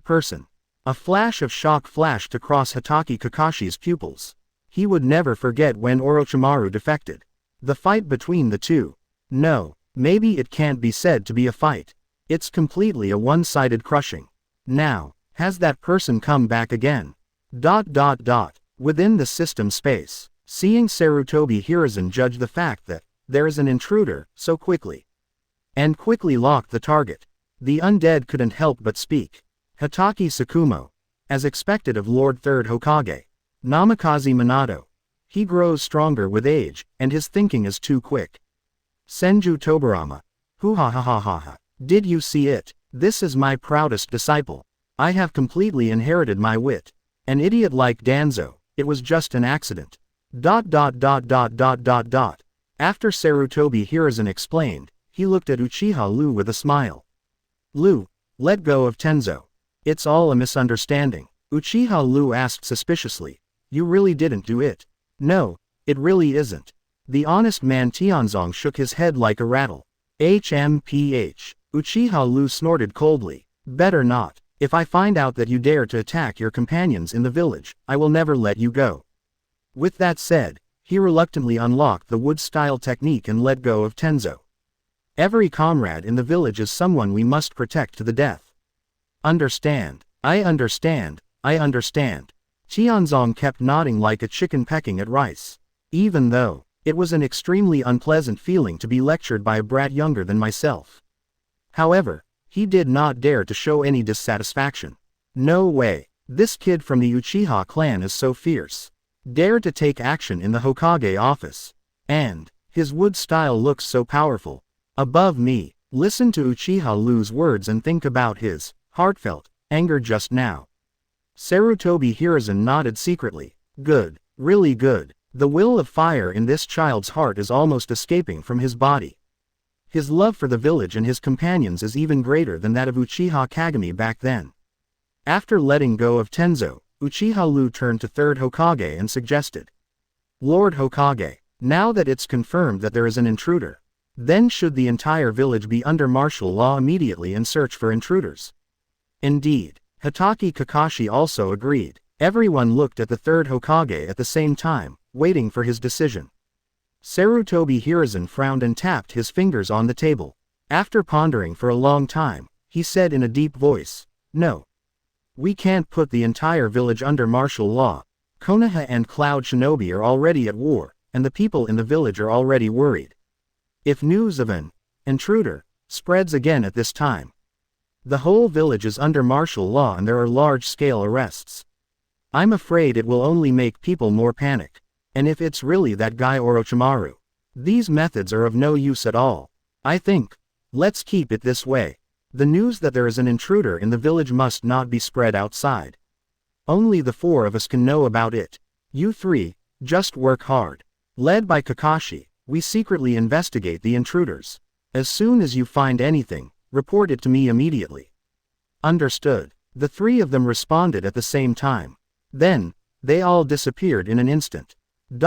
What person? A flash of shock flashed across Hatake Kakashi's pupils. He would never forget when Orochimaru defected. The fight between the two. No, maybe it can't be said to be a fight. It's completely a one-sided crushing. Now, has that person come back again? Within the system space, seeing Sarutobi Hiruzen judge the fact that there is an intruder so quickly. And quickly locked the target. The undead couldn't help but speak. Hatake Tsukumo. As expected of Lord Third Hokage. Namikaze Minato. He grows stronger with age, and his thinking is too quick. Senju Tobirama. Hoo ha ha ha ha ha. Did you see it? This is my proudest disciple. I have completely inherited my wit. An idiot like Danzo, it was just an accident. After Sarutobi Hiruzen explained, he looked at Uchiha Liu with a smile. Liu, let go of Tenzo. It's all a misunderstanding. Uchiha Liu asked suspiciously. You really didn't do it? No, it really isn't. The honest man Tianzong shook his head like a rattle. HMPH. Uchiha Liu snorted coldly. Better not. If I find out that you dare to attack your companions in the village, I will never let you go. With that said, he reluctantly unlocked the wood-style technique and let go of Tenzo. Every comrade in the village is someone we must protect to the death. Understand. I understand. I understand. Tianzong kept nodding like a chicken pecking at rice. Even though, it was an extremely unpleasant feeling to be lectured by a brat younger than myself. However, he did not dare to show any dissatisfaction. No way. This kid from the Uchiha clan is so fierce. Dare to take action in the Hokage office. And, his wood style looks so powerful. Above me, listen to Uchiha Liu's words and think about his heartfelt anger just now. Sarutobi Hiruzen nodded secretly. Good, really good. The will of fire in this child's heart is almost escaping from his body. His love for the village and his companions is even greater than that of Uchiha Kagami back then. After letting go of Tenzo, Uchiha Liu turned to Third Hokage and suggested. Lord Hokage, now that it's confirmed that there is an intruder, then should the entire village be under martial law immediately and search for intruders? Indeed, Hatake Kakashi also agreed. Everyone looked at the Third Hokage at the same time, waiting for his decision. Sarutobi Hiruzen frowned and tapped his fingers on the table. After pondering for a long time, he said in a deep voice, No. We can't put the entire village under martial law. Konoha and Cloud Shinobi are already at war, and the people in the village are already worried. If news of an intruder spreads again at this time, the whole village is under martial law and there are large-scale arrests. I'm afraid it will only make people more panic. And if it's really that guy Orochimaru, these methods are of no use at all. I think, let's keep it this way. The news that there is an intruder in the village must not be spread outside. Only the four of us can know about it. You three, just work hard. Led by Kakashi, we secretly investigate the intruders. As soon as you find anything, report it to me immediately. Understood. The three of them responded at the same time. Then, they all disappeared in an instant. In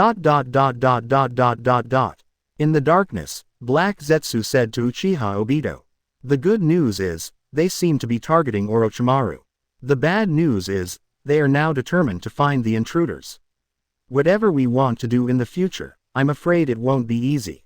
the darkness, Black Zetsu said to Uchiha Obito. The good news is, they seem to be targeting Orochimaru. The bad news is, they are now determined to find the intruders. Whatever we want to do in the future, I'm afraid it won't be easy.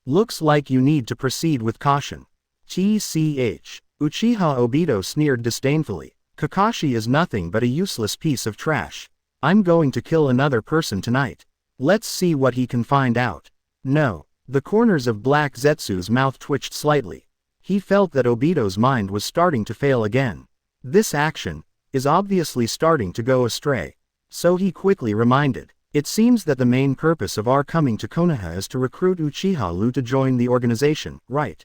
Looks like you need to proceed with caution. TCH. Uchiha Obito sneered disdainfully. Kakashi is nothing but a useless piece of trash. I'm going to kill another person tonight. Let's see what he can find out. No. The corners of Black Zetsu's mouth twitched slightly. He felt that Obito's mind was starting to fail again. This action is obviously starting to go astray. So he quickly reminded. It seems that the main purpose of our coming to Konoha is to recruit Uchiha Liu to join the organization, right?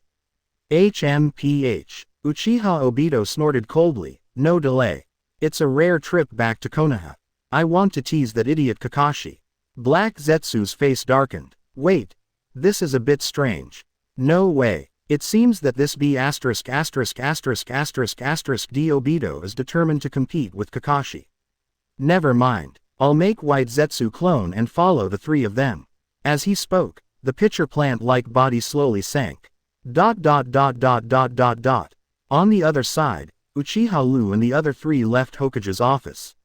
HMPH. Uchiha Obito snorted coldly. No delay. It's a rare trip back to Konoha. I want to tease that idiot Kakashi. Black Zetsu's face darkened. Wait. This is a bit strange. No way. It seems that this D Obito is determined to compete with Kakashi. Never mind. I'll make White Zetsu clone and follow the three of them. As he spoke, the pitcher plant-like body slowly sank. On the other side, Uchiha Liu and the other three left Hokage's office.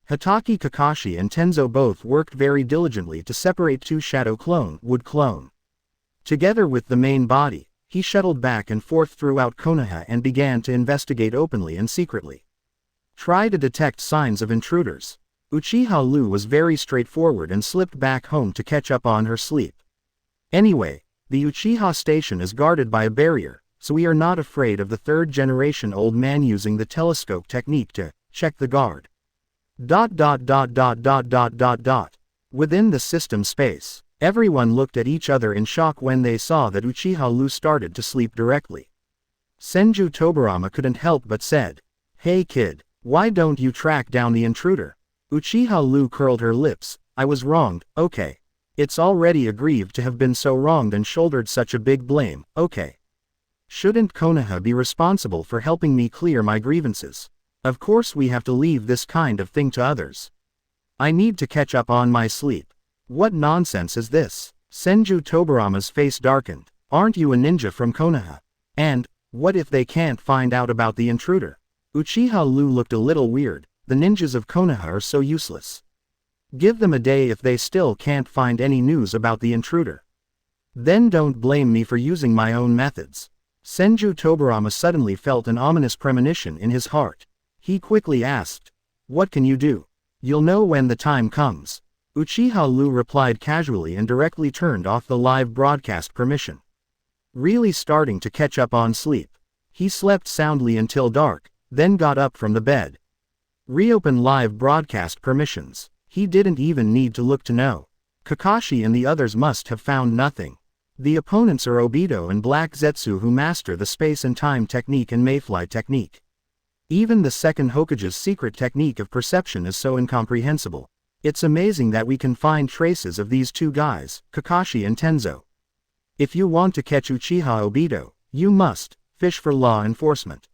Hatake Kakashi and Tenzo both worked very diligently to separate two shadow would clone. Together with the main body, he shuttled back and forth throughout Konoha and began to investigate openly and secretly. Try to detect signs of intruders. Uchiha Liu was very straightforward and slipped back home to catch up on her sleep. Anyway, the Uchiha station is guarded by a barrier, so we are not afraid of the third-generation old man using the telescope technique to check the guard. Within the system space, everyone looked at each other in shock when they saw that Uchiha Liu started to sleep directly. Senju Tobirama couldn't help but said, "Hey kid, why don't you track down the intruder?" Uchiha Liu curled her lips. "I was wronged, okay. It's already aggrieved to have been so wronged and shouldered such a big blame, okay. Shouldn't Konoha be responsible for helping me clear my grievances? Of course we have to leave this kind of thing to others. I need to catch up on my sleep. What nonsense is this?" Senju Tobirama's face darkened. "Aren't you a ninja from Konoha? And, what if they can't find out about the intruder?" Uchiha Liu looked a little weird. The ninjas of Konoha are so useless. Give them a day if they still can't find any news about the intruder. Then don't blame me for using my own methods. Senju Tobirama suddenly felt an ominous premonition in his heart. He quickly asked, "What can you do?" "You'll know when the time comes." Uchiha Liu replied casually and directly turned off the live broadcast permission. Really starting to catch up on sleep. He slept soundly until dark, then got up from the bed. Reopen live broadcast permissions. He didn't even need to look to know. Kakashi and the others must have found nothing. The opponents are Obito and Black Zetsu, who master the space and time technique and Mayfly technique. Even the second Hokage's secret technique of perception is so incomprehensible. It's amazing that we can find traces of these two guys, Kakashi and Tenzo. If you want to catch Uchiha Obito, you must fish for law enforcement.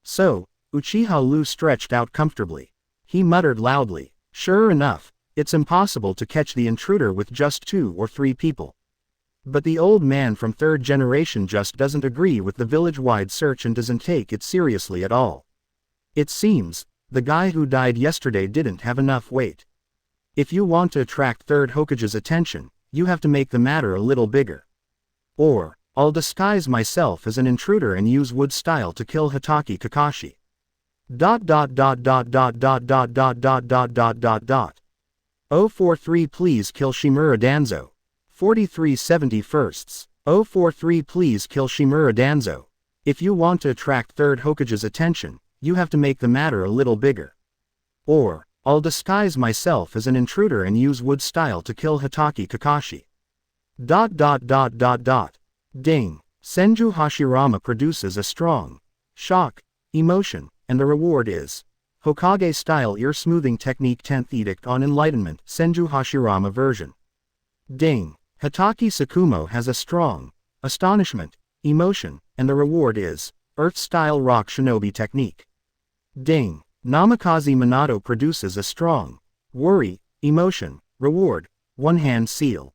So, Uchiha Liu stretched out comfortably. He muttered loudly, "Sure enough, it's impossible to catch the intruder with just 2 or 3 people. But the old man from third generation just doesn't agree with the village-wide search and doesn't take it seriously at all. It seems, the guy who died yesterday didn't have enough weight. If you want to attract third Hokage's attention, you have to make the matter a little bigger. Or, I'll disguise myself as an intruder and use wood style to kill Hatake Kakashi. ... 043 please kill Shimura Danzo. 4371st. 043 please kill Shimura Danzo. If you want to attract third Hokage's attention, you have to make the matter a little bigger. Or, I'll disguise myself as an intruder and use wood style to kill Hatake Kakashi. ... Ding. Senju Hashirama produces a strong shock emotion, and the reward is Hokage style ear smoothing technique 10th edict on enlightenment, Senju Hashirama version. Ding. Hatake Tsukumo has a strong astonishment emotion, and the reward is earth style rock shinobi technique. Ding. Namikaze Minato produces a strong worry emotion, reward one hand seal.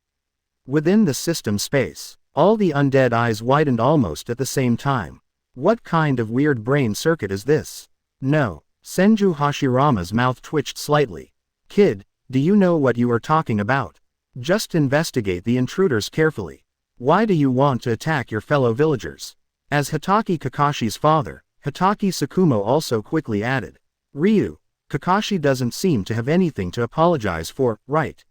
Within the system space, all the undead eyes widened almost at the same time. What kind of weird brain circuit is this? No. Senju Hashirama's mouth twitched slightly. Kid, do you know what you are talking about? Just investigate the intruders carefully. Why do you want to attack your fellow villagers? As Hatake Kakashi's father, Hitaki Tsukumo also quickly added. Ryu, Kakashi doesn't seem to have anything to apologize for, right?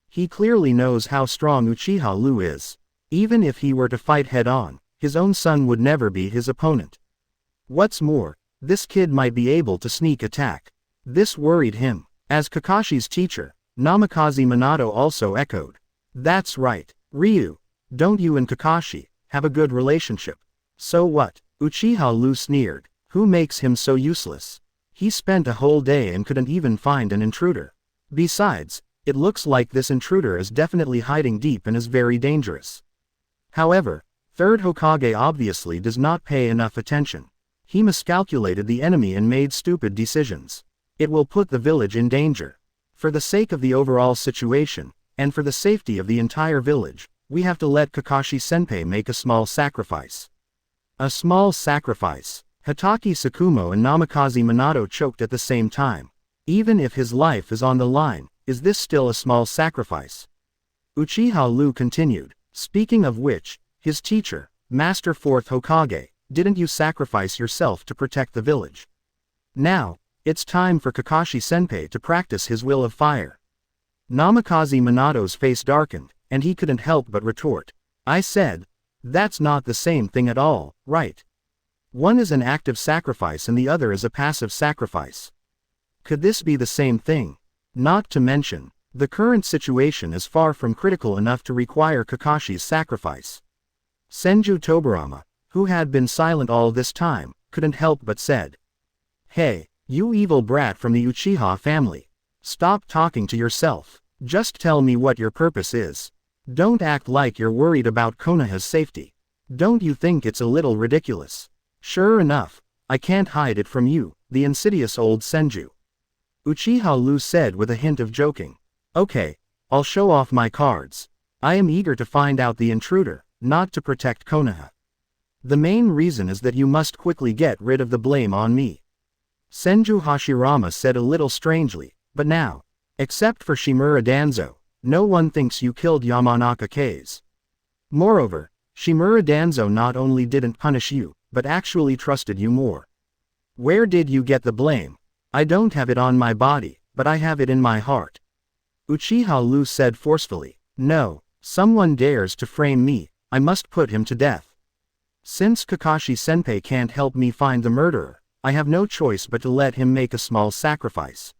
He clearly knows how strong Uchiha Liu is. Even if he were to fight head-on, his own son would never be his opponent. What's more, this kid might be able to sneak attack. This worried him. As Kakashi's teacher, Namikaze Minato also echoed. That's right, Ryu. Don't you and Kakashi have a good relationship? So what? Uchiha Liu sneered. Who makes him so useless? He spent a whole day and couldn't even find an intruder. Besides, it looks like this intruder is definitely hiding deep and is very dangerous. However, Third Hokage obviously does not pay enough attention. He miscalculated the enemy and made stupid decisions. It will put the village in danger. For the sake of the overall situation, and for the safety of the entire village, we have to let Kakashi-senpai make a small sacrifice. A small sacrifice. Hitaki Tsukumo and Namikaze Minato choked at the same time. Even if his life is on the line, is this still a small sacrifice? Uchiha Liu continued. Speaking of which, his teacher, Master Fourth Hokage, didn't you sacrifice yourself to protect the village? Now, it's time for Kakashi-senpai to practice his will of fire. Namikaze Minato's face darkened, and he couldn't help but retort. I said, that's not the same thing at all, right? One is an active sacrifice and the other is a passive sacrifice. Could this be the same thing? Not to mention, the current situation is far from critical enough to require Kakashi's sacrifice. Senju Tobirama, who had been silent all this time, couldn't help but said. Hey, you evil brat from the Uchiha family. Stop talking to yourself. Just tell me what your purpose is. Don't act like you're worried about Konoha's safety. Don't you think it's a little ridiculous? Sure enough, I can't hide it from you, the insidious old Senju. Uchiha Liu said with a hint of joking. Okay, I'll show off my cards. I am eager to find out the intruder, not to protect Konoha. The main reason is that you must quickly get rid of the blame on me. Senju Hashirama said a little strangely, but now, except for Shimura Danzo, no one thinks you killed Yamanaka Kase. Moreover, Shimura Danzo not only didn't punish you, but actually trusted you more. Where did you get the blame? I don't have it on my body, but I have it in my heart. Uchiha Liu said forcefully. No, someone dares to frame me, I must put him to death. Since Kakashi-senpai can't help me find the murderer, I have no choice but to let him make a small sacrifice.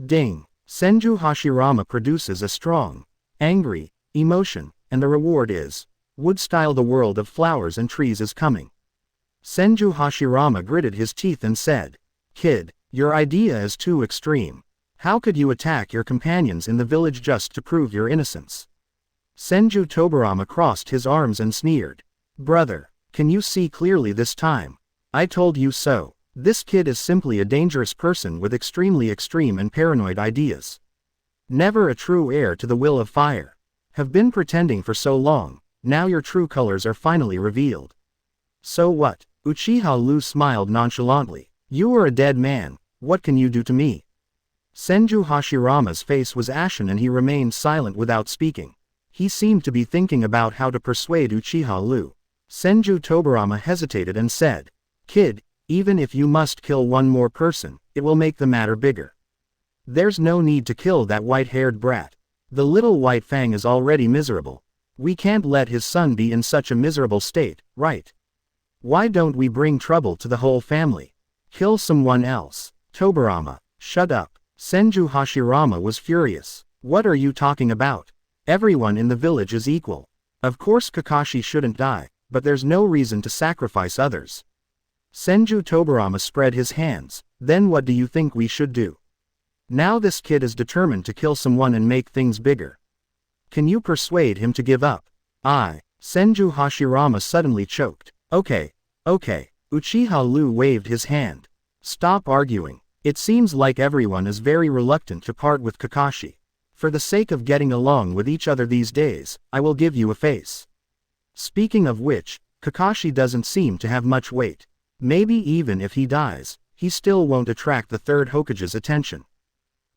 Ding. Senju Hashirama produces a strong, angry, emotion, and the reward is, wood-style the world of flowers and trees is coming. Senju Hashirama gritted his teeth and said, Kid, your idea is too extreme. How could you attack your companions in the village just to prove your innocence? Senju Tobirama crossed his arms and sneered. Brother, can you see clearly this time? I told you so. This kid is simply a dangerous person with extremely extreme and paranoid ideas. Never a true heir to the will of fire. Have been pretending for so long, now your true colors are finally revealed. So what? Uchiha Liu smiled nonchalantly. You are a dead man, what can you do to me? Senju Hashirama's face was ashen and he remained silent without speaking. He seemed to be thinking about how to persuade Uchiha Liu. Senju Tobirama hesitated and said, Kid, even if you must kill one more person, it will make the matter bigger. There's no need to kill that white-haired brat. The little white fang is already miserable. We can't let his son be in such a miserable state, right? Why don't we bring trouble to the whole family? Kill someone else. Tobirama, shut up. Senju Hashirama was furious. What are you talking about? Everyone in the village is equal. Of course Kakashi shouldn't die, but there's no reason to sacrifice others. Senju Tobirama spread his hands. Then what do you think we should do? Now this kid is determined to kill someone and make things bigger. Can you persuade him to give up? Senju Hashirama suddenly choked. Okay. Uchiha Liu waved his hand. Stop arguing. It seems like everyone is very reluctant to part with Kakashi. For the sake of getting along with each other these days, I will give you a face. Speaking of which, Kakashi doesn't seem to have much weight. Maybe even if he dies, he still won't attract the third Hokage's attention.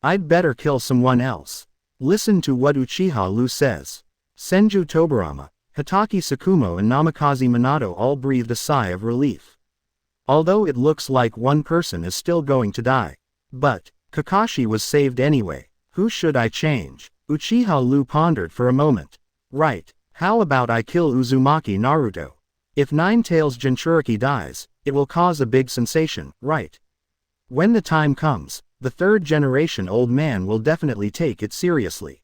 I'd better kill someone else. Listen to what Uchiha Liu says. Senju Tobirama, Hitaki Tsukumo and Namikaze Minato all breathed a sigh of relief. Although it looks like one person is still going to die. But Kakashi was saved anyway. Who should I change? Uchiha Liu pondered for a moment. Right, how about I kill Uzumaki Naruto? If Nine-Tails Jinchuriki dies, it will cause a big sensation, right? When the time comes, the third-generation old man will definitely take it seriously.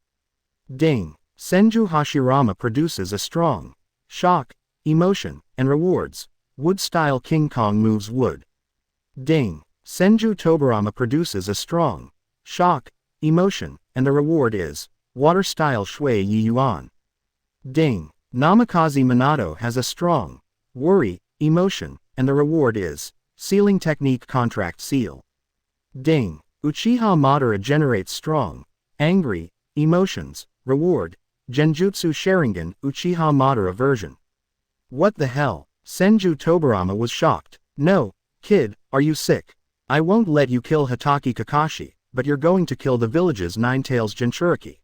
Ding! Senju Hashirama produces a strong shock, emotion, and rewards. Wood-style King Kong moves wood. Ding! Senju Tobirama produces a strong shock, emotion, and the reward is water-style Shui Yi Yuan. Ding! Namikaze Minato has a strong worry, emotion, and the reward is sealing technique contract seal. Ding! Uchiha Madara generates strong, angry, emotions, reward, Genjutsu Sharingan Uchiha Madara version. What the hell? Senju Tobirama was shocked. No, kid, are you sick? I won't let you kill Hatake Kakashi, but you're going to kill the village's Nine-Tails Jinchuriki.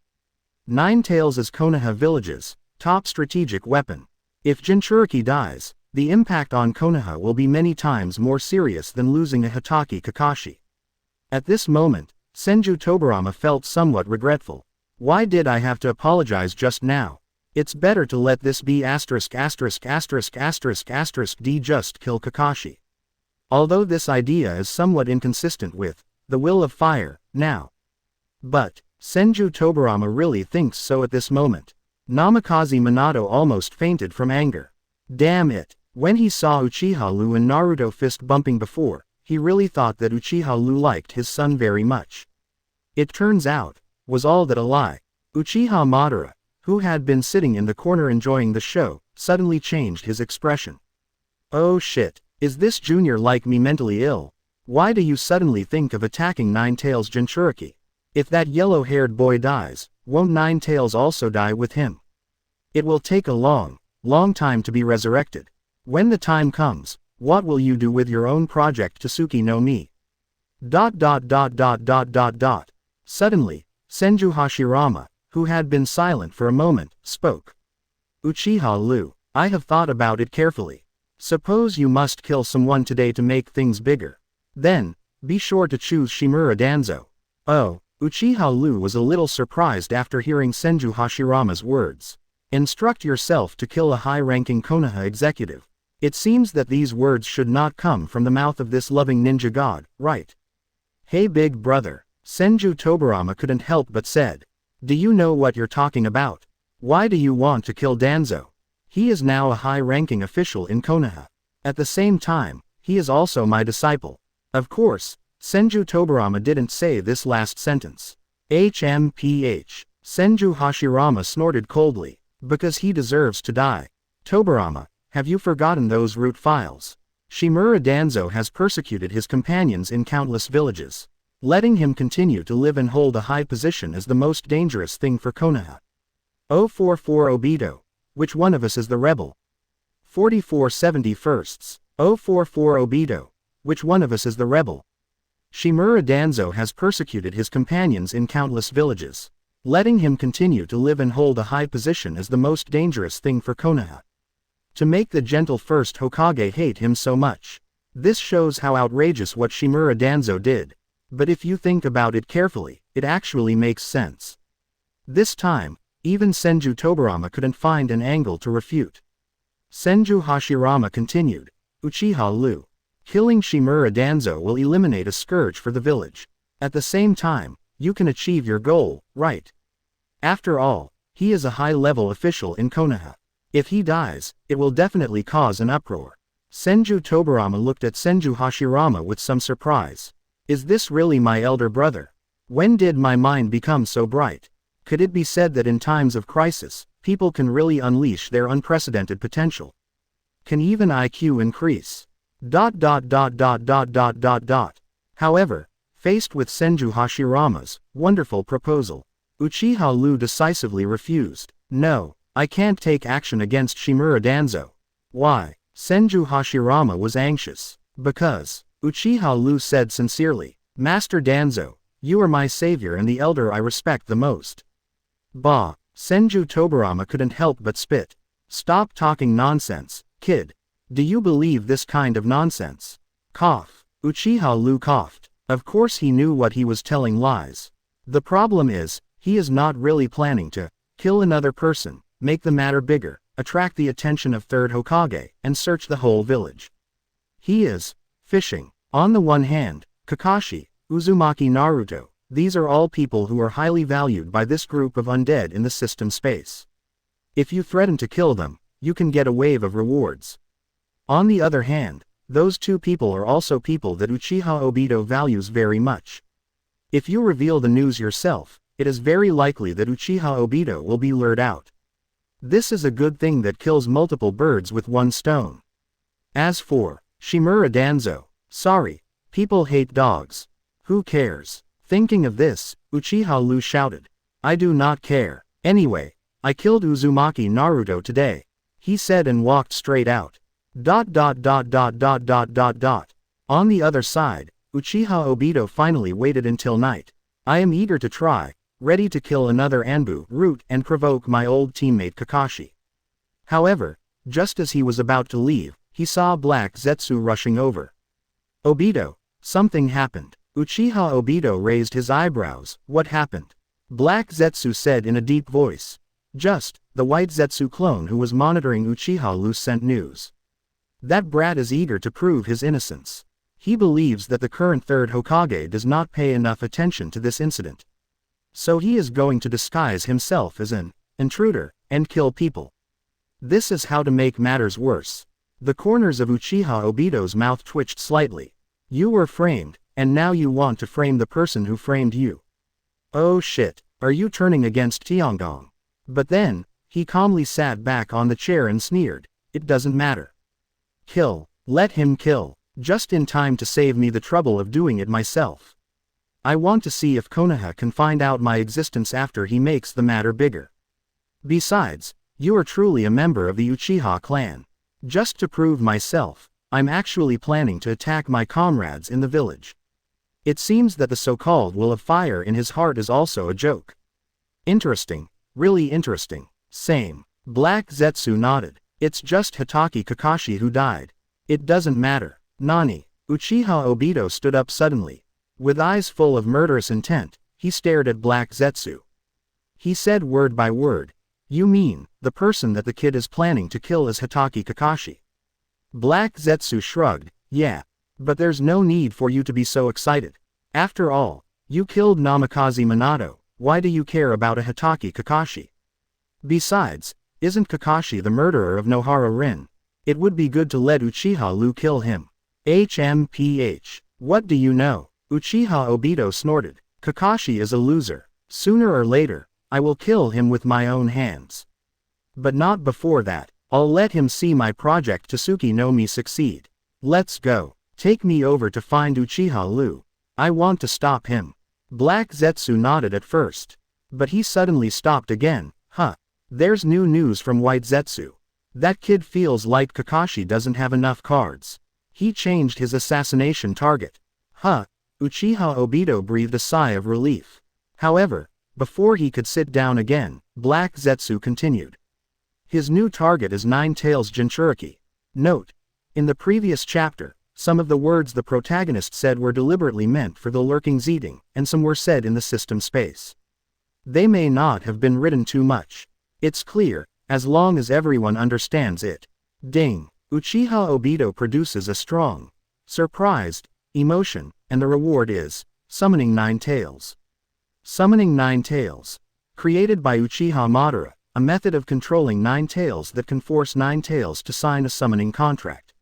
Nine-Tails is Konoha village's top strategic weapon. If Jinchuriki dies, the impact on Konoha will be many times more serious than losing a Hatake Kakashi. At this moment, Senju Tobirama felt somewhat regretful. Why did I have to apologize just now? It's better to let this be **************** D just kill Kakashi. Although this idea is somewhat inconsistent with the will of fire, now. But Senju Tobirama really thinks so at this moment. Namikaze Minato almost fainted from anger. Damn it, when he saw Uchiha Liu and Naruto fist bumping before, he really thought that Uchiha Liu liked his son very much. It turns out, was all that a lie. Uchiha Madara, who had been sitting in the corner enjoying the show, suddenly changed his expression. Oh shit, is this junior like me mentally ill? Why do you suddenly think of attacking Nine-Tails Jinchuriki? If that yellow-haired boy dies, won't Nine-Tails also die with him? It will take a long time to be resurrected. When the time comes, what will you do with your own project Tsuki no Mi? Suddenly, Senju Hashirama, who had been silent for a moment, spoke. Uchiha Liu, I have thought about it carefully. Suppose you must kill someone today to make things bigger. Then, be sure to choose Shimura Danzo. Oh, Uchiha Liu was a little surprised after hearing Senju Hashirama's words. Instruct yourself to kill a high-ranking Konoha executive. It seems that these words should not come from the mouth of this loving ninja god, right? Hey big brother, Senju Tobirama couldn't help but said. Do you know what you're talking about? Why do you want to kill Danzo? He is now a high-ranking official in Konoha. At the same time, he is also my disciple. Of course, Senju Tobirama didn't say this last sentence. HMPH. Senju Hashirama snorted coldly. Because he deserves to die. Tobirama, have you forgotten those root files? Shimura Danzo has persecuted his companions in countless villages. Letting him continue to live and hold a high position is the most dangerous thing for Konoha. 044 Obito. Which one of us is the rebel? 4471sts. 044 Obito. Which one of us is the rebel? Shimura Danzo has persecuted his companions in countless villages. Letting him continue to live and hold a high position is the most dangerous thing for Konoha. To make the gentle first Hokage hate him so much. This shows how outrageous what Shimura Danzo did. But if you think about it carefully, it actually makes sense. This time, even Senju Tobirama couldn't find an angle to refute. Senju Hashirama continued. Uchiha Liu. Killing Shimura Danzo will eliminate a scourge for the village. At the same time, you can achieve your goal, right? After all, he is a high-level official in Konoha. If he dies, it will definitely cause an uproar. Senju Tobirama looked at Senju Hashirama with some surprise. Is this really my elder brother? When did my mind become so bright? Could it be said that in times of crisis, people can really unleash their unprecedented potential? Can even IQ increase? However, faced with Senju Hashirama's wonderful proposal, Uchiha Liu decisively refused. No, I can't take action against Shimura Danzo. Why? Senju Hashirama was anxious. Because, Uchiha Liu said sincerely, Master Danzo, you are my savior and the elder I respect the most. Bah, Senju Tobirama couldn't help but spit. Stop talking nonsense, kid. Do you believe this kind of nonsense? Cough. Uchiha Liu coughed. Of course he knew what he was telling lies. The problem is, he is not really planning to kill another person, make the matter bigger, attract the attention of third Hokage, and search the whole village. He is fishing. On the one hand, Kakashi, Uzumaki Naruto, these are all people who are highly valued by this group of undead in the system space. If you threaten to kill them, you can get a wave of rewards. On the other hand, those two people are also people that Uchiha Obito values very much. If you reveal the news yourself, it is very likely that Uchiha Obito will be lured out. This is a good thing that kills multiple birds with one stone. As for Shimura Danzo, sorry, people hate dogs. Who cares? Thinking of this, Uchiha Liu shouted. I do not care. Anyway, I killed Uzumaki Naruto today, he said and walked straight out. On the other side, Uchiha Obito finally waited until night. I am eager to try, ready to kill another Anbu root and provoke my old teammate Kakashi. However, just as he was about to leave, he saw Black Zetsu rushing over. Obito, something happened. Uchiha Obito raised his eyebrows. What happened? Black Zetsu said in a deep voice. Just, the white Zetsu clone who was monitoring Uchiha Liu sent news. That brat is eager to prove his innocence. He believes that the current third Hokage does not pay enough attention to this incident. So he is going to disguise himself as an intruder and kill people. This is how to make matters worse. The corners of Uchiha Obito's mouth twitched slightly. You were framed, and now you want to frame the person who framed you. Oh shit, are you turning against Tiangong? But then, he calmly sat back on the chair and sneered. It doesn't matter. Kill. Let him kill. Just in time to save me the trouble of doing it myself. I want to see if Konoha can find out my existence after he makes the matter bigger. Besides, you are truly a member of the Uchiha clan. Just to prove myself, I'm actually planning to attack my comrades in the village. It seems that the so-called will of fire in his heart is also a joke. Interesting. Really interesting. Same. Black Zetsu nodded. It's just Hitaki Kakashi who died. It doesn't matter. Nani. Uchiha Obito stood up suddenly. With eyes full of murderous intent, he stared at Black Zetsu. He said word by word. You mean, the person that the kid is planning to kill is Hitaki Kakashi? Black Zetsu shrugged. Yeah. But there's no need for you to be so excited. After all, you killed Namikaze Minato. Why do you care about a Hitaki Kakashi? Besides, isn't Kakashi the murderer of Nohara Rin? It would be good to let Uchiha Liu kill him. HMPH. What do you know? Uchiha Obito snorted. Kakashi is a loser. Sooner or later, I will kill him with my own hands. But not before that. I'll let him see my project Tsuki no Mi succeed. Let's go. Take me over to find Uchiha Liu. I want to stop him. Black Zetsu nodded at first. But he suddenly stopped again. Huh. There's new news from White Zetsu. That kid feels like Kakashi doesn't have enough cards. He changed his assassination target. Huh. Uchiha Obito breathed a sigh of relief. However, before he could sit down again, Black Zetsu continued. His new target is Nine Tails Jinchuriki. Note. In the previous chapter, some of the words the protagonist said were deliberately meant for the lurking Zeeting, and some were said in the system space. They may not have been written too much. It's clear, as long as everyone understands it. Ding. Uchiha Obito produces a strong, surprised, emotion, and the reward is, Summoning Nine Tails. Summoning Nine Tails. Created by Uchiha Madara, a method of controlling nine tails that can force nine tails to sign a summoning contract.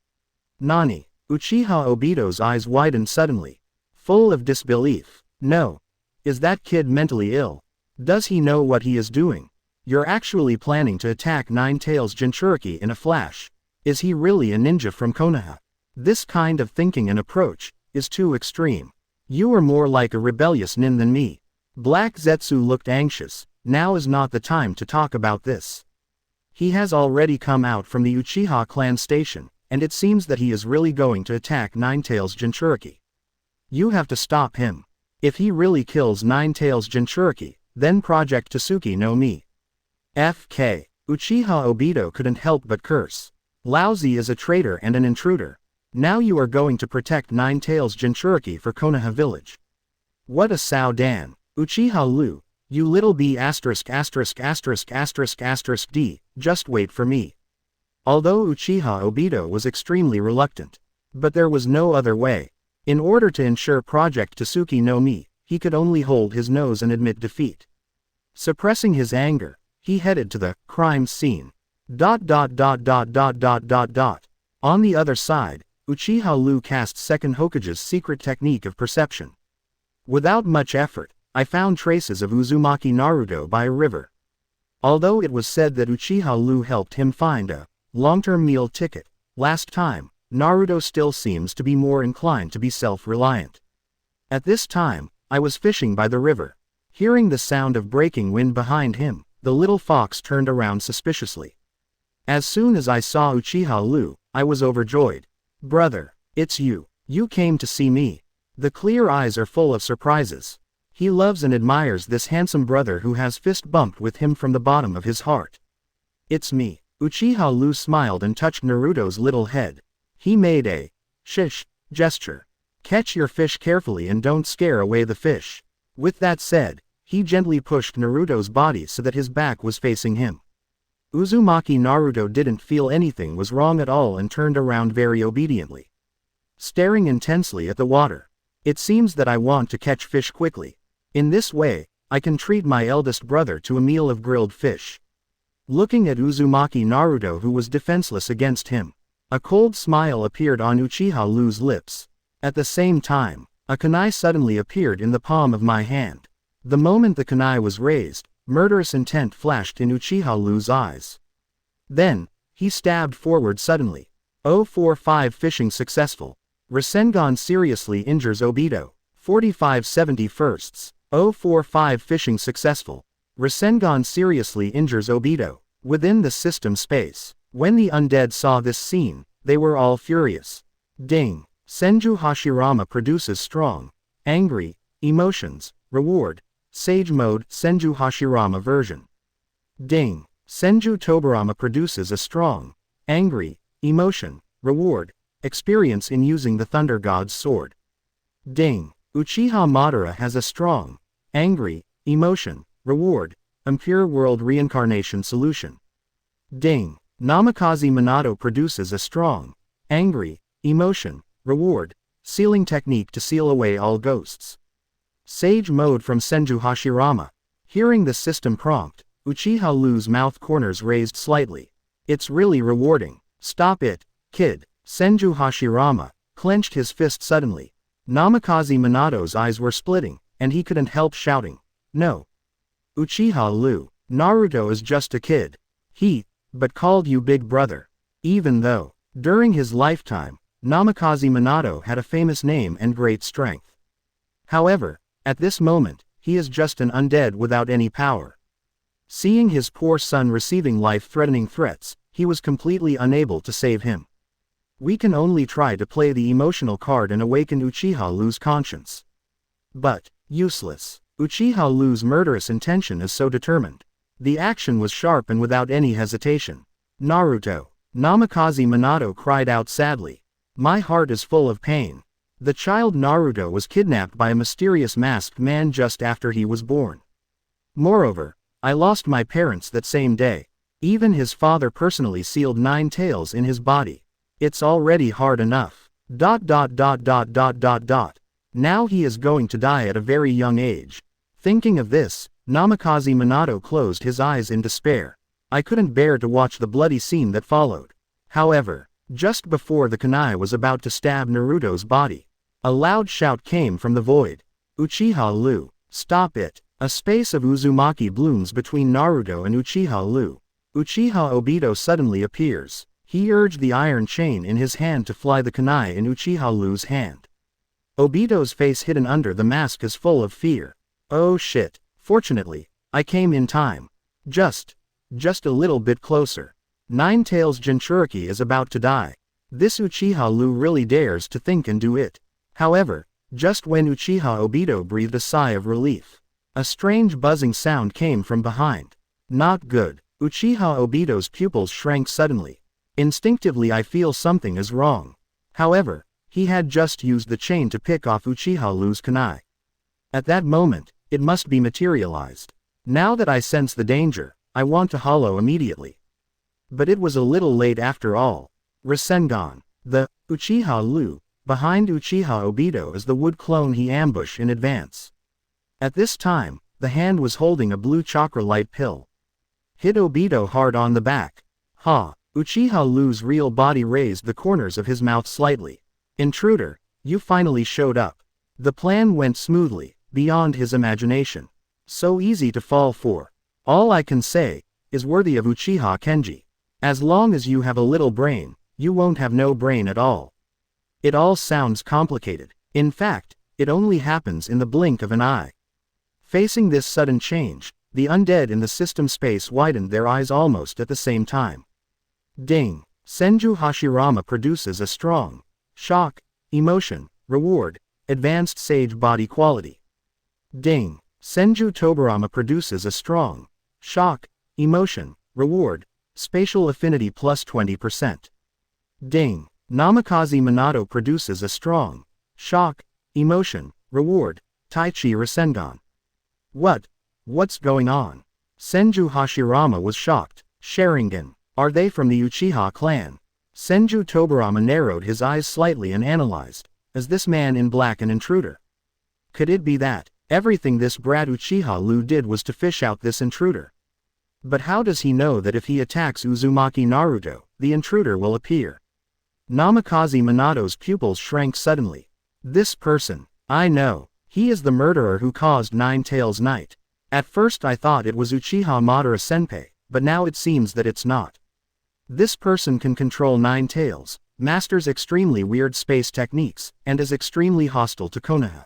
Nani? Uchiha Obito's eyes widened suddenly. Full of disbelief. No. Is that kid mentally ill? Does he know what he is doing? You're actually planning to attack Nine Tails Jinchuriki in a flash. Is he really a ninja from Konoha? This kind of thinking and approach is too extreme. You are more like a rebellious nin than me. Black Zetsu looked anxious. Now is not the time to talk about this. He has already come out from the Uchiha clan station, and it seems that he is really going to attack Nine Tails Jinchuriki. You have to stop him. If he really kills Nine Tails Jinchuriki, then Project Tsuki no Mi. FK. Uchiha Obito couldn't help but curse. Lousy is a traitor and an intruder. Now you are going to protect Nine Tails Jinchuriki for Konoha village. What a Sao Dan. Uchiha Liu, you little b*****************, d, just wait for me. Although Uchiha Obito was extremely reluctant. But there was no other way. In order to ensure Project Tsuki no Mi, he could only hold his nose and admit defeat. Suppressing his anger, he headed to the crime scene. On the other side, Uchiha Liu cast Second Hokage's secret technique of perception. Without much effort, I found traces of Uzumaki Naruto by a river. Although it was said that Uchiha Liu helped him find a long-term meal ticket last time, Naruto still seems to be more inclined to be self-reliant. At this time, I was fishing by the river. Hearing the sound of breaking wind behind him, the little fox turned around suspiciously. As soon as I saw Uchiha Liu, I was overjoyed. Brother, it's you. You came to see me. The clear eyes are full of surprises. He loves and admires this handsome brother who has fist bumped with him from the bottom of his heart. It's me. Uchiha Liu smiled and touched Naruto's little head. He made a shish gesture. Catch your fish carefully and don't scare away the fish. With that said, he gently pushed Naruto's body so that his back was facing him. Uzumaki Naruto didn't feel anything was wrong at all and turned around very obediently. Staring intensely at the water. It seems that I want to catch fish quickly. In this way, I can treat my eldest brother to a meal of grilled fish. Looking at Uzumaki Naruto who was defenseless against him, a cold smile appeared on Uchiha Liu's lips. At the same time, a kunai suddenly appeared in the palm of my hand. The moment the kunai was raised, murderous intent flashed in Uchiha Liu's eyes. Then, he stabbed forward suddenly. 045 fishing successful. Rasengan seriously injures Obito. 45/71. 045 fishing successful. Rasengan seriously injures Obito. Within the system space, when the undead saw this scene, they were all furious. Ding. Senju Hashirama produces strong, angry, emotions, reward, Sage Mode, Senju Hashirama version. Ding. Senju Tobirama produces a strong, angry, emotion, reward, experience in using the Thunder God's sword. Ding. Uchiha Madara has a strong, angry, emotion, reward, impure world reincarnation solution. Ding. Namikaze Minato produces a strong, angry, emotion, reward, sealing technique to seal away all ghosts. Sage Mode from Senju Hashirama. Hearing the system prompt, Uchiha Liu's mouth corners raised slightly. It's really rewarding. Stop it, kid. Senju Hashirama clenched his fist suddenly. Namikaze Minato's eyes were splitting, and he couldn't help shouting, "No! Uchiha Liu, Naruto is just a kid. But called you big brother." Even though, during his lifetime, Namikaze Minato had a famous name and great strength. However, at this moment, he is just an undead without any power. Seeing his poor son receiving life-threatening threats, he was completely unable to save him. We can only try to play the emotional card and awaken Uchiha Liu's conscience. But, useless. Uchiha Liu's murderous intention is so determined. The action was sharp and without any hesitation. Naruto. Namikaze Minato cried out sadly. My heart is full of pain. The child Naruto was kidnapped by a mysterious masked man just after he was born. Moreover, I lost my parents that same day. Even his father personally sealed 9 tails in his body. It's already hard enough. Now he is going to die at a very young age. Thinking of this, Namikaze Minato closed his eyes in despair. I couldn't bear to watch the bloody scene that followed. However, just before the kunai was about to stab Naruto's body, a loud shout came from the void. Uchiha Liu, stop it! A space of Uzumaki blooms between Naruto and Uchiha Liu. Uchiha Obito suddenly appears. He urged the iron chain in his hand to fly the kunai in Uchiha Liu's hand. Obito's face hidden under the mask is full of fear. Oh shit, fortunately, I came in time. Just a little bit closer. 9 Tails Jinchuriki is about to die. This Uchiha Liu really dares to think and do it. However, just when Uchiha Obito breathed a sigh of relief, a strange buzzing sound came from behind. Not good. Uchiha Obito's pupils shrank suddenly. Instinctively I feel something is wrong. However, he had just used the chain to pick off Uchiha Liu's kunai. At that moment, it must be materialized. Now that I sense the danger, I want to hollow immediately. But it was a little late after all. Rasengan. The Uchiha Liu, behind Uchiha Obito is the wood clone he ambushed in advance. At this time, the hand was holding a blue chakra light pill. Hit Obito hard on the back. Ha! Uchiha Liu's real body raised the corners of his mouth slightly. Intruder, you finally showed up. The plan went smoothly, beyond his imagination. So easy to fall for. All I can say, is worthy of Uchiha Kenji. As long as you have a little brain, you won't have no brain at all. It all sounds complicated. In fact, it only happens in the blink of an eye. Facing this sudden change, the undead in the system space widened their eyes almost at the same time. Ding! Senju Hashirama produces a strong shock, emotion, reward, advanced sage body quality. Ding! Senju Tobirama produces a strong shock, emotion, reward, spatial affinity plus 20%. Ding! Namikaze Minato produces a strong shock, emotion, reward, Taichi Rasengan. What's going on? Senju Hashirama was shocked. Sharingan. Are they from the Uchiha clan? Senju Tobirama narrowed his eyes slightly and analyzed. Is this man in black an intruder? Could it be that everything this brat Uchiha Liu did was to fish out this intruder? But how does he know that if he attacks Uzumaki Naruto, the intruder will appear? Namikaze Minato's pupils shrank suddenly. This person, I know. He is the murderer who caused Nine Tails Night. At first I thought it was Uchiha Madara Senpai, but now it seems that it's not. This person can control Nine Tails, masters extremely weird space techniques, and is extremely hostile to Konoha.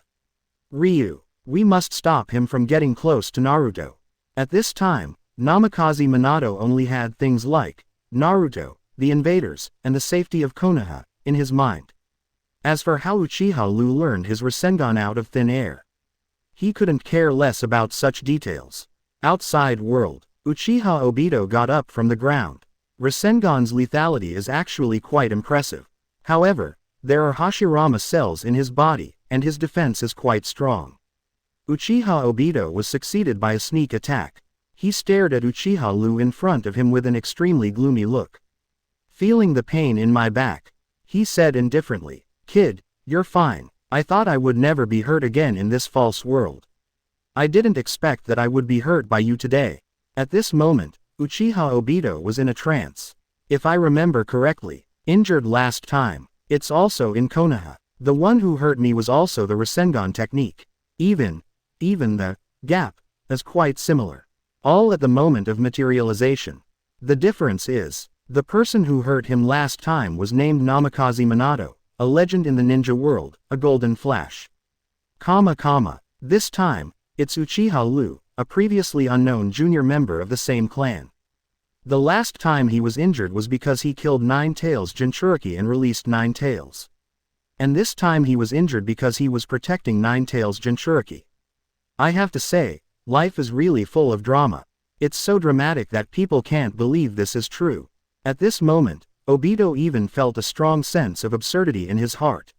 Ryu, we must stop him from getting close to Naruto. At this time, Namikaze Minato only had things like Naruto, the invaders, and the safety of Konoha in his mind. As for how Uchiha Liu learned his Rasengan out of thin air, he couldn't care less about such details. Outside world, Uchiha Obito got up from the ground. Rasengan's lethality is actually quite impressive. However, there are Hashirama cells in his body, and his defense is quite strong. Uchiha Obito was succeeded by a sneak attack. He stared at Uchiha Liu in front of him with an extremely gloomy look. Feeling the pain in my back, he said indifferently, "Kid, you're fine. I thought I would never be hurt again in this false world. I didn't expect that I would be hurt by you today." At this moment, Uchiha Obito was in a trance. If I remember correctly, injured last time, it's also in Konoha. The one who hurt me was also the Rasengan technique. Even the gap is quite similar. All at the moment of materialization. The difference is, the person who hurt him last time was named Namikaze Minato, a legend in the ninja world, a golden flash. This time, it's Uchiha Liu, a previously unknown junior member of the same clan. The last time he was injured was because he killed Nine Tails Jinchuriki and released Nine Tails. And this time he was injured because he was protecting Nine Tails Jinchuriki. I have to say, life is really full of drama. It's so dramatic that people can't believe this is true. At this moment, Obito even felt a strong sense of absurdity in his heart.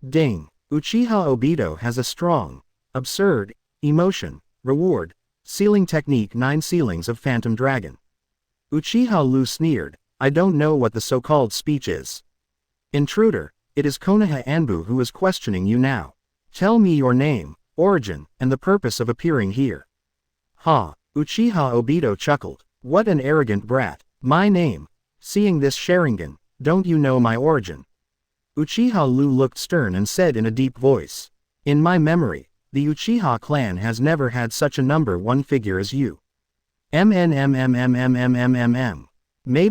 Ding! Uchiha Obito has a strong, absurd, emotion, reward, sealing technique 9 sealings of Phantom Dragon. Uchiha Liu sneered, I don't know what the so-called speech is. Intruder, it is Konoha Anbu who is questioning you now. Tell me your name, origin, and the purpose of appearing here. Ha! Uchiha Obito chuckled. What an arrogant brat. My name. Seeing this Sharingan, don't you know my origin? Uchiha Liu looked stern and said in a deep voice. In my memory, the Uchiha clan has never had such a number one figure as you. Maybe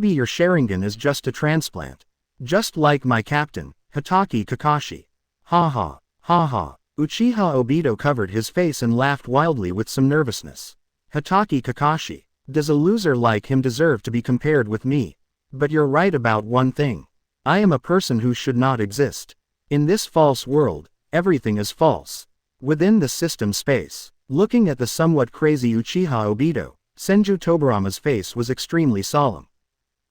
your Sharingan is just a transplant. Just like my captain, Hitaki Kakashi. Ha ha, ha ha. Uchiha Obito covered his face and laughed wildly with some nervousness. Hitaki Kakashi. Does a loser like him deserve to be compared with me? But you're right about one thing. I am a person who should not exist. In this false world, everything is false. Within the system space, looking at the somewhat crazy Uchiha Obito, Senju Tobirama's face was extremely solemn.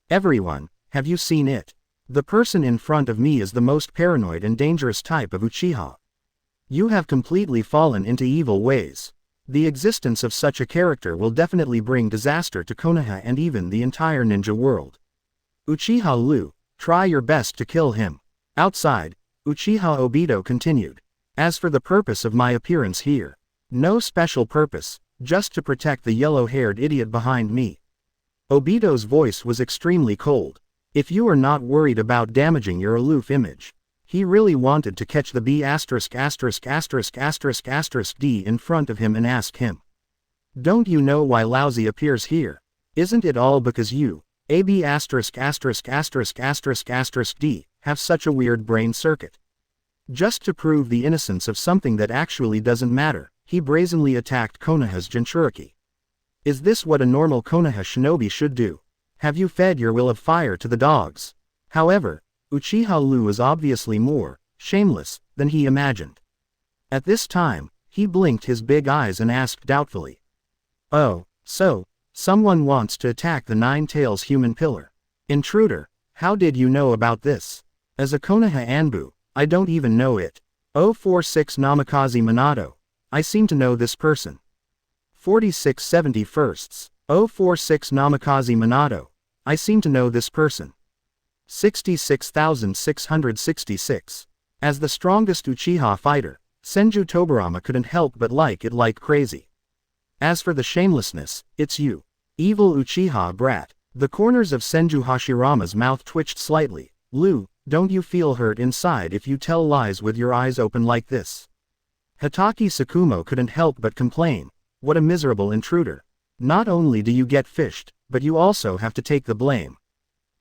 Everyone, have you seen it? The person in front of me is the most paranoid and dangerous type of Uchiha. You have completely fallen into evil ways. The existence of such a character will definitely bring disaster to Konoha and even the entire ninja world. Uchiha Liu, try your best to kill him. Outside, Uchiha Obito continued. As for the purpose of my appearance here, no special purpose, just to protect the yellow-haired idiot behind me. Obito's voice was extremely cold. If you are not worried about damaging your aloof image. He really wanted to catch the B************** D in front of him and ask him. Don't you know why Lousy appears here? Isn't it all because you, AB************** D, have such a weird brain circuit? Just to prove the innocence of something that actually doesn't matter, he brazenly attacked Konoha's Jinchuriki. Is this what a normal Konoha shinobi should do? Have you fed your will of fire to the dogs? However, Uchiha Liu is obviously more shameless than he imagined. At this time, he blinked his big eyes and asked doubtfully. Oh, so, someone wants to attack the Nine-Tails human pillar. Intruder, how did you know about this? As a Konoha Anbu, I don't even know it. 046 Namikaze Minato. I seem to know this person. 4671sts. 046 Namikaze Minato. I seem to know this person. 66,666. As the strongest Uchiha fighter, Senju Tobirama couldn't help but like it like crazy. As for the shamelessness, it's you. Evil Uchiha brat. The corners of Senju Hashirama's mouth twitched slightly. Liu, don't you feel hurt inside if you tell lies with your eyes open like this? Hitaki Sakumo couldn't help but complain. What a miserable intruder. Not only do you get fished, but you also have to take the blame.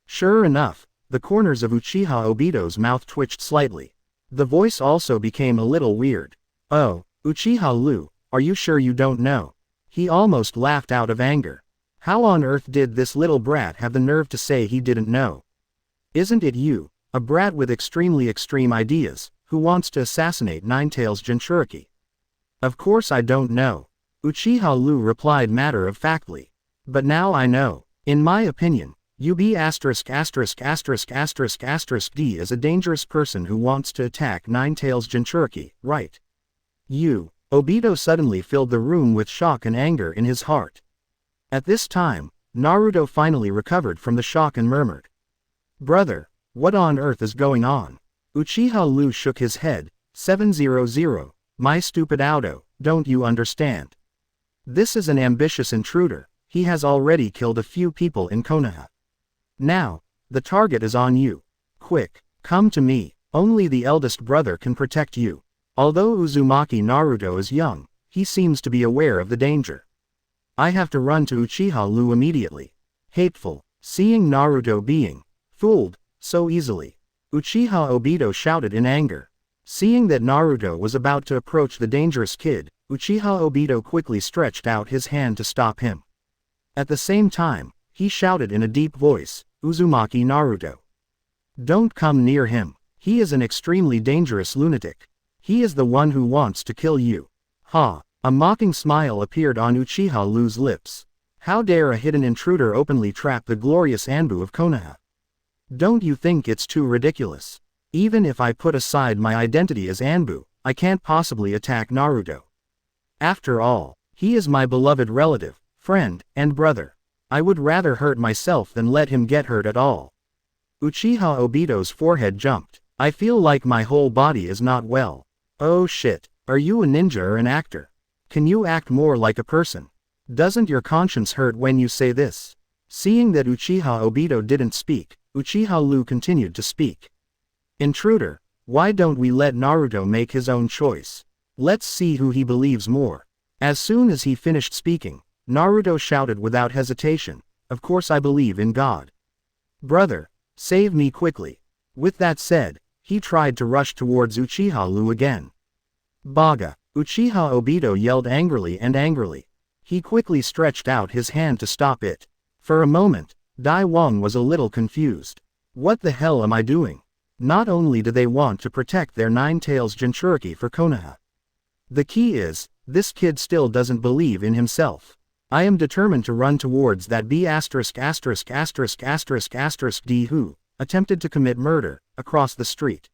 Sure enough, the corners of Uchiha Obito's mouth twitched slightly. The voice also became a little weird. Oh, Uchiha Liu, are you sure you don't know? He almost laughed out of anger. How on earth did this little brat have the nerve to say he didn't know? Isn't it you, a brat with extremely extreme ideas, who wants to assassinate Nine-Tails Jinchuriki? Of course I don't know. Uchiha Liu replied matter-of-factly. But now I know. In my opinion, UB************* D is a dangerous person who wants to attack Nine-Tails Jinchuriki, right? Obito suddenly filled the room with shock and anger in his heart. At this time, Naruto finally recovered from the shock and murmured. Brother, what on earth is going on? Uchiha Liu shook his head. 700, my stupid Auto, don't you understand? This is an ambitious intruder. He has already killed a few people in Konoha. Now, the target is on you. Quick, come to me. Only the eldest brother can protect you. Although Uzumaki Naruto is young, he seems to be aware of the danger. I have to run to Uchiha Liu immediately. Hateful, seeing Naruto being fooled so easily. Uchiha Obito shouted in anger. Seeing that Naruto was about to approach the dangerous kid, Uchiha Obito quickly stretched out his hand to stop him. At the same time, he shouted in a deep voice, Uzumaki Naruto. Don't come near him. He is an extremely dangerous lunatic. He is the one who wants to kill you. Ha! A mocking smile appeared on Uchiha Liu's lips. How dare a hidden intruder openly trap the glorious Anbu of Konoha? Don't you think it's too ridiculous? Even if I put aside my identity as Anbu, I can't possibly attack Naruto. After all, he is my beloved relative, friend, and brother. I would rather hurt myself than let him get hurt at all. Uchiha Obito's forehead jumped. I feel like my whole body is not well. Oh shit, are you a ninja or an actor? Can you act more like a person? Doesn't your conscience hurt when you say this? Seeing that Uchiha Obito didn't speak, Uchiha Liu continued to speak. Intruder, why don't we let Naruto make his own choice? Let's see who he believes more. As soon as he finished speaking, Naruto shouted without hesitation, of course I believe in God. Brother, save me quickly. With that said, he tried to rush towards Uchiha Liu again. Baga! Uchiha Obito yelled angrily. He quickly stretched out his hand to stop it. For a moment, Dai Wang was a little confused. What the hell am I doing? Not only do they want to protect their Nine-Tails Jinchuriki for Konoha. The key is, this kid still doesn't believe in himself. I am determined to run towards that B*********** D who, attempted to commit murder, across the street.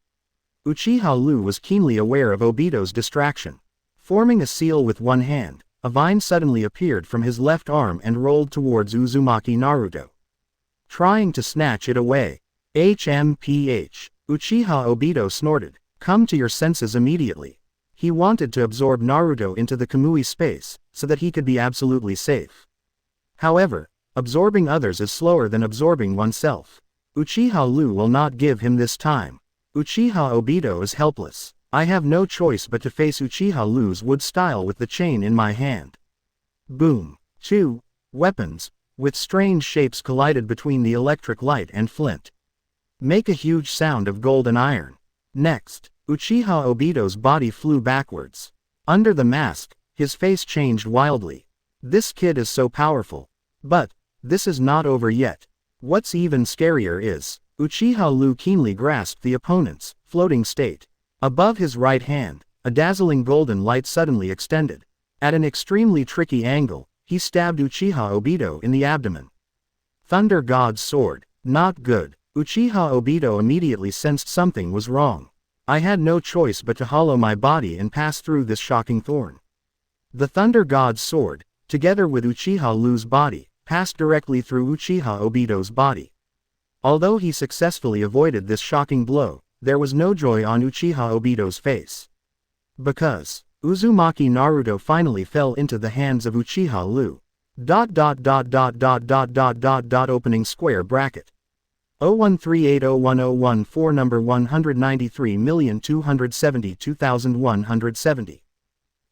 Uchiha Liu was keenly aware of Obito's distraction. Forming a seal with one hand, a vine suddenly appeared from his left arm and rolled towards Uzumaki Naruto. Trying to snatch it away. HMPH. Uchiha Obito snorted. Come to your senses immediately. He wanted to absorb Naruto into the Kamui space, so that he could be absolutely safe. However, absorbing others is slower than absorbing oneself. Uchiha Liu will not give him this time. Uchiha Obito is helpless. I have no choice but to face Uchiha Liu's wood style with the chain in my hand. Boom. Two weapons, with strange shapes collided between the electric light and flint. Make a huge sound of gold and iron. Next, Uchiha Obito's body flew backwards. Under the mask, his face changed wildly. This kid is so powerful. But, this is not over yet. What's even scarier is, Uchiha Liu keenly grasped the opponent's floating state. Above his right hand, a dazzling golden light suddenly extended. At an extremely tricky angle, he stabbed Uchiha Obito in the abdomen. Thunder God's sword. Not good. Uchiha Obito immediately sensed something was wrong. I had no choice but to hollow my body and pass through this shocking thorn. The Thunder God's sword, together with Uchiha Liu's body, passed directly through Uchiha Obito's body. Although he successfully avoided this shocking blow, there was no joy on Uchiha Obito's face. Because Uzumaki Naruto finally fell into the hands of Uchiha Liu. Opening square bracket. 013801014 number 193,272,170.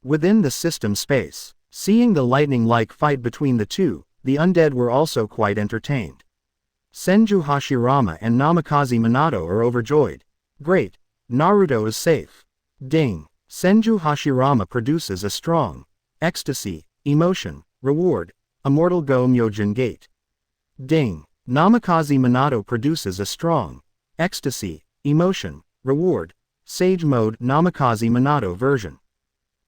Within the system space, seeing the lightning-like fight between the two, the undead were also quite entertained. Senju Hashirama and Namikaze Minato are overjoyed. Great, Naruto is safe. Ding. Senju Hashirama produces a strong ecstasy, emotion, reward, Immortal Go Myojin Gate. Ding. Namikaze Minato produces a strong ecstasy, emotion, reward, Sage Mode Namikaze Minato version.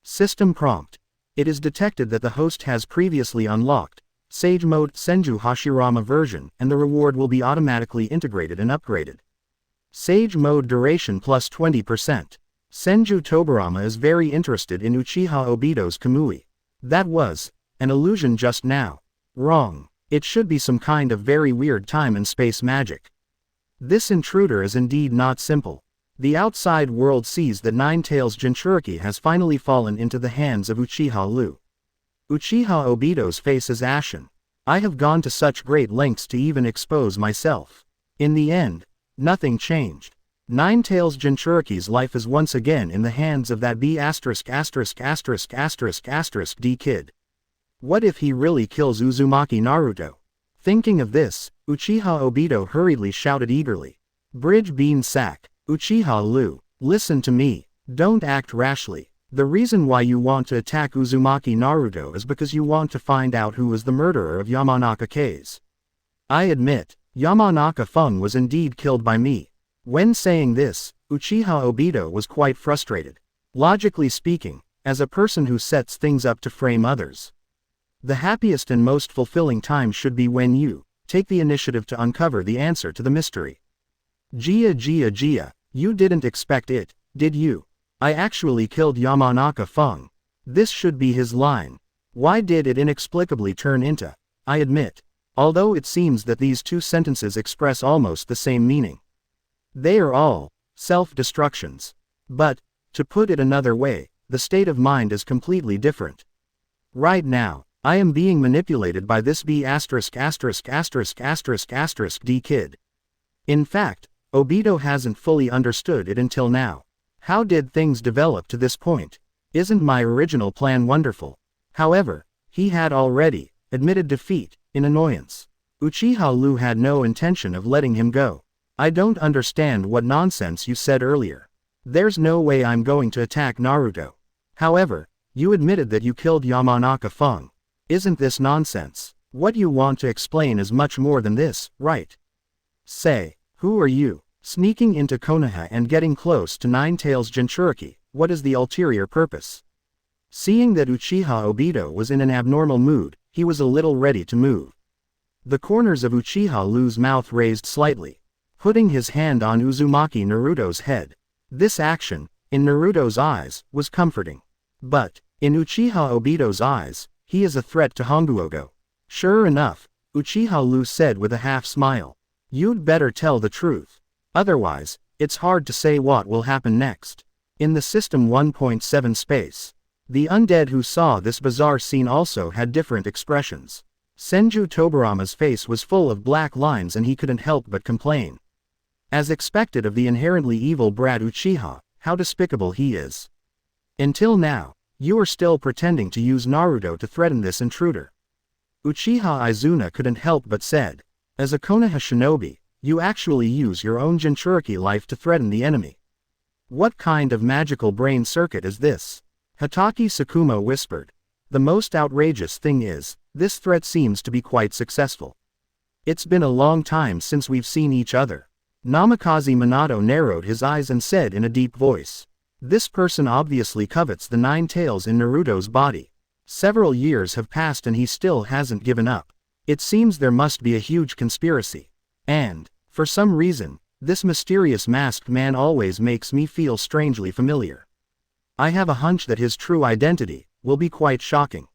System prompt. It is detected that the host has previously unlocked Sage Mode Senju Hashirama version, and the reward will be automatically integrated and upgraded. Sage Mode duration plus 20%. Senju Tobirama is very interested in Uchiha Obito's Kamui. That was an illusion just now. Wrong. It should be some kind of very weird time and space magic. This intruder is indeed not simple. The outside world sees that Nine-Tails Jinchuriki has finally fallen into the hands of Uchiha Liu. Uchiha Obito's face is ashen. I have gone to such great lengths to even expose myself. In the end, nothing changed. Nine-Tails Jinchuriki's life is once again in the hands of that B*************** D kid. What if he really kills Uzumaki Naruto? Thinking of this, Uchiha Obito hurriedly shouted eagerly. Bridge Bean Sack. Uchiha Liu, listen to me. Don't act rashly. The reason why you want to attack Uzumaki Naruto is because you want to find out who was the murderer of Yamanaka Kase. I admit, Yamanaka Fung was indeed killed by me. When saying this, Uchiha Obito was quite frustrated. Logically speaking, as a person who sets things up to frame others, the happiest and most fulfilling time should be when you take the initiative to uncover the answer to the mystery. Jie Jie Jie, you didn't expect it, did you? I actually killed Yamanaka Fung. This should be his line. Why did it inexplicably turn into, I admit? Although it seems that these two sentences express almost the same meaning. They are all self-destructions. But, to put it another way, the state of mind is completely different. Right now, I am being manipulated by this B************ D kid. In fact, Obito hasn't fully understood it until now. How did things develop to this point? Isn't my original plan wonderful? However, he had already admitted defeat, in annoyance. Uchiha Liu had no intention of letting him go. I don't understand what nonsense you said earlier. There's no way I'm going to attack Naruto. However, you admitted that you killed Yamanaka Fung. Isn't this nonsense? What you want to explain is much more than this, right? Say, who are you? Sneaking into Konoha and getting close to Nine-Tails Jinchuriki, what is the ulterior purpose? Seeing that Uchiha Obito was in an abnormal mood, he was a little ready to move. The corners of Uchiha Liu's mouth raised slightly. putting his hand on Uzumaki Naruto's head. This action, in Naruto's eyes, was comforting. But, in Uchiha Obito's eyes, he is a threat to Honguogo. Sure enough, Uchiha Liu said with a half-smile. You'd better tell the truth. Otherwise, it's hard to say what will happen next. In the System 1.7 space, the undead who saw this bizarre scene also had different expressions. Senju Tobirama's face was full of black lines and he couldn't help but complain. As expected of the inherently evil brat Uchiha, how despicable he is. Until now, you are still pretending to use Naruto to threaten this intruder. Uchiha Izuna couldn't help but said. As a Konoha shinobi, you actually use your own Jinchuriki life to threaten the enemy. What kind of magical brain circuit is this? Hatake Sakuma whispered. The most outrageous thing is, this threat seems to be quite successful. It's been a long time since we've seen each other. Namikaze Minato narrowed his eyes and said in a deep voice. This person obviously covets the 9 tails in Naruto's body. Several years have passed and he still hasn't given up. It seems there must be a huge conspiracy. And, for some reason, this mysterious masked man always makes me feel strangely familiar. I have a hunch that his true identity will be quite shocking.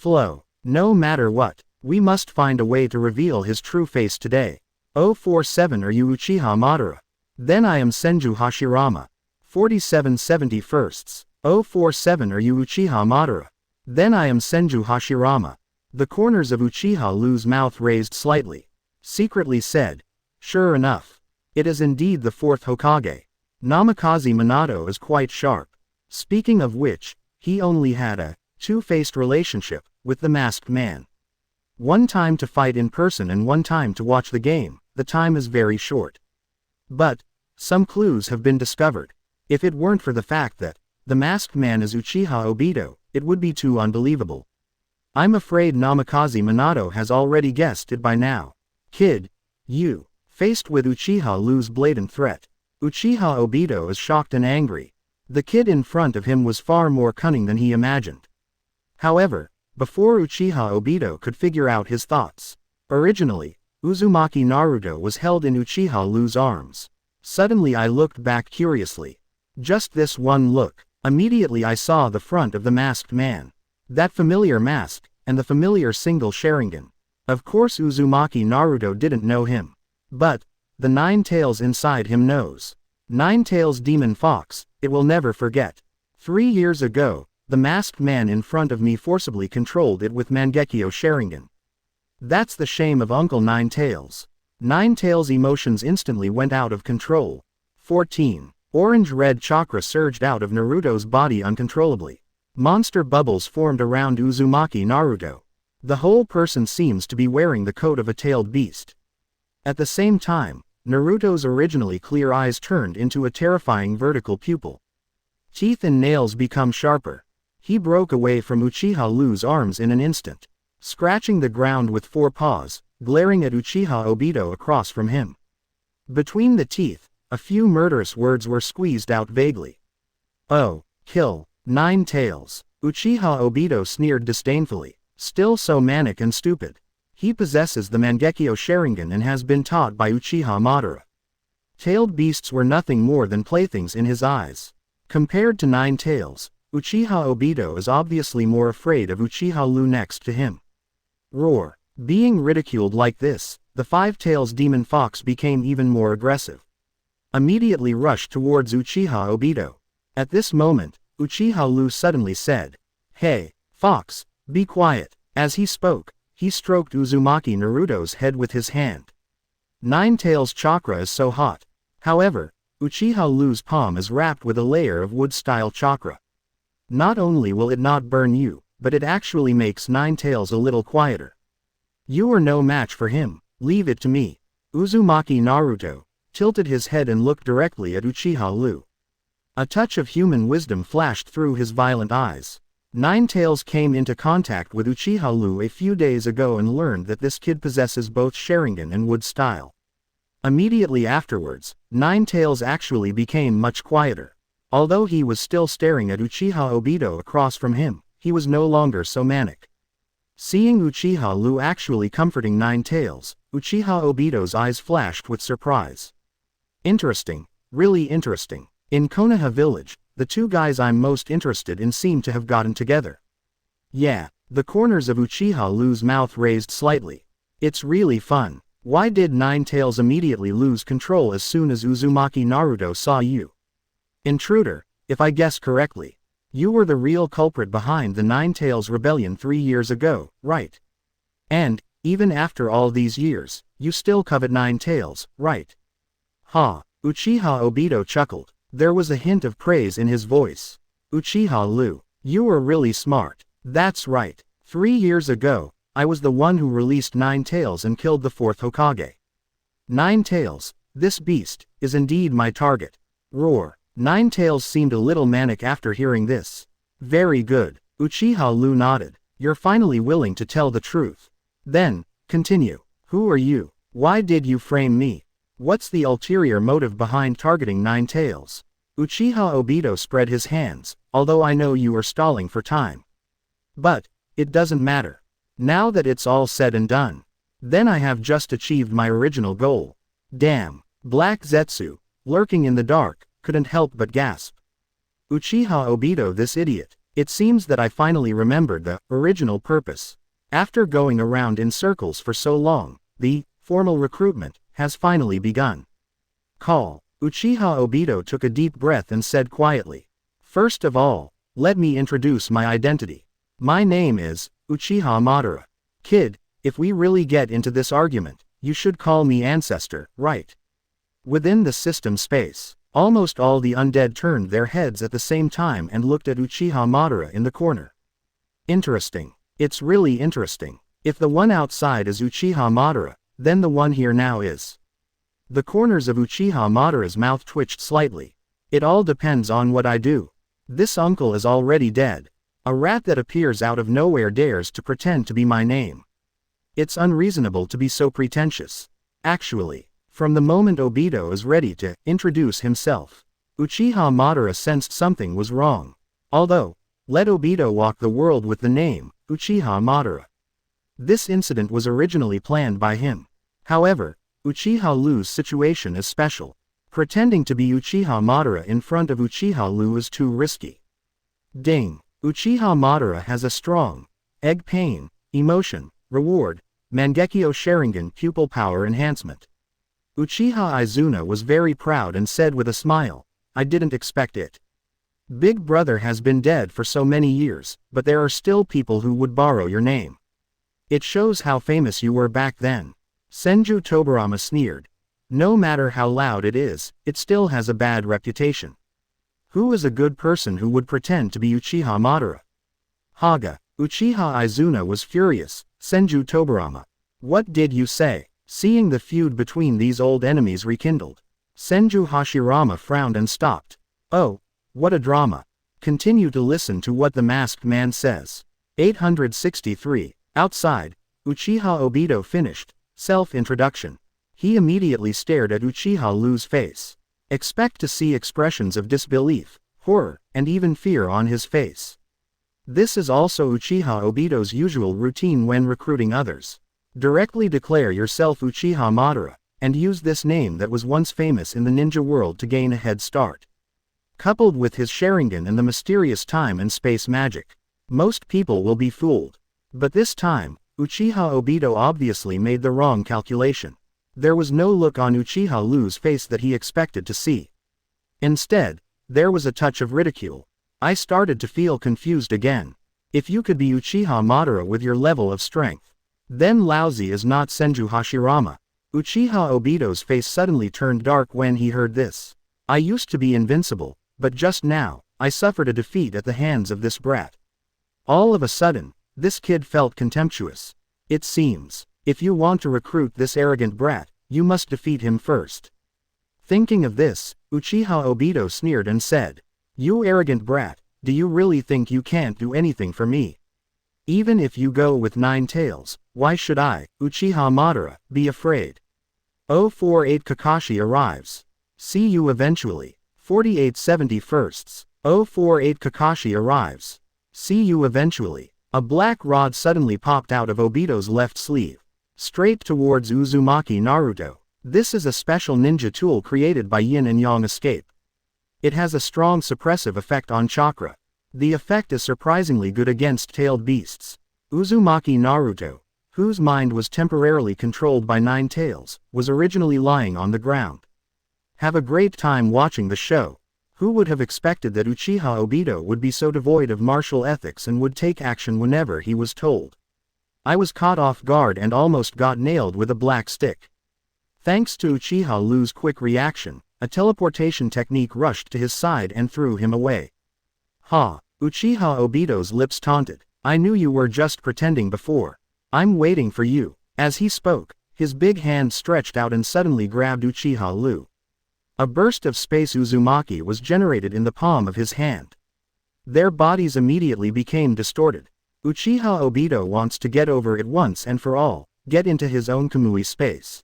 No matter what, we must find a way to reveal his true face today. 047 Are you Uchiha Madara? Then I am Senju Hashirama. 4771st. 047 Are you Uchiha Madara? Then I am Senju Hashirama. The corners of Uchiha Liu's mouth raised slightly. Secretly said. Sure enough. It is indeed the 4th Hokage. Namikaze Minato is quite sharp. Speaking of which, he only had a two-faced relationship with the masked man. One time to fight in person and one time to watch the game. The time is very short. But, some clues have been discovered. If it weren't for the fact that the masked man is Uchiha Obito, it would be too unbelievable. I'm afraid Namikaze Minato has already guessed it by now. Kid, you. Faced with Uchiha Liu's blatant threat, Uchiha Obito is shocked and angry. The kid in front of him was far more cunning than he imagined. However, before Uchiha Obito could figure out his thoughts, originally, Uzumaki Naruto was held in Uchiha Liu's arms. Suddenly I looked back curiously. Just this one look, immediately I saw the front of the masked man. That familiar mask, and the familiar single Sharingan. Of course Uzumaki Naruto didn't know him. But, the 9 tails inside him knows. 9 tails demon fox, it will never forget. 3 years ago, the masked man in front of me forcibly controlled it with Mangekyo Sharingan. That's the shame of Uncle 9 Tails. 9 Tails' emotions instantly went out of control. 14. Orange-red chakra surged out of Naruto's body uncontrollably. Monster bubbles formed around Uzumaki Naruto. The whole person seems to be wearing the coat of a tailed beast. At the same time, Naruto's originally clear eyes turned into a terrifying vertical pupil. Teeth and nails become sharper. He broke away from Uchiha Liu's arms in an instant, scratching the ground with 4 paws, glaring at Uchiha Obito across from him. Between the teeth, a few murderous words were squeezed out vaguely. Oh, kill, 9 tails. Uchiha Obito sneered disdainfully, still so manic and stupid. He possesses the Mangekyo Sharingan and has been taught by Uchiha Madara. Tailed beasts were nothing more than playthings in his eyes. Compared to 9 tails, Uchiha Obito is obviously more afraid of Uchiha Liu next to him. Roar. Being ridiculed like this, the 5 tails demon fox became even more aggressive. Immediately rushed towards Uchiha Obito. At this moment, Uchiha Liu suddenly said, Hey, fox, be quiet. As he spoke, he stroked Uzumaki Naruto's head with his hand. 9 tails chakra is so hot. However, Uchiha Liu's palm is wrapped with a layer of wood-style chakra. Not only will it not burn you, but it actually makes 9 tails a little quieter. You are no match for him, leave it to me. Uzumaki Naruto tilted his head and looked directly at Uchiha Liu. A touch of human wisdom flashed through his violent eyes. 9 tails came into contact with Uchiha Liu a few days ago and learned that this kid possesses both Sharingan and wood style. Immediately afterwards, 9 tails actually became much quieter. Although he was still staring at Uchiha Obito across from him, he was no longer so manic. Seeing Uchiha Liu actually comforting Nine Tails, Uchiha Obito's eyes flashed with surprise. Interesting, really interesting. In Konoha village, the two guys I'm most interested in seem to have gotten together. Yeah, the corners of Uchiha Liu's mouth raised slightly. It's really fun. Why did Nine Tails immediately lose control as soon as Uzumaki Naruto saw you? Intruder, if I guess correctly. You were the real culprit behind the Nine Tails rebellion 3 years ago, right? And, even after all these years, you still covet Nine Tails, right? Ha, Uchiha Obito chuckled. There was a hint of praise in his voice. Uchiha Liu, you were really smart. That's right. 3 years ago, I was the one who released Nine Tails and killed the 4th Hokage. Nine Tails, this beast, is indeed my target. Roar. Nine Tails seemed a little manic after hearing this. Very good. Uchiha Liu nodded. You're finally willing to tell the truth. Then, continue. Who are you? Why did you frame me? What's the ulterior motive behind targeting Nine Tails? Uchiha Obito spread his hands, although I know you are stalling for time. But, it doesn't matter. Now that it's all said and done, then I have just achieved my original goal. Damn. Black Zetsu, lurking in the dark, couldn't help but gasp. Uchiha Obito, this idiot. It seems that I finally remembered the original purpose. After going around in circles for so long, the formal recruitment has finally begun. Call. Uchiha Obito took a deep breath and said quietly. First of all, let me introduce my identity. My name is Uchiha Madara. Kid, if we really get into this argument, you should call me ancestor, right? Within the system space, almost all the undead turned their heads at the same time and looked at Uchiha Madara in the corner. Interesting. It's really interesting. If the one outside is Uchiha Madara, then the one here now is. The corners of Uchiha Madara's mouth twitched slightly. It all depends on what I do. This uncle is already dead. A rat that appears out of nowhere dares to pretend to be my name. It's unreasonable to be so pretentious. Actually, from the moment Obito is ready to introduce himself, Uchiha Madara sensed something was wrong. Although, let Obito walk the world with the name Uchiha Madara. This incident was originally planned by him. However, Uchiha Liu's situation is special. Pretending to be Uchiha Madara in front of Uchiha Liu is too risky. Ding. Uchiha Madara has a strong egg pain, emotion, reward, Mangekyo Sharingan pupil power enhancement. Uchiha Izuna was very proud and said with a smile, I didn't expect it. Big brother has been dead for so many years, but there are still people who would borrow your name. It shows how famous you were back then. Senju Tobirama sneered. No matter how loud it is, it still has a bad reputation. Who is a good person who would pretend to be Uchiha Madara? Haga. Uchiha Izuna was furious. Senju Tobirama. What did you say? Seeing the feud between these old enemies rekindled, Senju Hashirama frowned and stopped. Oh, what a drama. Continue to listen to what the masked man says. 863. Outside, Uchiha Obito finished. Self-introduction. He immediately stared at Uchiha Liu's face. Expect to see expressions of disbelief, horror, and even fear on his face. This is also Uchiha Obito's usual routine when recruiting others. Directly declare yourself Uchiha Madara, and use this name that was once famous in the ninja world to gain a head start. Coupled with his Sharingan and the mysterious time and space magic, most people will be fooled. But this time, Uchiha Obito obviously made the wrong calculation. There was no look on Uchiha Liu's face that he expected to see. Instead, there was a touch of ridicule. I started to feel confused again. If you could be Uchiha Madara with your level of strength, then lousy is not Senju Hashirama. Uchiha Obito's face suddenly turned dark when he heard this. I used to be invincible, but just now, I suffered a defeat at the hands of this brat. All of a sudden, this kid felt contemptuous. It seems, if you want to recruit this arrogant brat, you must defeat him first. Thinking of this, Uchiha Obito sneered and said, You arrogant brat, do you really think you can't do anything for me? Even if you go with 9 tails, why should I, Uchiha Madara, be afraid? 048 Kakashi arrives. See you eventually. 4871st. 048 Kakashi arrives. See you eventually. A black rod suddenly popped out of Obito's left sleeve, straight towards Uzumaki Naruto. This is a special ninja tool created by Yin and Yang Escape. It has a strong suppressive effect on chakra. The effect is surprisingly good against tailed beasts. Uzumaki Naruto, whose mind was temporarily controlled by 9 tails, was originally lying on the ground. Have a great time watching the show. Who would have expected that Uchiha Obito would be so devoid of martial ethics and would take action whenever he was told? I was caught off guard and almost got nailed with a black stick. Thanks to Uchiha Liu's quick reaction, a teleportation technique rushed to his side and threw him away. Ha! Uchiha Obito's lips taunted. I knew you were just pretending before. I'm waiting for you. As he spoke, his big hand stretched out and suddenly grabbed Uchiha Liu. A burst of space Uzumaki was generated in the palm of his hand. Their bodies immediately became distorted. Uchiha Obito wants to get over it once and for all, get into his own Kamui space.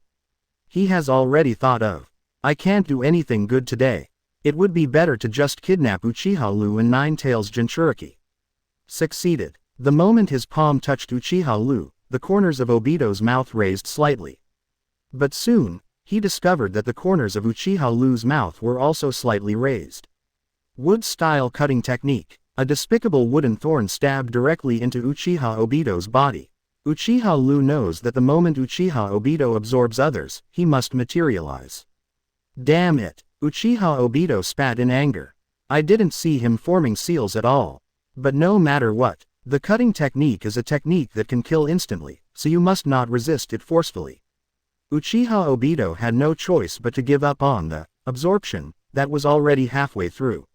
He has already thought of, I can't do anything good today. It would be better to just kidnap Uchiha Liu and Nine Tails Jinchuriki. Succeeded. The moment his palm touched Uchiha Liu, the corners of Obito's mouth raised slightly. But soon, he discovered that the corners of Uchiha Liu's mouth were also slightly raised. Wood-style cutting technique. A despicable wooden thorn stabbed directly into Uchiha Obito's body. Uchiha Liu knows that the moment Uchiha Obito absorbs others, he must materialize. Damn it! Uchiha Obito spat in anger. I didn't see him forming seals at all. But no matter what, the cutting technique is a technique that can kill instantly, so you must not resist it forcefully. Uchiha Obito had no choice but to give up on the absorption that was already halfway through.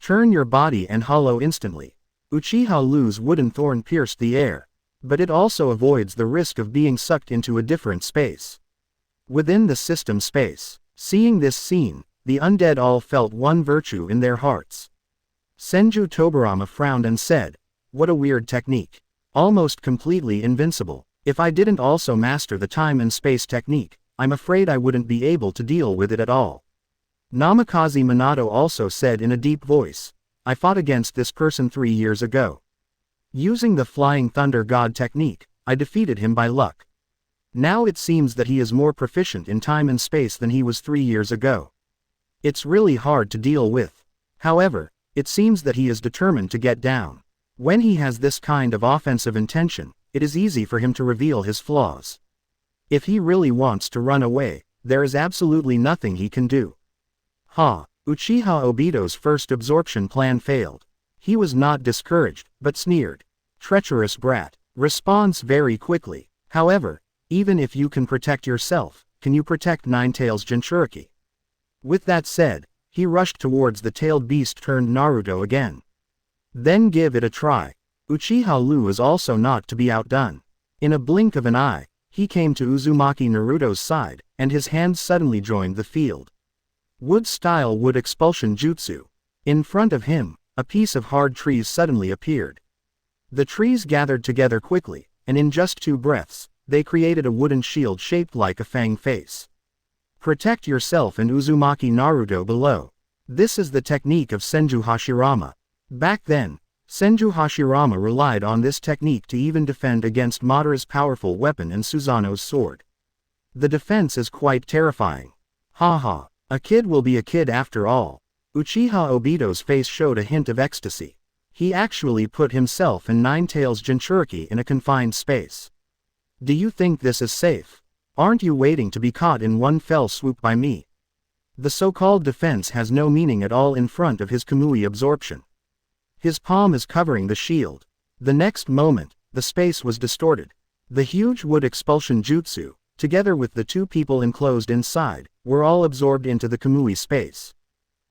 Turn your body and hollow instantly. Uchiha Liu's wooden thorn pierced the air. But it also avoids the risk of being sucked into a different space. Within the system space. Seeing this scene, the undead all felt one virtue in their hearts. Senju Tobirama frowned and said, what a weird technique. Almost completely invincible. If I didn't also master the time and space technique, I'm afraid I wouldn't be able to deal with it at all. Namikaze Minato also said in a deep voice, I fought against this person 3 years ago. Using the Flying Thunder God technique, I defeated him by luck. Now it seems that he is more proficient in time and space than he was 3 years ago. It's really hard to deal with. However, it seems that he is determined to get down. When he has this kind of offensive intention, it is easy for him to reveal his flaws. If he really wants to run away, there is absolutely nothing he can do. Ha! Uchiha Obito's first absorption plan failed. He was not discouraged, but sneered. Treacherous brat. Responds very quickly. However, even if you can protect yourself, can you protect Nine Tails Jinchuriki? With that said, he rushed towards the tailed beast turned Naruto again. Then give it a try. Uchiha Liu is also not to be outdone. In a blink of an eye, he came to Uzumaki Naruto's side, and his hands suddenly joined the field. Wood-style wood expulsion jutsu. In front of him, a piece of hard trees suddenly appeared. The trees gathered together quickly, and in just 2 breaths, they created a wooden shield shaped like a fang face. Protect yourself and Uzumaki Naruto below. This is the technique of Senju Hashirama. Back then, Senju Hashirama relied on this technique to even defend against Madara's powerful weapon and Susanoo's sword. The defense is quite terrifying. Haha, a kid will be a kid after all. Uchiha Obito's face showed a hint of ecstasy. He actually put himself and Nine Tails Jinchuriki in a confined space. Do you think this is safe? Aren't you waiting to be caught in one fell swoop by me? The so-called defense has no meaning at all in front of his Kamui absorption. His palm is covering the shield. The next moment, the space was distorted. The huge wood expulsion jutsu, together with the 2 people enclosed inside, were all absorbed into the Kamui space.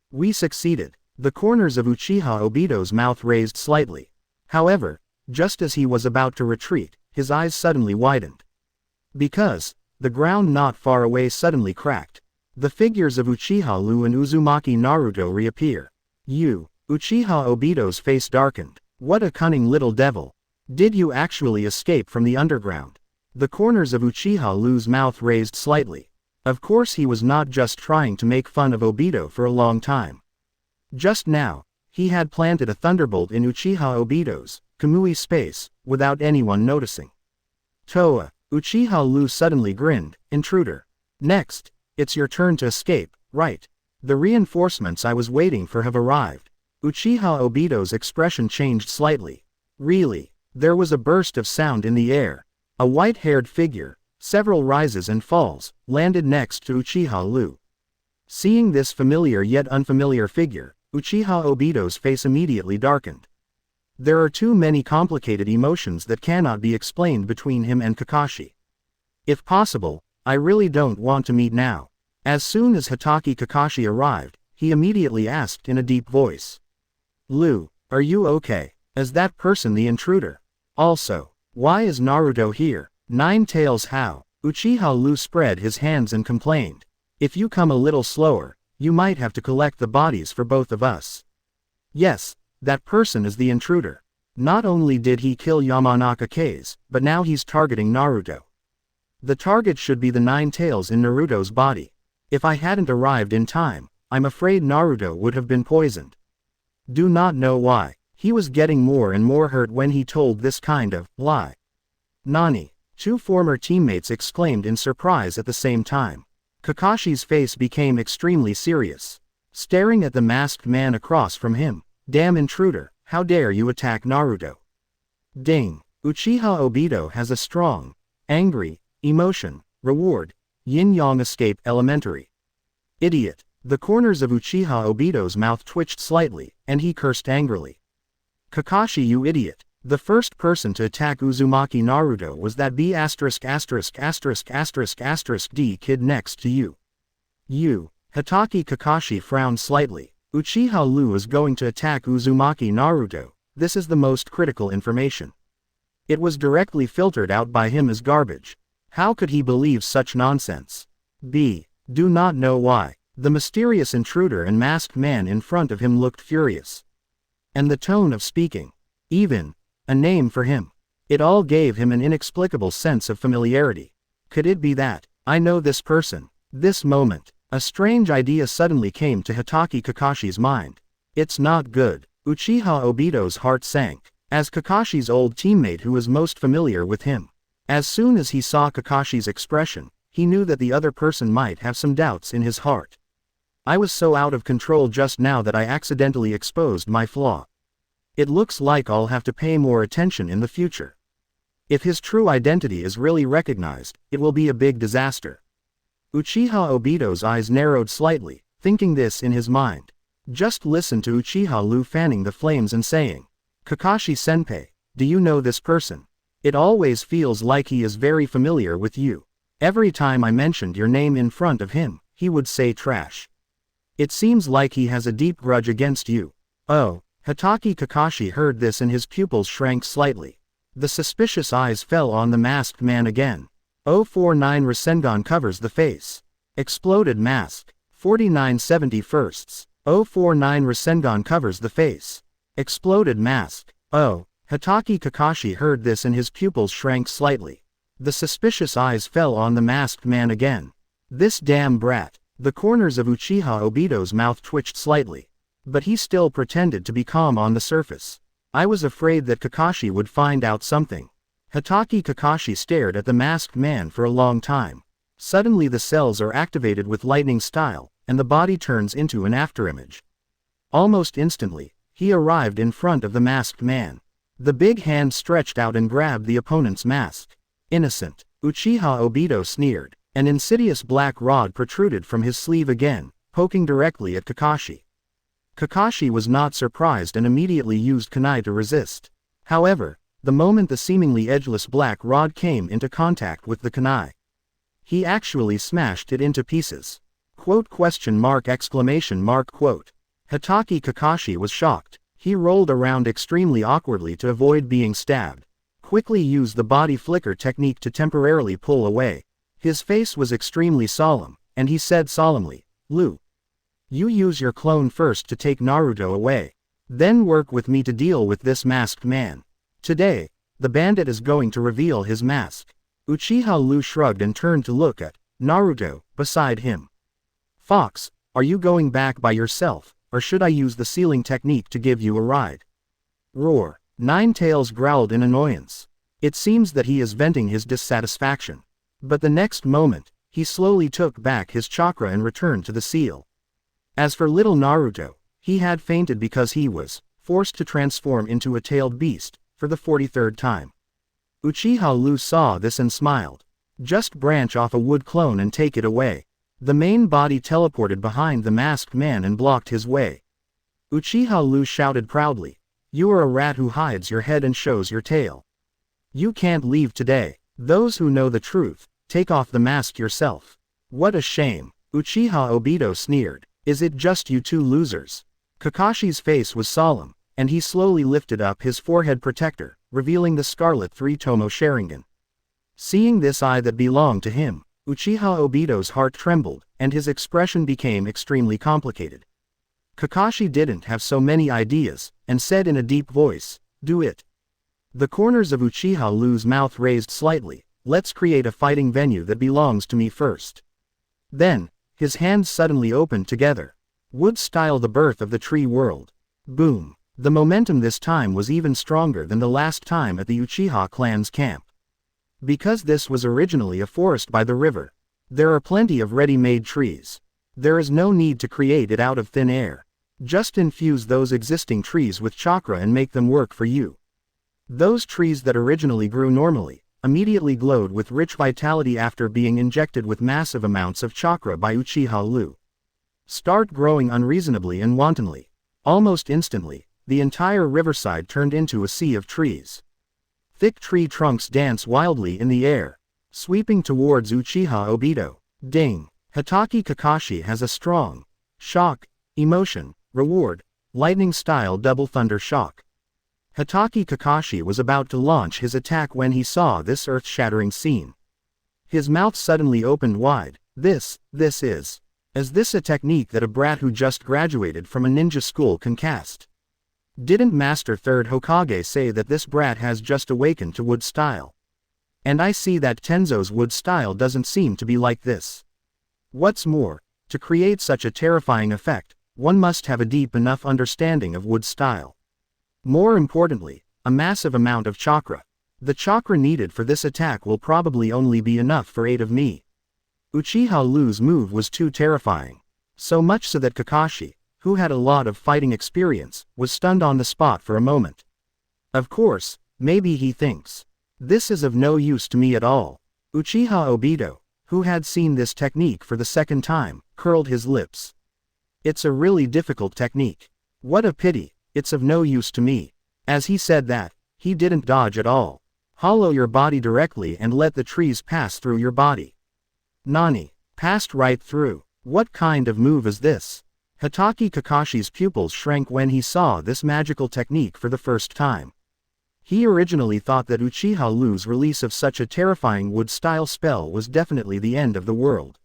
We succeeded. The corners of Uchiha Obito's mouth raised slightly. However, just as he was about to retreat, his eyes suddenly widened. Because, the ground not far away suddenly cracked. The figures of Uchiha Liu and Uzumaki Naruto reappear. Uchiha Obito's face darkened. What a cunning little devil. Did you actually escape from the underground? The corners of Uchiha Liu's mouth raised slightly. Of course he was not just trying to make fun of Obito for a long time. Just now, he had planted a thunderbolt in Uchiha Obito's, Kamui space, without anyone noticing. Toa, Uchiha Liu suddenly grinned, intruder. Next, it's your turn to escape, right? The reinforcements I was waiting for have arrived. Uchiha Obito's expression changed slightly. Really? There was a burst of sound in the air. A white-haired figure, several rises and falls, landed next to Uchiha Liu. Seeing this familiar yet unfamiliar figure, Uchiha Obito's face immediately darkened. There are too many complicated emotions that cannot be explained between him and Kakashi. If possible, I really don't want to meet now. As soon as Hatake Kakashi arrived, he immediately asked in a deep voice. Liu, are you okay? Is that person the intruder? Also, why is Naruto here? Nine Tails how? Uchiha Liu spread his hands and complained. If you come a little slower, you might have to collect the bodies for both of us. Yes, that person is the intruder. Not only did he kill Yamanaka Kase, but now he's targeting Naruto. The target should be the nine tails in Naruto's body. If I hadn't arrived in time, I'm afraid Naruto would have been poisoned. Do not know why. He was getting more and more hurt when he told this kind of lie. Nani? Two former teammates exclaimed in surprise at the same time. Kakashi's face became extremely serious. Staring at the masked man across from him. Damn intruder, how dare you attack Naruto? Ding. Uchiha Obito has a strong, angry, emotion, reward, yin-yang escape elementary. Idiot. The corners of Uchiha Obito's mouth twitched slightly, and he cursed angrily. Kakashi, you idiot. The first person to attack Uzumaki Naruto was that B************* D kid next to you. You. Hatake Kakashi frowned slightly. Uchiha Liu is going to attack Uzumaki Naruto. This is the most critical information. It was directly filtered out by him as garbage. How could he believe such nonsense? B. Do not know why. The mysterious intruder and masked man in front of him looked furious. And the tone of speaking. Even. A name for him. It all gave him an inexplicable sense of familiarity. Could it be that, I know this person? This moment, a strange idea suddenly came to Hatake Kakashi's mind. It's not good. Uchiha Obito's heart sank, as Kakashi's old teammate who was most familiar with him. As soon as he saw Kakashi's expression, he knew that the other person might have some doubts in his heart. I was so out of control just now that I accidentally exposed my flaw. It looks like I'll have to pay more attention in the future. If his true identity is really recognized, it will be a big disaster. Uchiha Obito's eyes narrowed slightly, thinking this in his mind. Just listen to Uchiha Liu fanning the flames and saying, Kakashi-senpai, do you know this person? It always feels like he is very familiar with you. Every time I mentioned your name in front of him, he would say trash. It seems like he has a deep grudge against you. Oh. Hatake Kakashi heard this and his pupils shrank slightly. The suspicious eyes fell on the masked man again. 049 Rasengan covers the face. Exploded mask. 4971st. 049 Rasengan covers the face. Exploded mask. Oh. Hatake Kakashi heard this and his pupils shrank slightly. The suspicious eyes fell on the masked man again. This damn brat. The corners of Uchiha Obito's mouth twitched slightly. But he still pretended to be calm on the surface. I was afraid that Kakashi would find out something. Hatake Kakashi stared at the masked man for a long time. Suddenly the cells are activated with lightning style, and the body turns into an afterimage. Almost instantly, he arrived in front of the masked man. The big hand stretched out and grabbed the opponent's mask. Innocent. Uchiha Obito sneered. An insidious black rod protruded from his sleeve again, poking directly at Kakashi. Kakashi was not surprised and immediately used kunai to resist. However, the moment the seemingly edgeless black rod came into contact with the kunai, he actually smashed it into pieces. Quote? Hatake Kakashi was shocked. He rolled around extremely awkwardly to avoid being stabbed. Quickly used the body flicker technique to temporarily pull away. His face was extremely solemn, and he said solemnly, Liu. You use your clone first to take Naruto away. Then work with me to deal with this masked man. Today, the bandit is going to reveal his mask. Uchiha Liu shrugged and turned to look at Naruto beside him. Fox, are you going back by yourself, or should I use the ceiling technique to give you a ride? Roar. Ninetales growled in annoyance. It seems that he is venting his dissatisfaction. But the next moment, he slowly took back his chakra and returned to the seal. As for little Naruto, he had fainted because he was forced to transform into a tailed beast for the 43rd time. Uchiha Liu saw this and smiled. Just branch off a wood clone and take it away. The main body teleported behind the masked man and blocked his way. Uchiha Liu shouted proudly. You are a rat who hides your head and shows your tail. You can't leave today. Those who know the truth, take off the mask yourself. What a shame. Uchiha Obito sneered. Is it just you two losers? Kakashi's face was solemn, and he slowly lifted up his forehead protector, revealing the scarlet three-tomo Sharingan. Seeing this eye that belonged to him, Uchiha Obito's heart trembled, and his expression became extremely complicated. Kakashi didn't have so many ideas, and said in a deep voice, do it. The corners of Uchiha Liu's mouth raised slightly. Let's create a fighting venue that belongs to me first. Then, his hands suddenly opened together. Wood style, the birth of the tree world. Boom. The momentum this time was even stronger than the last time at the Uchiha clan's camp. Because this was originally a forest by the river, there are plenty of ready-made trees. There is no need to create it out of thin air. Just infuse those existing trees with chakra and make them work for you. Those trees that originally grew normally, immediately glowed with rich vitality after being injected with massive amounts of chakra by Uchiha Liu. Start growing unreasonably and wantonly. Almost instantly, the entire riverside turned into a sea of trees. Thick tree trunks dance wildly in the air, sweeping towards Uchiha Obito. Ding! Hatake Kakashi has a strong shock, emotion, reward, lightning-style double thunder shock. Hatake Kakashi was about to launch his attack when he saw this earth-shattering scene. His mouth suddenly opened wide. Is this a technique that a brat who just graduated from a ninja school can cast? Didn't Master Third Hokage say that this brat has just awakened to wood style? And I see that Tenzo's wood style doesn't seem to be like this. What's more, to create such a terrifying effect, one must have a deep enough understanding of wood style. More importantly, a massive amount of chakra. The chakra needed for this attack will probably only be enough for 8 of me. Uchiha Liu's move was too terrifying. So much so that Kakashi, who had a lot of fighting experience, was stunned on the spot for a moment. Of course, maybe he thinks, this is of no use to me at all. Uchiha Obito, who had seen this technique for the second time, curled his lips. It's a really difficult technique. What a pity, it's of no use to me. As he said that, he didn't dodge at all. Hollow your body directly and let the trees pass through your body. Nani, passed right through. What kind of move is this? Hatake Kakashi's pupils shrank when he saw this magical technique for the first time. He originally thought that Uchiha Liu's release of such a terrifying wood-style spell was definitely the end of the world.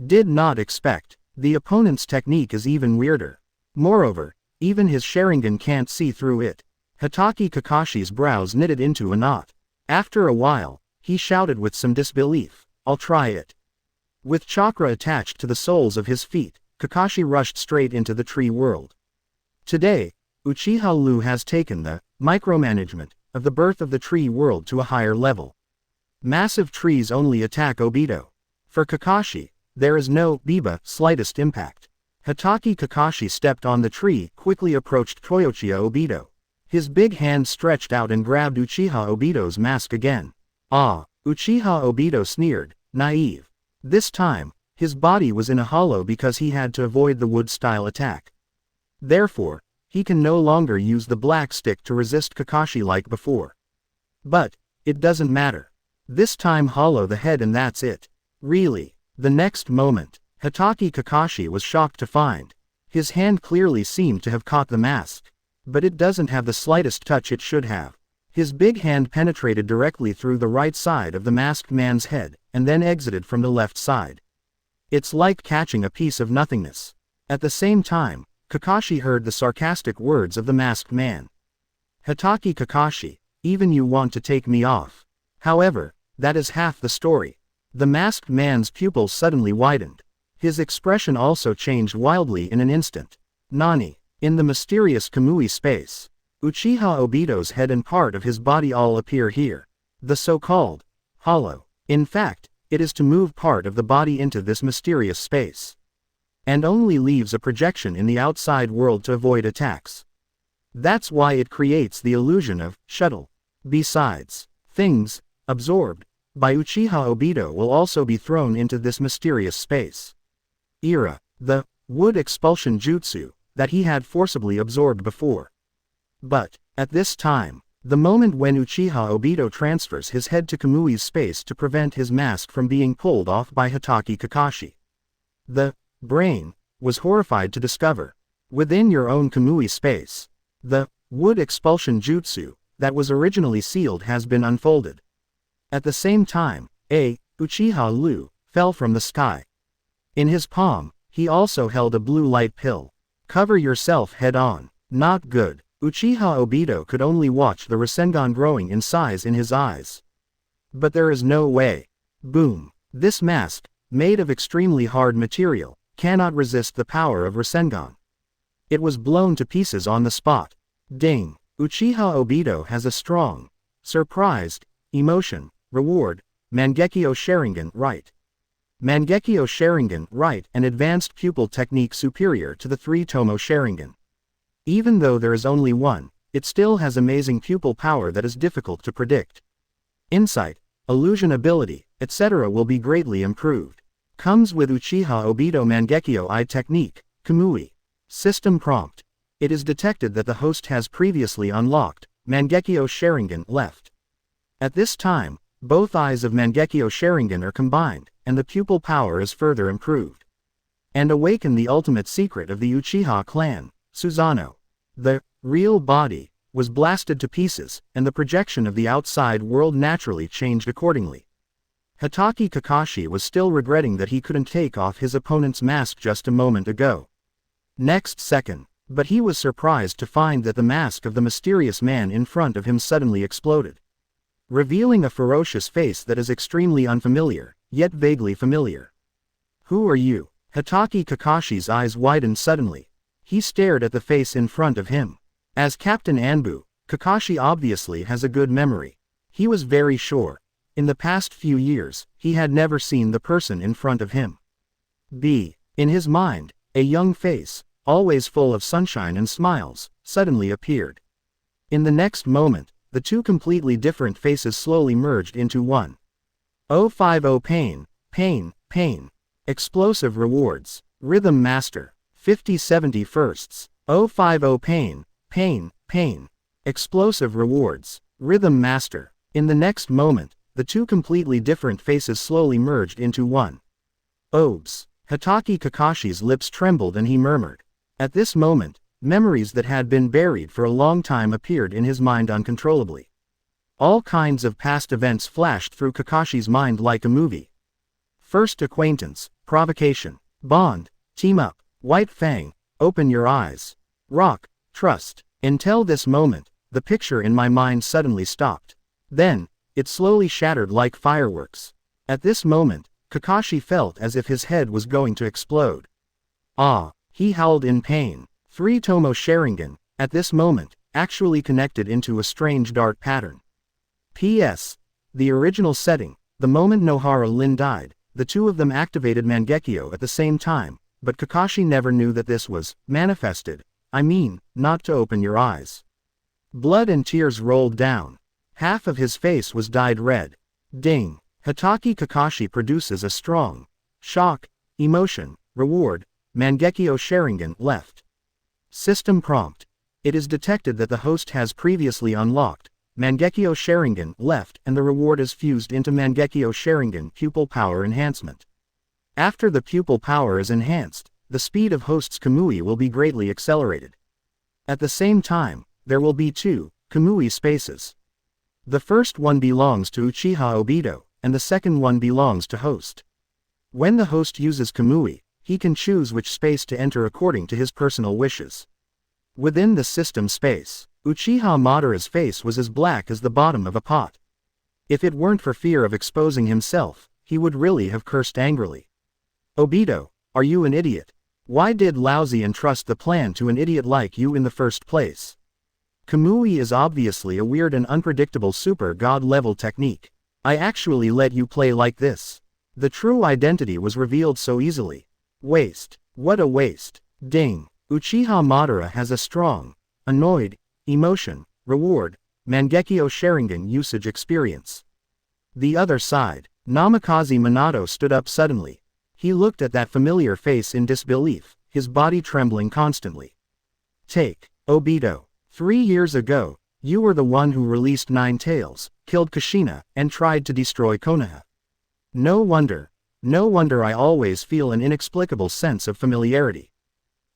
Did not expect, the opponent's technique is even weirder. Moreover, even his Sharingan can't see through it. Hatake Kakashi's brows knitted into a knot. After a while, he shouted with some disbelief, I'll try it. With chakra attached to the soles of his feet, Kakashi rushed straight into the tree world. Today, Uchiha Liu has taken the micromanagement of the birth of the tree world to a higher level. Massive trees only attack Obito. For Kakashi, there is no slightest impact. Hatake Kakashi stepped on the tree, quickly approached Uchiha Obito. His big hand stretched out and grabbed Uchiha Obito's mask again. Ah, Uchiha Obito sneered, naive. This time, his body was in a hollow because he had to avoid the wood-style attack. Therefore, he can no longer use the black stick to resist Kakashi like before. But, it doesn't matter. This time hollow the head and that's it. Really. The next moment, Hatake Kakashi was shocked to find. His hand clearly seemed to have caught the mask. But it doesn't have the slightest touch it should have. His big hand penetrated directly through the right side of the masked man's head, and then exited from the left side. It's like catching a piece of nothingness. At the same time, Kakashi heard the sarcastic words of the masked man. Hatake Kakashi, even you want to take me off. However, that is half the story. The masked man's pupils suddenly widened. His expression also changed wildly in an instant. Nani? In the mysterious Kamui space. Uchiha Obito's head and part of his body all appear here. The so-called hollow. In fact, it is to move part of the body into this mysterious space. And only leaves a projection in the outside world to avoid attacks. That's why it creates the illusion of shuttle. Besides, things absorbed by Uchiha Obito will also be thrown into this mysterious space. The wood expulsion jutsu that he had forcibly absorbed before. But, at this time, the moment when Uchiha Obito transfers his head to Kamui's space to prevent his mask from being pulled off by Hatake Kakashi. The brain was horrified to discover, within your own Kamui space, the wood expulsion jutsu that was originally sealed has been unfolded. At the same time, Uchiha Liu fell from the sky. In his palm, he also held a blue light pill. Cover yourself head on. Not good. Uchiha Obito could only watch the Rasengan growing in size in his eyes. But there is no way. Boom. This mask, made of extremely hard material, cannot resist the power of Rasengan. It was blown to pieces on the spot. Ding. Uchiha Obito has a strong, surprised, emotion, reward, Mangekyo Sharingan right. Mangekyo Sharingan right, an advanced pupil technique superior to the 3 Tomo Sharingan. Even though there is only one, it still has amazing pupil power that is difficult to predict. Insight, illusion ability, etc. will be greatly improved. Comes with Uchiha Obito Mangekyo I technique, Kamui. System prompt. It is detected that the host has previously unlocked Mangekyo Sharingan left. At this time, both eyes of Mangekyo Sharingan are combined, and the pupil power is further improved. And awaken the ultimate secret of the Uchiha clan, Susanoo. The real body was blasted to pieces, and the projection of the outside world naturally changed accordingly. Hatake Kakashi was still regretting that he couldn't take off his opponent's mask just a moment ago. Next second, but he was surprised to find that the mask of the mysterious man in front of him suddenly exploded, revealing a ferocious face that is extremely unfamiliar, yet vaguely familiar. Who are you? Hatake Kakashi's eyes widened suddenly. He stared at the face in front of him. As Captain Anbu, Kakashi obviously has a good memory. He was very sure. In the past few years, he had never seen the person in front of him. In his mind, a young face, always full of sunshine and smiles, suddenly appeared. In the next moment, the two completely different faces slowly merged into one. 050 Pain. Explosive rewards. Rhythm Master. 50-70 firsts. 050 Pain. Explosive rewards. Rhythm Master. In the next moment, the two completely different faces slowly merged into one. Oops. Hatake Kakashi's lips trembled and he murmured. At this moment, memories that had been buried for a long time appeared in his mind uncontrollably. All kinds of past events flashed through Kakashi's mind like a movie. First acquaintance, provocation, bond, team up, White Fang, open your eyes, rock, trust. Until this moment, the picture in my mind suddenly stopped. Then, it slowly shattered like fireworks. At this moment, Kakashi felt as if his head was going to explode. He howled in pain. 3 Tomo Sharingan, at this moment, actually connected into a strange dart pattern. P.S. The original setting, the moment Nohara Lin died, the two of them activated Mangekyo at the same time, but Kakashi never knew that this was manifested. I mean, not to open your eyes. Blood and tears rolled down. Half of his face was dyed red. Ding. Hatake Kakashi produces a strong shock, emotion, reward, Mangekyo Sharingan left. System prompt. It is detected that the host has previously unlocked Mangekyo Sharingan left and the reward is fused into Mangekyo Sharingan pupil power enhancement. After the pupil power is enhanced, the speed of host's Kamui will be greatly accelerated. At the same time, there will be 2 Kamui spaces. The first one belongs to Uchiha Obito, and the second one belongs to host. When the host uses Kamui, he can choose which space to enter according to his personal wishes. Within the system space, Uchiha Madara's face was as black as the bottom of a pot. If it weren't for fear of exposing himself, he would really have cursed angrily. Obito, are you an idiot? Why did Laozi entrust the plan to an idiot like you in the first place? Kamui is obviously a weird and unpredictable super god level technique. I actually let you play like this. The true identity was revealed so easily. Waste. What a waste. Ding. Uchiha Madara has a strong, annoyed, emotion, reward, Mangekyo Sharingan usage experience. The other side. Namikaze Minato stood up suddenly. He looked at that familiar face in disbelief, his body trembling constantly. Take, Obito. 3 years ago, you were the one who released 9 tails, killed Kushina, and tried to destroy Konoha. No wonder I always feel an inexplicable sense of familiarity.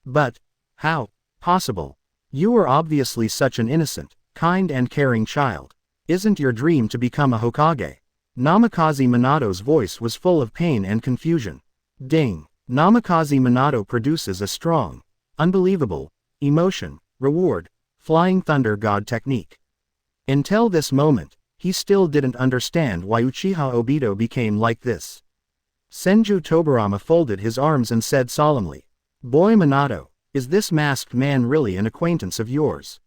But, how possible? You were obviously such an innocent, kind and caring child. Isn't your dream to become a Hokage? Namikaze Minato's voice was full of pain and confusion. Ding. Namikaze Minato produces a strong, unbelievable, emotion, reward, flying thunder god technique. Until this moment, he still didn't understand why Uchiha Obito became like this. Senju Tobirama folded his arms and said solemnly, "Boy Minato, is this masked man really an acquaintance of yours?"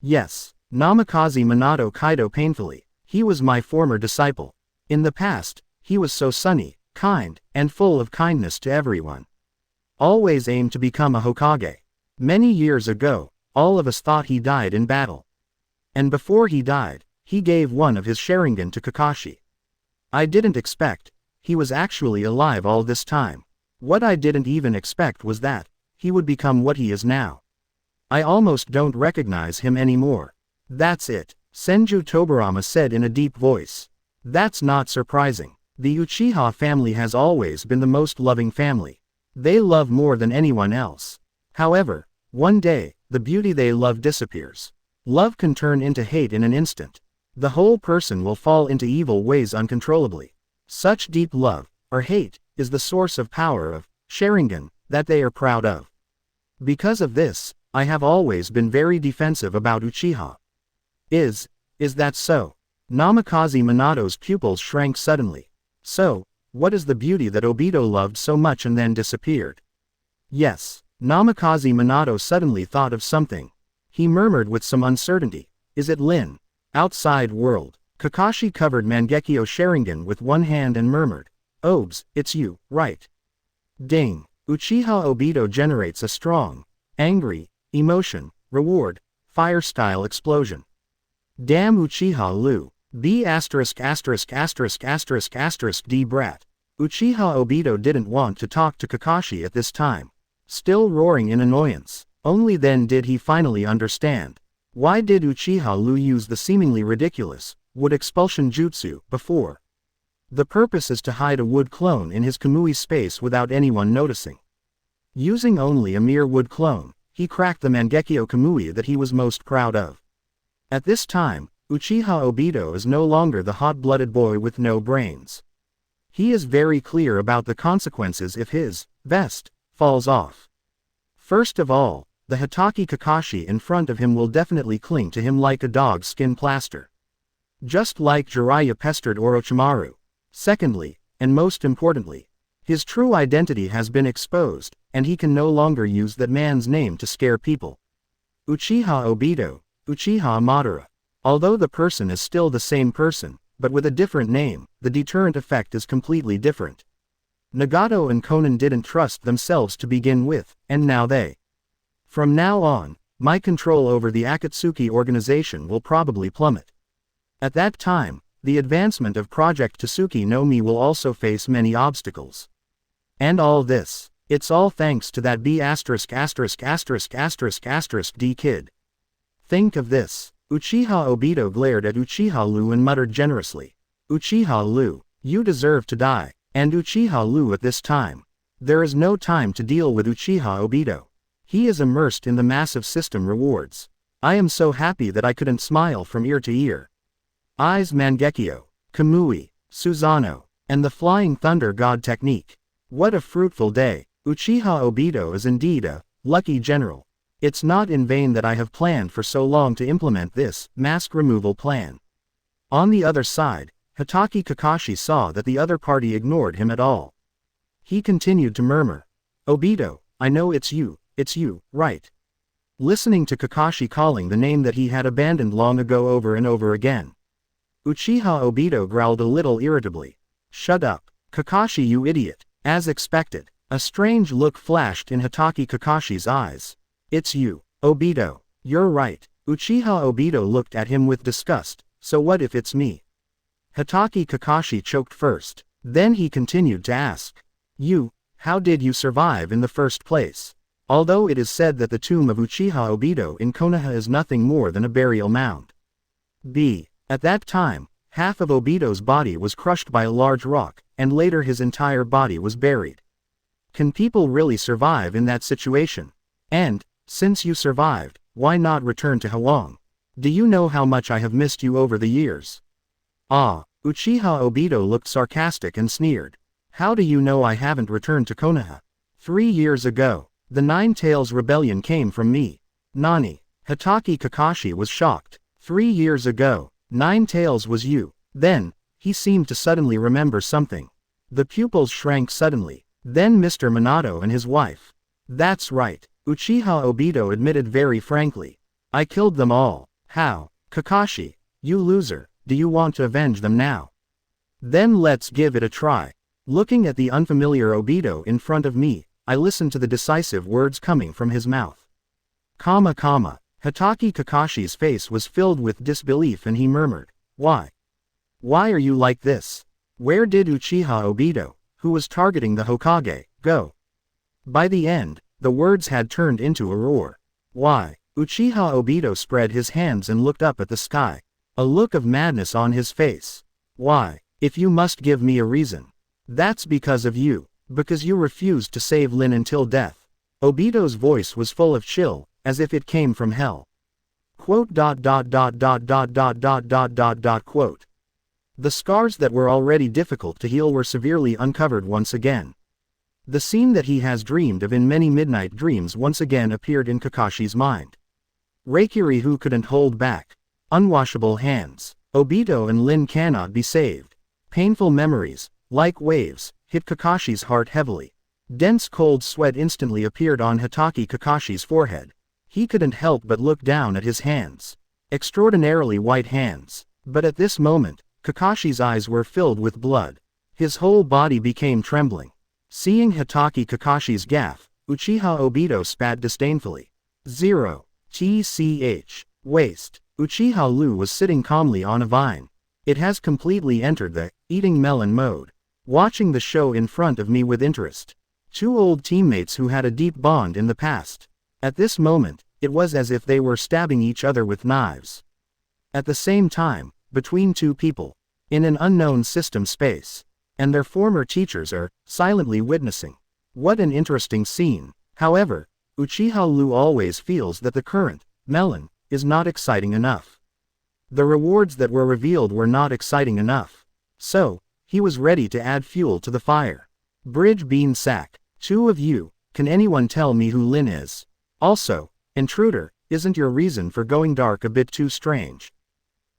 "Yes." Namikaze Minato Kaido painfully. "He was my former disciple. In the past, he was so sunny, kind, and full of kindness to everyone. Always aimed to become a Hokage. Many years ago, all of us thought he died in battle. And before he died, he gave one of his Sharingan to Kakashi. I didn't expect he was actually alive all this time. What I didn't even expect was that he would become what he is now. I almost don't recognize him anymore." "That's it," Senju Tobirama said in a deep voice. "That's not surprising. The Uchiha family has always been the most loving family. They love more than anyone else. However, one day, the beauty they love disappears. Love can turn into hate in an instant. The whole person will fall into evil ways uncontrollably. Such deep love, or hate, is the source of power of Sharingan that they are proud of. Because of this, I have always been very defensive about Uchiha." Is that so?" Namikaze Minato's pupils shrank suddenly. "So, what is the beauty that Obito loved so much and then disappeared?" "Yes." Namikaze Minato suddenly thought of something. He murmured with some uncertainty, "Is it Lin?" Outside world. Kakashi covered Mangekyo Sharingan with one hand and murmured, "Obs, it's you, right?" Ding. Uchiha Obito generates a strong, angry, emotion, reward, fire-style explosion. Damn Uchiha Liu. B**************** D brat. Uchiha Obito didn't want to talk to Kakashi at this time. Still roaring in annoyance. Only then did he finally understand. Why did Uchiha Liu use the seemingly ridiculous wood expulsion jutsu before? The purpose is to hide a wood clone in his Kamui space without anyone noticing. Using only a mere wood clone, he cracked the Mangekyo Kamui that he was most proud of. At this time, Uchiha Obito is no longer the hot-blooded boy with no brains. He is very clear about the consequences if his vest falls off. First of all, the Hitaki Kakashi in front of him will definitely cling to him like a dog's skin plaster. Just like Jiraiya pestered Orochimaru. Secondly, and most importantly, his true identity has been exposed, and he can no longer use that man's name to scare people. Uchiha Obito, Uchiha Madara. Although the person is still the same person, but with a different name, the deterrent effect is completely different. Nagato and Konan didn't trust themselves to begin with, and now they. From now on, my control over the Akatsuki organization will probably plummet. At that time, the advancement of Project Tsuki no Mi will also face many obstacles. And all this, it's all thanks to that B************ D kid. Think of this. Uchiha Obito glared at Uchiha Liu and muttered generously. "Uchiha Liu, you deserve to die." And Uchiha Liu at this time. There is no time to deal with Uchiha Obito. He is immersed in the massive system rewards. I am so happy that I couldn't smile from ear to ear. Eyes Mangekyo, Kamui, Susanoo, and the Flying Thunder God technique. What a fruitful day. Uchiha Obito is indeed a lucky general. It's not in vain that I have planned for so long to implement this mask removal plan. On the other side, Hitaki Kakashi saw that the other party ignored him at all. He continued to murmur, "Obito, I know it's you, right?" listening to Kakashi calling the name that he had abandoned long ago over and over again. Uchiha Obito growled a little irritably. "Shut up, Kakashi, you idiot." As expected, a strange look flashed in Hatake Kakashi's eyes. "It's you, Obito. You're right." Uchiha Obito looked at him with disgust. "So what if it's me?" Hatake Kakashi choked first. Then he continued to ask. How did you survive in the first place? Although it is said that the tomb of Uchiha Obito in Konoha is nothing more than a burial mound. At that time, half of Obito's body was crushed by a large rock, and later his entire body was buried. Can people really survive in that situation? And, since you survived, why not return to Hwang? Do you know how much I have missed you over the years? Uchiha Obito looked sarcastic and sneered. How do you know I haven't returned to Konoha? 3 years ago, the Nine Tails Rebellion came from me. Nani? Hatake Kakashi was shocked. 3 years ago, Nine Tails was you. Then, he seemed to suddenly remember something. The pupils shrank suddenly. Then Mr. Minato and his wife. That's right, Uchiha Obito admitted very frankly. I killed them all. How? Kakashi, you loser, do you want to avenge them now? Then let's give it a try. Looking at the unfamiliar Obito in front of me, I listened to the decisive words coming from his mouth. Hatake Kakashi's face was filled with disbelief and he murmured, Why? Why are you like this? Where did Uchiha Obito, who was targeting the Hokage, go? By the end, the words had turned into a roar. Why? Uchiha Obito spread his hands and looked up at the sky. A look of madness on his face. Why? If you must give me a reason. That's because of you. Because you refused to save Lin until death. Obito's voice was full of chill, as if it came from hell. Quote. The scars that were already difficult to heal were severely uncovered once again. The scene that he has dreamed of in many midnight dreams once again appeared in Kakashi's mind. Reikiri who couldn't hold back. Unwashable hands. Obito and Lin cannot be saved. Painful memories, like waves, hit Kakashi's heart heavily. Dense cold sweat instantly appeared on Hatake Kakashi's forehead. He couldn't help but look down at his hands. Extraordinarily white hands. But at this moment, Kakashi's eyes were filled with blood. His whole body became trembling. Seeing Hatake Kakashi's gaffe, Uchiha Obito spat disdainfully. 0. TCH. Waste. Uchiha Liu was sitting calmly on a vine. It has completely entered the eating melon mode. Watching the show in front of me with interest. 2 old teammates who had a deep bond in the past. At this moment, it was as if they were stabbing each other with knives. At the same time, between 2 people. In an unknown system space. And their former teachers are silently witnessing. What an interesting scene. However, Uchiha Liu always feels that the current melon is not exciting enough. The rewards that were revealed were not exciting enough. So, he was ready to add fuel to the fire. Bridge Bean Sack. 2 of you, can anyone tell me who Lin is? Also, intruder, isn't your reason for going dark a bit too strange?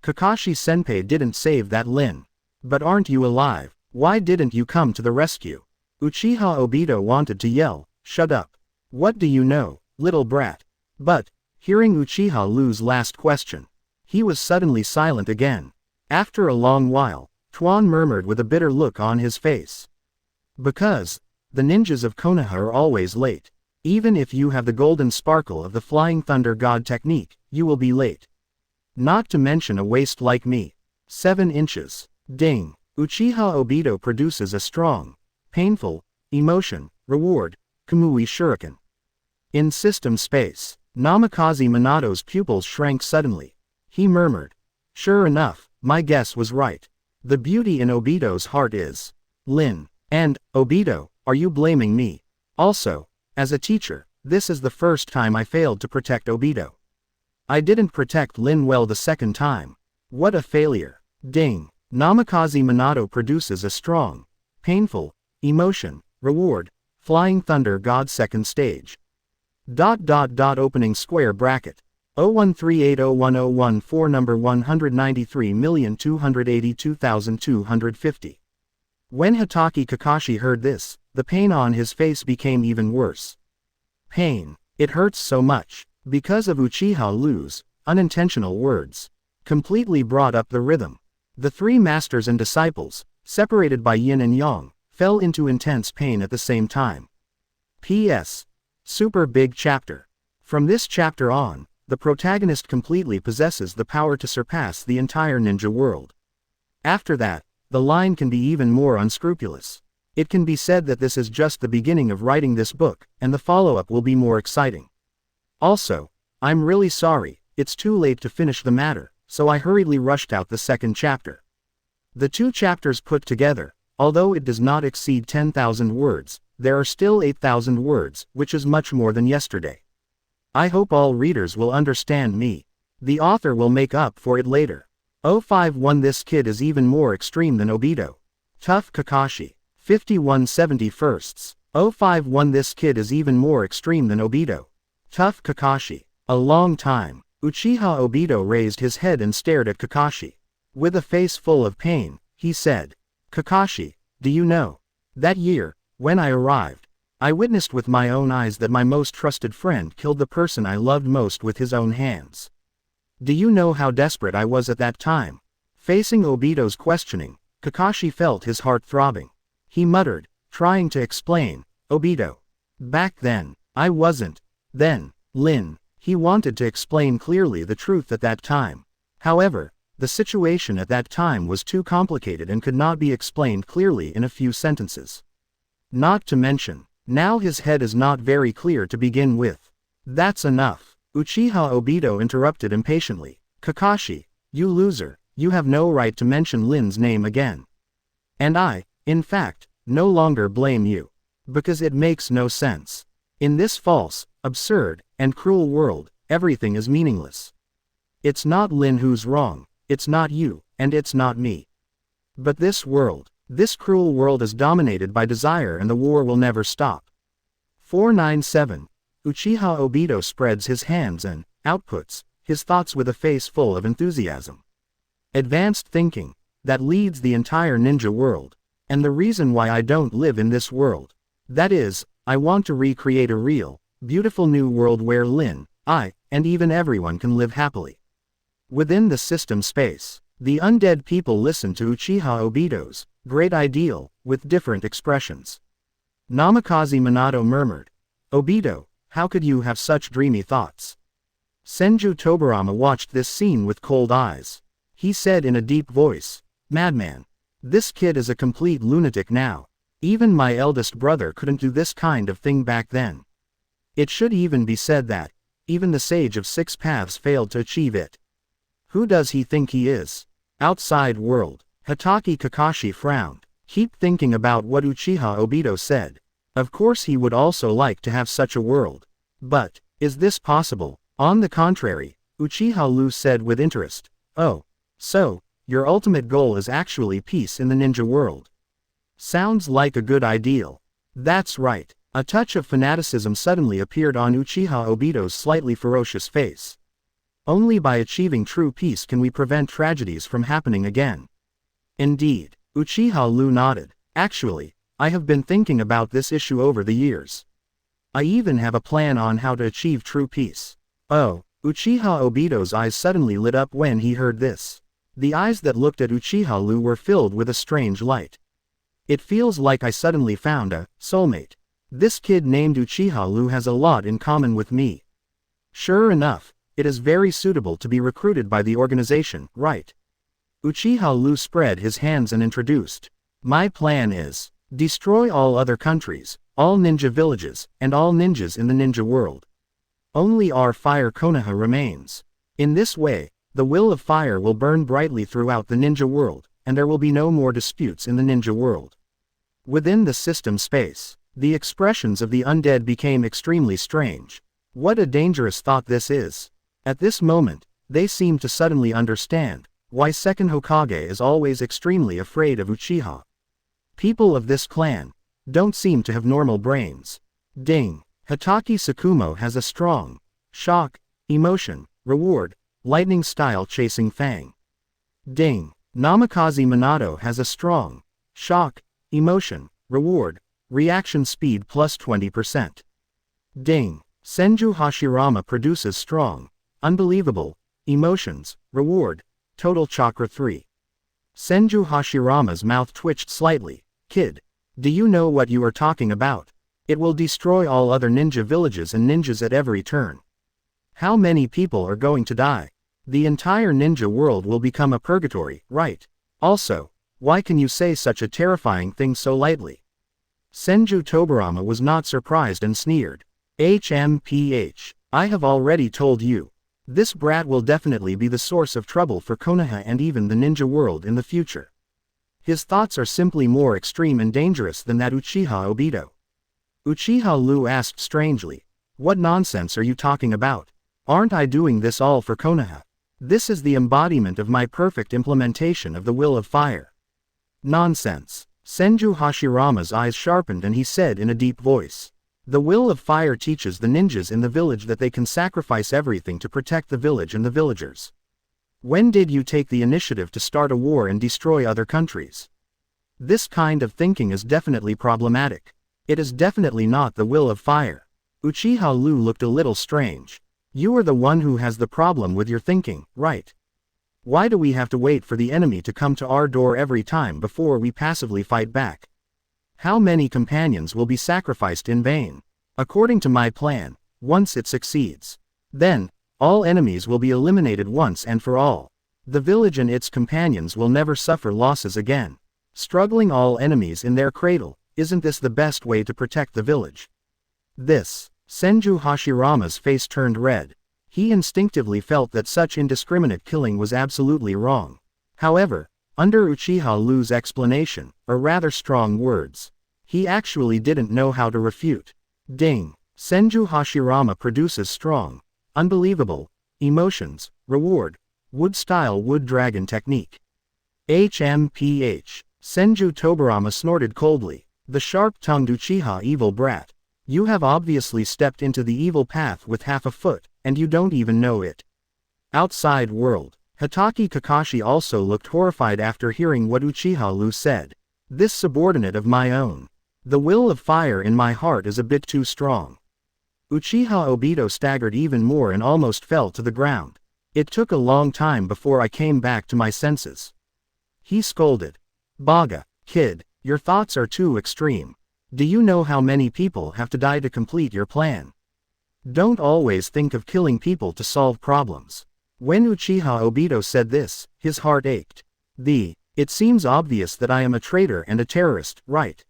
Kakashi Senpai didn't save that Lin. But aren't you alive? Why didn't you come to the rescue? Uchiha Obito wanted to yell, shut up. What do you know, little brat? But, hearing Uchiha Liu's last question, he was suddenly silent again. After a long while, Tuan murmured with a bitter look on his face. Because, the ninjas of Konoha are always late. Even if you have the golden sparkle of the Flying Thunder God technique, you will be late. Not to mention a waist like me. 7 inches. Ding. Uchiha Obito produces a strong, painful, emotion, reward, Kamui Shuriken. In system space, Namikaze Minato's pupils shrank suddenly. He murmured. Sure enough, my guess was right. The beauty in Obito's heart is Lin. And, Obito, are you blaming me? Also, as a teacher, this is the first time I failed to protect Obito. I didn't protect Lin well the second time. What a failure. Ding. Namikaze Minato produces a strong, painful, emotion, reward, Flying Thunder God second stage. Opening square bracket. 013801014 number 193,282,250. When Hatake Kakashi heard this, the pain on his face became even worse. Pain. It hurts so much. Because of Uchiha Liu's unintentional words, completely brought up the rhythm. The three masters and disciples, separated by yin and yang, fell into intense pain at the same time. P.S. Super big chapter. From this chapter on, the protagonist completely possesses the power to surpass the entire ninja world. After that, the line can be even more unscrupulous. It can be said that this is just the beginning of writing this book, and the follow-up will be more exciting. Also, I'm really sorry, it's too late to finish the matter, so I hurriedly rushed out the second chapter. The two chapters put together, although it does not exceed 10,000 words, there are still 8,000 words, which is much more than yesterday. I hope all readers will understand me. The author will make up for it later. 051 This kid is even more extreme than Obito. Tough Kakashi. 5171. 051 This kid is even more extreme than Obito. Tough Kakashi. A long time, Uchiha Obito raised his head and stared at Kakashi. With a face full of pain, he said, "Kakashi, do you know? That year, when I arrived, I witnessed with my own eyes that my most trusted friend killed the person I loved most with his own hands. Do you know how desperate I was at that time?" Facing Obito's questioning, Kakashi felt his heart throbbing. He muttered, trying to explain, "Obito. Back then, I wasn't. Then, Lin." He wanted to explain clearly the truth at that time. However, the situation at that time was too complicated and could not be explained clearly in a few sentences. Not to mention, now his head is not very clear to begin with. That's enough. Uchiha Obito interrupted impatiently. "Kakashi, you loser, you have no right to mention Lin's name again. And I, in fact, no longer blame you. Because it makes no sense. In this false, absurd, and cruel world, everything is meaningless. It's not Lin who's wrong, it's not you, and it's not me. But this world, this cruel world is dominated by desire and the war will never stop." 497. Uchiha Obito spreads his hands and outputs his thoughts with a face full of enthusiasm. Advanced thinking, that leads the entire ninja world. And the reason why I don't live in this world. That is, I want to recreate a real, beautiful new world where Lin, I, and even everyone can live happily. Within the system space, the undead people listen to Uchiha Obito's great ideal, with different expressions. Namikaze Minato murmured, "Obito, how could you have such dreamy thoughts?" Senju Tobirama watched this scene with cold eyes. He said in a deep voice, "Madman. This kid is a complete lunatic now. Even my eldest brother couldn't do this kind of thing back then. It should even be said that, even the sage of six paths failed to achieve it. Who does he think he is? Outside world." Hatake Kakashi frowned. Keep thinking about what Uchiha Obito said. Of course he would also like to have such a world. But, is this possible? On the contrary, Uchiha Liu said with interest, "Oh. So, your ultimate goal is actually peace in the ninja world. Sounds like a good ideal." "That's right." A touch of fanaticism suddenly appeared on Uchiha Obito's slightly ferocious face. "Only by achieving true peace can we prevent tragedies from happening again." "Indeed." Uchiha Liu nodded. "Actually, I have been thinking about this issue over the years. I even have a plan on how to achieve true peace." "Oh." Uchiha Obito's eyes suddenly lit up when he heard this. The eyes that looked at Uchiha Liu were filled with a strange light. "It feels like I suddenly found a soulmate. This kid named Uchiha Liu has a lot in common with me. Sure enough, it is very suitable to be recruited by the organization, right?" Uchiha Liu spread his hands and introduced, "My plan is, destroy all other countries, all ninja villages, and all ninjas in the ninja world. Only our fire Konoha remains. In this way, the will of fire will burn brightly throughout the ninja world, and there will be no more disputes in the ninja world." Within the system space, the expressions of the undead became extremely strange. What a dangerous thought this is. At this moment, they seem to suddenly understand why Second Hokage is always extremely afraid of Uchiha. People of this clan don't seem to have normal brains. Ding. Hatake Tsukumo has a strong shock, emotion, reward, lightning style chasing fang. Ding. Namikaze Minato has a strong shock, emotion, reward, reaction speed plus 20%. Ding. Senju Hashirama produces strong, unbelievable, emotions, reward, total chakra 3. Senju Hashirama's mouth twitched slightly. Kid, do you know what you are talking about? It will destroy all other ninja villages and ninjas at every turn. How many people are going to die? The entire ninja world will become a purgatory, right? Also, why can you say such a terrifying thing so lightly? Senju Tobirama was not surprised and sneered. I have already told you. This brat will definitely be the source of trouble for Konoha and even the ninja world in the future. His thoughts are simply more extreme and dangerous than that Uchiha Obito. Uchiha Liu asked strangely. What nonsense are you talking about? Aren't I doing this all for Konoha? This is the embodiment of my perfect implementation of the will of fire. Nonsense. Senju Hashirama's eyes sharpened and he said in a deep voice. The will of fire teaches the ninjas in the village that they can sacrifice everything to protect the village and the villagers. When did you take the initiative to start a war and destroy other countries? This kind of thinking is definitely problematic. It is definitely not the will of fire. Uchiha Liu looked a little strange. You are the one who has the problem with your thinking, right? Why do we have to wait for the enemy to come to our door every time before we passively fight back? How many companions will be sacrificed in vain? According to my plan, once it succeeds, then, all enemies will be eliminated once and for all. The village and its companions will never suffer losses again. Struggling all enemies in their cradle, isn't this the best way to protect the village? Senju Hashirama's face turned red. He instinctively felt that such indiscriminate killing was absolutely wrong. However, under Uchiha Liu's explanation, or rather strong words, he actually didn't know how to refute. Ding! Senju Hashirama produces strong, unbelievable, emotions, reward, wood-style wood dragon technique. Senju Tobirama snorted coldly. The sharp-tongued Uchiha evil brat. You have obviously stepped into the evil path with half a foot, and you don't even know it. Outside world. Hitaki Kakashi also looked horrified after hearing what Uchiha Liu said. This subordinate of my own. The will of fire in my heart is a bit too strong. Uchiha Obito staggered even more and almost fell to the ground. It took a long time before I came back to my senses. He scolded. Baga, kid, your thoughts are too extreme. Do you know how many people have to die to complete your plan? Don't always think of killing people to solve problems. When Uchiha Obito said this, his heart ached. It seems obvious that I am a traitor and a terrorist, right?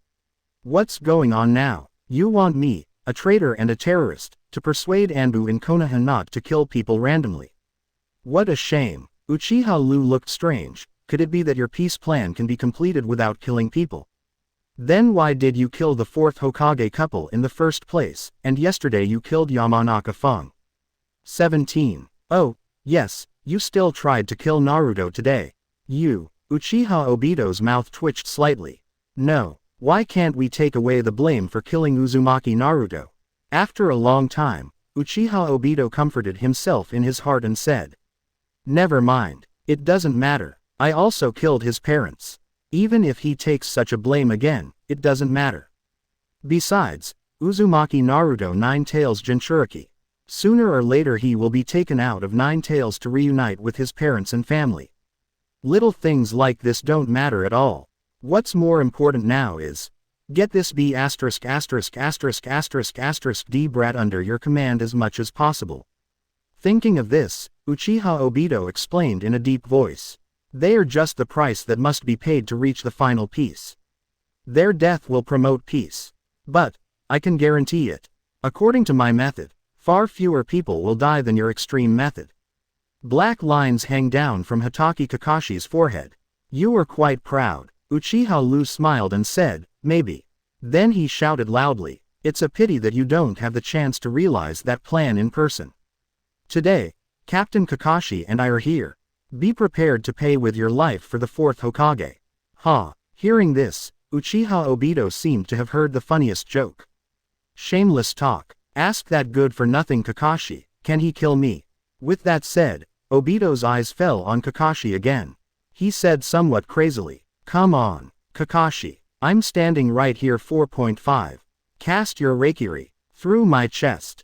What's going on now? You want me, a traitor and a terrorist, to persuade Anbu in Konoha not to kill people randomly? What a shame. Uchiha Liu looked strange. Could it be that your peace plan can be completed without killing people? Then why did you kill the fourth Hokage couple in the first place, and yesterday you killed Yamanaka Feng? 17. Oh, yes, you still tried to kill Naruto today. Uchiha Obito's mouth twitched slightly. No, why can't we take away the blame for killing Uzumaki Naruto? After a long time, Uchiha Obito comforted himself in his heart and said. Never mind, it doesn't matter, I also killed his parents. Even if he takes such a blame again, it doesn't matter. Besides, Uzumaki Naruto Nine Tails Jinchuriki. Sooner or later he will be taken out of Nine Tails to reunite with his parents and family. Little things like this don't matter at all. What's more important now is, get this D brat under your command as much as possible. Thinking of this, Uchiha Obito explained in a deep voice. They are just the price that must be paid to reach the final peace. Their death will promote peace. But, I can guarantee it. According to my method, far fewer people will die than your extreme method. Black lines hang down from Hitaki Kakashi's forehead. You are quite proud. Uchiha Liu smiled and said, maybe. Then he shouted loudly, it's a pity that you don't have the chance to realize that plan in person. Today, Captain Kakashi and I are here. Be prepared to pay with your life for the fourth Hokage. Ha! Hearing this, Uchiha Obito seemed to have heard the funniest joke. Shameless talk. Ask that good-for-nothing Kakashi, can he kill me? With that said, Obito's eyes fell on Kakashi again. He said somewhat crazily, come on, Kakashi, I'm standing right here 4.5. Cast your Reikiri, through my chest.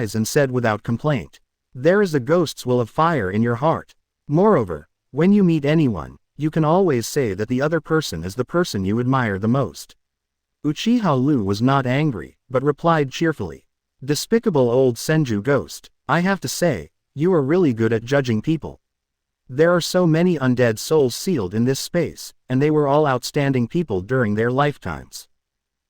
eyes and said without complaint. There is a ghost's will of fire in your heart. Moreover, when you meet anyone, you can always say that the other person is the person you admire the most. Uchiha Liu was not angry, but replied cheerfully. Despicable old Senju ghost, I have to say, you are really good at judging people. There are so many undead souls sealed in this space, and they were all outstanding people during their lifetimes.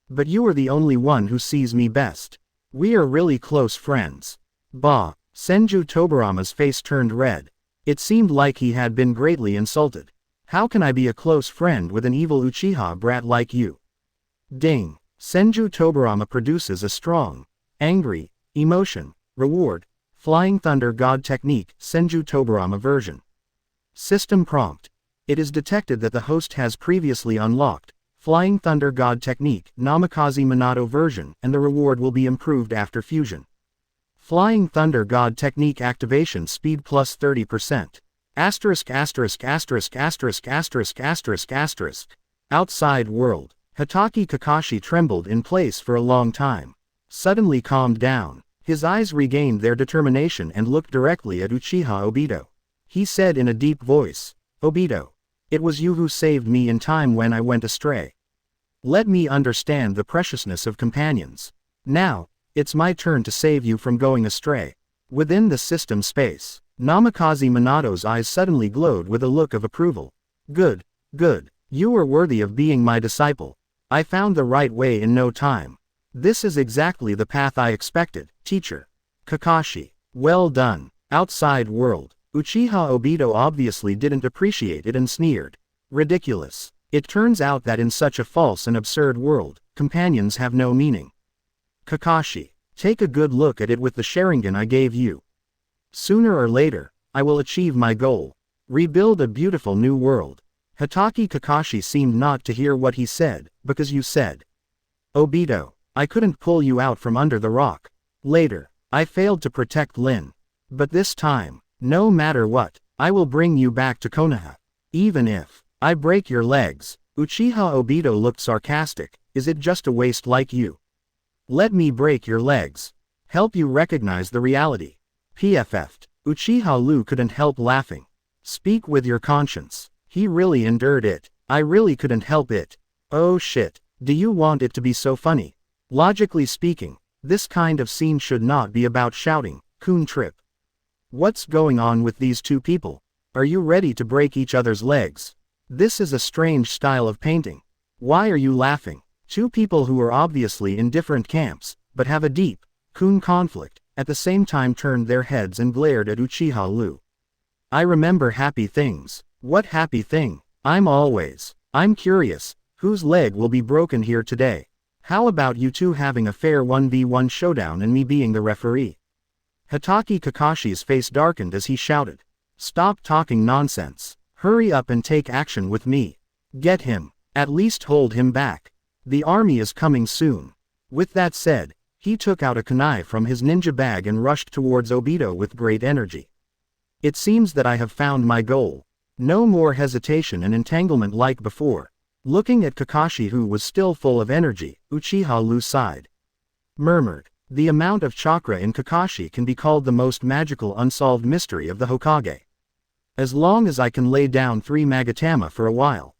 But you are the only one who sees me best. We are really close friends. Bah! Senju Tobirama's face turned red. It seemed like he had been greatly insulted. How can I be a close friend with an evil Uchiha brat like you? Ding! Senju Tobirama produces a strong, angry, emotion, reward, Flying Thunder God Technique, Senju Tobirama version. System prompt. It is detected that the host has previously unlocked Flying Thunder God Technique, Namikaze Minato version, and the reward will be improved after fusion. Flying Thunder God Technique activation speed plus 30%. Asterisk asterisk asterisk asterisk asterisk asterisk asterisk. Outside world. Hitaki Kakashi trembled in place for a long time. Suddenly calmed down. His eyes regained their determination and looked directly at Uchiha Obito. He said in a deep voice, Obito, it was you who saved me in time when I went astray. Let me understand the preciousness of companions. Now, it's my turn to save you from going astray. Within the system space, Namikaze Minato's eyes suddenly glowed with a look of approval. Good, good, you are worthy of being my disciple. I found the right way in no time. This is exactly the path I expected, teacher. Kakashi. Well done. Outside world. Uchiha Obito obviously didn't appreciate it and sneered. Ridiculous. It turns out that in such a false and absurd world, companions have no meaning. Kakashi, take a good look at it with the Sharingan I gave you. Sooner or later, I will achieve my goal. Rebuild a beautiful new world. Hatake Kakashi seemed not to hear what he said, because you said. Obito, I couldn't pull you out from under the rock. Later, I failed to protect Lin. But this time, no matter what, I will bring you back to Konoha. Even if I break your legs. Uchiha Obito looked sarcastic. Is it just a waste like you? Let me break your legs. Help you recognize the reality. PFF'd. Uchiha Liu couldn't help laughing. Speak with your conscience. He really endured it. I really couldn't help it. Oh shit. Do you want it to be so funny? Logically speaking, this kind of scene should not be about shouting, Kun trip. What's going on with these two people? Are you ready to break each other's legs? This is a strange style of painting. Why are you laughing? Two people who are obviously in different camps, but have a deep, Kun conflict, at the same time turned their heads and glared at Uchiha Liu. I remember happy things. What happy thing? I'm curious, whose leg will be broken here today? How about you two having a fair 1v1 showdown and me being the referee? Hatake Kakashi's face darkened as he shouted. Stop talking nonsense. Hurry up and take action with me. Get him. At least hold him back. The army is coming soon. With that said, he took out a kunai from his ninja bag and rushed towards Obito with great energy. It seems that I have found my goal. No more hesitation and entanglement like before. Looking at Kakashi who was still full of energy, Uchiha Liu sighed. Murmured. The amount of chakra in Kakashi can be called the most magical unsolved mystery of the Hokage. As long as I can lay down 3 Magatama for a while.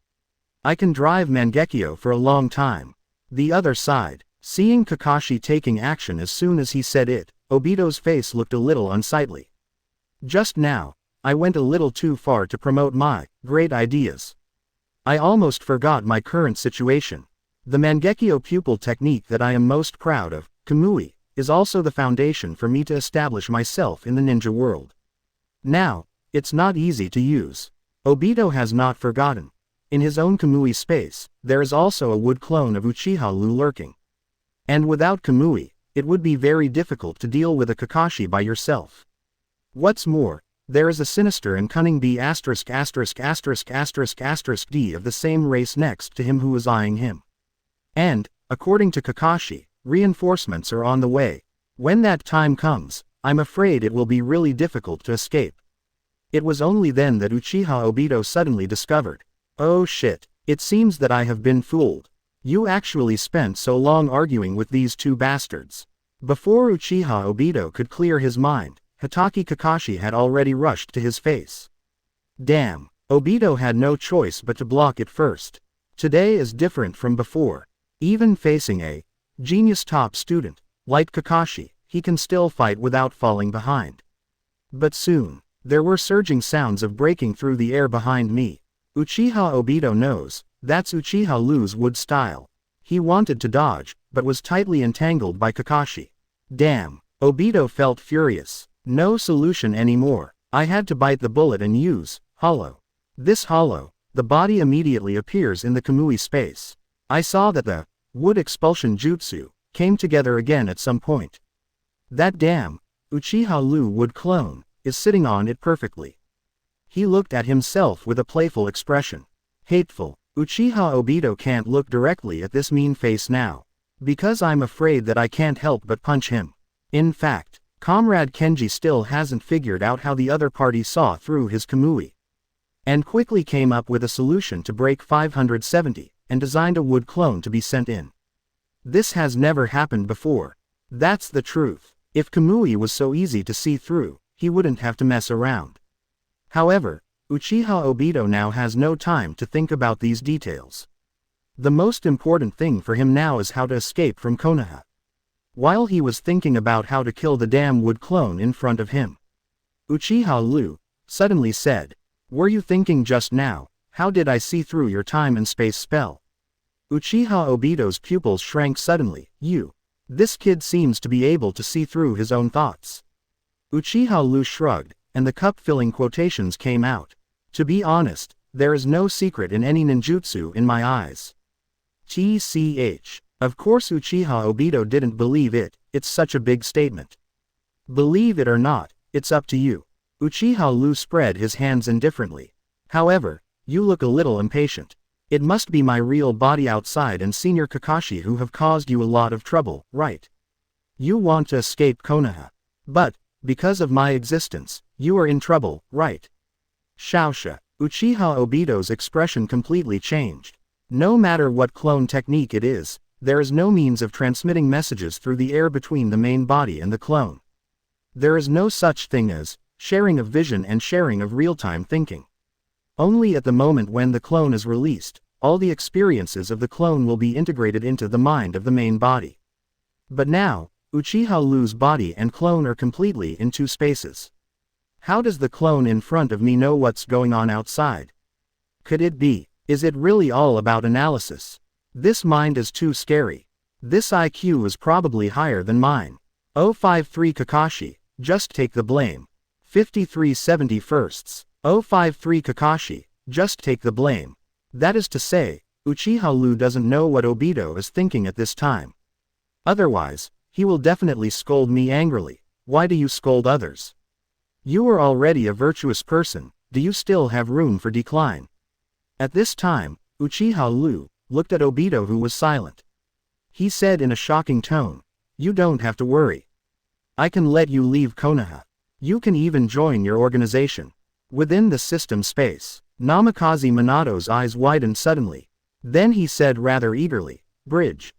I can drive Mangekyo for a long time. The other side. Seeing Kakashi taking action as soon as he said it, Obito's face looked a little unsightly. Just now, I went a little too far to promote my great ideas. I almost forgot my current situation. The Mangekyo pupil technique that I am most proud of, Kamui, is also the foundation for me to establish myself in the ninja world. Now, it's not easy to use. Obito has not forgotten. In his own Kamui space, there is also a wood clone of Uchiha Liu lurking. And without Kamui, it would be very difficult to deal with a Kakashi by yourself. What's more, there is a sinister and cunning B*************** D of the same race next to him who is eyeing him. And, according to Kakashi, reinforcements are on the way. When that time comes, I'm afraid it will be really difficult to escape. It was only then that Uchiha Obito suddenly discovered. Oh shit, it seems that I have been fooled. You actually spent so long arguing with these two bastards. Before Uchiha Obito could clear his mind, Hatake Kakashi had already rushed to his face. Damn, Obito had no choice but to block it first. Today is different from before. Even facing a genius top student, like Kakashi, he can still fight without falling behind. But soon, there were surging sounds of breaking through the air behind me. Uchiha Obito knows, that's Uchiha Liu's wood style. He wanted to dodge, but was tightly entangled by Kakashi. Damn, Obito felt furious. No solution anymore. I had to bite the bullet and use hollow. This hollow, the body immediately appears in the Kamui space. I saw that the wood expulsion jutsu came together again at some point. That damn Uchiha Liu wood clone is sitting on it perfectly. He looked at himself with a playful expression. Hateful. Uchiha Obito can't look directly at this mean face now. Because I'm afraid that I can't help but punch him. In fact, Comrade Kenji still hasn't figured out how the other party saw through his Kamui. And quickly came up with a solution to break 570, and designed a wood clone to be sent in. This has never happened before. That's the truth. If Kamui was so easy to see through, he wouldn't have to mess around. However, Uchiha Obito now has no time to think about these details. The most important thing for him now is how to escape from Konoha. While he was thinking about how to kill the damn wood clone in front of him, Uchiha Liu suddenly said, "Were you thinking just now, how did I see through your time and space spell?" Uchiha Obito's pupils shrank suddenly. This kid seems to be able to see through his own thoughts. Uchiha Liu shrugged, and the cup-filling quotations came out. To be honest, There is no secret in any ninjutsu in my eyes. TCH. Of course Uchiha Obito didn't believe it, it's such a big statement. Believe it or not, it's up to you. Uchiha Liu spread his hands indifferently. However, you look a little impatient. It must be my real body outside and Senior Kakashi who have caused you a lot of trouble, right? You want to escape Konoha. But, because of my existence, you are in trouble, right? Shaosha. Uchiha Obito's expression completely changed. No matter what clone technique it is, there is no means of transmitting messages through the air between the main body and the clone. There is no such thing as sharing of vision and sharing of real-time thinking. Only at the moment when the clone is released, all the experiences of the clone will be integrated into the mind of the main body. But now, Uchiha Liu's body and clone are completely in two spaces. How does the clone in front of me know what's going on outside? Could it be? Is it really all about analysis? This mind is too scary. This IQ is probably higher than mine. 053 Kakashi, just take the blame. 5371st. 053 Kakashi, just take the blame. That is to say, Uchiha Liu doesn't know what Obito is thinking at this time. Otherwise, he will definitely scold me angrily. Why do you scold others? You are already a virtuous person, do you still have room for decline? At this time, Uchiha Liu looked at Obito who was silent. He said in a shocking tone, "You don't have to worry. I can let you leave Konoha. You can even join your organization." Within the system space, Namikaze Minato's eyes widened suddenly. Then he said rather eagerly, Bridge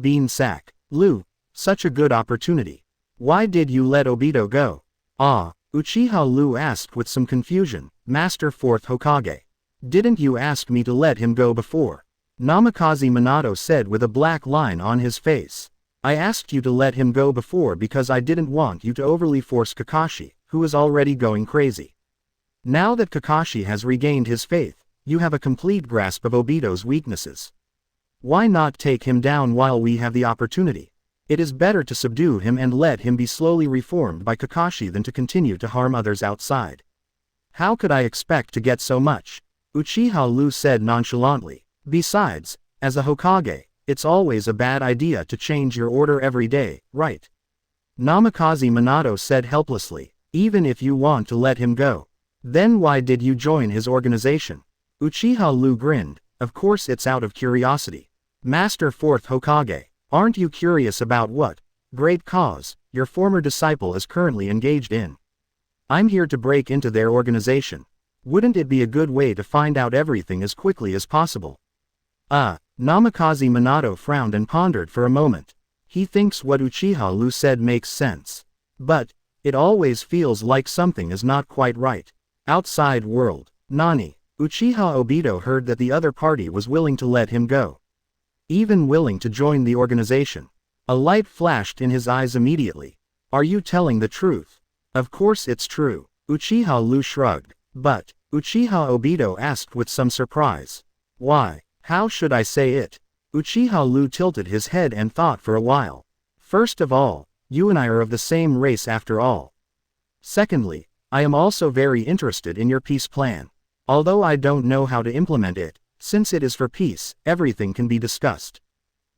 bean sack. Liu, such a good opportunity. Why did you let Obito go? Ah, Uchiha Liu asked with some confusion, Master 4th Hokage. Didn't you ask me to let him go before? Namikaze Minato said with a black line on his face. I asked you to let him go before because I didn't want you to overly force Kakashi, who is already going crazy. Now that Kakashi has regained his faith, you have a complete grasp of Obito's weaknesses. Why not take him down while we have the opportunity? It is better to subdue him and let him be slowly reformed by Kakashi than to continue to harm others outside. How could I expect to get so much? Uchiha Liu said nonchalantly. Besides, as a Hokage, it's always a bad idea to change your order every day, right? Namikaze Minato said helplessly. Even if you want to let him go, then why did you join his organization? Uchiha Liu grinned. Of course it's out of curiosity. Master 4th Hokage, aren't you curious about what great cause your former disciple is currently engaged in? I'm here to break into their organization. Wouldn't it be a good way to find out everything as quickly as possible? Namikaze Minato frowned and pondered for a moment. He thinks what Uchiha Liu said makes sense. But it always feels like something is not quite right. Outside world. Nani? Uchiha Obito heard that the other party was willing to let him go. Even willing to join the organization. A light flashed in his eyes immediately. Are you telling the truth? Of course it's true. Uchiha Liu shrugged. But, Uchiha Obito asked with some surprise. Why? How should I say it? Uchiha Liu tilted his head and thought for a while. First of all, you and I are of the same race after all. Secondly, I am also very interested in your peace plan. Although I don't know how to implement it, since it is for peace, everything can be discussed.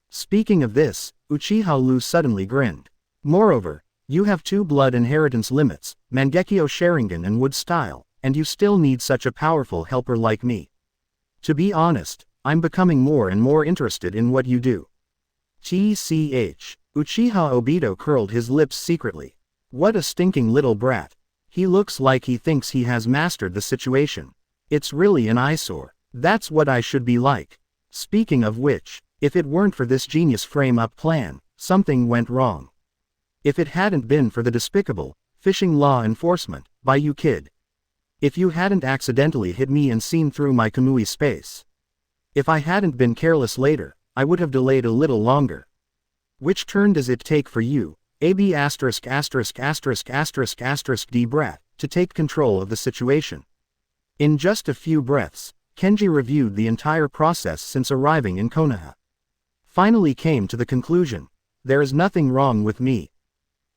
Speaking of this, Uchiha Liu suddenly grinned. Moreover, you have 2 blood inheritance limits, Mangekyo Sharingan and Wood Style, and you still need such a powerful helper like me. To be honest, I'm becoming more and more interested in what you do. TCH. Uchiha Obito curled his lips secretly. What a stinking little brat. He looks like he thinks he has mastered the situation. It's really an eyesore. That's what I should be like. Speaking of which, if it weren't for this genius frame-up plan, something went wrong. If it hadn't been for the despicable, fishing law enforcement, by you kid. If you hadn't accidentally hit me and seen through my Kamui space. If I hadn't been careless later, I would have delayed a little longer. Which turn does it take for you, AB*********** D brat, to take control of the situation? In just a few breaths, Kenji reviewed the entire process since arriving in Konoha. Finally came to the conclusion. There is nothing wrong with me.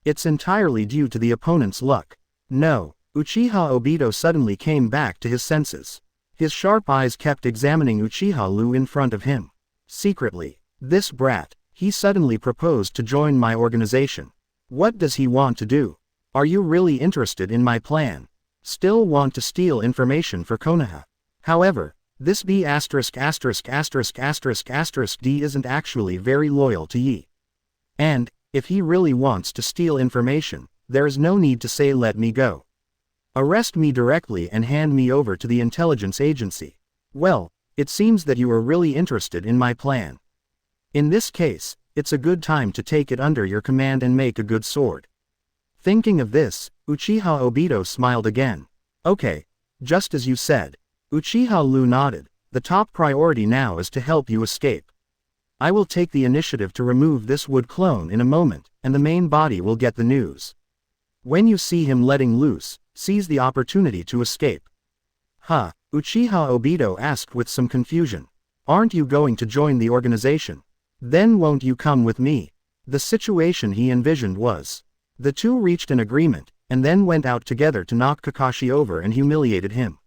It's entirely due to the opponent's luck. No, Uchiha Obito suddenly came back to his senses. His sharp eyes kept examining Uchiha Liu in front of him. Secretly, this brat, he suddenly proposed to join my organization. What does he want to do? Are you really interested in my plan? Still want to steal information for Konoha? However, this B**************** D isn't actually very loyal to Yi. And, if he really wants to steal information, there's no need to say let me go. Arrest me directly and hand me over to the intelligence agency. Well, it seems that you are really interested in my plan. In this case, it's a good time to take it under your command and make a good sword. Thinking of this, Uchiha Obito smiled again. Okay, just as you said. Uchiha Liu nodded. The top priority now is to help you escape. I will take the initiative to remove this wood clone in a moment, and the main body will get the news. When you see him letting loose, seize the opportunity to escape. Huh, Uchiha Obito asked with some confusion. Aren't you going to join the organization? Then won't you come with me? The situation he envisioned was. The two reached an agreement, and then went out together to knock Kakashi over and humiliated him.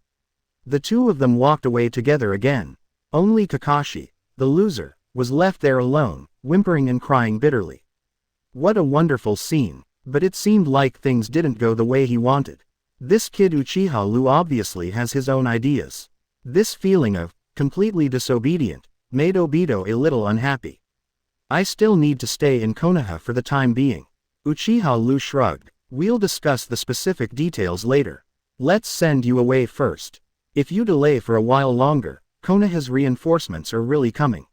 The two of them walked away together again. Only Kakashi, the loser, was left there alone, whimpering and crying bitterly. What a wonderful scene, but it seemed like things didn't go the way he wanted. This kid Uchiha Liu obviously has his own ideas. This feeling of, completely disobedient, made Obito a little unhappy. I still need to stay in Konoha for the time being. Uchiha Liu shrugged. We'll discuss the specific details later. Let's send you away first. If you delay for a while longer, Konoha's reinforcements are really coming.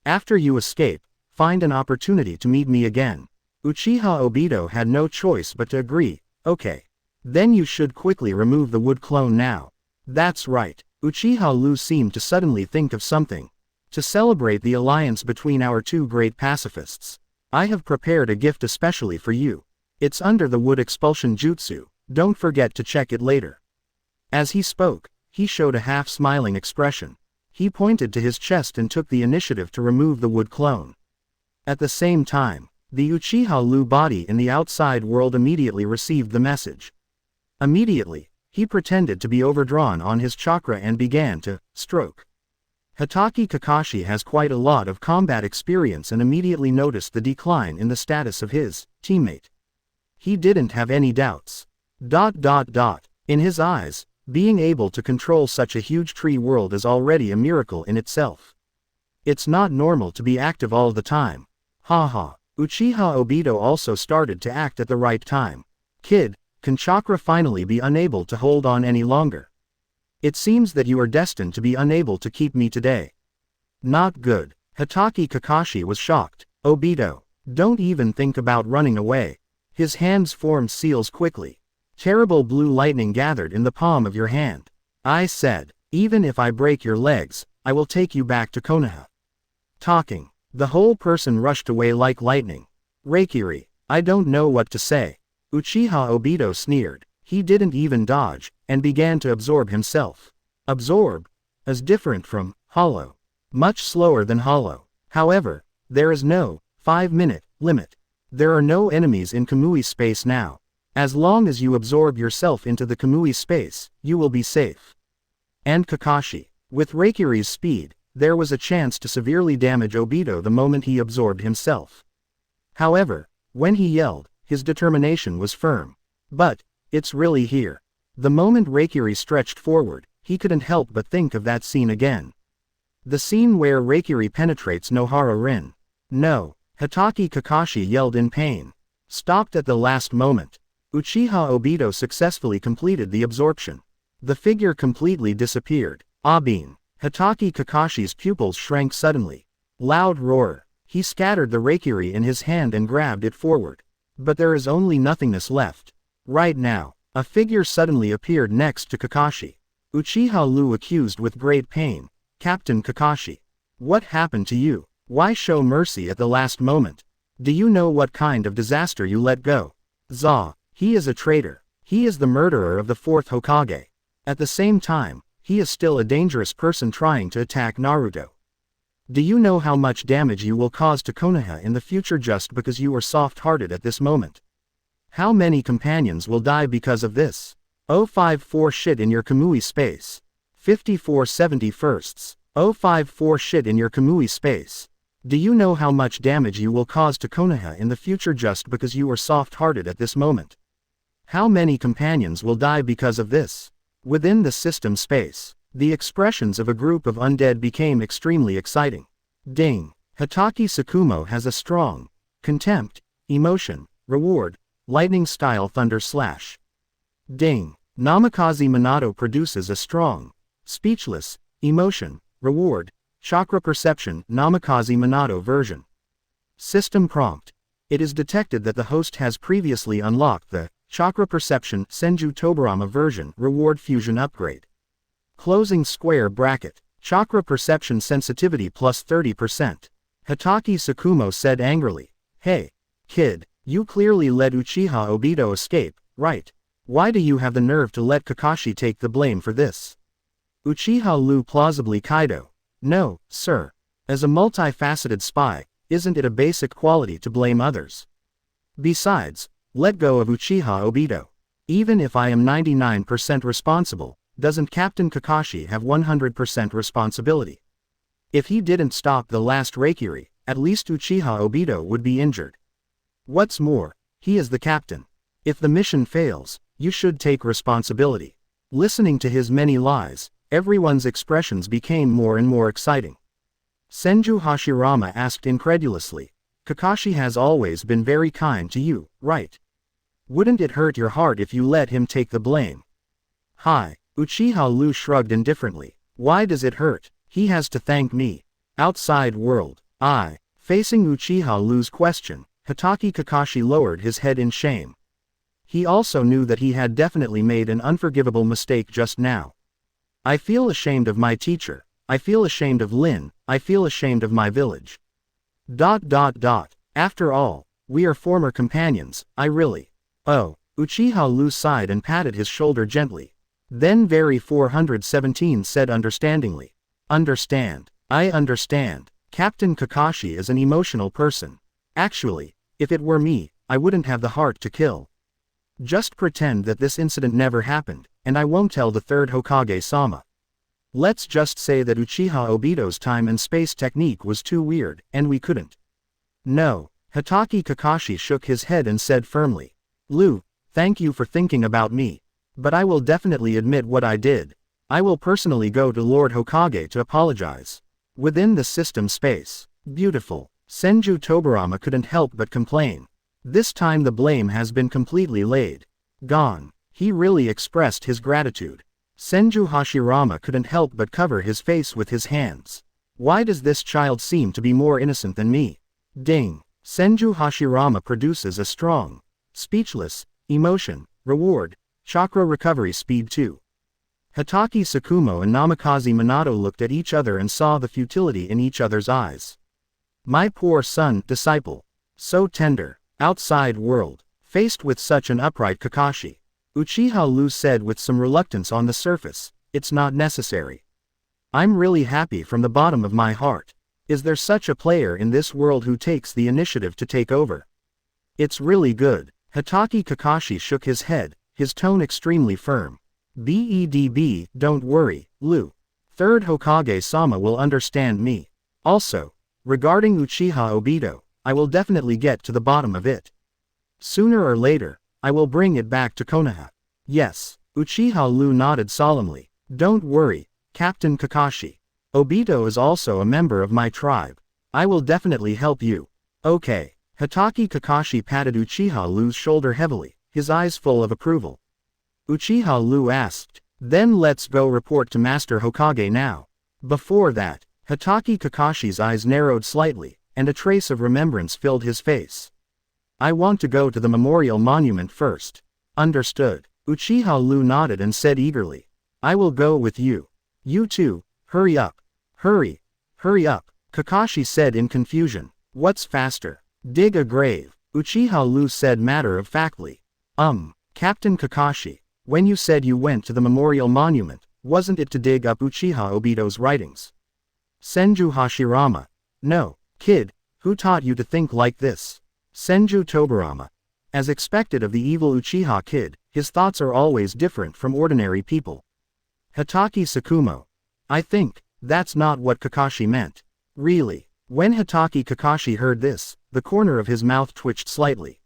After you escape, find an opportunity to meet me again. Uchiha Obito had no choice but to agree. Okay. Then you should quickly remove the wood clone now. That's right. Uchiha Liu seemed to suddenly think of something. To celebrate the alliance between our two great pacifists, I have prepared a gift especially for you. It's under the wood expulsion jutsu. Don't forget to check it later. As he spoke, he showed a half-smiling expression. He pointed to his chest and took the initiative to remove the wood clone. At the same time, the Uchiha Liu body in the outside world immediately received the message. Immediately, he pretended to be overdrawn on his chakra and began to stroke. Hatake Kakashi has quite a lot of combat experience and immediately noticed the decline in the status of his teammate. He didn't have any doubts. In his eyes, being able to control such a huge tree world is already a miracle in itself. It's not normal to be active all the time. Haha. Uchiha Obito also started to act at the right time. Kid, can chakra finally be unable to hold on any longer? It seems that you are destined to be unable to keep me today. Not good. Hatake Kakashi was shocked. Obito, don't even think about running away. His hands formed seals quickly. Terrible blue lightning gathered in the palm of your hand. I said, even if I break your legs, I will take you back to Konoha. Talking. The whole person rushed away like lightning. Reikiri, I don't know what to say. Uchiha Obito sneered. He didn't even dodge, and began to absorb himself. Absorb is different from hollow. Much slower than hollow. However, there is no 5-minute limit. There are no enemies in Kamui space now. As long as you absorb yourself into the Kamui space, you will be safe. And Kakashi. With Reikiri's speed, there was a chance to severely damage Obito the moment he absorbed himself. However, when he yelled, his determination was firm. But, it's really here. The moment Reikiri stretched forward, he couldn't help but think of that scene again. The scene where Reikiri penetrates Nohara Rin. No, Hatake Kakashi yelled in pain. Stopped at the last moment. Uchiha Obito successfully completed the absorption. The figure completely disappeared. Abin. Hatake Kakashi's pupils shrank suddenly. Loud roar. He scattered the Reikiri in his hand and grabbed it forward. But there is only nothingness left. Right now, a figure suddenly appeared next to Kakashi. Uchiha Liu accused with great pain. Captain Kakashi. What happened to you? Why show mercy at the last moment? Do you know what kind of disaster you let go? Za. He is a traitor. He is the murderer of the 4th Hokage. At the same time, he is still a dangerous person trying to attack Naruto. Do you know how much damage you will cause to Konoha in the future just because you are soft-hearted at this moment? How many companions will die because of this? 054 shit in your Kamui space. 5471sts. 054 shit in your Kamui space. Do you know how much damage you will cause to Konoha in the future just because you are soft-hearted at this moment? How many companions will die because of this? Within the system space, the expressions of a group of undead became extremely exciting. Ding. Hitaki Tsukumo has a strong contempt, emotion, reward, lightning-style thunder slash. Ding. Namikaze Minato produces a strong, speechless, emotion, reward, chakra perception Namikaze Minato version. System prompt. It is detected that the host has previously unlocked the chakra perception Senju Tobirama version reward fusion upgrade. Closing square bracket. Chakra perception sensitivity plus 30%. Hitaki Tsukumo said angrily. Hey, kid, you clearly let Uchiha Obito escape, right? Why do you have the nerve to let Kakashi take the blame for this? Uchiha Liu plausibly Kaido. No, sir. As a multifaceted spy, isn't it a basic quality to blame others? Besides, let go of Uchiha Obito. Even if I am 99% responsible, doesn't Captain Kakashi have 100% responsibility? If he didn't stop the last Reikiri, at least Uchiha Obito would be injured. What's more, he is the captain. If the mission fails, you should take responsibility. Listening to his many lies, everyone's expressions became more and more exciting. Senju Hashirama asked incredulously. Kakashi has always been very kind to you, right? Wouldn't it hurt your heart if you let him take the blame? Hi. Uchiha Liu shrugged indifferently. Why does it hurt? He has to thank me. Outside world. Facing Uchiha Liu's question, Hitaki Kakashi lowered his head in shame. He also knew that he had definitely made an unforgivable mistake just now. I feel ashamed of my teacher. I feel ashamed of Lin. I feel ashamed of my village. ... After all, we are former companions, I really... Oh, Uchiha Liu sighed and patted his shoulder gently. Then very 417 said understandingly. Understand. I understand. Captain Kakashi is an emotional person. Actually, if it were me, I wouldn't have the heart to kill. Just pretend that this incident never happened, and I won't tell the third Hokage-sama. Let's just say that Uchiha Obito's time and space technique was too weird, and we couldn't. No. Hitaki Kakashi shook his head and said firmly. Liu, thank you for thinking about me. But I will definitely admit what I did. I will personally go to Lord Hokage to apologize. Within the system space. Beautiful. Senju Tobirama couldn't help but complain. This time the blame has been completely laid. Gone. He really expressed his gratitude. Senju Hashirama couldn't help but cover his face with his hands. Why does this child seem to be more innocent than me? Ding. Senju Hashirama produces a strong, speechless, emotion, reward, chakra recovery speed 2. Hitaki Tsukumo and Namikaze Minato looked at each other and saw the futility in each other's eyes. My poor son, disciple. So tender. Outside world. Faced with such an upright Kakashi, Uchiha Liu said with some reluctance on the surface, it's not necessary. I'm really happy from the bottom of my heart. Is there such a player in this world who takes the initiative to take over? It's really good. Hitaki Kakashi shook his head, his tone extremely firm. BEDB, don't worry, Liu. Third Hokage-sama will understand me. Also, regarding Uchiha Obito, I will definitely get to the bottom of it. Sooner or later, I will bring it back to Konoha. Yes. Uchiha Liu nodded solemnly. Don't worry, Captain Kakashi. Obito is also a member of my tribe. I will definitely help you. Okay. Hitaki Kakashi patted Uchiha Liu's shoulder heavily, his eyes full of approval. Uchiha Liu asked, then let's go report to Master Hokage now. Before that, Hitaki Kakashi's eyes narrowed slightly, and a trace of remembrance filled his face. I want to go to the memorial monument first. Understood. Uchiha Liu nodded and said eagerly. I will go with you. You too, hurry up. Hurry up, Kakashi said in confusion. What's faster? Dig a grave, Uchiha Liu said matter-of-factly. Captain Kakashi, when you said you went to the memorial monument, wasn't it to dig up Uchiha Obito's writings? Senju Hashirama. No, kid, who taught you to think like this? Senju Tobirama. As expected of the evil Uchiha kid, his thoughts are always different from ordinary people. Hitaki Tsukumo. I think that's not what Kakashi meant. Really? When Hitaki Kakashi heard this, the corner of his mouth twitched slightly.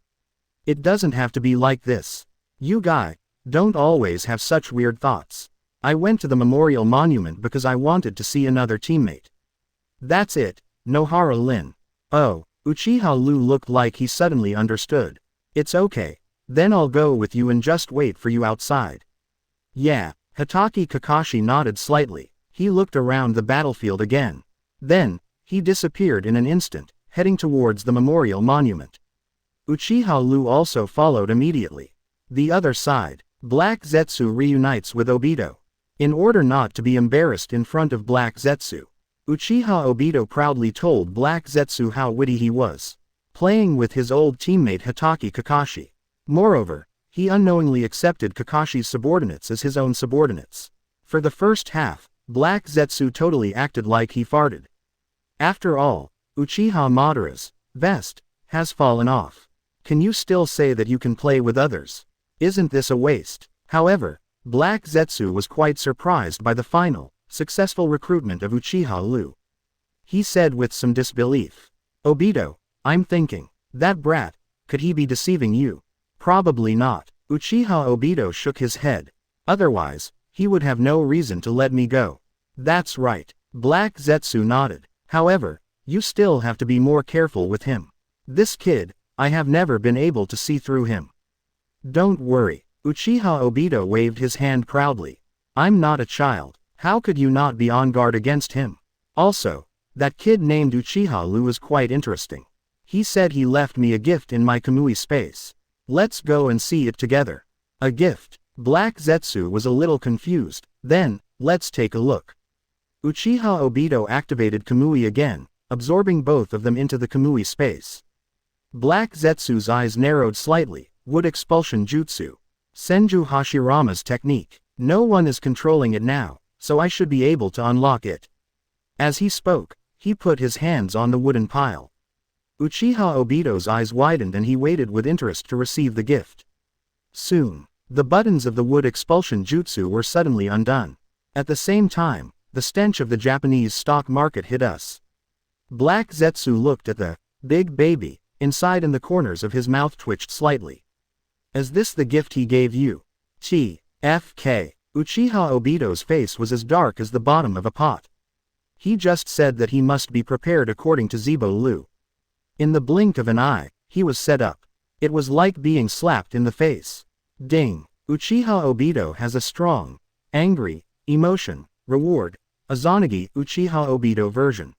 It doesn't have to be like this. You guy, don't always have such weird thoughts. I went to the memorial monument because I wanted to see another teammate. That's it, Nohara Lin. Oh, Uchiha Liu looked like he suddenly understood. It's okay. Then I'll go with you and just wait for you outside. Yeah, Hitaki Kakashi nodded slightly. He looked around the battlefield again. Then, he disappeared in an instant, heading towards the memorial monument. Uchiha Liu also followed immediately. The other side, Black Zetsu reunites with Obito. In order not to be embarrassed in front of Black Zetsu, Uchiha Obito proudly told Black Zetsu how witty he was, playing with his old teammate Hitaki Kakashi. Moreover, he unknowingly accepted Kakashi's subordinates as his own subordinates. For the first half, Black Zetsu totally acted like he farted. After all, Uchiha Madara's vest has fallen off. Can you still say that you can play with others? Isn't this a waste? However, Black Zetsu was quite surprised by the final, successful recruitment of Uchiha Liu. He said with some disbelief, Obito, I'm thinking, that brat, could he be deceiving you? Probably not. Uchiha Obito shook his head. Otherwise, he would have no reason to let me go. That's right. Black Zetsu nodded. However, you still have to be more careful with him. This kid, I have never been able to see through him. Don't worry. Uchiha Obito waved his hand proudly. I'm not a child. How could you not be on guard against him? Also, that kid named Uchiha Liu is quite interesting. He said he left me a gift in my Kamui space. Let's go and see it together. A gift? Black Zetsu was a little confused. Then, let's take a look. Uchiha Obito activated Kamui again, absorbing both of them into the Kamui space. Black Zetsu's eyes narrowed slightly. Wood expulsion jutsu. Senju Hashirama's technique. No one is controlling it now, so I should be able to unlock it. As he spoke, he put his hands on the wooden pile. Uchiha Obito's eyes widened and he waited with interest to receive the gift. Soon, the buttons of the wood expulsion jutsu were suddenly undone. At the same time, the stench of the Japanese stock market hit us. Black Zetsu looked at the big baby inside and the corners of his mouth twitched slightly. Is this the gift he gave you? TFK. Uchiha Obito's face was as dark as the bottom of a pot. He just said that he must be prepared according to Zebo Liu. In the blink of an eye, he was set up. It was like being slapped in the face. Ding. Uchiha Obito has a strong, angry, emotion, reward, Izanagi Uchiha Obito version.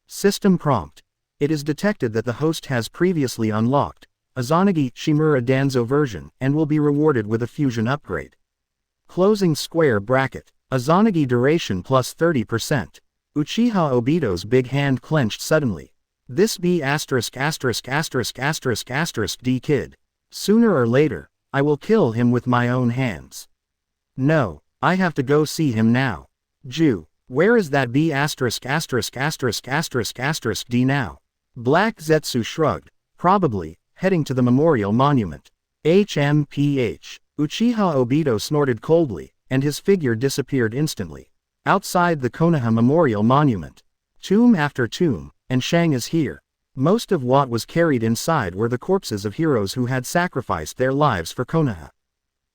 System prompt. It is detected that the host has previously unlocked Izanagi Shimura Danzo version and will be rewarded with a fusion upgrade. Closing square bracket. Izanagi duration plus 30%. Uchiha Obito's big hand clenched suddenly. This B************ D kid. Sooner or later, I will kill him with my own hands. No, I have to go see him now. Jew, where is that B********* D now? Black Zetsu shrugged, probably heading to the memorial monument. HMPH. Uchiha Obito snorted coldly, and his figure disappeared instantly. Outside the Konoha Memorial Monument. Tomb after tomb, and Shang is here. Most of what was carried inside were the corpses of heroes who had sacrificed their lives for Konoha.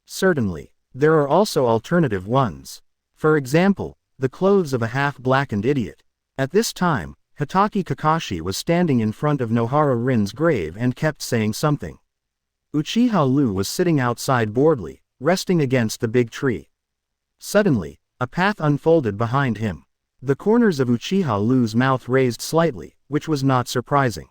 Certainly, there are also alternative ones. For example, the clothes of a half-blackened idiot. At this time, Hitaki Kakashi was standing in front of Nohara Rin's grave and kept saying something. Uchiha Liu was sitting outside boredly, resting against the big tree. Suddenly, a path unfolded behind him. The corners of Uchiha Liu's mouth raised slightly, which was not surprising.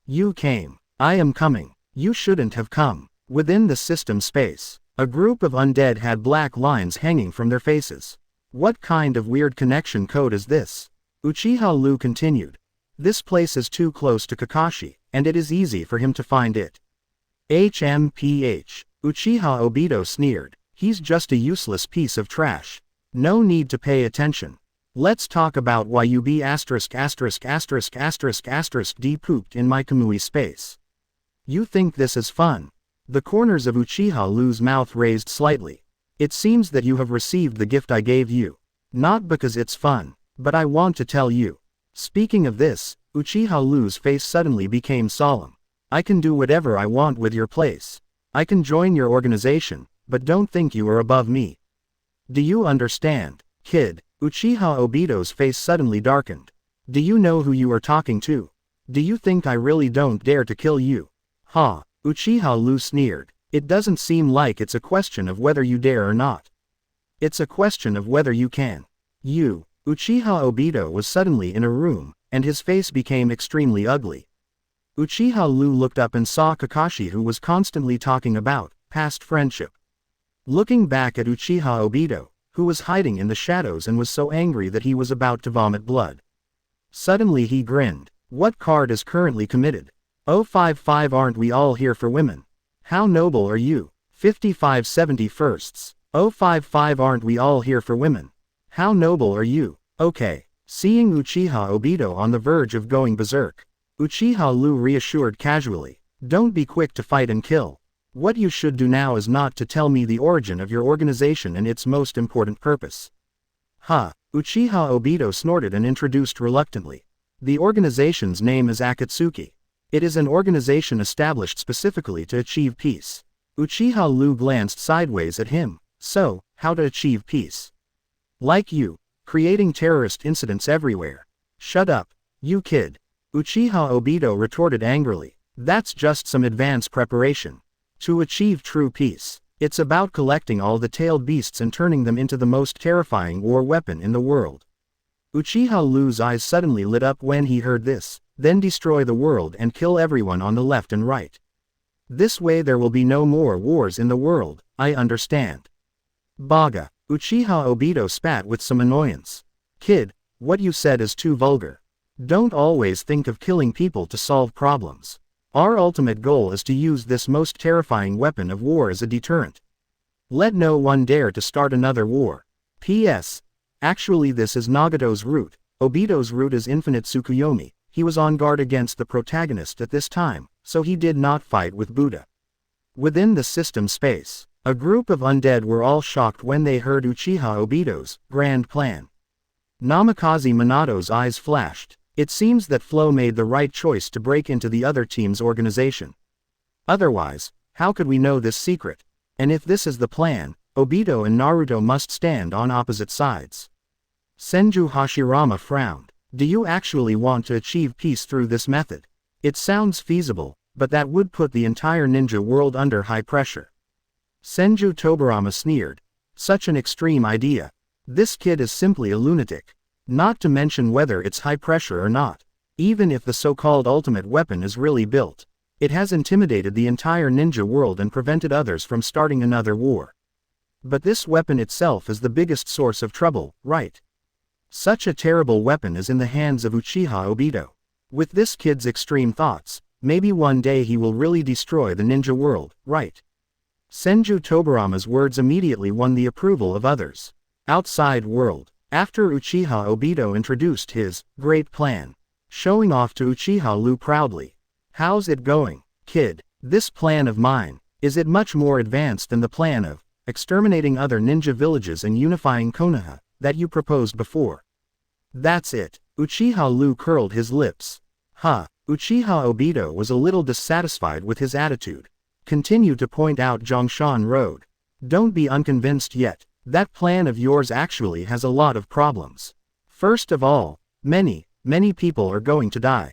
You came. I am coming. You shouldn't have come. Within the system space, a group of undead had black lines hanging from their faces. What kind of weird connection code is this? Uchiha Liu continued. This place is too close to Kakashi, and it is easy for him to find it. HMPH. Uchiha Obito sneered. He's just a useless piece of trash. No need to pay attention. Let's talk about why you D pooped in my Kamui space. You think this is fun? The corners of Uchiha Liu's mouth raised slightly. It seems that you have received the gift I gave you. Not because it's fun, but I want to tell you. Speaking of this, Uchiha Liu's face suddenly became solemn. I can do whatever I want with your place. I can join your organization, but don't think you are above me. Do you understand, kid? Uchiha Obito's face suddenly darkened. Do you know who you are talking to? Do you think I really don't dare to kill you? Ha! Uchiha Liu sneered. It doesn't seem like it's a question of whether you dare or not. It's a question of whether you can. Uchiha Obito was suddenly in a room, and his face became extremely ugly. Uchiha Liu looked up and saw Kakashi, who was constantly talking about past friendship. Looking back at Uchiha Obito, who was hiding in the shadows and was so angry that he was about to vomit blood. Suddenly he grinned. What card is currently committed? 055 Aren't we all here for women? How noble are you? 5571sts. 055 Aren't we all here for women? How noble are you? Okay. Seeing Uchiha Obito on the verge of going berserk, Uchiha Liu reassured casually. Don't be quick to fight and kill. What you should do now is not to tell me the origin of your organization and its most important purpose. Uchiha Obito snorted and introduced reluctantly. The organization's name is Akatsuki. It is an organization established specifically to achieve peace. Uchiha Liu glanced sideways at him. So, how to achieve peace? Like you, creating terrorist incidents everywhere. Shut up, you kid. Uchiha Obito retorted angrily. That's just some advance preparation. To achieve true peace, it's about collecting all the tailed beasts and turning them into the most terrifying war weapon in the world. Uchiha Liu's eyes suddenly lit up when he heard this. Then destroy the world and kill everyone on the left and right. This way there will be no more wars in the world, I understand. Baga. Uchiha Obito spat with some annoyance. Kid, what you said is too vulgar. Don't always think of killing people to solve problems. Our ultimate goal is to use this most terrifying weapon of war as a deterrent. Let no one dare to start another war. P.S. Actually, this is Nagato's route. Obito's route is Infinite Tsukuyomi. He was on guard against the protagonist at this time, so he did not fight with Buddha. Within the system space, a group of undead were all shocked when they heard Uchiha Obito's grand plan. Namikaze Minato's eyes flashed. It seems that Flo made the right choice to break into the other team's organization. Otherwise, how could we know this secret? And if this is the plan, Obito and Naruto must stand on opposite sides. Senju Hashirama frowned. Do you actually want to achieve peace through this method? It sounds feasible, but that would put the entire ninja world under high pressure. Senju Tobirama sneered. Such an extreme idea. This kid is simply a lunatic. Not to mention whether it's high pressure or not. Even if the so-called ultimate weapon is really built, it has intimidated the entire ninja world and prevented others from starting another war. But this weapon itself is the biggest source of trouble, right? Such a terrible weapon is in the hands of Uchiha Obito. With this kid's extreme thoughts, maybe one day he will really destroy the ninja world, right? Senju Tobirama's words immediately won the approval of others. Outside world. After Uchiha Obito introduced his great plan, showing off to Uchiha Liu proudly. How's it going, kid? This plan of mine, is it much more advanced than the plan of exterminating other ninja villages and unifying Konoha that you proposed before? That's it. Uchiha Liu curled his lips. Uchiha Obito was a little dissatisfied with his attitude. Continued to point out Zhongshan Road. Don't be unconvinced yet. That plan of yours actually has a lot of problems. First of all, many people are going to die.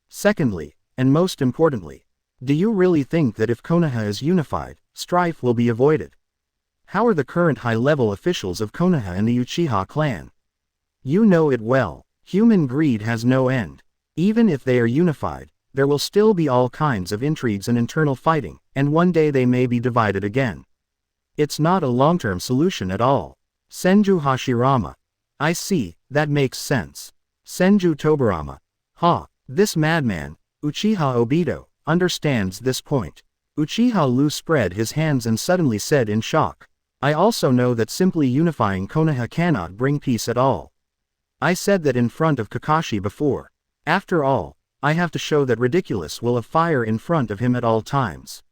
Secondly, and most importantly, do you really think that if Konoha is unified, strife will be avoided? How are the current high-level officials of Konoha and the Uchiha clan? You know it well, human greed has no end. Even if they are unified, there will still be all kinds of intrigues and internal fighting, and one day they may be divided again. It's not a long-term solution at all. Senju Hashirama. I see, that makes sense. Senju Tobirama. This madman, Uchiha Obito, understands this point. Uchiha Liu spread his hands and suddenly said in shock. I also know that simply unifying Konoha cannot bring peace at all. I said that in front of Kakashi before. After all, I have to show that Ridiculous will have fire in front of him at all times.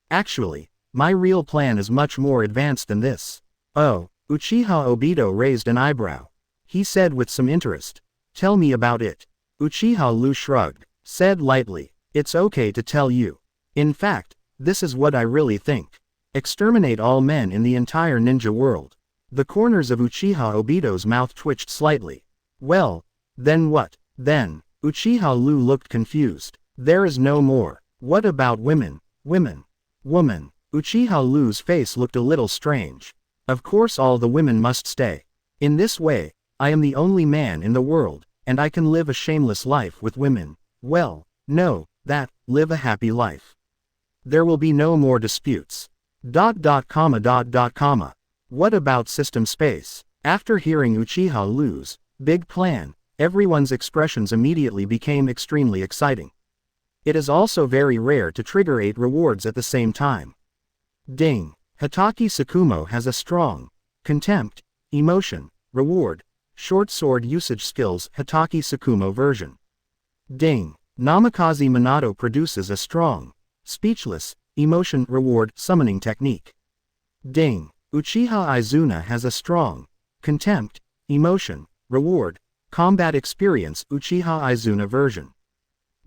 Actually, My real plan is much more advanced than this. Oh, Uchiha Obito raised an eyebrow. He said with some interest. Tell me about it. Uchiha Liu shrugged, said lightly, it's okay to tell you. In fact, this is what I really think. Exterminate all men in the entire ninja world. The corners of Uchiha Obito's mouth twitched slightly. Well, then what? Then, Uchiha Liu looked confused. There is no more. What about women? Women. Woman. Uchiha Liu's face looked a little strange. Of course all the women must stay. In this way, I am the only man in the world, and I can live a shameless life with women. Well, no, live a happy life. There will be no more disputes. ... What about system space? After hearing Uchiha Liu's big plan, everyone's expressions immediately became extremely exciting. It is also very rare to trigger 8 rewards at the same time. Ding. Hitaki Tsukumo has a strong contempt, emotion, reward, short sword usage skills Hitaki Tsukumo version. Ding. Namikaze Minato produces a strong, speechless, emotion reward summoning technique. Ding. Uchiha Izuna has a strong contempt, emotion, reward, combat experience Uchiha Izuna version.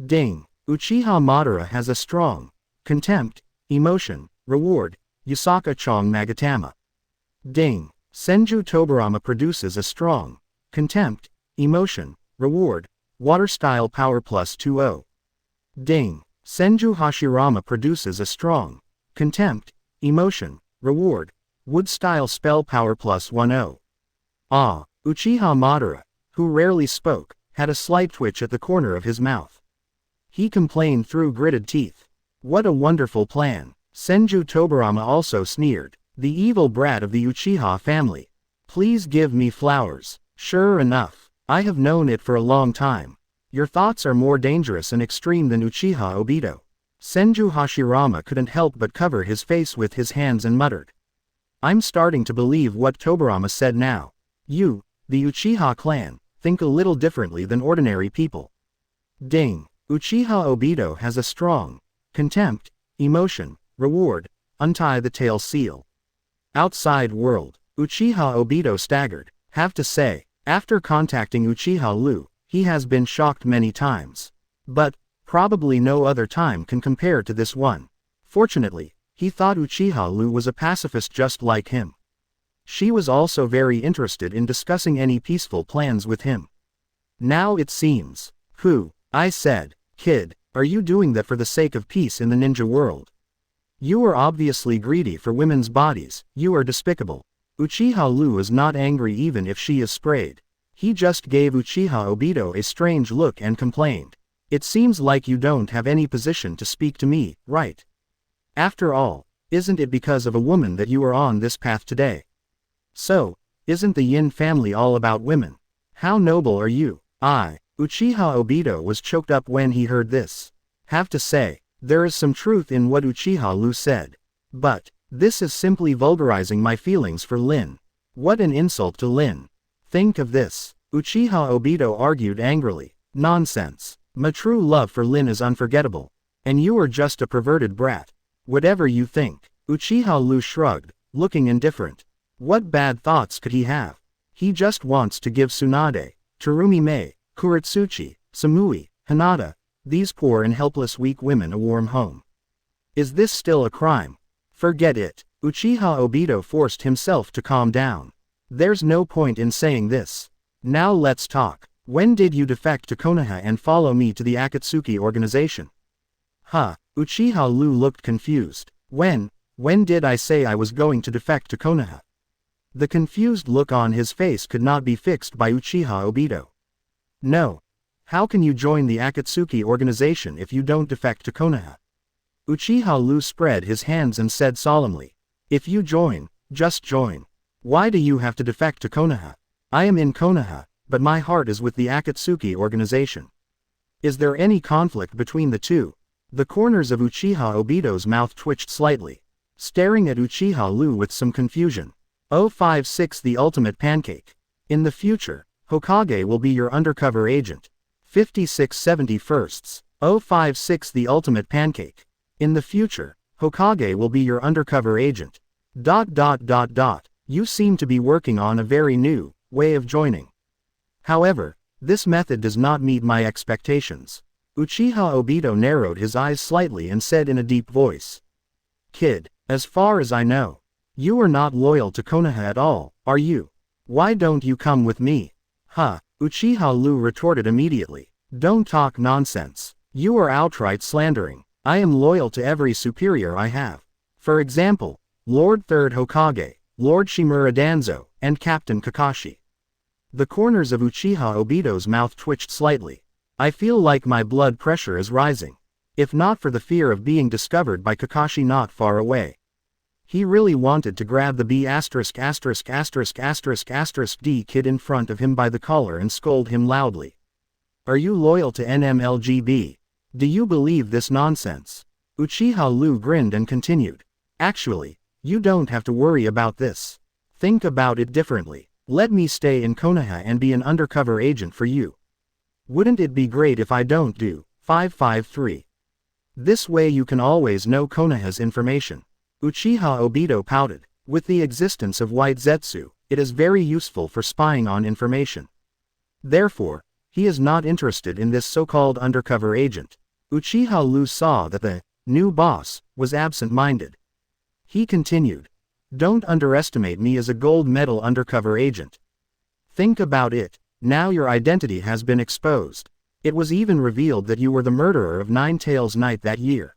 Ding. Uchiha Madara has a strong contempt, emotion, reward, Yusaka Chong Magatama. Ding. Senju Tobirama produces a strong contempt, emotion, reward, water style power plus 2-0. Ding. Senju Hashirama produces a strong contempt, emotion, reward, wood style spell power plus 1-0. Ah, Uchiha Madara, who rarely spoke, had a slight twitch at the corner of his mouth. He complained through gritted teeth. What a wonderful plan. Senju Tobirama also sneered. The evil brat of the Uchiha family. Please give me flowers. Sure enough. I have known it for a long time. Your thoughts are more dangerous and extreme than Uchiha Obito. Senju Hashirama couldn't help but cover his face with his hands and muttered. I'm starting to believe what Tobirama said now. You, the Uchiha clan, think a little differently than ordinary people. Ding. Uchiha Obito has a strong contempt, emotion, reward, untie the tail seal. Outside world. Uchiha Obito staggered. Have to say, after contacting Uchiha Liu, he has been shocked many times. But, probably no other time can compare to this one. Fortunately, he thought Uchiha Liu was a pacifist just like him. She was also very interested in discussing any peaceful plans with him. Now it seems. I said, kid, are you doing that for the sake of peace in the ninja world? You are obviously greedy for women's bodies, you are despicable. Uchiha Liu is not angry even if she is sprayed. He just gave Uchiha Obito a strange look and complained. It seems like you don't have any position to speak to me, right? After all, isn't it because of a woman that you are on this path today? So, isn't the Yin family all about women? How noble are you? Uchiha Obito was choked up when he heard this. Have to say, there is some truth in what Uchiha Liu said. But, this is simply vulgarizing my feelings for Lin. What an insult to Lin. Think of this. Uchiha Obito argued angrily. Nonsense. My true love for Lin is unforgettable. And you are just a perverted brat. Whatever you think. Uchiha Liu shrugged, looking indifferent. What bad thoughts could he have? He just wants to give Tsunade, Terumi Mei, Kuretsuchi, Samui, Hinata, these poor and helpless weak women a warm home. Is this still a crime? Forget it. Uchiha Obito forced himself to calm down. There's no point in saying this. Now let's talk. When did you defect to Konoha and follow me to the Akatsuki organization? Uchiha Liu looked confused. When did I say I was going to defect to Konoha? The confused look on his face could not be fixed by Uchiha Obito. No. How can you join the Akatsuki organization if you don't defect to Konoha? Uchiha Liu spread his hands and said solemnly. If you join, just join. Why do you have to defect to Konoha? I am in Konoha, but my heart is with the Akatsuki organization. Is there any conflict between the two? The corners of Uchiha Obito's mouth twitched slightly, staring at Uchiha Liu with some confusion. 056 The Ultimate Pancake. In the future, Hokage will be your undercover agent. 5671st. 056 The Ultimate Pancake. In the future, Hokage will be your undercover agent. You seem to be working on a very new way of joining. However, this method does not meet my expectations. Uchiha Obito narrowed his eyes slightly and said in a deep voice. Kid, as far as I know, you are not loyal to Konoha at all, are you? Why don't you come with me? Huh, Uchiha Liu retorted immediately. Don't talk nonsense. You are outright slandering. I am loyal to every superior I have. For example, Lord 3rd Hokage, Lord Shimura Danzo, and Captain Kakashi. The corners of Uchiha Obito's mouth twitched slightly. I feel like my blood pressure is rising. If not for the fear of being discovered by Kakashi not far away. He really wanted to grab the B************ D kid in front of him by the collar and scold him loudly. Are you loyal to NMLGB? Do you believe this nonsense? Uchiha Liu grinned and continued. Actually, you don't have to worry about this. Think about it differently. Let me stay in Konoha and be an undercover agent for you. Wouldn't it be great if I don't do 553? This way you can always know Konoha's information. Uchiha Obito pouted. With the existence of White Zetsu, it is very useful for spying on information. Therefore, he is not interested in this so-called undercover agent. Uchiha Liu saw that the new boss was absent-minded. He continued. Don't underestimate me as a gold medal undercover agent. Think about it, now your identity has been exposed. It was even revealed that you were the murderer of Nine-Tails Knight that year.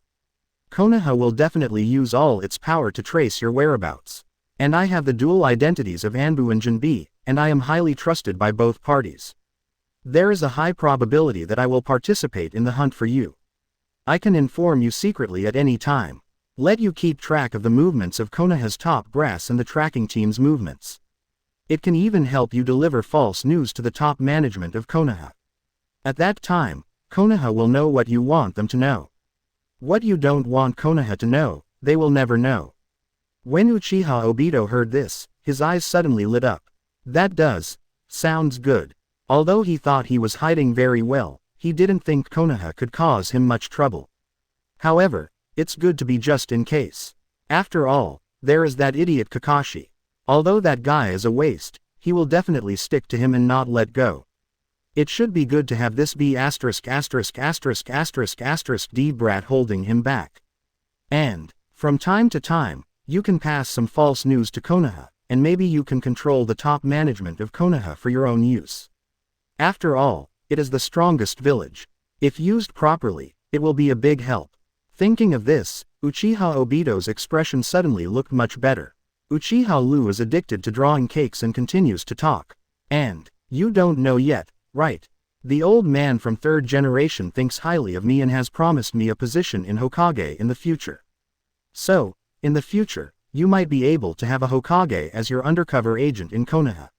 Konoha will definitely use all its power to trace your whereabouts. And I have the dual identities of Anbu and Jinbe, and I am highly trusted by both parties. There is a high probability that I will participate in the hunt for you. I can inform you secretly at any time. Let you keep track of the movements of Konoha's top brass and the tracking team's movements. It can even help you deliver false news to the top management of Konoha. At that time, Konoha will know what you want them to know. What you don't want Konoha to know, they will never know. When Uchiha Obito heard this, his eyes suddenly lit up. That sounds good. Although he thought he was hiding very well, he didn't think Konoha could cause him much trouble. However, it's good to be just in case. After all, there is that idiot Kakashi. Although that guy is a waste, he will definitely stick to him and not let go. It should be good to have this B*********** D brat holding him back. And, from time to time, you can pass some false news to Konoha, and maybe you can control the top management of Konoha for your own use. After all, it is the strongest village. If used properly, it will be a big help. Thinking of this, Uchiha Obito's expression suddenly looked much better. Uchiha Liu is addicted to drawing cakes and continues to talk. And, you don't know yet, right? The old man from 3rd generation thinks highly of me and has promised me a position in Hokage in the future. So, in the future, you might be able to have a Hokage as your undercover agent in Konoha.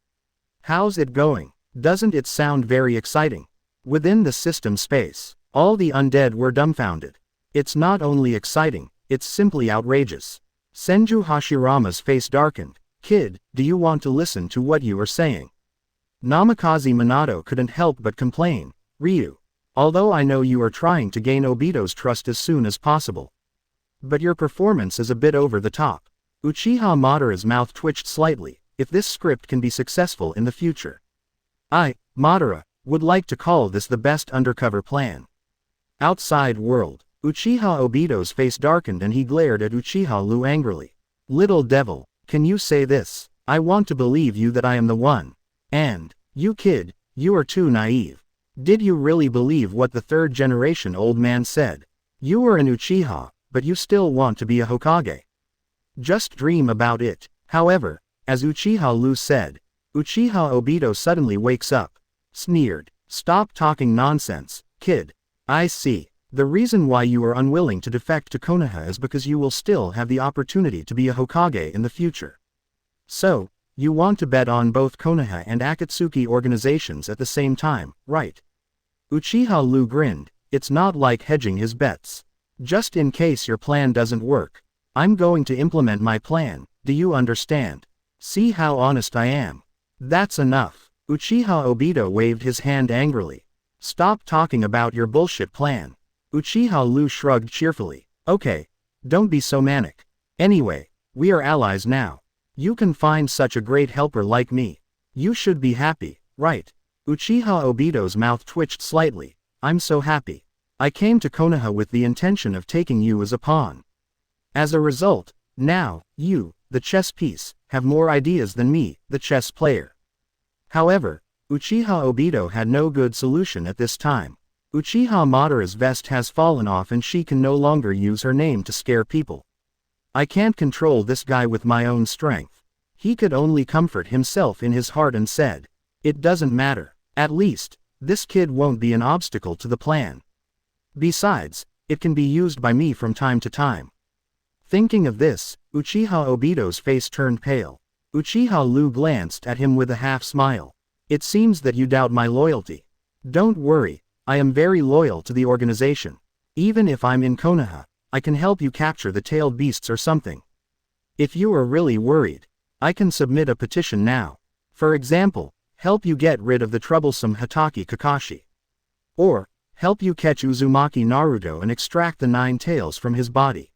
How's it going? Doesn't it sound very exciting? Within the system space, all the undead were dumbfounded. It's not only exciting, it's simply outrageous. Senju Hashirama's face darkened. Kid, do you want to listen to what you are saying? Namikaze Minato couldn't help but complain. Ryu. Although I know you are trying to gain Obito's trust as soon as possible. But your performance is a bit over the top. Uchiha Madara's mouth twitched slightly. If this script can be successful in the future, I, Madara, would like to call this the best undercover plan. Outside world. Uchiha Obito's face darkened and he glared at Uchiha Liu angrily. Little devil, can you say this? I want to believe you that I am the one. And, you kid, you are too naive. Did you really believe what the 3rd generation old man said? You are an Uchiha, but you still want to be a Hokage. Just dream about it. However, as Uchiha Liu said, Uchiha Obito suddenly wakes up. Sneered. Stop talking nonsense, kid. I see. The reason why you are unwilling to defect to Konoha is because you will still have the opportunity to be a Hokage in the future. So, you want to bet on both Konoha and Akatsuki organizations at the same time, right? Uchiha Liu grinned. It's not like hedging his bets. Just in case your plan doesn't work, I'm going to implement my plan, do you understand? See how honest I am. That's enough. Uchiha Obito waved his hand angrily. Stop talking about your bullshit plan. Uchiha Liu shrugged cheerfully. Okay, Don't be so manic. Anyway, we are allies now. You can find such a great helper like me. You should be happy, right? Uchiha Obito's mouth twitched slightly. I'm so happy. I came to Konoha with the intention of taking you as a pawn. As a result, now, you, the chess piece, have more ideas than me, the chess player. However, Uchiha Obito had no good solution at this time. Uchiha Madara's vest has fallen off and she can no longer use her name to scare people. I can't control this guy with my own strength. He could only comfort himself in his heart and said, "It doesn't matter. At least, this kid won't be an obstacle to the plan. Besides, it can be used by me from time to time." Thinking of this, Uchiha Obito's face turned pale. Uchiha Liu glanced at him with a half smile. "It seems that you doubt my loyalty. Don't worry, I am very loyal to the organization. Even if I'm in Konoha, I can help you capture the tailed beasts or something. If you are really worried, I can submit a petition now. For example, help you get rid of the troublesome Hatake Kakashi. Or, help you catch Uzumaki Naruto and extract the 9 tails from his body.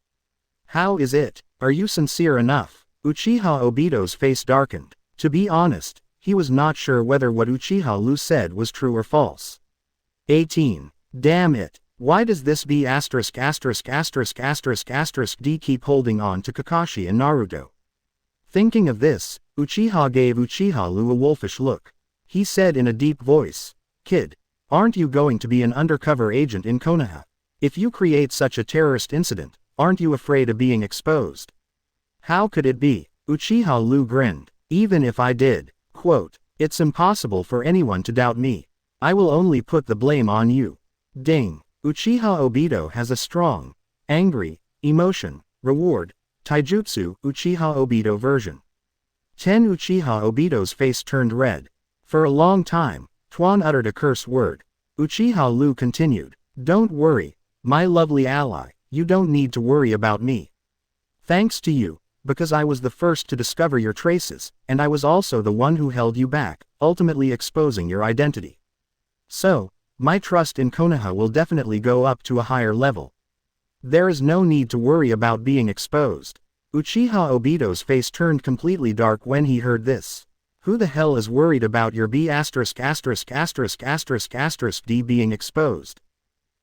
How is it? Are you sincere enough?" Uchiha Obito's face darkened. To be honest, he was not sure whether what Uchiha Liu said was true or false. 18. Damn it. Why does this B************** D keep holding on to Kakashi and Naruto? Thinking of this, Uchiha gave Uchiha Liu a wolfish look. He said in a deep voice, "Kid, aren't you going to be an undercover agent in Konoha? If you create such a terrorist incident, aren't you afraid of being exposed?" "How could it be?" Uchiha Liu grinned. "Even if I did, quote, it's impossible for anyone to doubt me. I will only put the blame on you." Ding. Uchiha Obito has a strong, angry, emotion, reward, taijutsu, Uchiha Obito version. 10. Uchiha Obito's face turned red. For a long time, Tuan uttered a curse word. Uchiha Liu continued, "Don't worry, my lovely ally, you don't need to worry about me. Thanks to you, because I was the first to discover your traces, and I was also the one who held you back, ultimately exposing your identity. So, my trust in Konoha will definitely go up to a higher level. There is no need to worry about being exposed." Uchiha Obito's face turned completely dark when he heard this. Who the hell is worried about your D being exposed?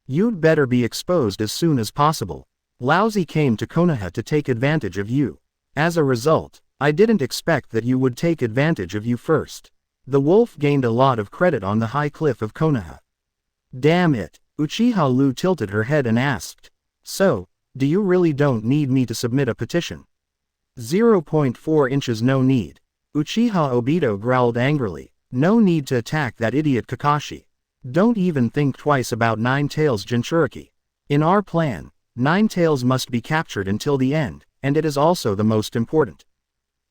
You'd better be exposed as soon as possible. Lousy came to Konoha to take advantage of you. As a result, I didn't expect that you would take advantage of you first. The wolf gained a lot of credit on the high cliff of Konoha. Damn it. Uchiha Liu tilted her head and asked, "So, do you really don't need me to submit a petition?" 0.4 inches. No need. Uchiha Obito growled angrily. No need to attack that idiot Kakashi. Don't even think twice about 9 tails Jinchuriki. In our plan, 9 tails must be captured until the end, and it is also the most important.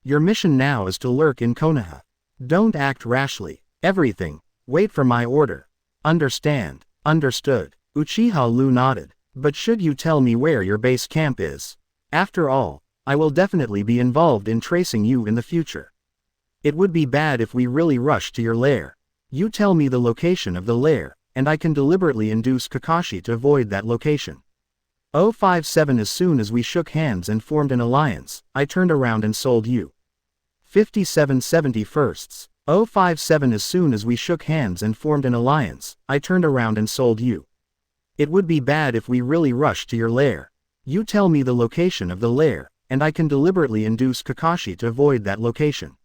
Your mission now is to lurk in Konoha. Don't act rashly. Everything, wait for my order. Understand? Understood. Uchiha Liu nodded. But should you tell me where your base camp is? After all, I will definitely be involved in tracing you in the future. It would be bad if we really rushed to your lair. You tell me the location of the lair, and I can deliberately induce Kakashi to avoid that location. 057. As soon as we shook hands and formed an alliance, I turned around and sold you. 57/71. 057. As soon as we shook hands and formed an alliance, I turned around and sold you. It would be bad if we really rushed to your lair. You tell me the location of the lair, and I can deliberately induce Kakashi to avoid that location.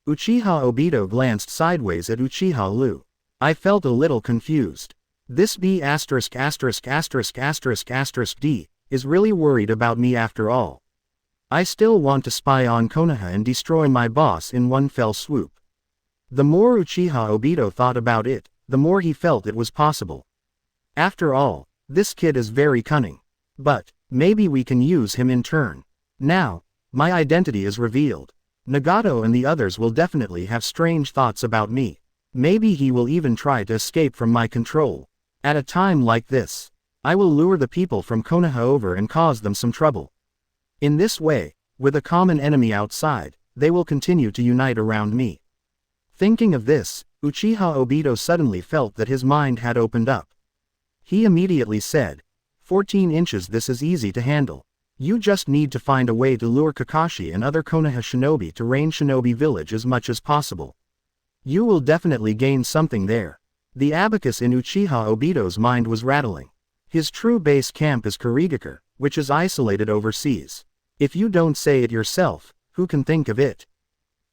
Uchiha Obito glanced sideways at Uchiha Liu. I felt a little confused. This B****************** D is really worried about me after all. I still want to spy on Konoha and destroy my boss in one fell swoop. The more Uchiha Obito thought about it, the more he felt it was possible. After all, this kid is very cunning. But, maybe we can use him in turn. Now, my identity is revealed. Nagato and the others will definitely have strange thoughts about me. Maybe he will even try to escape from my control. At a time like this, I will lure the people from Konoha over and cause them some trouble. In this way, with a common enemy outside, they will continue to unite around me. Thinking of this, Uchiha Obito suddenly felt that his mind had opened up. He immediately said, 14 inches. This is easy to handle. You just need to find a way to lure Kakashi and other Konoha shinobi to Rain Shinobi Village as much as possible. You will definitely gain something there. The abacus in Uchiha Obito's mind was rattling. His true base camp is Kurigakure, which is isolated overseas. If you don't say it yourself, who can think of it?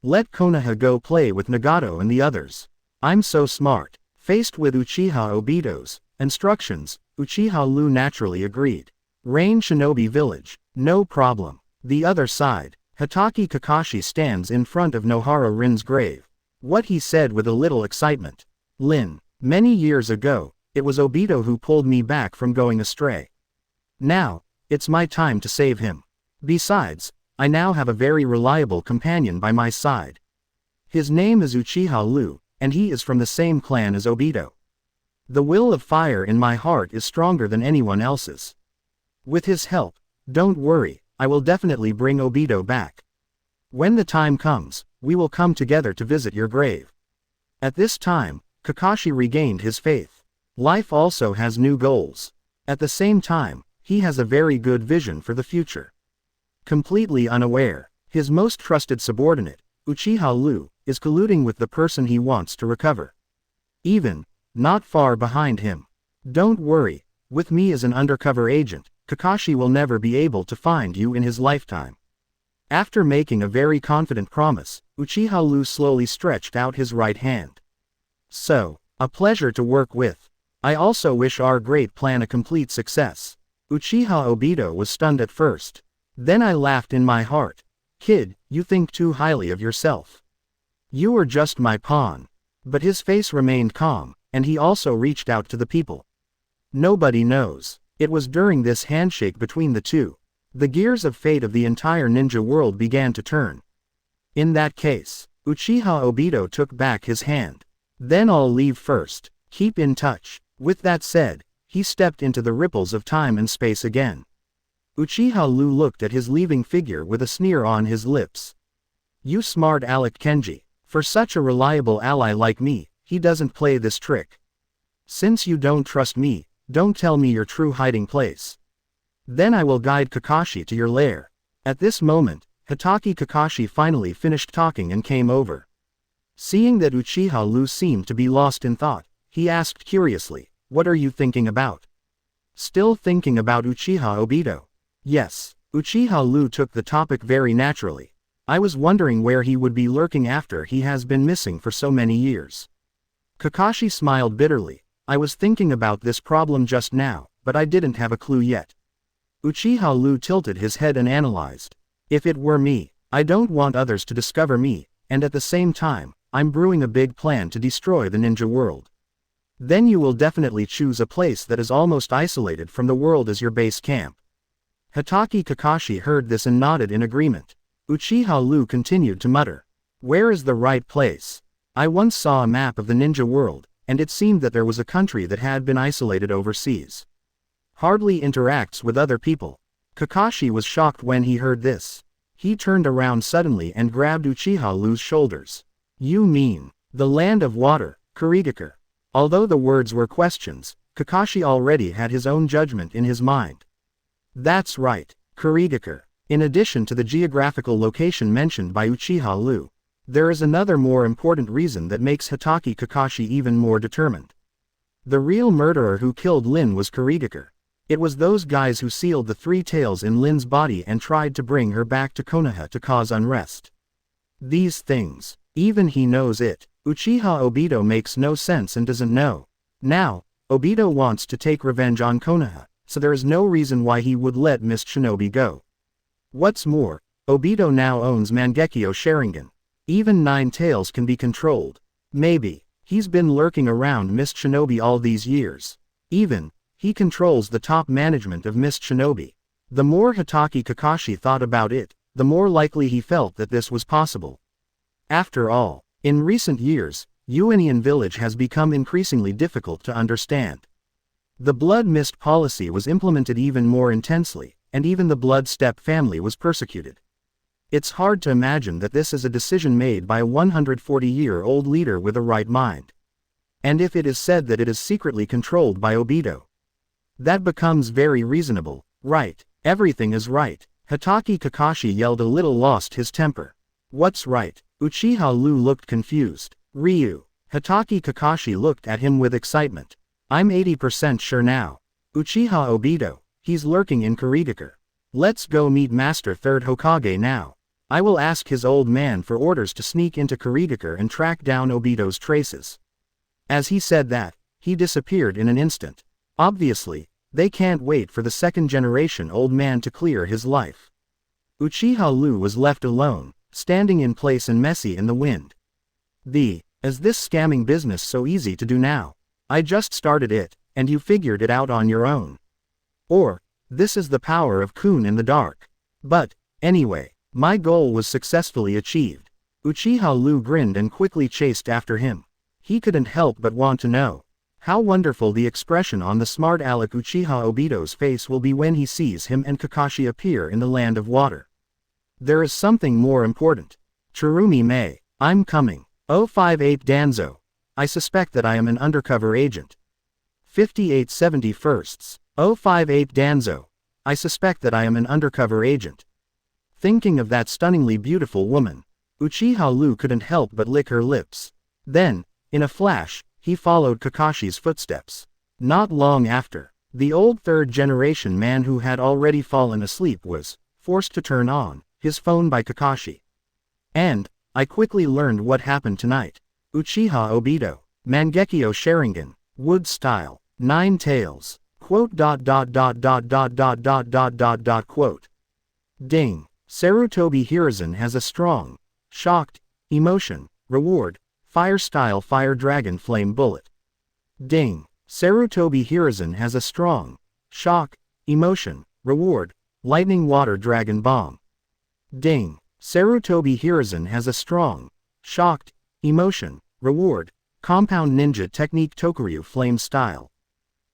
Let Konoha go play with Nagato and the others. I'm so smart. Faced with Uchiha Obito's instructions, Uchiha Liu naturally agreed. Rain Shinobi Village, no problem. The other side, Hitaki Kakashi stands in front of Nohara Rin's grave. What he said with a little excitement. Lin, many years ago, it was Obito who pulled me back from going astray. Now, it's my time to save him. Besides, I now have a very reliable companion by my side. His name is Uchiha Liu, and he is from the same clan as Obito. The will of fire in my heart is stronger than anyone else's. With his help, don't worry, I will definitely bring Obito back. When the time comes, we will come together to visit your grave. At this time, Kakashi regained his faith. Life also has new goals. At the same time, he has a very good vision for the future. Completely unaware, his most trusted subordinate, Uchiha Liu, is colluding with the person he wants to recover. Even, not far behind him. Don't worry, with me as an undercover agent, Kakashi will never be able to find you in his lifetime. After making a very confident promise, Uchiha Liu slowly stretched out his right hand. So, a pleasure to work with. I also wish our great plan a complete success. Uchiha Obito was stunned at first. Then I laughed in my heart. Kid, you think too highly of yourself. You are just my pawn. But his face remained calm, and he also reached out to the people. Nobody knows. It was during this handshake between the two. The gears of fate of the entire ninja world began to turn. In that case, Uchiha Obito took back his hand. Then I'll leave first. Keep in touch. With that said, he stepped into the ripples of time and space again. Uchiha Liu looked at his leaving figure with a sneer on his lips. You smart aleck Kenji. For such a reliable ally like me, he doesn't play this trick. Since you don't trust me, don't tell me your true hiding place. Then I will guide Kakashi to your lair. At this moment, Hitaki Kakashi finally finished talking and came over. Seeing that Uchiha Liu seemed to be lost in thought, he asked curiously, what are you thinking about? Still thinking about Uchiha Obito? Yes, Uchiha Liu took the topic very naturally. I was wondering where he would be lurking after he has been missing for so many years. Kakashi smiled bitterly. I was thinking about this problem just now, but I didn't have a clue yet. Uchiha Liu tilted his head and analyzed. If it were me, I don't want others to discover me, and at the same time, I'm brewing a big plan to destroy the ninja world. Then you will definitely choose a place that is almost isolated from the world as your base camp. Hitaki Kakashi heard this and nodded in agreement. Uchiha Liu continued to mutter. Where is the right place? I once saw a map of the ninja world, and it seemed that there was a country that had been isolated overseas. Hardly interacts with other people. Kakashi was shocked when he heard this. He turned around suddenly and grabbed Uchiha Liu's shoulders. You mean, the land of water, Kurigakure? Although the words were questions, Kakashi already had his own judgment in his mind. That's right, Kurigakure. In addition to the geographical location mentioned by Uchiha Liu, there is another more important reason that makes Hitaki Kakashi even more determined. The real murderer who killed Lin was Kurigakure. It was those guys who sealed the three tails in Lin's body and tried to bring her back to Konoha to cause unrest. These things, even he knows it. Uchiha Obito makes no sense and doesn't know. Now, Obito wants to take revenge on Konoha, so there is no reason why he would let Mist Shinobi go. What's more, Obito now owns Mangekyo Sharingan. Even Nine Tails can be controlled. Maybe, he's been lurking around Mist Shinobi all these years. Even, he controls the top management of Mist Shinobi. The more Hitaki Kakashi thought about it, the more likely he felt that this was possible. After all, in recent years, Yuanian village has become increasingly difficult to understand. The blood mist policy was implemented even more intensely, and even the blood steppe family was persecuted. It's hard to imagine that this is a decision made by a 140-year-old leader with a right mind. And if it is said that it is secretly controlled by Obito, that becomes very reasonable, right? Everything is right. Hitaki Kakashi yelled, a little lost his temper. What's right? Uchiha Liu looked confused. Ryu. Hitaki Kakashi looked at him with excitement. I'm 80% sure now. Uchiha Obito, he's lurking in Kiritake. Let's go meet Master Third Hokage now. I will ask his old man for orders to sneak into Kiritake and track down Obito's traces. As he said that, he disappeared in an instant. Obviously, they can't wait for the second-generation old man to clear his life. Uchiha Liu was left alone, standing in place and messy in the wind. Is this scamming business so easy to do now? I just started it, and you figured it out on your own. Or, this is the power of Kun in the dark. But, anyway, my goal was successfully achieved. Uchiha Liu grinned and quickly chased after him. He couldn't help but want to know how wonderful the expression on the smart aleck Uchiha Obito's face will be when he sees him and Kakashi appear in the land of water. There is something more important. Chirumi Mei, I'm coming. 058 Danzo. I suspect that I am an undercover agent. 5871st. 058 Danzo. I suspect that I am an undercover agent. Thinking of that stunningly beautiful woman, Uchiha Liu couldn't help but lick her lips. Then, in a flash, he followed Kakashi's footsteps. Not long after, the old third-generation man who had already fallen asleep was forced to turn on his phone by Kakashi. And I quickly learned what happened tonight. Uchiha Obito, Mangekyo Sharingan, Wood Style, 9 Tails, quote. Ding. Sarutobi Hiruzen has a strong, shocked, emotion, reward, fire style fire dragon flame bullet. Ding. Sarutobi Hiruzen has a strong, shock, emotion, reward, lightning water dragon bomb. Ding. Sarutobi Hiruzen has a strong, shocked, emotion, reward, compound ninja technique Tokuryu flame style.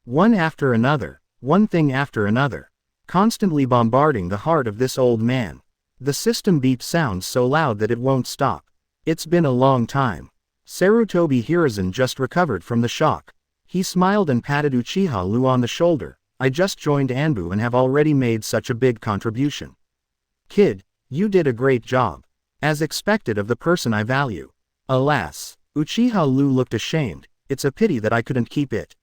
One after another, one thing after another, constantly bombarding the heart of this old man. The system beep sounds so loud that it won't stop. It's been a long time. Sarutobi Hiruzen just recovered from the shock. He smiled and patted Uchiha Liu on the shoulder. I just joined Anbu and have already made such a big contribution. Kid, you did a great job. As expected of the person I value. Alas, Uchiha Liu looked ashamed. It's a pity that I couldn't keep it.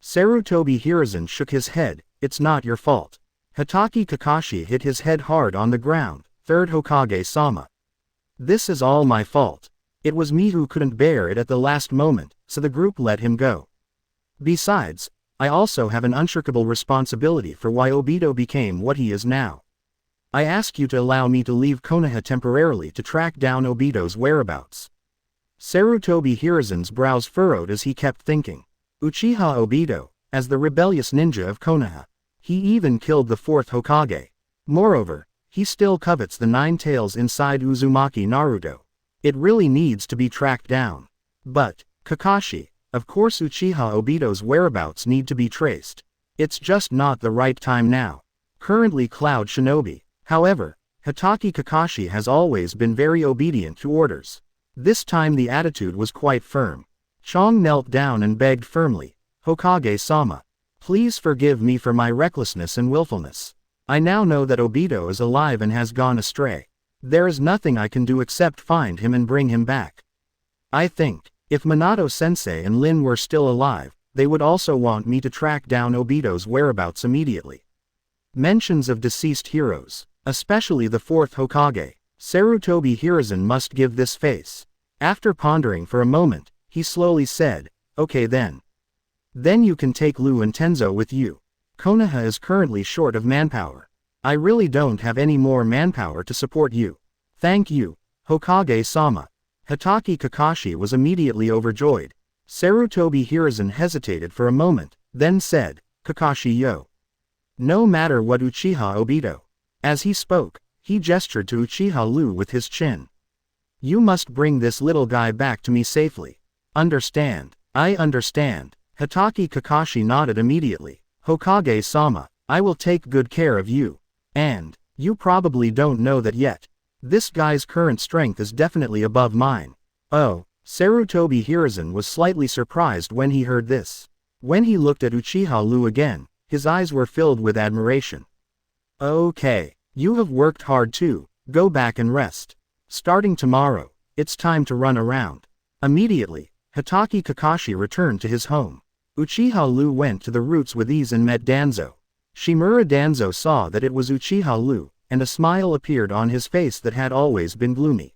Sarutobi Hiruzen shook his head. It's not your fault. Hitaki Kakashi hit his head hard on the ground. Third Hokage-sama. This is all my fault. It was me who couldn't bear it at the last moment, so the group let him go. Besides, I also have an unshakable responsibility for why Obito became what he is now. I ask you to allow me to leave Konoha temporarily to track down Obito's whereabouts. Sarutobi Hiruzen's brows furrowed as he kept thinking. Uchiha Obito, as the rebellious ninja of Konoha. He even killed the fourth Hokage. Moreover, he still covets the 9 tails inside Uzumaki Naruto. It really needs to be tracked down. But, Kakashi, of course Uchiha Obito's whereabouts need to be traced. It's just not the right time now. Currently Cloud Shinobi. However, Hitaki Kakashi has always been very obedient to orders. This time the attitude was quite firm. Chong knelt down and begged firmly, Hokage-sama, please forgive me for my recklessness and willfulness. I now know that Obito is alive and has gone astray. There is nothing I can do except find him and bring him back. I think, if Minato-sensei and Lin were still alive, they would also want me to track down Obito's whereabouts immediately. Mentions of deceased heroes, especially the fourth Hokage, Sarutobi Hiruzen must give this face. After pondering for a moment, he slowly said, okay then. Then you can take Liu and Tenzo with you. Konoha is currently short of manpower. I really don't have any more manpower to support you. Thank you, Hokage-sama. Hitaki Kakashi was immediately overjoyed. Sarutobi Hiruzen hesitated for a moment, then said, Kakashi-yo. No matter what Uchiha Obito. As he spoke, he gestured to Uchiha Liu with his chin. You must bring this little guy back to me safely. Understand? I understand. Hitaki Kakashi nodded immediately. Hokage-sama, I will take good care of you. And, you probably don't know that yet. This guy's current strength is definitely above mine. Oh, Sarutobi Hiruzen was slightly surprised when he heard this. When he looked at Uchiha Liu again, his eyes were filled with admiration. Okay. You have worked hard too, go back and rest. Starting tomorrow, it's time to run around. Immediately, Hitaki Kakashi returned to his home. Uchiha Liu went to the roots with ease and met Danzo. Shimura Danzo saw that it was Uchiha Liu, and a smile appeared on his face that had always been gloomy.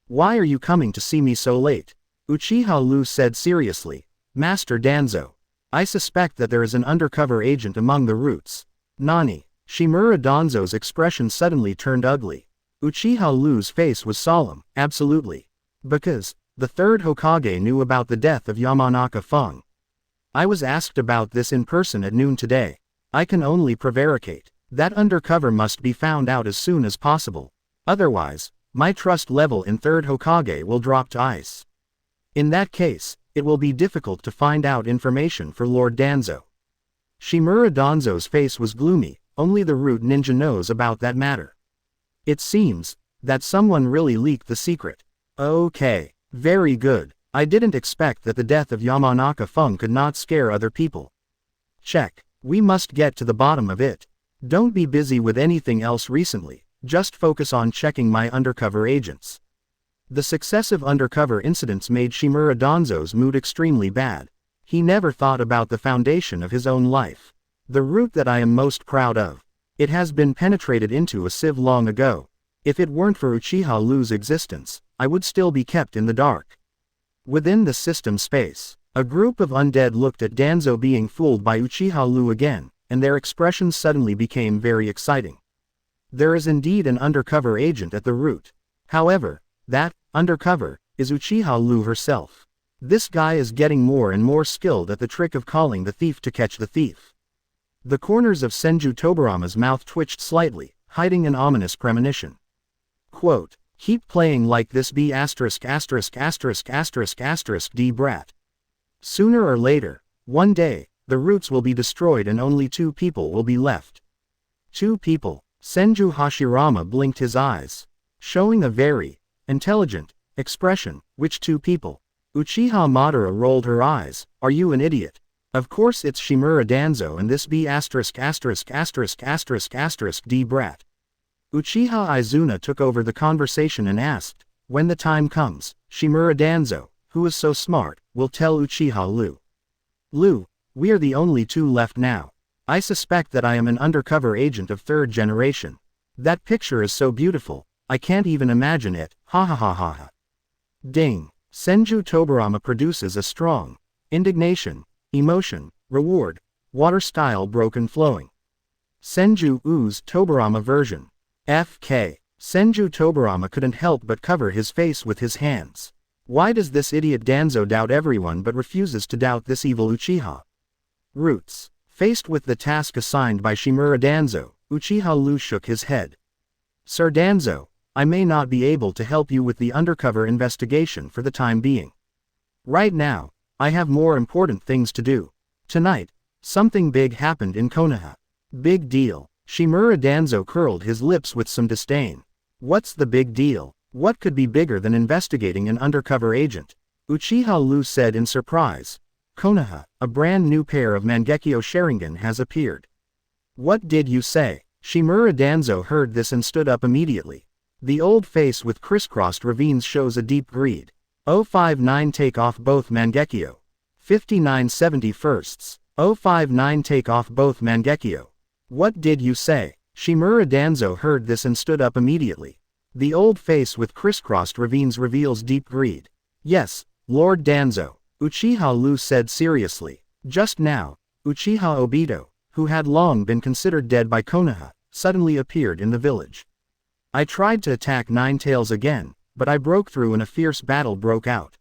Why are you coming to see me so late? Uchiha Liu said seriously. Master Danzo. I suspect that there is an undercover agent among the roots. Nani? Shimura Danzo's expression suddenly turned ugly. Uchiha Liu's face was solemn. Absolutely. Because the third Hokage knew about the death of Yamanaka Feng. I was asked about this in person at noon today. I can only prevaricate. That undercover must be found out as soon as possible. Otherwise, my trust level in third Hokage will drop to ice. In that case, it will be difficult to find out information for Lord Danzo. Shimura Danzo's face was gloomy. Only the root ninja knows about that matter. It seems that someone really leaked the secret. Okay, very good. I didn't expect that the death of Yamanaka Feng could not scare other people. Check. We must get to the bottom of it. Don't be busy with anything else recently, just focus on checking my undercover agents. The successive undercover incidents made Shimura Danzo's mood extremely bad. He never thought about the foundation of his own life. The root that I am most proud of. It has been penetrated into a sieve long ago. If it weren't for Uchiha Liu's existence, I would still be kept in the dark. Within the system space, a group of undead looked at Danzo being fooled by Uchiha Liu again, and their expressions suddenly became very exciting. There is indeed an undercover agent at the root. However, that undercover is Uchiha Liu herself. This guy is getting more and more skilled at the trick of calling the thief to catch the thief. The corners of Senju Tobirama's mouth twitched slightly, hiding an ominous premonition. Quote, keep playing like this B*************** D brat. Sooner or later, one day, the roots will be destroyed and only 2 people will be left. 2 people. Senju Hashirama blinked his eyes, showing a very intelligent expression. Which 2 people? Uchiha Madara rolled her eyes. Are you an idiot? Of course it's Shimura Danzo and this B********** D brat. Uchiha Izuna took over the conversation and asked, when the time comes, Shimura Danzo, who is so smart, will tell Uchiha Liu. Liu, we are the only 2 left now. I suspect that I am an undercover agent of 3rd generation. That picture is so beautiful, I can't even imagine it, ha ha ha ha ha. Ding. Senju Tobirama produces a strong indignation, emotion, reward, water style broken flowing. Senju U's Tobirama version. FK. Senju Tobirama couldn't help but cover his face with his hands. Why does this idiot Danzo doubt everyone but refuses to doubt this evil Uchiha? Roots. Faced with the task assigned by Shimura Danzo, Uchiha Liu shook his head. Sir Danzo, I may not be able to help you with the undercover investigation for the time being. Right now, I have more important things to do. Tonight, something big happened in Konoha. Big deal. Shimura Danzo curled his lips with some disdain. What's the big deal? What could be bigger than investigating an undercover agent? Uchiha Liu said in surprise. Konoha, a brand new pair of Mangekyo Sharingan has appeared. What did you say? Shimura Danzo heard this and stood up immediately. The old face with crisscrossed ravines shows a deep greed. 059 take off both Mangekyo. 5970 firsts. 059 take off both Mangekyo. What did you say? Shimura Danzo heard this and stood up immediately. The old face with crisscrossed ravines reveals deep greed. Yes, Lord Danzo, Uchiha Liu said seriously. Just now, Uchiha Obito, who had long been considered dead by Konoha, suddenly appeared in the village. I tried to attack Ninetales again, but I broke through and a fierce battle broke out.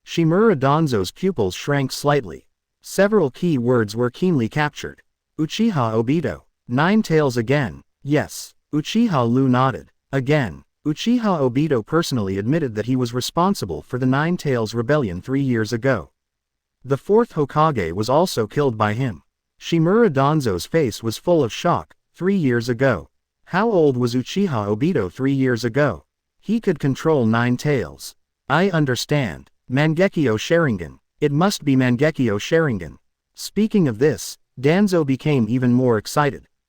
Shimura Danzo's pupils shrank slightly. Several key words were keenly captured. Uchiha Obito. Ninetales again. Yes. Uchiha Liu nodded. Again. Uchiha Obito personally admitted that he was responsible for the Ninetales rebellion 3 years ago. The 4th Hokage was also killed by him. Shimura Danzo's face was full of shock. 3 years ago. How old was Uchiha Obito 3 years ago? He could control Ninetales. I understand. Mangekyo Sharingan. It must be Mangekyo Sharingan. Speaking of this, Danzo became even more excited.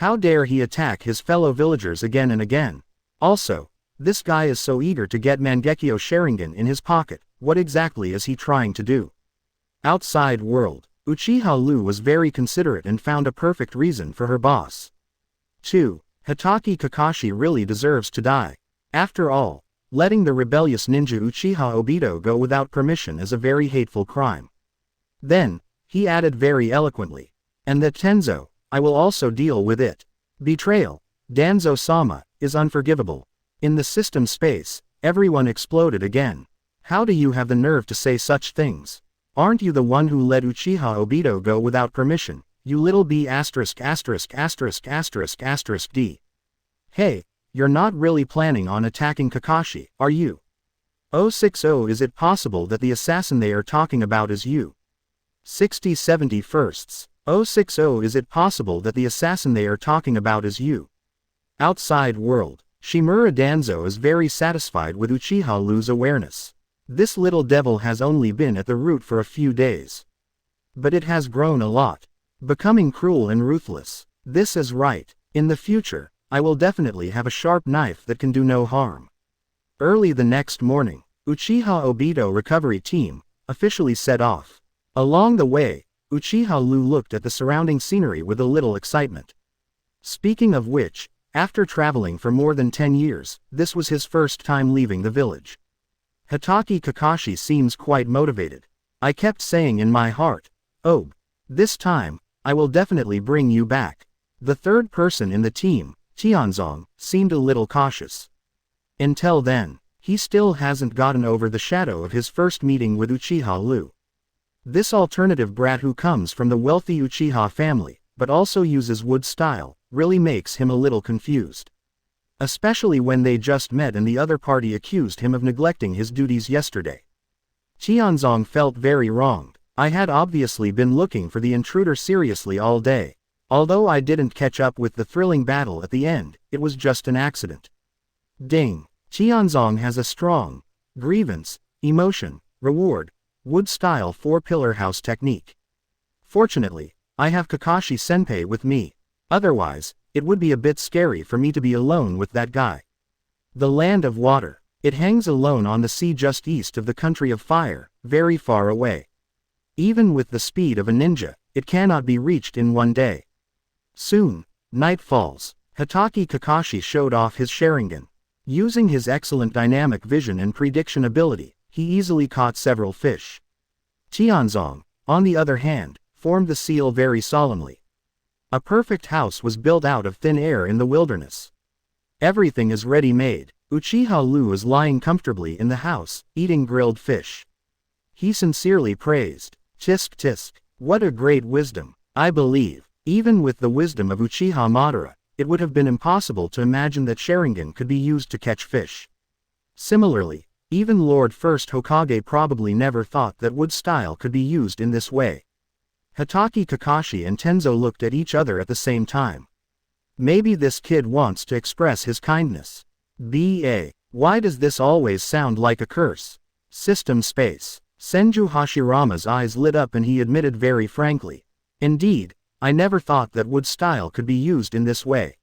How dare he attack his fellow villagers again and again? Also, this guy is so eager to get Mangekyo Sharingan in his pocket, what exactly is he trying to do? Outside world, Uchiha Liu was very considerate and found a perfect reason for her boss. 2. Hitaki Kakashi really deserves to die. After all, letting the rebellious ninja Uchiha Obito go without permission is a very hateful crime. Then, he added very eloquently. And that Tenzo, I will also deal with it. Betrayal, Danzo-sama, is unforgivable. In the system space, everyone exploded again. How do you have the nerve to say such things? Aren't you the one who let Uchiha Obito go without permission, you little b************************************************************************************************************************************************************************************************************************************************************************************************************************************************************planning on attacking Kakashi, are you? 060 Is it possible that the assassin they are talking about is you? 60-70 firsts. 060 Is it possible that the assassin they are talking about is you? Outside world, Shimura Danzo is very satisfied with Uchiha Liu's awareness. This little devil has only been at the root for a few days. But it has grown a lot. Becoming cruel and ruthless. This is right. In the future, I will definitely have a sharp knife that can do no harm. Early the next morning, Uchiha Obito recovery team officially set off. Along the way, Uchiha Liu looked at the surrounding scenery with a little excitement. Speaking of which, after traveling for more than 10 years, this was his first time leaving the village. Hitaki Kakashi seems quite motivated. I kept saying in my heart, "Oh, this time, I will definitely bring you back." The third person in the team, Tianzong, seemed a little cautious. Until then, he still hasn't gotten over the shadow of his first meeting with Uchiha Liu. This alternative brat who comes from the wealthy Uchiha family, but also uses wood style, really makes him a little confused. Especially when they just met and the other party accused him of neglecting his duties yesterday. Tianzong felt very wronged. I had obviously been looking for the intruder seriously all day. Although I didn't catch up with the thrilling battle at the end, it was just an accident. Ding. Tianzong has a strong grievance, emotion, reward, wood style 4-pillar house technique. Fortunately, I have Kakashi Senpai with me. Otherwise, it would be a bit scary for me to be alone with that guy. The land of water. It hangs alone on the sea just east of the country of fire, very far away. Even with the speed of a ninja, it cannot be reached in one day. Soon, night falls. Hitaki Kakashi showed off his Sharingan. Using his excellent dynamic vision and prediction ability, he easily caught several fish. Tianzong, on the other hand, formed the seal very solemnly. A perfect house was built out of thin air in the wilderness. Everything is ready-made. Uchiha Liu is lying comfortably in the house, eating grilled fish. He sincerely praised. Tisk tisk. What a great wisdom. I believe, even with the wisdom of Uchiha Madara, it would have been impossible to imagine that Sharingan could be used to catch fish. Similarly, even Lord First Hokage probably never thought that wood style could be used in this way. Hitaki Kakashi and Tenzo looked at each other at the same time. Maybe this kid wants to express his kindness. B.A. Why does this always sound like a curse? System space. Senju Hashirama's eyes lit up and he admitted very frankly. Indeed, I never thought that wood style could be used in this way.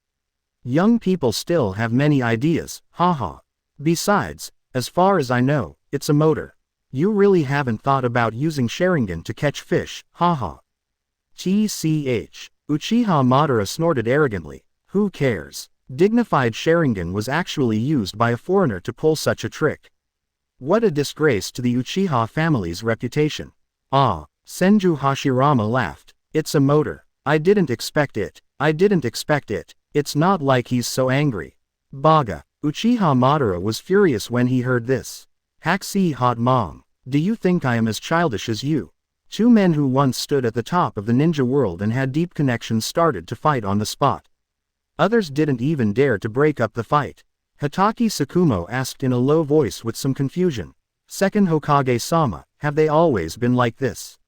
Young people still have many ideas, haha. Besides, as far as I know, it's a motor. You really haven't thought about using Sharingan to catch fish, haha. TCH. Uchiha Madara snorted arrogantly. Who cares? Dignified Sharingan was actually used by a foreigner to pull such a trick. What a disgrace to the Uchiha family's reputation. Ah, Senju Hashirama laughed. It's a motor. I didn't expect it. I didn't expect it. It's not like he's so angry. Baga. Uchiha Madara was furious when he heard this. Haxi hot mom. Do you think I am as childish as you? Two men who once stood at the top of the ninja world and had deep connections started to fight on the spot. Others didn't even dare to break up the fight. Hitaki Tsukumo asked in a low voice with some confusion. Second Hokage-sama, have they always been like this?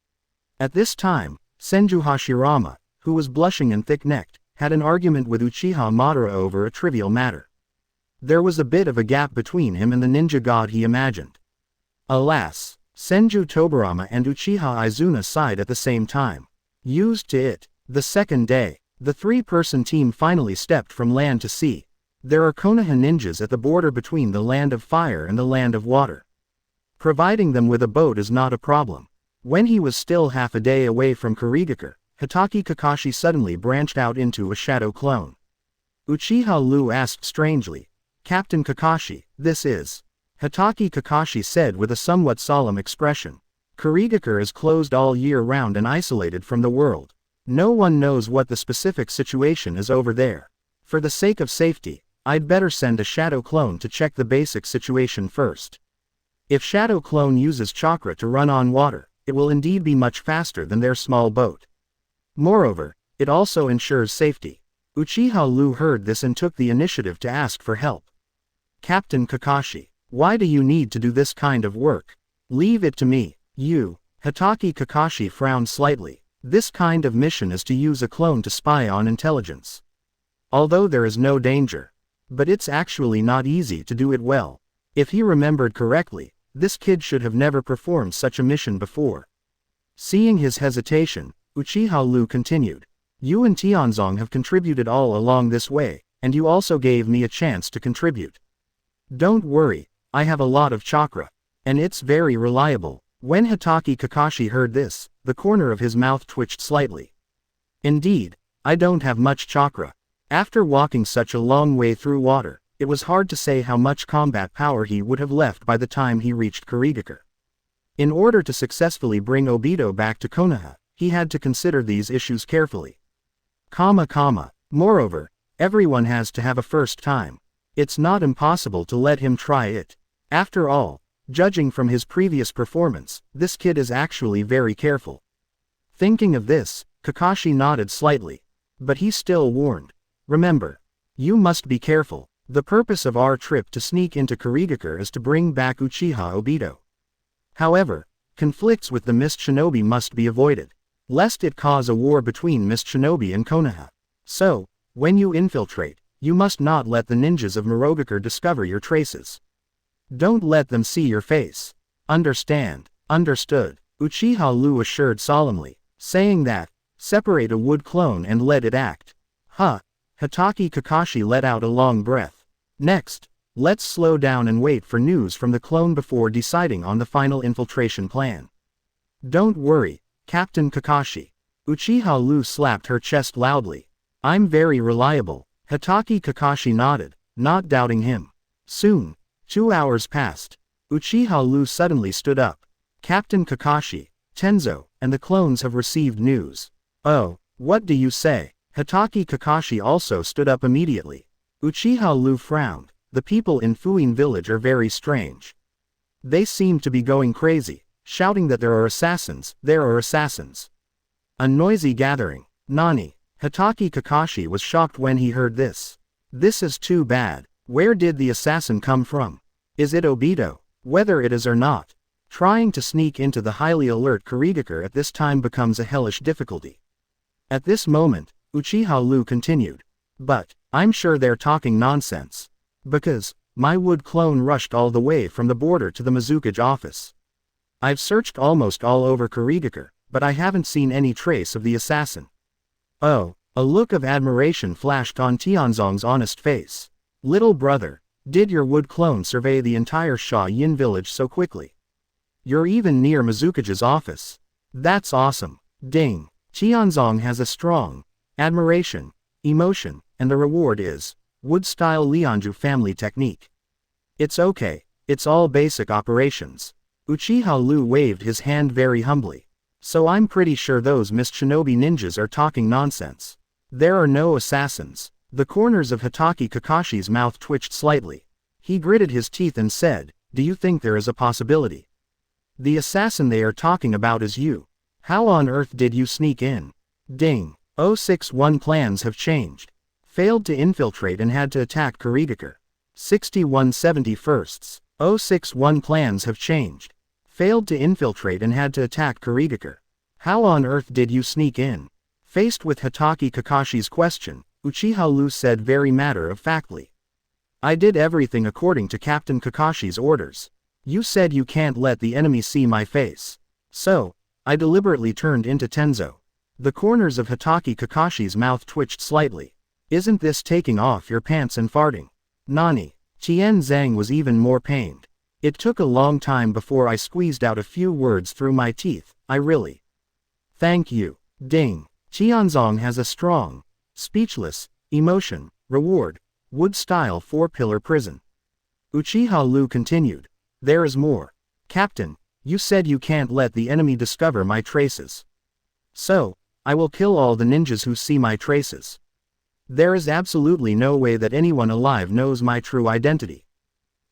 At this time, Senju Hashirama, who was blushing and thick-necked, had an argument with Uchiha Madara over a trivial matter. There was a bit of a gap between him and the ninja god he imagined. Alas, Senju Tobirama and Uchiha Izuna sighed at the same time. Used to it. The second day, The three-person team finally stepped from land to sea. There are Konoha ninjas at the border between the land of fire and the land of water. Providing them with a boat is not a problem. When he was still half a day away from Kurigakure, Hitaki Kakashi suddenly branched out into a shadow clone. Uchiha Liu asked strangely, "Captain Kakashi, this is?" Hitaki Kakashi said with a somewhat solemn expression. "Kurigakure is closed all year round and isolated from the world. No one knows what the specific situation is over there. For the sake of safety, I'd better send a shadow clone to check the basic situation first. If shadow clone uses chakra to run on water, it will indeed be much faster than their small boat. Moreover, it also ensures safety." Uchiha Liu heard this and took the initiative to ask for help. "Captain Kakashi, why do you need to do this kind of work? Leave it to me." Hitaki Kakashi frowned slightly. This kind of mission is to use a clone to spy on intelligence. Although there is no danger. But it's actually not easy to do it well. If he remembered correctly, this kid should have never performed such a mission before. Seeing his hesitation, Uchiha Liu continued. "You and Tianzong have contributed all along this way, and you also gave me a chance to contribute. Don't worry, I have a lot of chakra. And it's very reliable." When Hitaki Kakashi heard this, the corner of his mouth twitched slightly. "Indeed, I don't have much chakra." After walking such a long way through water, it was hard to say how much combat power he would have left by the time he reached Kurigakure. In order to successfully bring Obito back to Konoha, he had to consider these issues carefully. Moreover, everyone has to have a first time. It's not impossible to let him try it. After all, judging from his previous performance, this kid is actually very careful. Thinking of this, Kakashi nodded slightly. But he still warned. "Remember, you must be careful. The purpose of our trip to sneak into Kurigakure is to bring back Uchiha Obito. However, conflicts with the Mist Shinobi must be avoided, lest it cause a war between Mist Shinobi and Konoha. So, when you infiltrate, you must not let the ninjas of Murogakure discover your traces. Don't let them see your face. Understand?" "Understood," Uchiha Liu assured solemnly, saying that, "Separate a wood clone and let it act." Hitaki Kakashi let out a long breath. "Next, let's slow down and wait for news from the clone before deciding on the final infiltration plan." "Don't worry, Captain Kakashi." Uchiha Liu slapped her chest loudly. "I'm very reliable." Hitaki Kakashi nodded, not doubting him. Soon, 2 hours passed. Uchiha Liu suddenly stood up. "Captain Kakashi, Tenzo, and the clones have received news." "Oh, what do you say?" Hitaki Kakashi also stood up immediately. Uchiha Liu frowned. "The people in Fuin village are very strange. They seem to be going crazy, shouting that there are assassins. A noisy gathering. Nani?" Hitaki Kakashi was shocked when he heard this. "This is too bad. Where did the assassin come from? Is it Obito? Whether it is or not, trying to sneak into the highly alert Kurigakure at this time becomes a hellish difficulty." At this moment, Uchiha Liu continued. "But, I'm sure they're talking nonsense. Because, my wood clone rushed all the way from the border to the Mizukage office. I've searched almost all over Kurigakure, but I haven't seen any trace of the assassin." "Oh," a look of admiration flashed on Tianzong's honest face. "Little brother, did your wood clone survey the entire Sha Yin village so quickly? You're even near Mizukage's office. That's awesome." Ding. Tianzong has a strong admiration, emotion, and the reward is wood-style Lianju family technique. "It's okay, it's all basic operations." Uchiha Liu waved his hand very humbly. "So I'm pretty sure those Mist Shinobi ninjas are talking nonsense. There are no assassins." The corners of Hitaki Kakashi's mouth twitched slightly. He gritted his teeth and said, "Do you think there is a possibility? The assassin they are talking about is you. How on earth did you sneak in?" Ding. 061 plans have changed. Failed to infiltrate and had to attack Kurigakure. 6171sts. 061 plans have changed. Failed to infiltrate and had to attack Kurigakure. How on earth did you sneak in? Faced with Hitaki Kakashi's question, Uchiha Liu said very matter-of-factly. "I did everything according to Captain Kakashi's orders. You said you can't let the enemy see my face. So, I deliberately turned into Tenzo. The corners of Hitaki Kakashi's mouth twitched slightly. Isn't this taking off your pants and farting? Nani? Tian Zhang was even more pained. It took a long time before I squeezed out a few words through my teeth. I really. Thank you. Ding. Tianzong has a strong, speechless, emotion, reward, wood-style 4-pillar prison. Uchiha Liu continued. There is more. Captain, you said you can't let the enemy discover my traces. So, I will kill all the ninjas who see my traces. There is absolutely no way that anyone alive knows my true identity.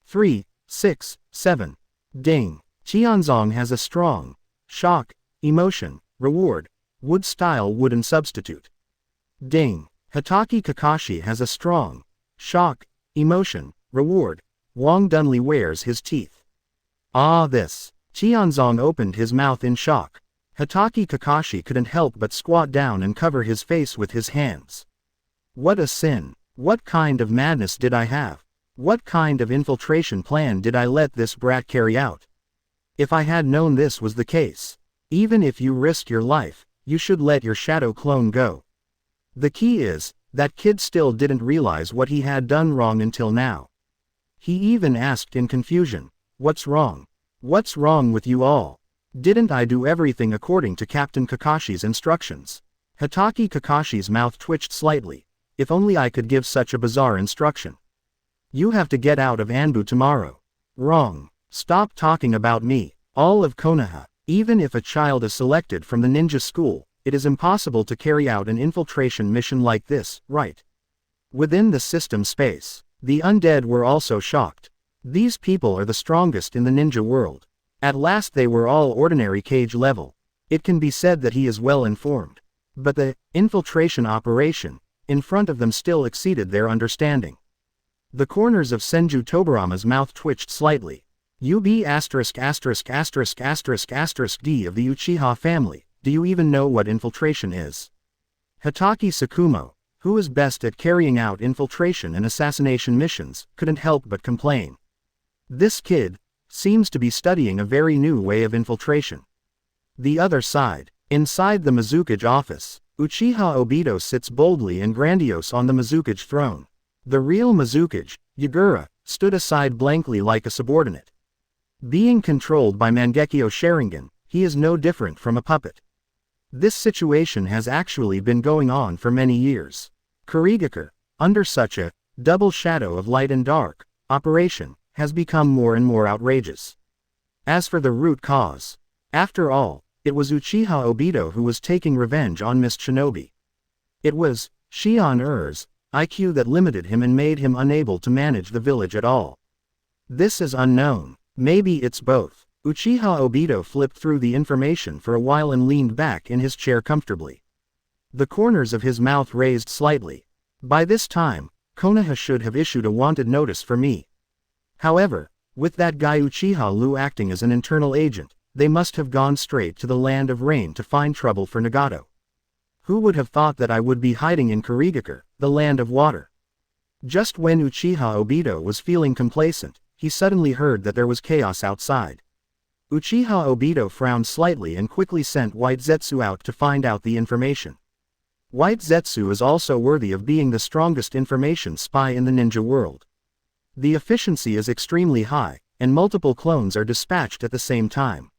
3, 6, 7. Ding. Tianzong has a strong, shock, emotion, reward, wood-style wooden substitute. Ding. Hitaki Kakashi has a strong, shock, emotion, reward. Wang Dunley wears his teeth. Ah, this. Tianzong opened his mouth in shock. Hitaki Kakashi couldn't help but squat down and cover his face with his hands. What a sin. What kind of madness did I have? What kind of infiltration plan did I let this brat carry out? If I had known this was the case, even if you risk your life, you should let your shadow clone go. The key is, that kid still didn't realize what he had done wrong until now. He even asked in confusion, "What's wrong? What's wrong with you all? Didn't I do everything according to Captain Kakashi's instructions?" Hitaki Kakashi's mouth twitched slightly. If only I could give such a bizarre instruction. You have to get out of Anbu tomorrow. Wrong. Stop talking about me. All of Konoha. Even if a child is selected from the ninja school, it is impossible to carry out an infiltration mission like this, right? Within the system space, the undead were also shocked. These people are the strongest in the ninja world. At last they were all ordinary cage level. It can be said that he is well informed. But the infiltration operation in front of them still exceeded their understanding. The corners of Senju Tobirama's mouth twitched slightly. UB *********** D of the Uchiha family, do you even know what infiltration is? Hitaki Tsukumo, who is best at carrying out infiltration and assassination missions, couldn't help but complain. This kid seems to be studying a very new way of infiltration. The other side. Inside the Mizukage office, Uchiha Obito sits boldly and grandiose on the Mizukage throne. The real Mizukage, Yagura, stood aside blankly like a subordinate. Being controlled by Mangekyo Sharingan, he is no different from a puppet. This situation has actually been going on for many years. Kurigakure, under such a double shadow of light and dark operation, has become more and more outrageous. As for the root cause, after all, it was Uchiha Obito who was taking revenge on Miss Shinobi. It was Shion Er's IQ that limited him and made him unable to manage the village at all. This is unknown. Maybe it's both. Uchiha Obito flipped through the information for a while and leaned back in his chair comfortably. The corners of his mouth raised slightly. By this time, Konoha should have issued a wanted notice for me. However, with that guy Uchiha Liu acting as an internal agent, they must have gone straight to the land of rain to find trouble for Nagato. Who would have thought that I would be hiding in Kurigakure, the land of water? Just when Uchiha Obito was feeling complacent, he suddenly heard that there was chaos outside. Uchiha Obito frowned slightly and quickly sent White Zetsu out to find out the information. White Zetsu is also worthy of being the strongest information spy in the ninja world. The efficiency is extremely high, and multiple clones are dispatched at the same time.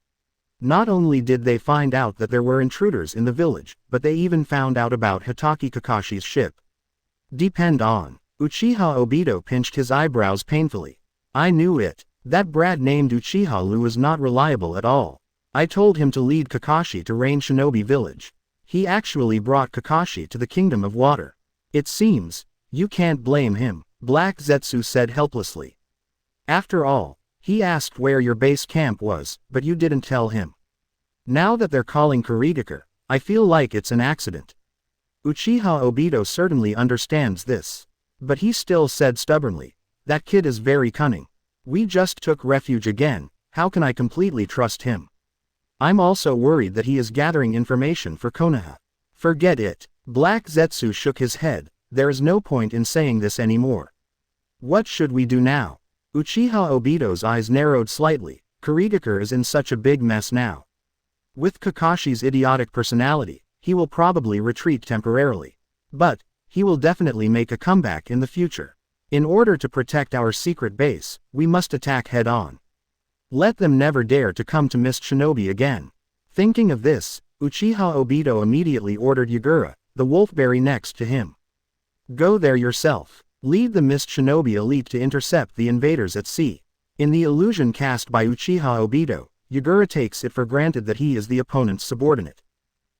Not only did they find out that there were intruders in the village, but they even found out about Hitaki Kakashi's ship. Depend on. Uchiha Obito pinched his eyebrows painfully. I knew it. That brat named Uchiha Liu was not reliable at all. I told him to lead Kakashi to Rain Shinobi Village. He actually brought Kakashi to the Kingdom of Water. It seems, you can't blame him, Black Zetsu said helplessly. After all, he asked where your base camp was, but you didn't tell him. Now that they're calling Kurigakure, I feel like it's an accident. Uchiha Obito certainly understands this. But he still said stubbornly, that kid is very cunning. We just took refuge again, how can I completely trust him? I'm also worried that he is gathering information for Konoha. Forget it. Black Zetsu shook his head, there is no point in saying this anymore. What should we do now? Uchiha Obito's eyes narrowed slightly. Kurigakure is in such a big mess now. With Kakashi's idiotic personality, he will probably retreat temporarily. But, he will definitely make a comeback in the future. In order to protect our secret base, we must attack head-on. Let them never dare to come to Mist Shinobi again. Thinking of this, Uchiha Obito immediately ordered Yagura, the wolfberry next to him. Go there yourself. Lead the Mist Shinobi elite to intercept the invaders at sea. In the illusion cast by Uchiha Obito, Yagura takes it for granted that he is the opponent's subordinate.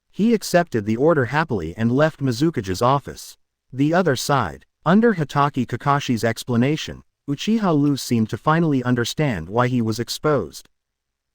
He accepted the order happily and left Mizukage's office. The other side. Under Hitaki Kakashi's explanation, Uchiha Liu seemed to finally understand why he was exposed.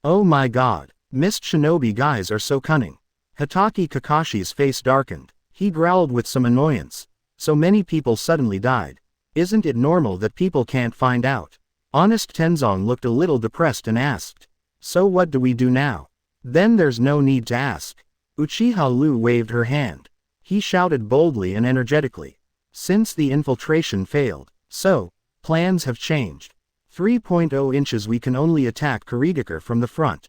Oh my god, Mist Shinobi guys are so cunning. Hitaki Kakashi's face darkened. He growled with some annoyance. So many people suddenly died. Isn't it normal that people can't find out? Honest Tenzong looked a little depressed and asked. So what do we do now? Then there's no need to ask. Uchiha Liu waved her hand. He shouted boldly and energetically. Since the infiltration failed, so, plans have changed. 3.0 inches we can only attack Kurigakure from the front.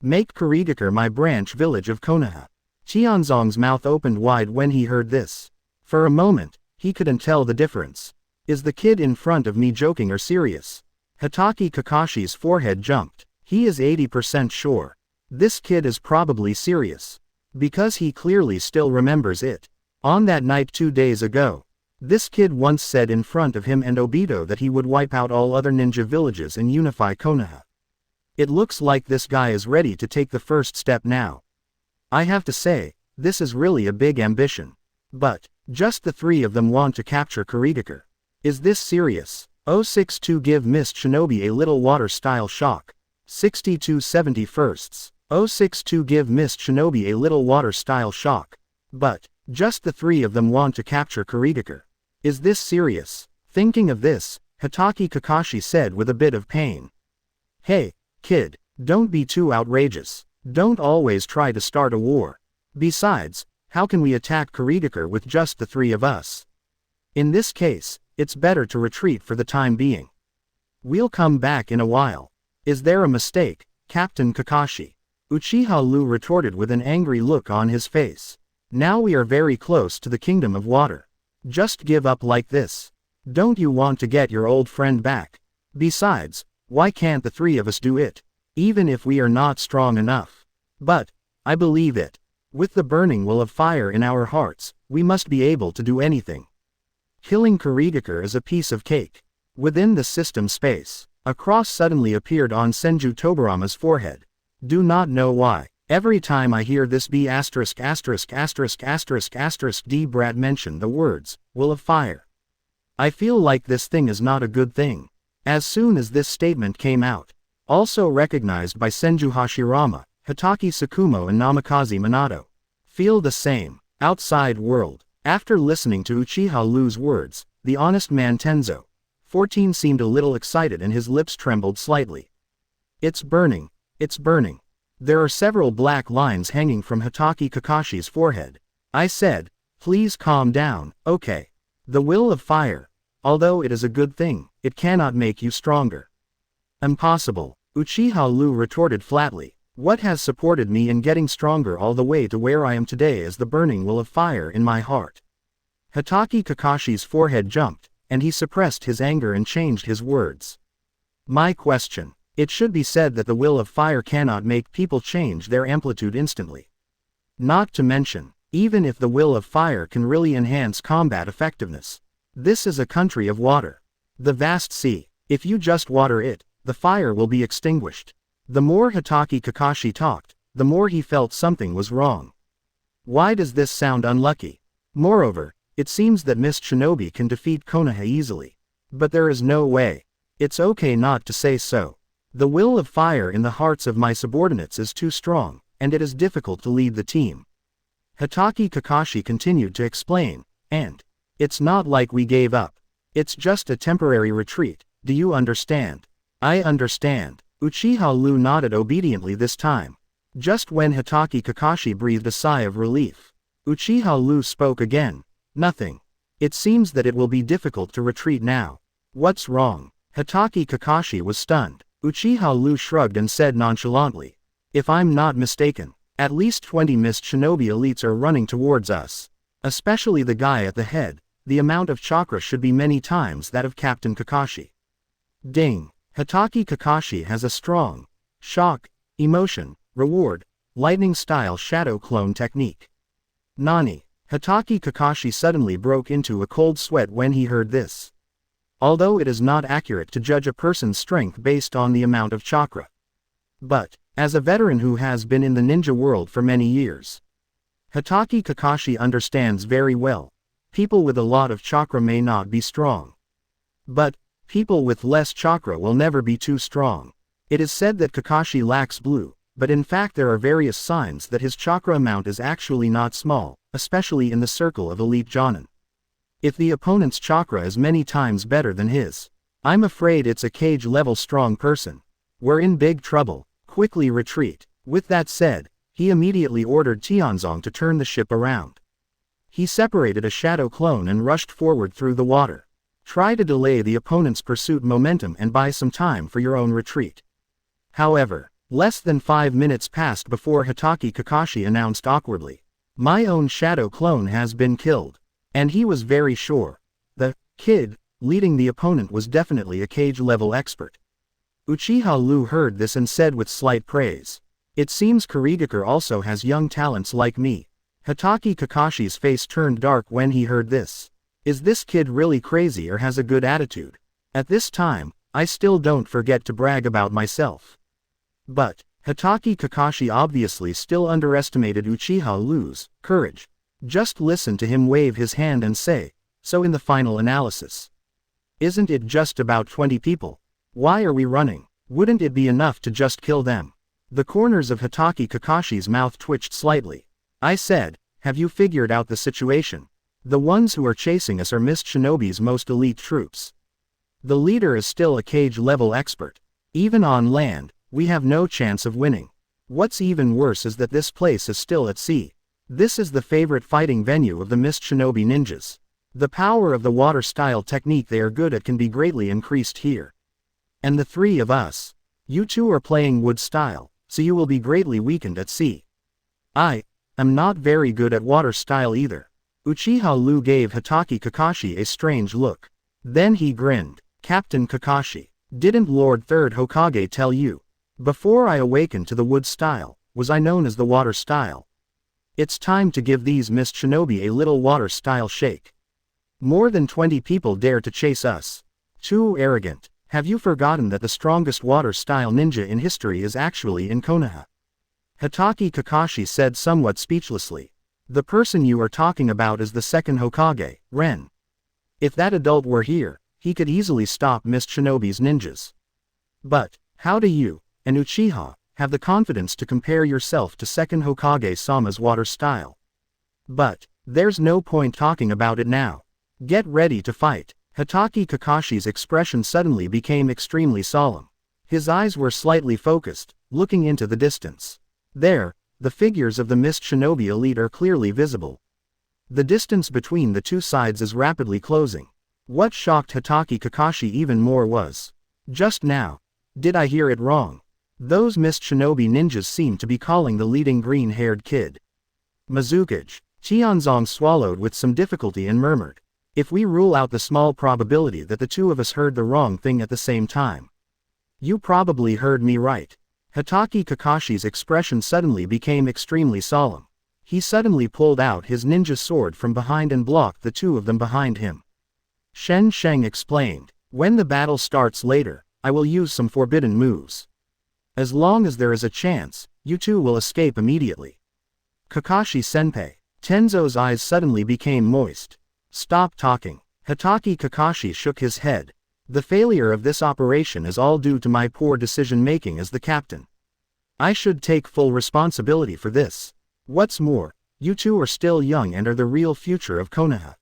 Make Kurigakure my branch village of Konoha. Tianzong's mouth opened wide when he heard this. For a moment, he couldn't tell the difference. Is the kid in front of me joking or serious? Hitaki Kakashi's forehead jumped. He is 80% sure. This kid is probably serious. Because he clearly still remembers it. On that night 2 days ago, this kid once said in front of him and Obito that he would wipe out all other ninja villages and unify Konoha. It looks like this guy is ready to take the first step now. I have to say, this is really a big ambition. But, just the three of them want to capture Kurigakure. Is this serious? 062 give Mist Shinobi a little water-style shock. 6271st. 062 give Mist Shinobi a little water-style shock. But, just the three of them want to capture Kurigakure. Is this serious? Thinking of this, Hitaki Kakashi said with a bit of pain. Hey, kid, don't be too outrageous. Don't always try to start a war. Besides, how can we attack Kurigakure with just the three of us? In this case, it's better to retreat for the time being. We'll come back in a while. Is there a mistake, Captain Kakashi? Uchiha Liu retorted with an angry look on his face. Now we are very close to the Kingdom of Water. Just give up like this. Don't you want to get your old friend back? Besides, why can't the three of us do it? Even if we are not strong enough. But, I believe it. With the burning will of fire in our hearts, we must be able to do anything. Killing Kurigakure is a piece of cake. Within the system space, a cross suddenly appeared on Senju Tobirama's forehead. Do not know why. Every time I hear this B************** D brat mention the words, will of fire. I feel like this thing is not a good thing. As soon as this statement came out, also recognized by Senju Hashirama, Hitaki Tsukumo and Namikaze Minato. Feel the same. Outside world. After listening to Uchiha Liu's words, the honest man Tenzo, 14 seemed a little excited and his lips trembled slightly. It's burning. It's burning. There are several black lines hanging from Hitaki Kakashi's forehead. I said, please calm down, okay. The will of fire. Although it is a good thing, it cannot make you stronger. Impossible. Uchiha Liu retorted flatly. What has supported me in getting stronger all the way to where I am today is the burning will of fire in my heart. Hitaki Kakashi's forehead jumped, and he suppressed his anger and changed his words. My question. It should be said that the will of fire cannot make people change their amplitude instantly. Not to mention, even if the will of fire can really enhance combat effectiveness. This is a country of water. The vast sea. If you just water it, the fire will be extinguished. The more Hitaki Kakashi talked, the more he felt something was wrong. Why does this sound unlucky? Moreover, it seems that Mist Shinobi can defeat Konoha easily. But there is no way. It's okay not to say so. The will of fire in the hearts of my subordinates is too strong, and it is difficult to lead the team. Hitaki Kakashi continued to explain, and it's not like we gave up. It's just a temporary retreat, do you understand? I understand. Uchiha Liu nodded obediently this time. Just when Hitaki Kakashi breathed a sigh of relief, Uchiha Liu spoke again. Nothing. It seems that it will be difficult to retreat now. What's wrong? Hitaki Kakashi was stunned. Uchiha Liu shrugged and said nonchalantly. If I'm not mistaken, At least 20 mist shinobi elites are running towards us. Especially the guy at the head, the amount of chakra should be many times that of Captain Kakashi. Ding! Hatake Kakashi has a strong shock, emotion, reward, lightning-style shadow clone technique. Nani? Hatake Kakashi suddenly broke into a cold sweat when he heard this. Although it is not accurate to judge a person's strength based on the amount of chakra. But, as a veteran who has been in the ninja world for many years, Hatake Kakashi understands very well, people with a lot of chakra may not be strong. But, people with less chakra will never be too strong. It is said that Kakashi lacks blue, but in fact there are various signs that his chakra amount is actually not small, especially in the circle of elite Jonin. If the opponent's chakra is many times better than his, I'm afraid it's a cage-level strong person. We're in big trouble, quickly retreat. With that said, he immediately ordered Tianzong to turn the ship around. He separated a shadow clone and rushed forward through the water. Try to delay the opponent's pursuit momentum and buy some time for your own retreat. However, less than 5 minutes passed before Hatake Kakashi announced awkwardly, "My own shadow clone has been killed." And he was very sure. The kid leading the opponent was definitely a cage-level expert. Uchiha Liu heard this and said with slight praise, "It seems Kurigakure also has young talents like me." Hatake Kakashi's face turned dark when he heard this. Is this kid really crazy or has a good attitude? At this time, I still don't forget to brag about myself. But, Hatake Kakashi obviously still underestimated Uchiha Liu's courage. Just listen to him wave his hand and say, "So in the final analysis, isn't it just about 20 people? Why are we running? Wouldn't it be enough to just kill them?" The corners of Hatake Kakashi's mouth twitched slightly. I said, "Have you figured out the situation? The ones who are chasing us are Mist Shinobi's most elite troops. The leader is still a cage-level expert. Even on land, we have no chance of winning. What's even worse is that this place is still at sea. This is the favorite fighting venue of the Mist Shinobi ninjas. The power of the water-style technique they are good at can be greatly increased here. And the three of us, you two are playing wood style, so you will be greatly weakened at sea. I am not very good at water style either." Uchiha Liu gave Hatake Kakashi a strange look. Then he grinned. "Captain Kakashi, didn't Lord Third Hokage tell you? Before I awakened to the wood style, was I known as the water style? It's time to give these Mist Shinobi a little water style shake. More than 20 people dare to chase us. Too arrogant. Have you forgotten that the strongest water style ninja in history is actually in Konoha?" Hatake Kakashi said somewhat speechlessly. "The person you are talking about is the second Hokage, Ren. If that adult were here, he could easily stop Mist Shinobi's ninjas. But, how do you, and Uchiha, have the confidence to compare yourself to second Hokage Sama's water style? But, there's no point talking about it now. Get ready to fight." Hatake Kakashi's expression suddenly became extremely solemn. His eyes were slightly focused, looking into the distance. There, the figures of the Mist Shinobi elite are clearly visible. The distance between the two sides is rapidly closing. What shocked Hatake Kakashi even more was, just now, did I hear it wrong? Those Mist Shinobi ninjas seem to be calling the leading green-haired kid Mizukage. Tianzong swallowed with some difficulty and murmured, "If we rule out the small probability that the two of us heard the wrong thing at the same time. You probably heard me right." Hatake Kakashi's expression suddenly became extremely solemn. He suddenly pulled out his ninja sword from behind and blocked the two of them behind him. Shen Sheng explained, "When the battle starts later, I will use some forbidden moves. As long as there is a chance, you two will escape immediately." "Kakashi-senpai." Tenzo's eyes suddenly became moist. "Stop talking." Hatake Kakashi shook his head. "The failure of this operation is all due to my poor decision-making as the captain. I should take full responsibility for this. What's more, you two are still young and are the real future of Konoha.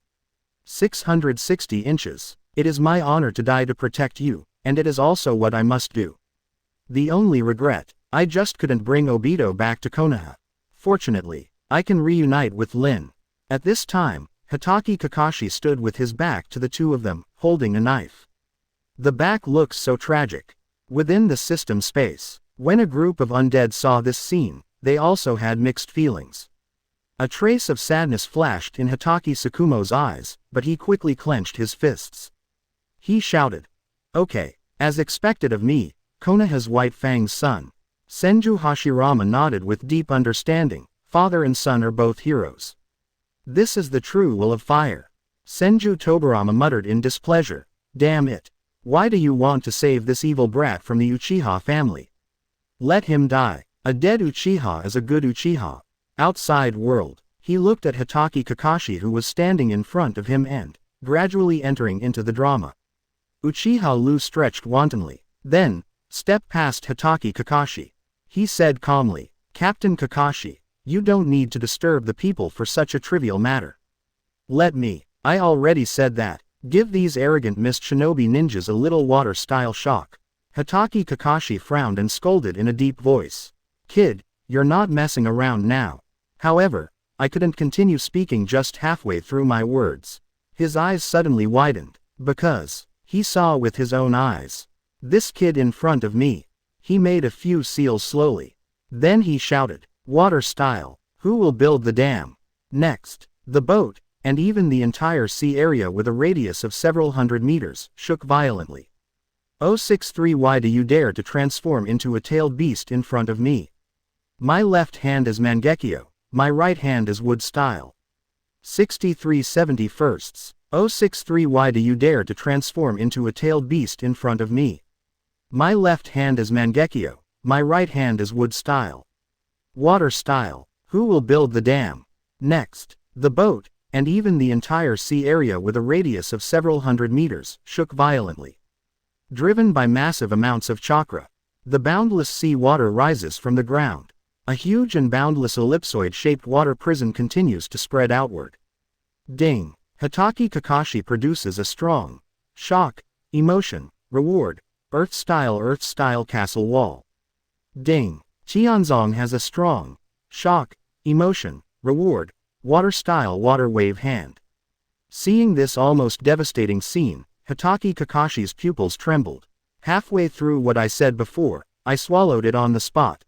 660 inches. It is my honor to die to protect you, and it is also what I must do. The only regret, I just couldn't bring Obito back to Konoha. Fortunately, I can reunite with Lin." At this time, Hatake Kakashi stood with his back to the two of them, holding a knife. The back looks so tragic. Within the system space, when a group of undead saw this scene, they also had mixed feelings. A trace of sadness flashed in Hitaki Tsukumo's eyes, but he quickly clenched his fists. He shouted. Okay, as expected of me, Konoha's White Fang's son. Senju Hashirama nodded with deep understanding. Father and son are both heroes. This is the true will of fire. Senju Tobirama muttered in displeasure. Damn it. Why do you want to save this evil brat from the Uchiha family? Let him die. A dead Uchiha is a good Uchiha. Outside world. He looked at Hitaki Kakashi, who was standing in front of him and gradually entering into the drama. Uchiha Liu stretched wantonly. Then, stepped past Hitaki Kakashi. He said calmly, Captain Kakashi, you don't need to disturb the people for such a trivial matter. Let me. I already said that. Give these arrogant Mist Shinobi ninjas a little water-style shock. Hitaki Kakashi frowned and scolded in a deep voice. Kid, you're not messing around now. However, I couldn't continue speaking just halfway through my words. His eyes suddenly widened, because he saw with his own eyes. This kid in front of me. He made a few seals slowly. Then he shouted, water style, who will build the dam? Next, the boat, and even the entire sea area with a radius of several hundred meters, shook violently. 063 Why do you dare to transform into a tailed beast in front of me? My left hand is Mangekyo, my right hand is wood style. 63/71. 063 Why do you dare to transform into a tailed beast in front of me? My left hand is Mangekyo, my right hand is wood style. Water style, who will build the dam? Next, the boat, and even the entire sea area with a radius of several hundred meters, shook violently. Driven by massive amounts of chakra, the boundless sea water rises from the ground. A huge and boundless ellipsoid-shaped water prison continues to spread outward. Ding! Hitaki Kakashi produces a strong shock, emotion, reward, earth-style castle wall. Ding! Qianzong has a strong shock, emotion, reward, water-style water wave hand. Seeing this almost devastating scene, Hitaki Kakashi's pupils trembled. Halfway through what I said before, I swallowed it on the spot.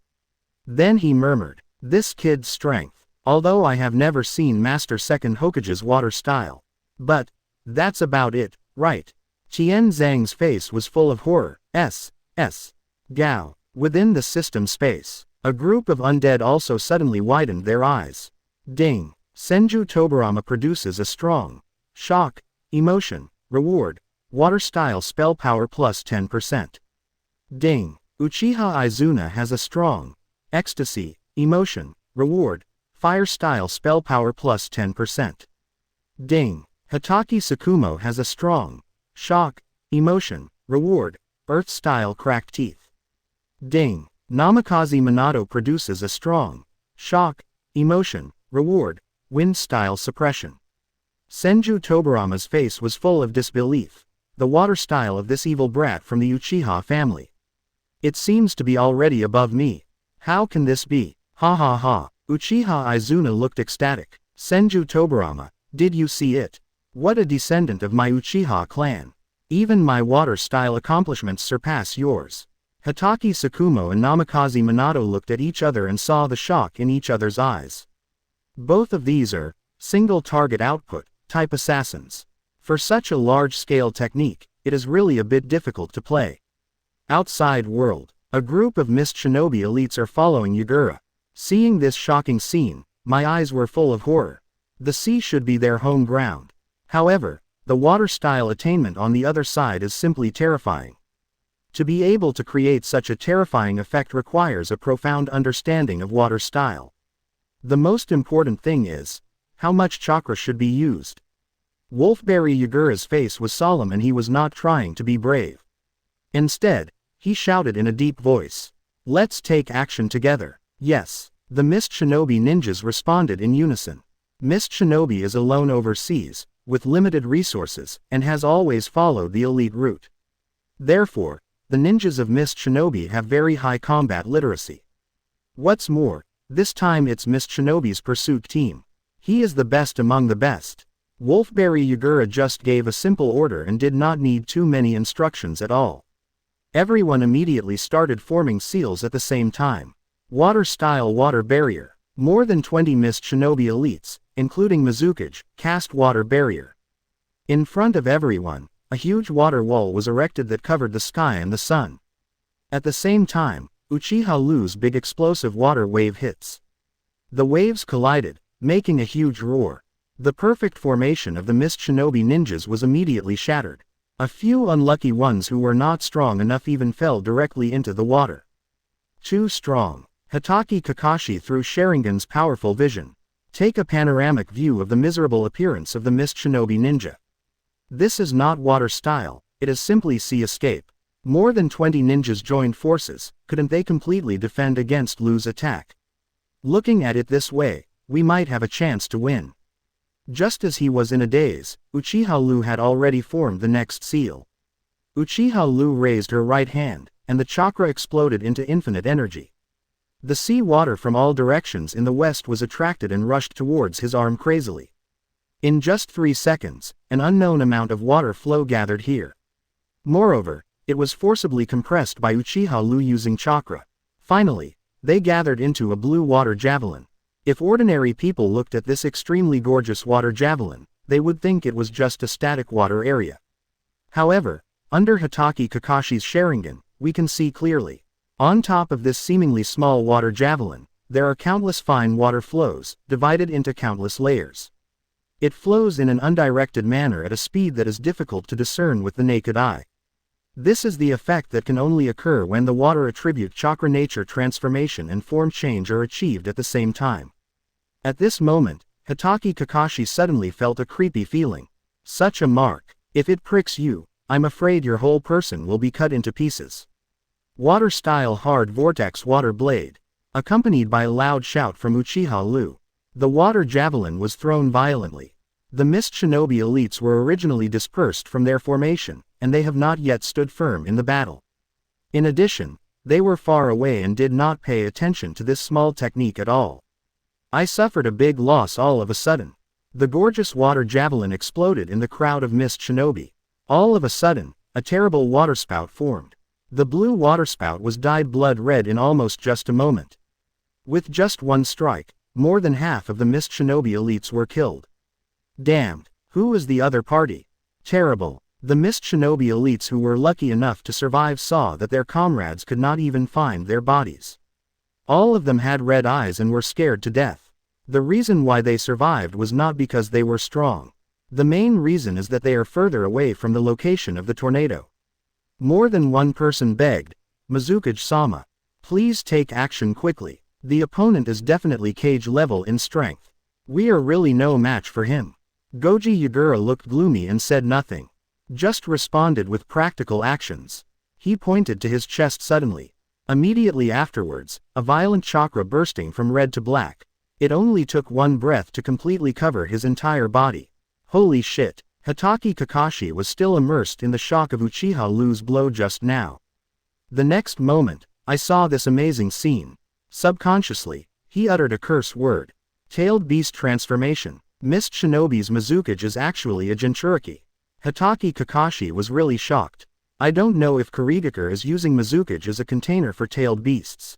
Then he murmured, this kid's strength, although I have never seen Master Second Hokage's water style. But, that's about it, right? Qian Zhang's face was full of horror. Gao. Within the system space, a group of undead also suddenly widened their eyes. Ding! Senju Tobirama produces a strong shock, emotion, reward, water style spell power plus 10%. Ding! Uchiha Izuna has a strong ecstasy, emotion, reward, fire style spell power plus 10%. Ding! Hitaki Tsukumo has a strong shock, emotion, reward, earth style cracked teeth. Ding! Namikaze Minato produces a strong shock, emotion, reward, wind style suppression. Senju Tobirama's face was full of disbelief. The water style of this evil brat from the Uchiha family. It seems to be already above me. How can this be? Ha ha ha. Uchiha Izuna looked ecstatic. Senju Tobirama, did you see it? What a descendant of my Uchiha clan. Even my water style accomplishments surpass yours. Hitaki Tsukumo and Namikaze Minato looked at each other and saw the shock in each other's eyes. Both of these are single target output type assassins. For such a large-scale technique, it is really a bit difficult to play. Outside world, a group of Mist Shinobi elites are following Yagura. Seeing this shocking scene, my eyes were full of horror. The sea should be their home ground. However, the water style attainment on the other side is simply terrifying. To be able to create such a terrifying effect requires a profound understanding of water style. The most important thing is, how much chakra should be used. Wolfberry Yagura's face was solemn and he was not trying to be brave. Instead, he shouted in a deep voice, let's take action together. Yes, the Mist Shinobi ninjas responded in unison. Mist Shinobi is alone overseas, with limited resources, and has always followed the elite route. Therefore, the ninjas of Mist Shinobi have very high combat literacy. What's more, this time it's Mist Shinobi's pursuit team. He is the best among the best. Wolfberry Yagura just gave a simple order and did not need too many instructions at all. Everyone immediately started forming seals at the same time. Water-style water barrier. More than 20 mist shinobi elites, including Mizukage, cast water barrier. In front of everyone, a huge water wall was erected that covered the sky and the sun. At the same time, Uchiha Liu's big explosive water wave hits. The waves collided, making a huge roar. The perfect formation of the mist shinobi ninjas was immediately shattered. A few unlucky ones who were not strong enough even fell directly into the water. Too strong. Hitaki Kakashi through Sharingan's powerful vision. Take a panoramic view of the miserable appearance of the mist shinobi ninja. This is not water style, it is simply sea escape. More than 20 ninjas joined forces, couldn't they completely defend against Liu's attack? Looking at it this way, we might have a chance to win. Just as he was in a daze, Uchiha Liu had already formed the next seal. Uchiha Liu raised her right hand, and the chakra exploded into infinite energy. The sea water from all directions in the west was attracted and rushed towards his arm crazily. In just 3 seconds, an unknown amount of water flow gathered here. Moreover, it was forcibly compressed by Uchiha Liu using chakra. Finally, they gathered into a blue water javelin. If ordinary people looked at this extremely gorgeous water javelin, they would think it was just a static water area. However, under Hitaki Kakashi's Sharingan, we can see clearly. On top of this seemingly small water javelin, there are countless fine water flows, divided into countless layers. It flows in an undirected manner at a speed that is difficult to discern with the naked eye. This is the effect that can only occur when the water attribute chakra nature transformation and form change are achieved at the same time. At this moment, Hitaki Kakashi suddenly felt a creepy feeling. Such a mark. If it pricks you, I'm afraid your whole person will be cut into pieces. Water-style hard vortex water blade. Accompanied by a loud shout from Uchiha Liu. The water javelin was thrown violently. The mist shinobi elites were originally dispersed from their formation, and they have not yet stood firm in the battle. In addition, they were far away and did not pay attention to this small technique at all. I suffered a big loss all of a sudden. The gorgeous water javelin exploded in the crowd of mist shinobi. All of a sudden, a terrible waterspout formed. The blue waterspout was dyed blood red in almost just a moment. With just one strike, more than half of the mist shinobi elites were killed. Damned, who is the other party? Terrible. The mist shinobi elites who were lucky enough to survive saw that their comrades could not even find their bodies. All of them had red eyes and were scared to death. The reason why they survived was not because they were strong. The main reason is that they are further away from the location of the tornado. More than one person begged, Mizukage-sama, please take action quickly. The opponent is definitely cage level in strength. We are really no match for him. Goji Yagura looked gloomy and said nothing. Just responded with practical actions. He pointed to his chest suddenly. Immediately afterwards, a violent chakra bursting from red to black. It only took one breath to completely cover his entire body. Holy shit. Hitaki Kakashi was still immersed in the shock of Uchiha Liu's blow just now. The next moment, I saw this amazing scene. Subconsciously, he uttered a curse word. Tailed beast transformation. Mist Shinobi's Mizukage is actually a Jinchuriki. Hitaki Kakashi was really shocked. I don't know if Kurigakure is using Mizukage as a container for tailed beasts.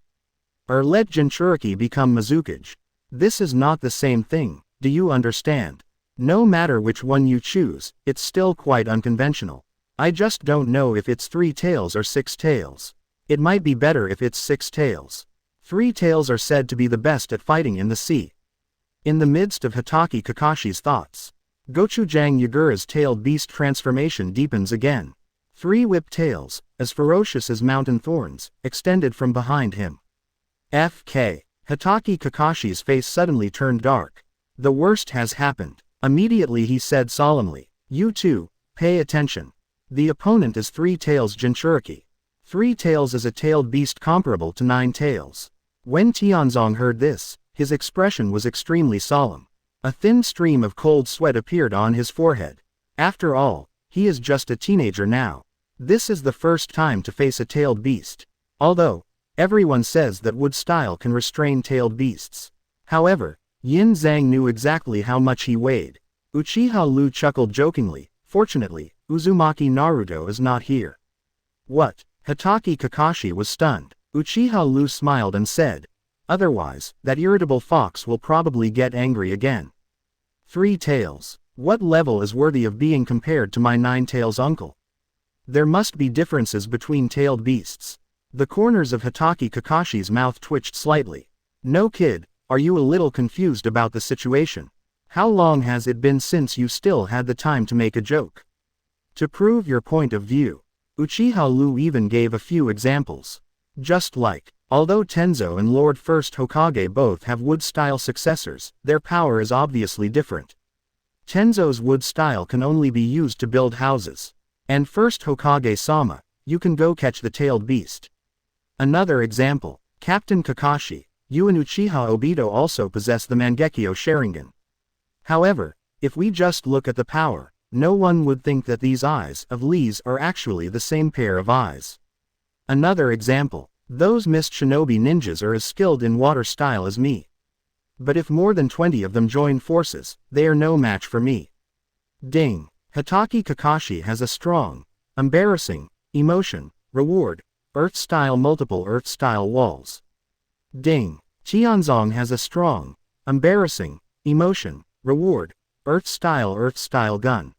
Or let Jinchuriki become Mizukage. This is not the same thing, do you understand? No matter which one you choose, it's still quite unconventional. I just don't know if it's 3 tails or 6 tails. It might be better if it's 6 tails. 3 tails are said to be the best at fighting in the sea. In the midst of Hitaki Kakashi's thoughts, Gochujang Yagura's tailed beast transformation deepens again. 3 whip tails, as ferocious as mountain thorns, extended from behind him. FK. Hitaki Kakashi's face suddenly turned dark. The worst has happened. Immediately he said solemnly, you too, pay attention. The opponent is 3 tails Jinchuriki. 3 tails is a tailed beast comparable to 9 tails. When Tianzong heard this, his expression was extremely solemn. A thin stream of cold sweat appeared on his forehead. After all, he is just a teenager now. This is the first time to face a tailed beast. Although, everyone says that wood style can restrain tailed beasts. However, Yin Zhang knew exactly how much he weighed. Uchiha Liu chuckled jokingly. Fortunately, Uzumaki Naruto is not here. What? Hitaki Kakashi was stunned. Uchiha Liu smiled and said, Otherwise, that irritable fox will probably get angry again. 3 tails. What level is worthy of being compared to my 9 tails uncle? There must be differences between tailed beasts. The corners of Hatake Kakashi's mouth twitched slightly. No kid, are you a little confused about the situation? How long has it been since you still had the time to make a joke? To prove your point of view, Uchiha Liu even gave a few examples. Just like, although Tenzo and Lord First Hokage both have wood-style successors, their power is obviously different. Tenzo's wood style can only be used to build houses. And First Hokage-sama, you can go catch the tailed beast. Another example, Captain Kakashi, you and Uchiha Obito also possess the Mangekyo Sharingan. However, if we just look at the power, no one would think that these eyes of Lee's are actually the same pair of eyes. Another example, those mist shinobi ninjas are as skilled in water style as me. But if more than 20 of them join forces, they are no match for me. Ding. Hatake Kakashi has a strong, embarrassing, emotion, reward, earth-style multiple earth-style walls. Ding. Qianzong has a strong, embarrassing, emotion, reward, earth-style gun.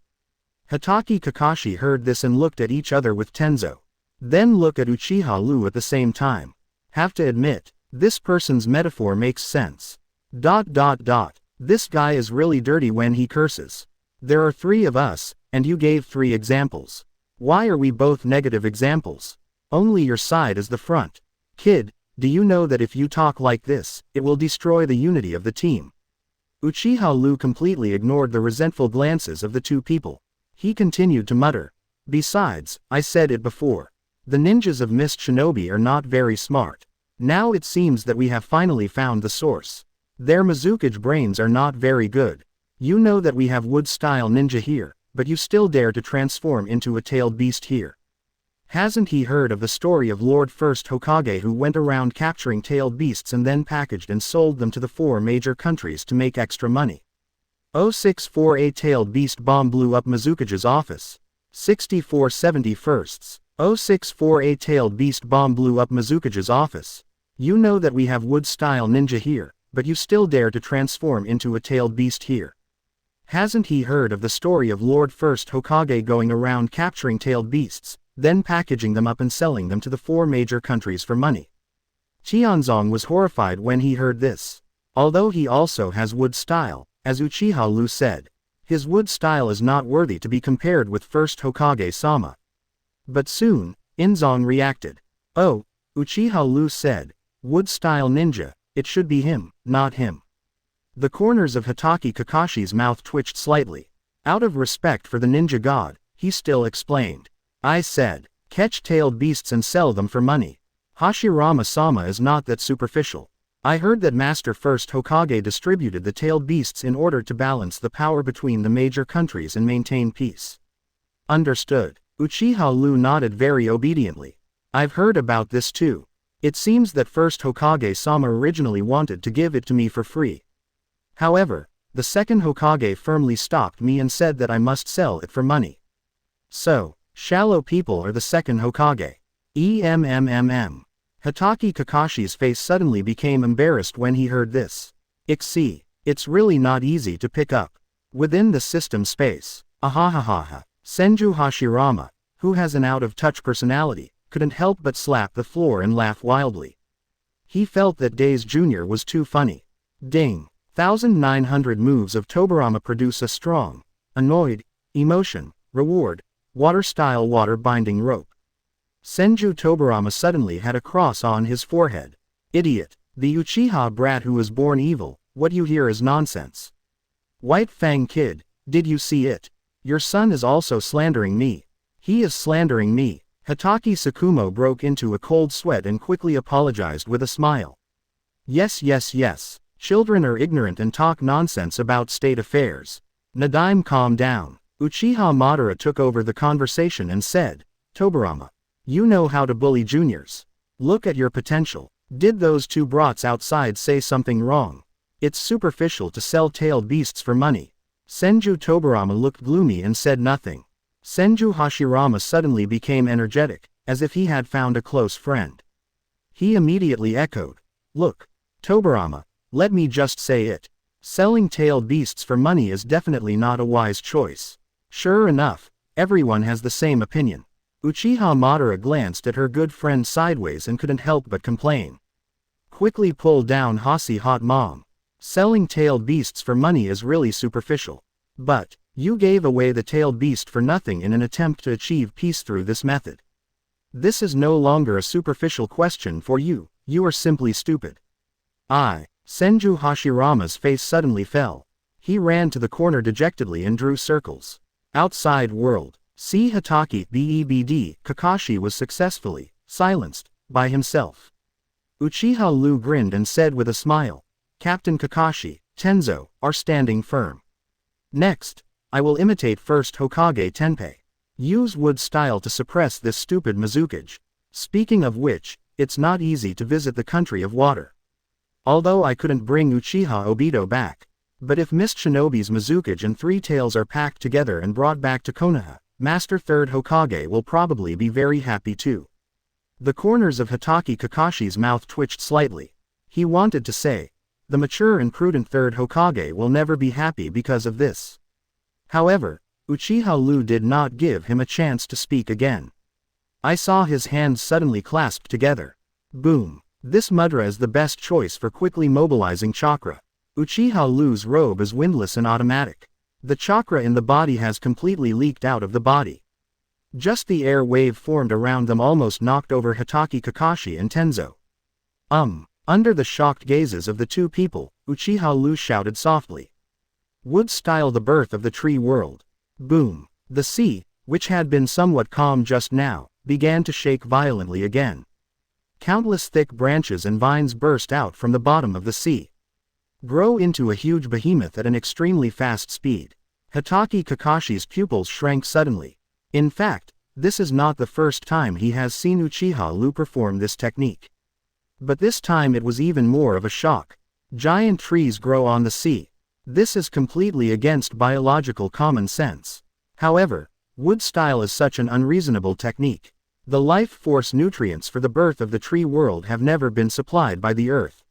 Hatake Kakashi heard this and looked at each other with Tenzo. Then look at Uchiha Liu at the same time. Have to admit, this person's metaphor makes sense. This guy is really dirty when he curses. There are 3 of us, and you gave 3 examples. Why are we both negative examples? Only your side is the front. Kid, do you know that if you talk like this, it will destroy the unity of the team? Uchiha Liu completely ignored the resentful glances of the 2 people. He continued to mutter. Besides, I said it before. The ninjas of Mist Shinobi are not very smart. Now it seems that we have finally found the source. Their Mizukage brains are not very good. You know that we have wood-style ninja here, but you still dare to transform into a tailed beast here. Hasn't he heard of the story of Lord First Hokage who went around capturing tailed beasts and then packaged and sold them to the 4 major countries to make extra money? 064 A tailed beast bomb blew up Mizukage's office. 6471st. 064 A tailed beast bomb blew up Mizukage's office. You know that we have wood-style ninja here, but you still dare to transform into a tailed beast here. Hasn't he heard of the story of Lord First Hokage going around capturing tailed beasts, then packaging them up and selling them to the 4 major countries for money? Qianzong was horrified when he heard this. Although he also has wood style, as Uchiha Liu said, his wood style is not worthy to be compared with First Hokage-sama. But soon, Inzong reacted. Oh, Uchiha Liu said, wood-style ninja, it should be him, not him. The corners of Hatake Kakashi's mouth twitched slightly. Out of respect for the ninja god, he still explained. I said, catch tailed beasts and sell them for money. Hashirama-sama is not that superficial. I heard that Master First Hokage distributed the tailed beasts in order to balance the power between the major countries and maintain peace. Understood. Uchiha Liu nodded very obediently. I've heard about this too. It seems that First Hokage-sama originally wanted to give it to me for free. However, the second Hokage firmly stopped me and said that I must sell it for money. So, shallow people are the second Hokage. Hatake Kakashi's face suddenly became embarrassed when he heard this. It's really not easy to pick up. Within the system space, ahahaha, Senju Hashirama, who has an out-of-touch personality, couldn't help but slap the floor and laugh wildly. He felt that Days Jr. was too funny. Ding. 1900 moves of Tobirama produce a strong, annoyed, emotion, reward, water-style water-binding rope. Senju Tobirama suddenly had a cross on his forehead. Idiot. The Uchiha brat who was born evil, what you hear is nonsense. White Fang kid, did you see it? Your son is also slandering me. He is slandering me. Hatake Tsukumo broke into a cold sweat and quickly apologized with a smile. Yes. Children are ignorant and talk nonsense about state affairs. Nadaime, calm down. Uchiha Madara took over the conversation and said, Tobirama, you know how to bully juniors. Look at your potential. Did those 2 brats outside say something wrong? It's superficial to sell tailed beasts for money. Senju Tobirama looked gloomy and said nothing. Senju Hashirama suddenly became energetic, as if he had found a close friend. He immediately echoed, look, Tobirama, let me just say it. Selling tailed beasts for money is definitely not a wise choice. Sure enough, everyone has the same opinion. Uchiha Madara glanced at her good friend sideways and couldn't help but complain. Quickly pull down Hasi hot mom. Selling tailed beasts for money is really superficial. But, you gave away the tailed beast for nothing in an attempt to achieve peace through this method. This is no longer a superficial question for you, you are simply stupid. Senju Hashirama's face suddenly fell. He ran to the corner dejectedly and drew circles. Outside world. See Hitaki BEBD, Kakashi was successfully silenced by himself. Uchiha Liu grinned and said with a smile, Captain Kakashi, Tenzo, are standing firm. Next, I will imitate first Hokage Tenpei. Use wood style to suppress this stupid Mizukage. Speaking of which, it's not easy to visit the country of water. Although I couldn't bring Uchiha Obito back. But if Mist Shinobi's Mizukage and Three Tails are packed together and brought back to Konoha, Master Third Hokage will probably be very happy too. The corners of Hitaki Kakashi's mouth twitched slightly. He wanted to say, the mature and prudent Third Hokage will never be happy because of this. However, Uchiha Liu did not give him a chance to speak again. I saw his hands suddenly clasped together. Boom. This mudra is the best choice for quickly mobilizing chakra. Uchiha Liu's robe is windless and automatic. The chakra in the body has completely leaked out of the body. Just the air wave formed around them almost knocked over Hitaki Kakashi and Tenzo. Under the shocked gazes of the two people, Uchiha Liu shouted softly. Wood style the birth of the tree world. Boom. The sea, which had been somewhat calm just now, began to shake violently again. Countless thick branches and vines burst out from the bottom of the sea. Grow into a huge behemoth at an extremely fast speed. Hitaki Kakashi's pupils shrank suddenly. In fact, this is not the first time he has seen Uchiha Liu perform this technique. But this time it was even more of a shock. Giant trees grow on the sea. This is completely against biological common sense. However, wood style is such an unreasonable technique. The life force nutrients for the birth of the tree world have never been supplied by the earth.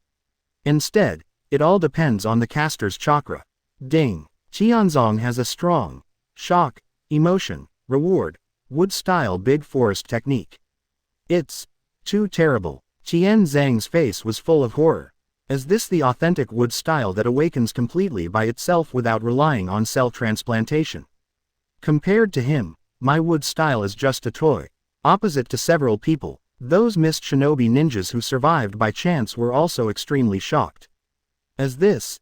Instead, it all depends on the caster's chakra. Ding. Tianzong has a strong shock, emotion, reward, wood style big forest technique. It's too terrible. Tian Zhang's face was full of horror. Is this the authentic wood style that awakens completely by itself without relying on cell transplantation? Compared to him, my wood style is just a toy. Opposite to several people, those Mist Shinobi ninjas who survived by chance were also extremely shocked. Is this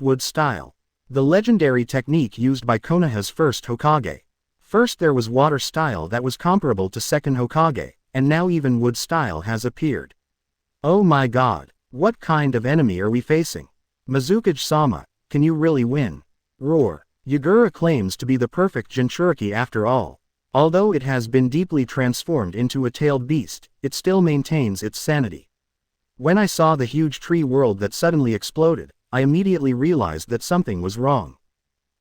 wood style? The legendary technique used by Konoha's first Hokage. First there was water style that was comparable to second Hokage, and now even wood style has appeared. Oh my god, what kind of enemy are we facing? Mizukage-sama, can you really win? Roar. Yagura claims to be the perfect Jinchuriki after all. Although it has been deeply transformed into a tailed beast, it still maintains its sanity. When I saw the huge tree world that suddenly exploded, I immediately realized that something was wrong.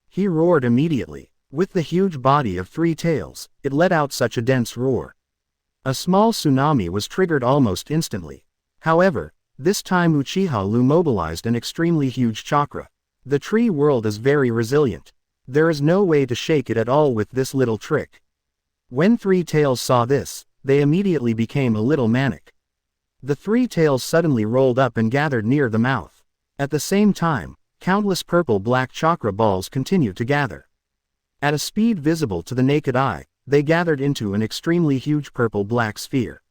He roared immediately. With the huge body of Three Tails, it let out such a dense roar. A small tsunami was triggered almost instantly. However, this time Uchiha Liu mobilized an extremely huge chakra. The tree world is very resilient. There is no way to shake it at all with this little trick. When Three Tails saw this, they immediately became a little manic. The Three Tails suddenly rolled up and gathered near the mouth. At the same time, countless purple-black chakra balls continued to gather. At a speed visible to the naked eye, they gathered into an extremely huge purple-black sphere.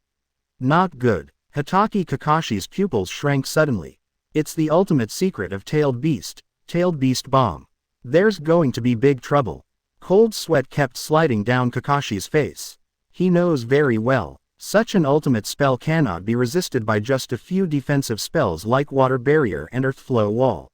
Not good. Hitaki Kakashi's pupils shrank suddenly. It's the ultimate secret of tailed beast bomb. There's going to be big trouble. Cold sweat kept sliding down Kakashi's face. He knows very well, such an ultimate spell cannot be resisted by just a few defensive spells like Water Barrier and Earth Flow Wall.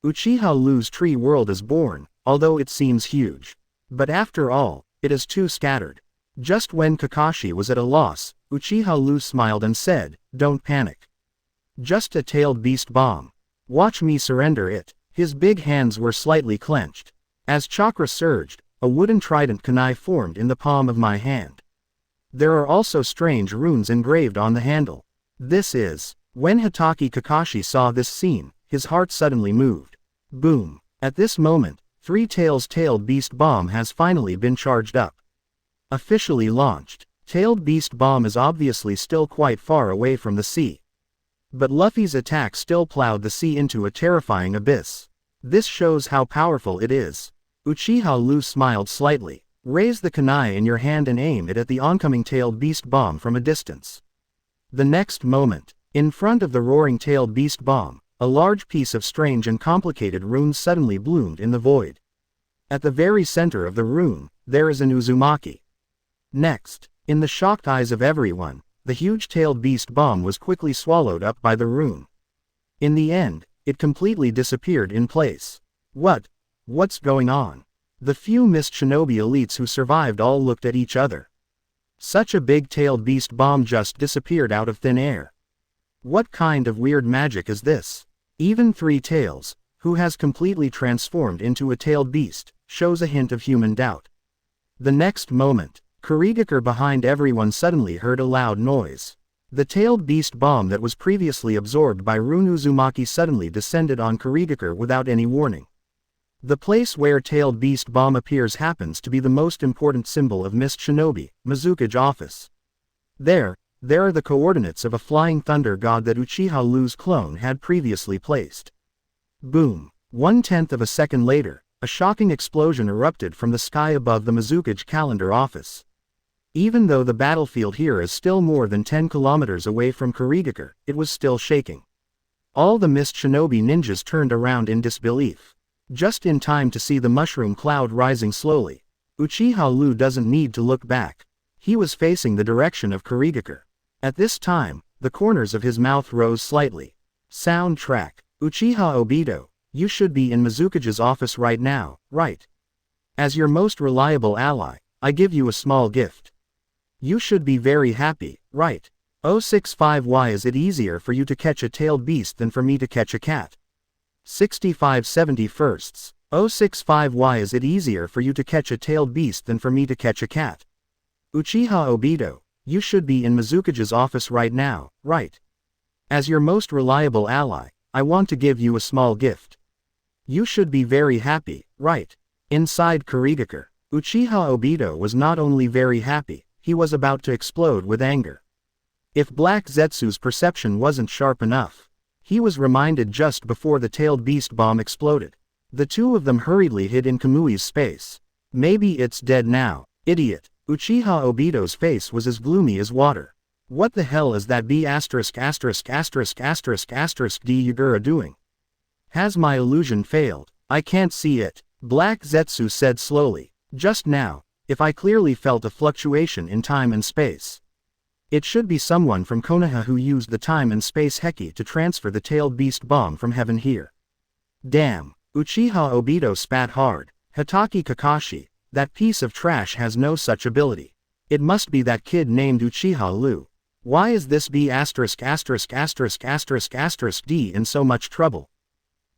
Uchiha Liu's tree world is born, although it seems huge. But after all, it is too scattered. Just when Kakashi was at a loss, Uchiha Liu smiled and said, "Don't panic. Just a tailed beast bomb. Watch me surrender it." His big hands were slightly clenched. As chakra surged, a wooden trident kunai formed in the palm of my hand. There are also strange runes engraved on the handle. This is When Hitaki Kakashi saw this scene, his heart suddenly moved. Boom. At this moment, Three Tails Tailed Beast Bomb has finally been charged up. Officially launched. Tailed Beast Bomb is obviously still quite far away from the sea. But Luffy's attack still plowed the sea into a terrifying abyss. This shows how powerful it is. Uchiha Liu smiled slightly. Raise the kunai in your hand and aim it at the oncoming Tailed Beast Bomb from a distance. The next moment, in front of the roaring Tailed Beast Bomb, a large piece of strange and complicated rune suddenly bloomed in the void. At the very center of the rune, there is an Uzumaki. Next, in the shocked eyes of everyone, the huge Tailed Beast Bomb was quickly swallowed up by the rune. In the end, it completely disappeared in place. What's going on? The few Mist Shinobi elites who survived all looked at each other. Such a big Tailed Beast Bomb just disappeared out of thin air. What kind of weird magic is this? Even Three Tails, who has completely transformed into a tailed beast, shows a hint of human doubt. The next moment, Kurigakure behind everyone suddenly heard a loud noise. The Tailed Beast Bomb that was previously absorbed by Rune Uzumaki suddenly descended on Kurigakure without any warning. The place where Tailed Beast Bomb appears happens to be the most important symbol of Mist Shinobi, Mizukage office. There are the coordinates of a flying thunder god that Uchiha Liu's clone had previously placed. Boom. 1/10 of a second later, a shocking explosion erupted from the sky above the Mizukage calendar office. Even though the battlefield here is still more than 10 kilometers away from Kurigakure, it was still shaking. All the Mist Shinobi ninjas turned around in disbelief. Just in time to see the mushroom cloud rising slowly. Uchiha Liu doesn't need to look back. He was facing the direction of Kurigakure. At this time, the corners of his mouth rose slightly. Soundtrack. Uchiha Obito, you should be in Mizukage's office right now, right? As your most reliable ally, I give you a small gift. You should be very happy, right? 065 Why is it easier for you to catch a tailed beast than for me to catch a cat? 65/71. 065 Why is it easier for you to catch a tailed beast than for me to catch a cat? Uchiha Obito, you should be in Mizukage's office right now, right? As your most reliable ally, I want to give you a small gift. You should be very happy, right? Inside Kurigakure, Uchiha Obito was not only very happy, he was about to explode with anger. If Black Zetsu's perception wasn't sharp enough, he was reminded just before the Tailed Beast Bomb exploded. The two of them hurriedly hid in Kamui's space. Maybe it's dead now, idiot. Uchiha Obito's face was as gloomy as water. What the hell is that B****************** D Yagura doing? Has my illusion failed? I can't see it. Black Zetsu said slowly. Just now, if I clearly felt a fluctuation in time and space. It should be someone from Konoha who used the time and space heki to transfer the Tailed Beast Bomb from heaven here. Damn. Uchiha Obito spat hard. Hitaki Kakashi, that piece of trash has no such ability. It must be that kid named Uchiha Liu. Why is this B************ D in so much trouble?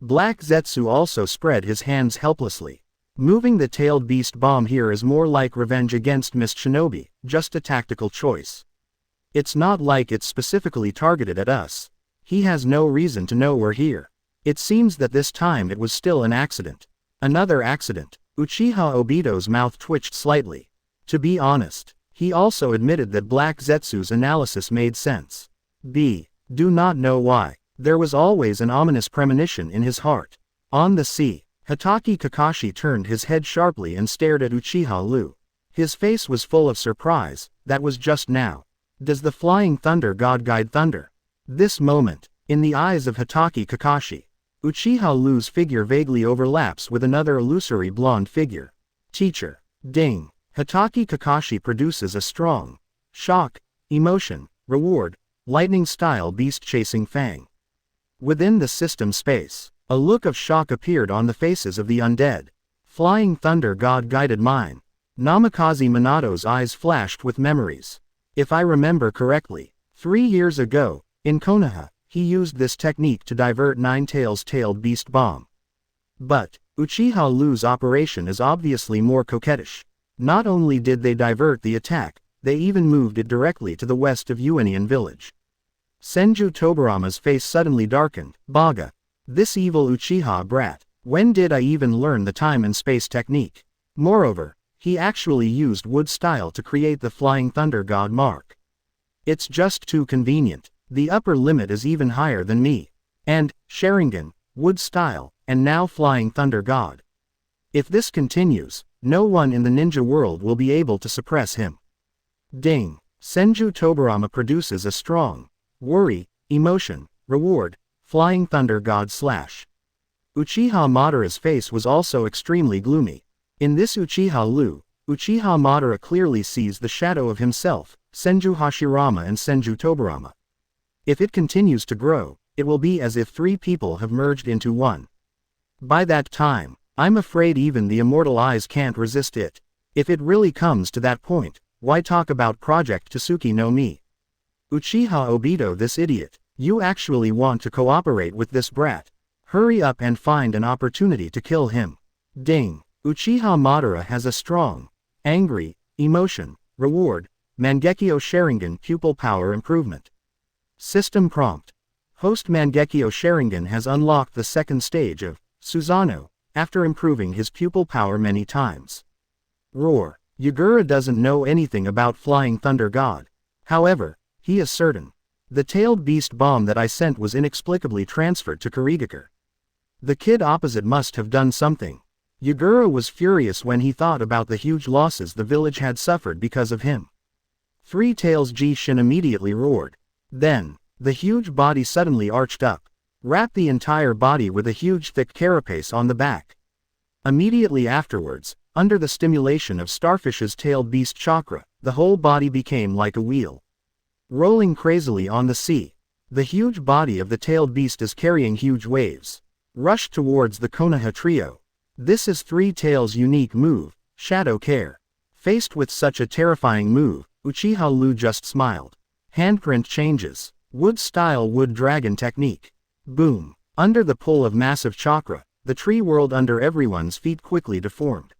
Black Zetsu also spread his hands helplessly. Moving the Tailed Beast Bomb here is more like revenge against Mist Shinobi, just a tactical choice. It's not like it's specifically targeted at us. He has no reason to know we're here. It seems that this time it was still an accident. Another accident. Uchiha Obito's mouth twitched slightly. To be honest, he also admitted that Black Zetsu's analysis made sense. Do not know why. There was always an ominous premonition in his heart. On the sea, Hitaki Kakashi turned his head sharply and stared at Uchiha Liu. His face was full of surprise. That was just now. Does the flying thunder god guide thunder? This moment, in the eyes of Hitaki Kakashi, Uchiha Liu's figure vaguely overlaps with another illusory blonde figure. Teacher. Ding. Hitaki Kakashi produces a strong shock, emotion, reward, lightning-style beast-chasing fang. Within the system space, a look of shock appeared on the faces of the undead. Flying thunder god guided mine. Namikaze Minato's eyes flashed with memories. If I remember correctly, 3 years ago, in Konoha, he used this technique to divert Nine Tails' Tailed Beast Bomb. But, Uchiha Liu's operation is obviously more coquettish. Not only did they divert the attack, they even moved it directly to the west of Uenian village. Senju Tobirama's face suddenly darkened. Baga. This evil Uchiha brat. When did I even learn the time and space technique? Moreover, he actually used wood style to create the flying thunder god mark. It's just too convenient. The upper limit is even higher than me. And, Sharingan, wood style, and now flying thunder god. If this continues, no one in the ninja world will be able to suppress him. Ding. Senju Tobirama produces a strong worry, emotion, reward, flying thunder god slash. Uchiha Madara's face was also extremely gloomy. In this Uchiha Liu, Uchiha Madara clearly sees the shadow of himself, Senju Hashirama and Senju Tobirama. If it continues to grow, it will be as if three people have merged into one. By that time, I'm afraid even the immortal eyes can't resist it. If it really comes to that point, why talk about Project Tsuki no Mi? Uchiha Obito, this idiot, you actually want to cooperate with this brat. Hurry up and find an opportunity to kill him. Ding. Uchiha Madara has a strong, angry, emotion, reward, Mangekyo Sharingan pupil power improvement. System prompt. Host Mangekyo Sharingan has unlocked the second stage of Susanoo, after improving his pupil power many times. Roar. Yagura doesn't know anything about Flying Thunder God. However, he is certain. The tailed beast bomb that I sent was inexplicably transferred to Kurigakure. The kid opposite must have done something. Yagura was furious when he thought about the huge losses the village had suffered because of him. Three Tails Jishin immediately roared. Then, the huge body suddenly arched up, wrapped the entire body with a huge thick carapace on the back. Immediately afterwards, under the stimulation of Starfish's tailed beast chakra, the whole body became like a wheel. Rolling crazily on the sea, the huge body of the tailed beast is carrying huge waves. Rushed towards the Konoha trio. This is Three Tails' unique move, Shadow Care. Faced with such a terrifying move, Uchiha Liu just smiled. Handprint changes. Wood style wood dragon technique. Boom. Under the pull of massive chakra, the tree world under everyone's feet quickly deformed.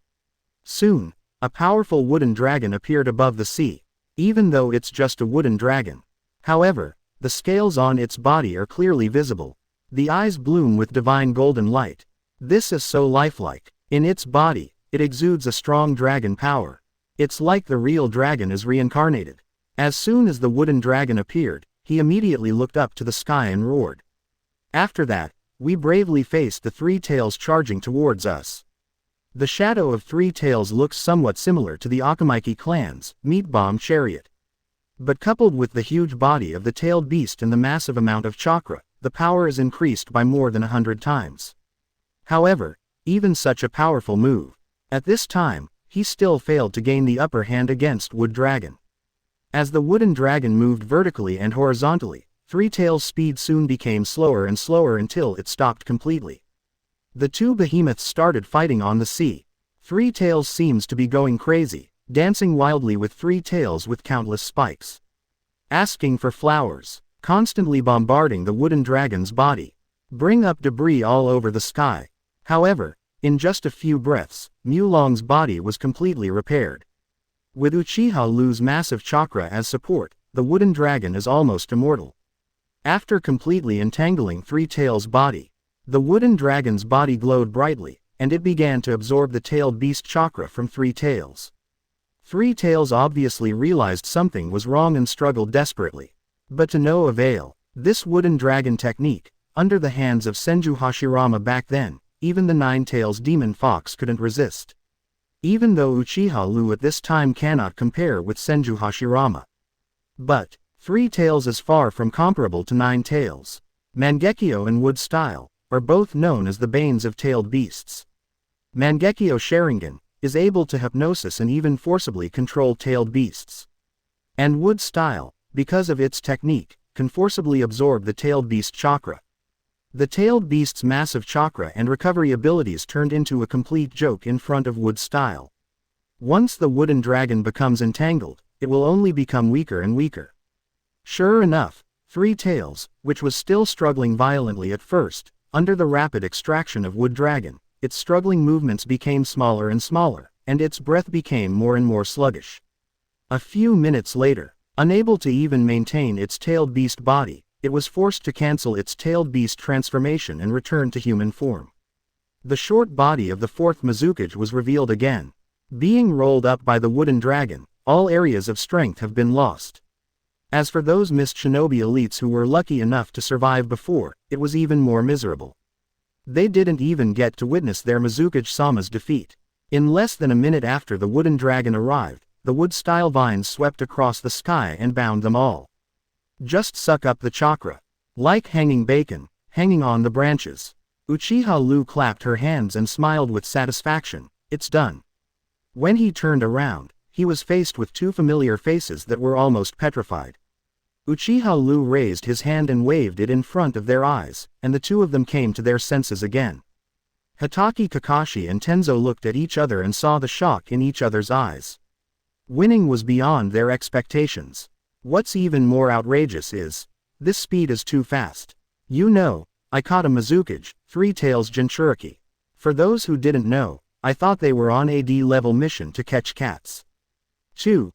Soon, a powerful wooden dragon appeared above the sea, even though it's just a wooden dragon. However, the scales on its body are clearly visible. The eyes bloom with divine golden light. This is so lifelike. In its body, it exudes a strong dragon power. It's like the real dragon is reincarnated. As soon as the wooden dragon appeared, he immediately looked up to the sky and roared. After that, we bravely faced the Three Tails charging towards us. The shadow of Three Tails looks somewhat similar to the Akamaiki clan's Meat Bomb Chariot. But coupled with the huge body of the tailed beast and the massive amount of chakra, the power is increased by more than 100 times. However, even such a powerful move, at this time, he still failed to gain the upper hand against Wood Dragon. As the wooden dragon moved vertically and horizontally, Three Tails' speed soon became slower and slower until it stopped completely. The two behemoths started fighting on the sea. Three Tails seems to be going crazy, dancing wildly with Three Tails with countless spikes. Asking for flowers, constantly bombarding the wooden dragon's body. Bring up debris all over the sky. However, in just a few breaths, Mulong's body was completely repaired. With Uchiha Liu's massive chakra as support, the wooden dragon is almost immortal. After completely entangling Three Tails' body, the wooden dragon's body glowed brightly, and it began to absorb the tailed beast chakra from Three Tails. Three Tails obviously realized something was wrong and struggled desperately. But to no avail. This wooden dragon technique, under the hands of Senju Hashirama back then, even the Nine Tails demon fox couldn't resist. Even though Uchiha Liu at this time cannot compare with Senju Hashirama. But, Three Tails is far from comparable to Nine Tails. Mangekyo and Wood Style are both known as the banes of tailed beasts. Mangekyo Sharingan is able to hypnosis and even forcibly control tailed beasts. And Wood Style, because of its technique, can forcibly absorb the tailed beast chakra. The tailed beast's massive chakra and recovery abilities turned into a complete joke in front of Wood Style. Once the wooden dragon becomes entangled, it will only become weaker and weaker. Sure enough, Three Tails, which was still struggling violently at first, under the rapid extraction of Wood Dragon, its struggling movements became smaller and smaller, and its breath became more and more sluggish. A few minutes later, unable to even maintain its tailed beast body, it was forced to cancel its tailed beast transformation and return to human form. The short body of the fourth Mizukage was revealed again. Being rolled up by the wooden dragon, all areas of strength have been lost. As for those missed shinobi elites who were lucky enough to survive before, it was even more miserable. They didn't even get to witness their Mizukage Sama's defeat. In less than a minute after the wooden dragon arrived, the wood-style vines swept across the sky and bound them all. Just suck up the chakra. Like hanging bacon, hanging on the branches. Uchiha Liu clapped her hands and smiled with satisfaction. It's done. When he turned around, he was faced with two familiar faces that were almost petrified. Uchiha Liu raised his hand and waved it in front of their eyes, and the two of them came to their senses again. Hitaki Kakashi and Tenzo looked at each other and saw the shock in each other's eyes. Winning was beyond their expectations. What's even more outrageous is, this speed is too fast. You know, I caught a Mizukage, 3 Tails Jinchuriki. For those who didn't know, I thought they were on AD level mission to catch cats. Too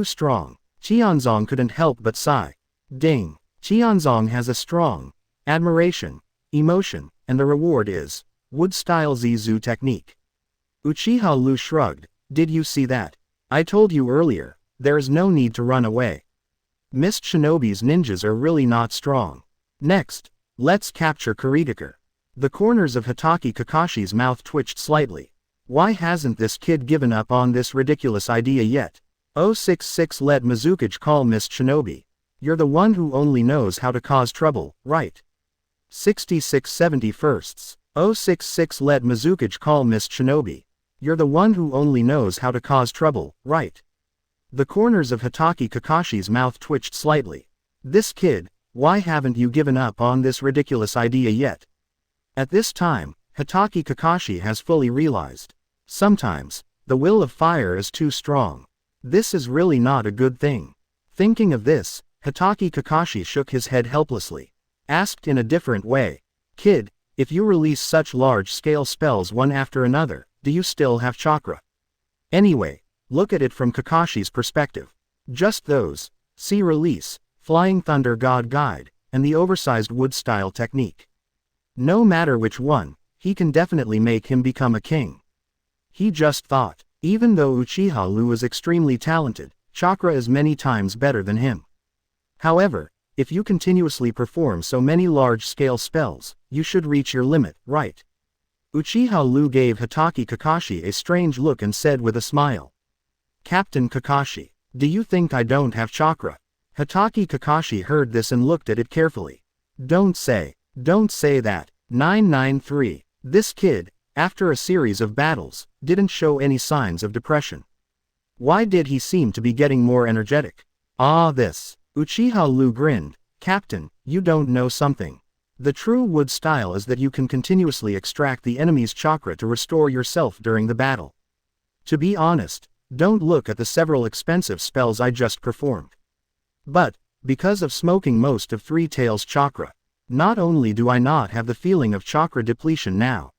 strong. Qianzong couldn't help but sigh. Ding. Qianzong has a strong admiration, emotion, and the reward is wood-style Zizu technique. Uchiha Liu shrugged. Did you see that? I told you earlier, there is no need to run away. Mist Shinobi's ninjas are really not strong. Next, let's capture Kurigakure. The corners of Hitaki Kakashi's mouth twitched slightly. Why hasn't this kid given up on this ridiculous idea yet? 066 let Mizukage call Mist Shinobi. You're the one who only knows how to cause trouble, right? 6671sts. 066 let Mizukage call Mist Shinobi. You're the one who only knows how to cause trouble, right? The corners of Hitaki Kakashi's mouth twitched slightly. This kid, why haven't you given up on this ridiculous idea yet? At this time, Hitaki Kakashi has fully realized. Sometimes, the will of fire is too strong. This is really not a good thing. Thinking of this, Hitaki Kakashi shook his head helplessly. Asked in a different way. Kid, if you release such large-scale spells one after another, do you still have chakra? Anyway, look at it from Kakashi's perspective. Just those, see release, Flying Thunder God Guide, and the oversized wood-style technique. No matter which one, he can definitely make him become a king. He just thought. Even though Uchiha Liu is extremely talented, chakra is many times better than him. However, if you continuously perform so many large-scale spells, you should reach your limit, right? Uchiha Liu gave Hitaki Kakashi a strange look and said with a smile. Captain Kakashi, do you think I don't have chakra? Hitaki Kakashi heard this and looked at it carefully. Don't say that. 993. This kid, after a series of battles, didn't show any signs of depression. Why did he seem to be getting more energetic? This. Uchiha Liu grinned. Captain, you don't know something. The true wood style is that you can continuously extract the enemy's chakra to restore yourself during the battle. To be honest, don't look at the several expensive spells I just performed. But, because of smoking most of 3 Tails chakra, not only do I not have the feeling of chakra depletion now.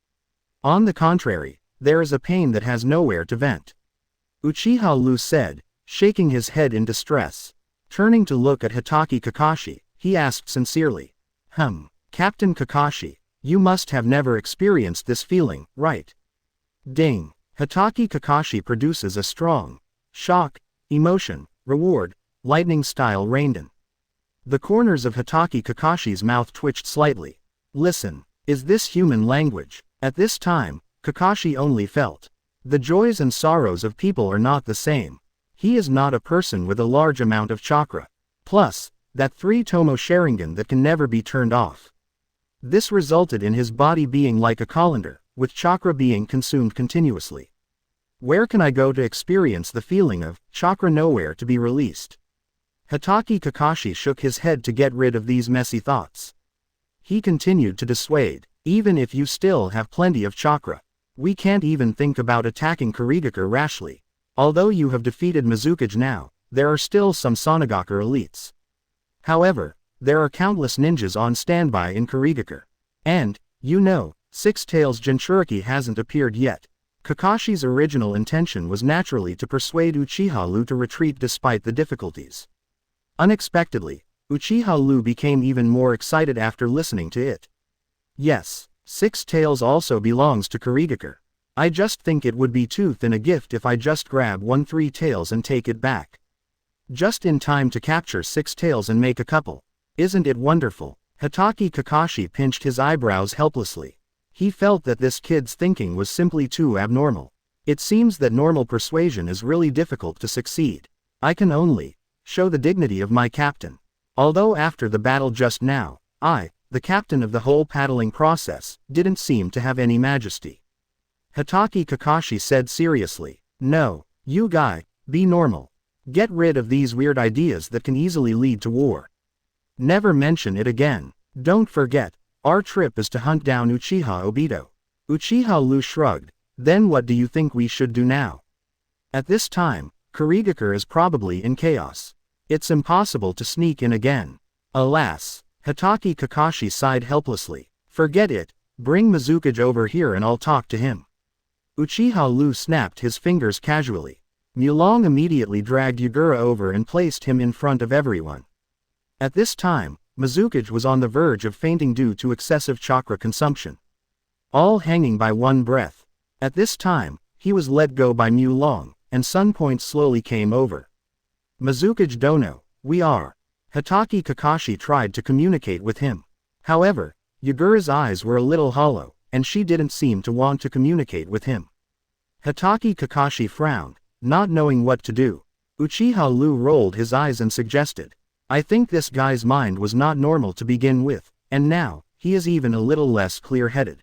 On the contrary, there is a pain that has nowhere to vent. Uchiha Liu said, shaking his head in distress. Turning to look at Hitaki Kakashi, he asked sincerely. Captain Kakashi, you must have never experienced this feeling, right? Ding. Hitaki Kakashi produces a strong shock, emotion, reward, lightning-style rain. The corners of Hitaki Kakashi's mouth twitched slightly. Listen, is this human language? At this time, Kakashi only felt. The joys and sorrows of people are not the same. He is not a person with a large amount of chakra. Plus, that 3-tomo Sharingan that can never be turned off. This resulted in his body being like a colander, with chakra being consumed continuously. Where can I go to experience the feeling of chakra nowhere to be released? Hitaki Kakashi shook his head to get rid of these messy thoughts. He continued to dissuade. Even if you still have plenty of chakra, we can't even think about attacking Kurigakure rashly. Although you have defeated Mizukage now, there are still some Sonogakure elites. However, there are countless ninjas on standby in Kurigakure. And, you know, 6 Tails Jinchuriki hasn't appeared yet. Kakashi's original intention was naturally to persuade Uchiha Liu to retreat despite the difficulties. Unexpectedly, Uchiha Liu became even more excited after listening to it. Yes, 6 tails also belongs to Kurigakure. I just think it would be too thin a gift if I just grab 3 tails and take it back. Just in time to capture 6 tails and make a couple. Isn't it wonderful? Hatake Kakashi pinched his eyebrows helplessly. He felt that this kid's thinking was simply too abnormal. It seems that normal persuasion is really difficult to succeed. I can only show the dignity of my captain. Although after the battle just now, I, the captain of the whole paddling process, didn't seem to have any majesty. Hatake Kakashi said seriously. No, you guy, be normal. Get rid of these weird ideas that can easily lead to war. Never mention it again. Don't forget, our trip is to hunt down Uchiha Obito. Uchiha Liu shrugged. Then what do you think we should do now? At this time, Kurigakure is probably in chaos. It's impossible to sneak in again. Alas, Hatake Kakashi sighed helplessly. Forget it, bring Mizukage over here and I'll talk to him. Uchiha Liu snapped his fingers casually. Mulong immediately dragged Yagura over and placed him in front of everyone. At this time, Mizukage was on the verge of fainting due to excessive chakra consumption. All hanging by one breath. At this time, he was let go by Mulong, and Sunpoint slowly came over. Mizukage Dono, we are. Hatake Kakashi tried to communicate with him. However, Yagura's eyes were a little hollow, and she didn't seem to want to communicate with him. Hatake Kakashi frowned, not knowing what to do. Uchiha Liu rolled his eyes and suggested. I think this guy's mind was not normal to begin with, and now, he is even a little less clear-headed.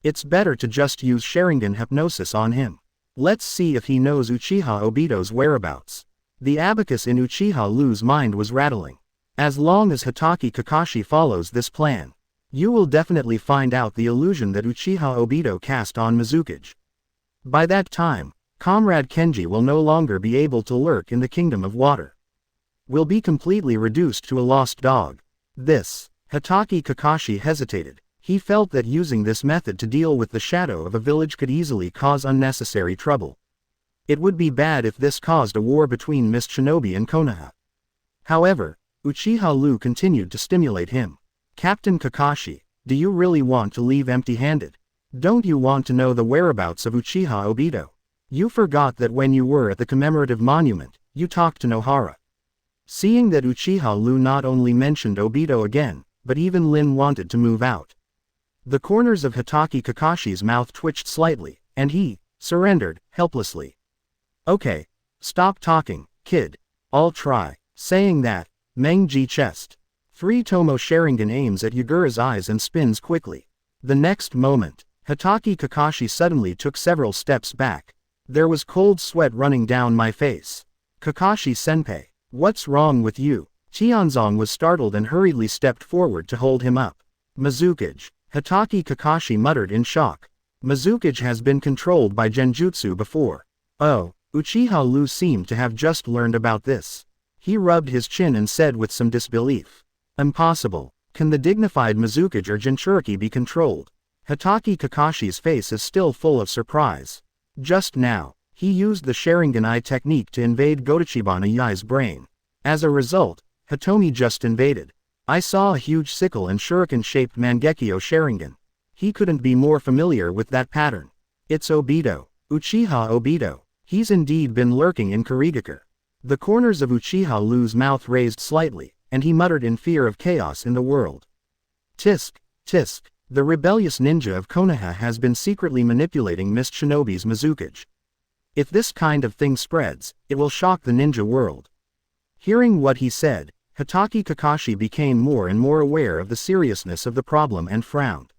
It's better to just use Sharingan hypnosis on him. Let's see if he knows Uchiha Obito's whereabouts. The abacus in Uchiha Liu's mind was rattling. As long as Hatake Kakashi follows this plan, you will definitely find out the illusion that Uchiha Obito cast on Mizukage. By that time, Comrade Kenji will no longer be able to lurk in the Kingdom of Water. Will be completely reduced to a lost dog. Hatake Kakashi hesitated. He felt that using this method to deal with the shadow of a village could easily cause unnecessary trouble. It would be bad if this caused a war between Mist Shinobi and Konoha. However, Uchiha Liu continued to stimulate him. Captain Kakashi, do you really want to leave empty-handed? Don't you want to know the whereabouts of Uchiha Obito? You forgot that when you were at the commemorative monument, you talked to Nohara. Seeing that Uchiha Liu not only mentioned Obito again, but even Lin wanted to move out. The corners of Hatake Kakashi's mouth twitched slightly, and he surrendered helplessly. Okay, stop talking, kid. I'll try. Saying that, Menji chest. 3 Tomo Sharingan aims at Yagura's eyes and spins quickly. The next moment, Hatake Kakashi suddenly took several steps back. There was cold sweat running down my face. Kakashi-senpai, what's wrong with you? Tianzong was startled and hurriedly stepped forward to hold him up. Mizukage. Hatake Kakashi muttered in shock. Mizukage has been controlled by genjutsu before. Oh, Uchiha Liu seemed to have just learned about this. He rubbed his chin and said with some disbelief. Impossible. Can the dignified Mizukage or Jinchuriki be controlled? Hatake Kakashi's face is still full of surprise. Just now, he used the Sharingan Eye technique to invade Gotochibana Yai's brain. As a result, Hitomi just invaded. I saw a huge sickle and shuriken-shaped Mangekyo Sharingan. He couldn't be more familiar with that pattern. It's Obito. Uchiha Obito. He's indeed been lurking in Kurigakure. The corners of Uchiha Liu's mouth raised slightly, and he muttered in fear of chaos in the world. Tisk, tisk. The rebellious ninja of Konoha has been secretly manipulating Mist Shinobi's Mizukage. If this kind of thing spreads, it will shock the ninja world. Hearing what he said, Hatake Kakashi became more and more aware of the seriousness of the problem and frowned.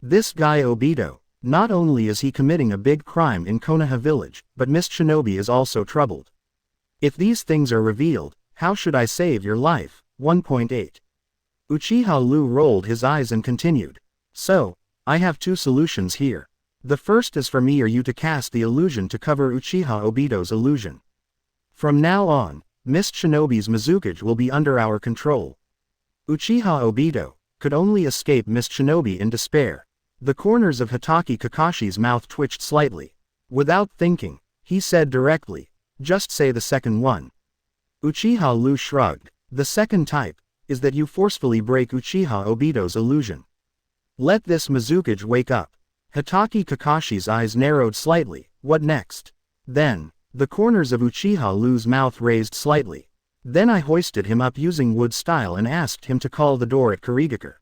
This guy Obito, not only is he committing a big crime in Konoha village, but Mist Shinobi is also troubled. If these things are revealed, how should I save your life? 1.8. Uchiha Liu rolled his eyes and continued. So, I have 2 solutions here. The first is for me or you to cast the illusion to cover Uchiha Obito's illusion. From now on, Mist Shinobi's Mizukage will be under our control. Uchiha Obito could only escape Mist Shinobi in despair. The corners of Hatake Kakashi's mouth twitched slightly. Without thinking, he said directly, just say the second one. Uchiha Liu shrugged. The second type, is that you forcefully break Uchiha Obito's illusion. Let this Mizukage wake up. Hitaki Kakashi's eyes narrowed slightly. What next? Then, the corners of Uchiha Liu's mouth raised slightly. Then I hoisted him up using wood style and asked him to call the door at Kurigakure.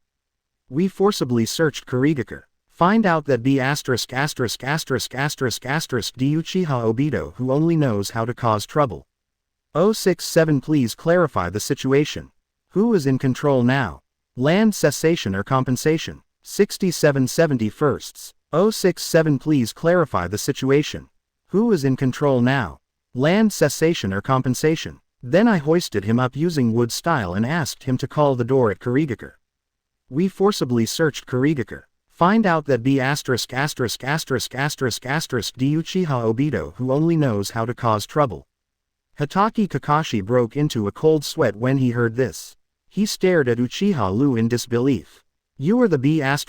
We forcibly searched Kurigakure. Find out that B************ D Uchiha Obito who only knows how to cause trouble. 067 Please clarify the situation. Who is in control now? Land cessation or compensation? 6771st. 067 Please clarify the situation. Who is in control now? Land cessation or compensation? Then I hoisted him up using wood style and asked him to call the door at Kurigakure. We forcibly searched Kurigakure. Find out that B********* D Uchiha Obito who only knows how to cause trouble. Hitaki Kakashi broke into a cold sweat when he heard this. He stared at Uchiha Liu in disbelief. You are the B********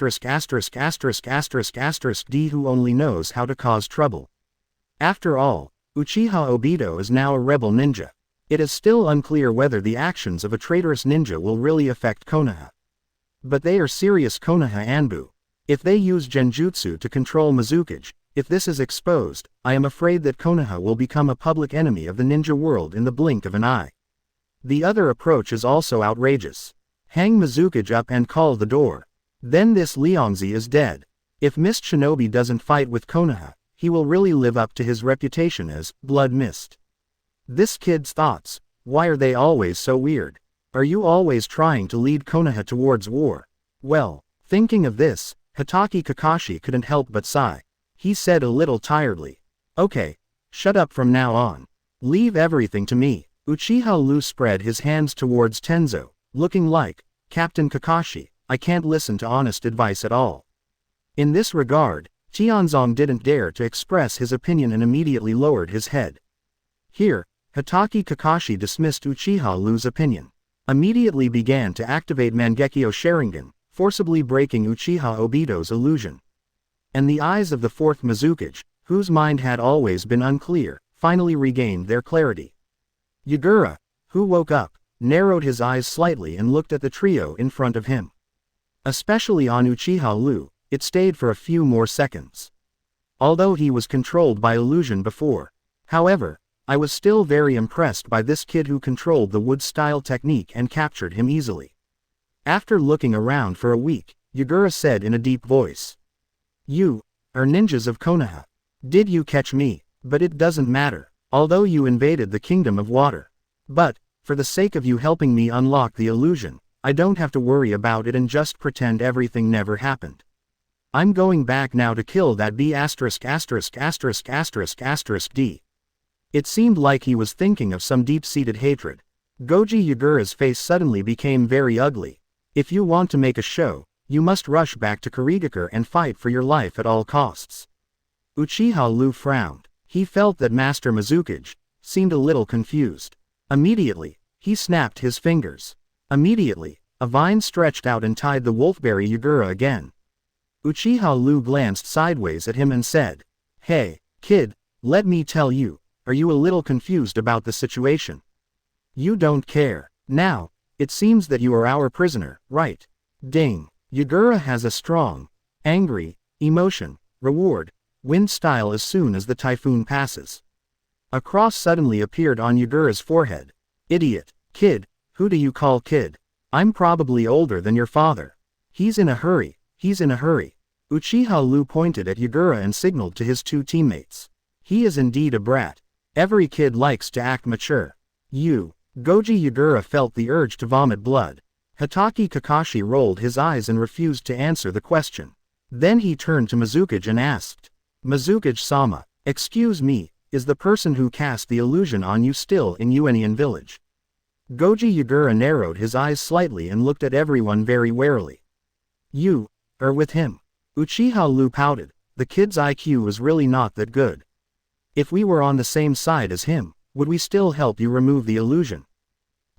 D who only knows how to cause trouble. After all, Uchiha Obito is now a rebel ninja. It is still unclear whether the actions of a traitorous ninja will really affect Konoha. But they are serious Konoha Anbu. If they use genjutsu to control Mizukage, if this is exposed, I am afraid that Konoha will become a public enemy of the ninja world in the blink of an eye. The other approach is also outrageous. Hang Mizukage up and call the door. Then this Liangzi is dead. If Mist Shinobi doesn't fight with Konoha, he will really live up to his reputation as Blood Mist. This kid's thoughts, why are they always so weird? Are you always trying to lead Konoha towards war? Well, thinking of this, Hitaki Kakashi couldn't help but sigh. He said a little tiredly. Okay, shut up from now on. Leave everything to me. Uchiha Liu spread his hands towards Tenzo, looking like, Captain Kakashi, I can't listen to honest advice at all. In this regard, Tianzong didn't dare to express his opinion and immediately lowered his head. Here, Hitaki Kakashi dismissed Uchiha Liu's opinion. Immediately began to activate Mangekyo Sharingan, forcibly breaking Uchiha Obito's illusion. And the eyes of the fourth Mizukage, whose mind had always been unclear, finally regained their clarity. Yagura, who woke up, narrowed his eyes slightly and looked at the trio in front of him. Especially on Uchiha Liu, it stayed for a few more seconds. Although he was controlled by illusion before. However, I was still very impressed by this kid who controlled the wood-style technique and captured him easily. After looking around for a week, Yagura said in a deep voice. You are ninjas of Konoha. Did you catch me? But it doesn't matter, although you invaded the Kingdom of Water. But, for the sake of you helping me unlock the illusion, I don't have to worry about it and just pretend everything never happened. I'm going back now to kill that B**************************************************************************************************************************************************************************************************************************************************************************************************************************̈ some deep-seated hatred. Goji Yagura's face suddenly became very ugly. If you want to make a show, you must rush back to Kurigakure and fight for your life at all costs. Uchiha Liu frowned. He felt that Master Mizukage seemed a little confused. Immediately, he snapped his fingers. Immediately, a vine stretched out and tied the wolfberry Yagura again. Uchiha Liu glanced sideways at him and said, Hey, kid, let me tell you, are you a little confused about the situation? You don't care. Now, it seems that you are our prisoner, right? Ding. Yagura has a strong, angry, emotion, reward, wind style as soon as the typhoon passes. A cross suddenly appeared on Yagura's forehead. Idiot. Kid, who do you call kid? I'm probably older than your father. He's in a hurry, he's in a hurry. Uchiha Liu pointed at Yagura and signaled to his two teammates. He is indeed a brat. Every kid likes to act mature. Goji Yagura felt the urge to vomit blood. Hitaki Kakashi rolled his eyes and refused to answer the question. Then he turned to Mizukage and asked. Mizukage-sama, excuse me, is the person who cast the illusion on you still in Uenian village? Goji Yagura narrowed his eyes slightly and looked at everyone very warily. You are with him. Uchiha Liu pouted. The kid's IQ was really not that good. If we were on the same side as him, would we still help you remove the illusion?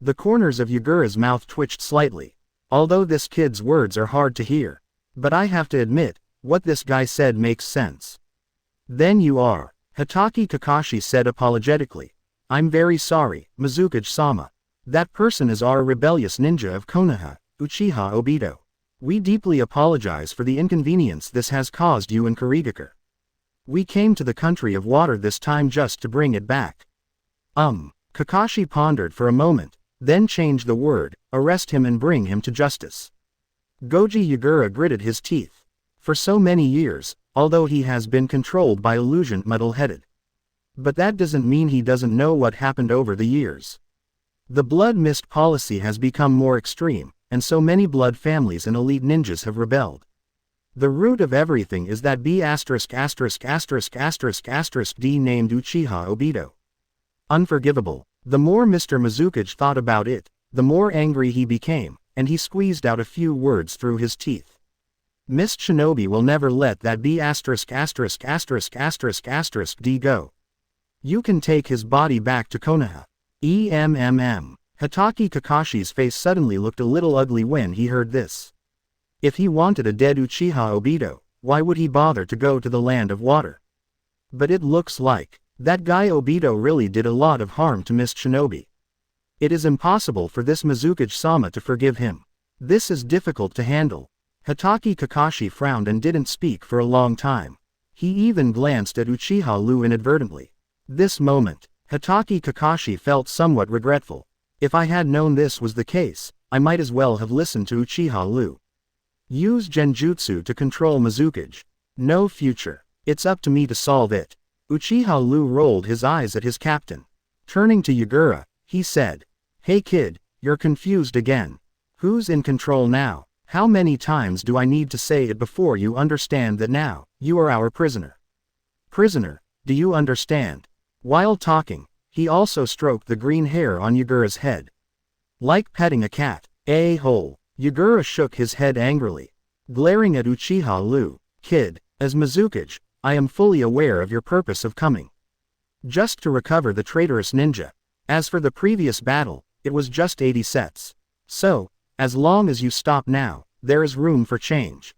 The corners of Yagura's mouth twitched slightly. Although this kid's words are hard to hear. But I have to admit, what this guy said makes sense. Then you are. Hitaki Kakashi said apologetically. I'm very sorry, Mizukage-sama. That person is our rebellious ninja of Konoha, Uchiha Obito. We deeply apologize for the inconvenience this has caused you and Kurigakure. We came to the country of water this time just to bring it back. Kakashi pondered for a moment, then changed the word, arrest him and bring him to justice. Goji Yagura gritted his teeth. For so many years, although he has been controlled by illusion muddle-headed. But that doesn't mean he doesn't know what happened over the years. The blood mist policy has become more extreme, and so many blood families and elite ninjas have rebelled. The root of everything is that B************ D named Uchiha Obito. Unforgivable. The more Mr. Mizukage thought about it, the more angry he became, and he squeezed out a few words through his teeth. Miss Shinobi will never let that B********* D go. You can take his body back to Konoha. Hatake Kakashi's face suddenly looked a little ugly when he heard this. If he wanted a dead Uchiha Obito, why would he bother to go to the land of water? But it looks like that guy Obito really did a lot of harm to Miss Shinobi. It is impossible for this Mizukage-sama to forgive him. This is difficult to handle. Hatake Kakashi frowned and didn't speak for a long time. He even glanced at Uchiha Liu inadvertently. This moment, Hatake Kakashi felt somewhat regretful. If I had known this was the case, I might as well have listened to Uchiha Liu. Use genjutsu to control Mizukage. No future. It's up to me to solve it. Uchiha Liu rolled his eyes at his captain. Turning to Yagura, he said, "Hey kid, you're confused again. Who's in control now? How many times do I need to say it before you understand that now, you are our prisoner? Prisoner, do you understand?" While talking, he also stroked the green hair on Yagura's head. Like petting a cat. A-hole. Yagura shook his head angrily. Glaring at Uchiha Liu, "Kid, as Mizukage, I am fully aware of your purpose of coming. Just to recover the traitorous ninja. As for the previous battle, it was just 80 sets. So, as long as you stop now, there is room for change.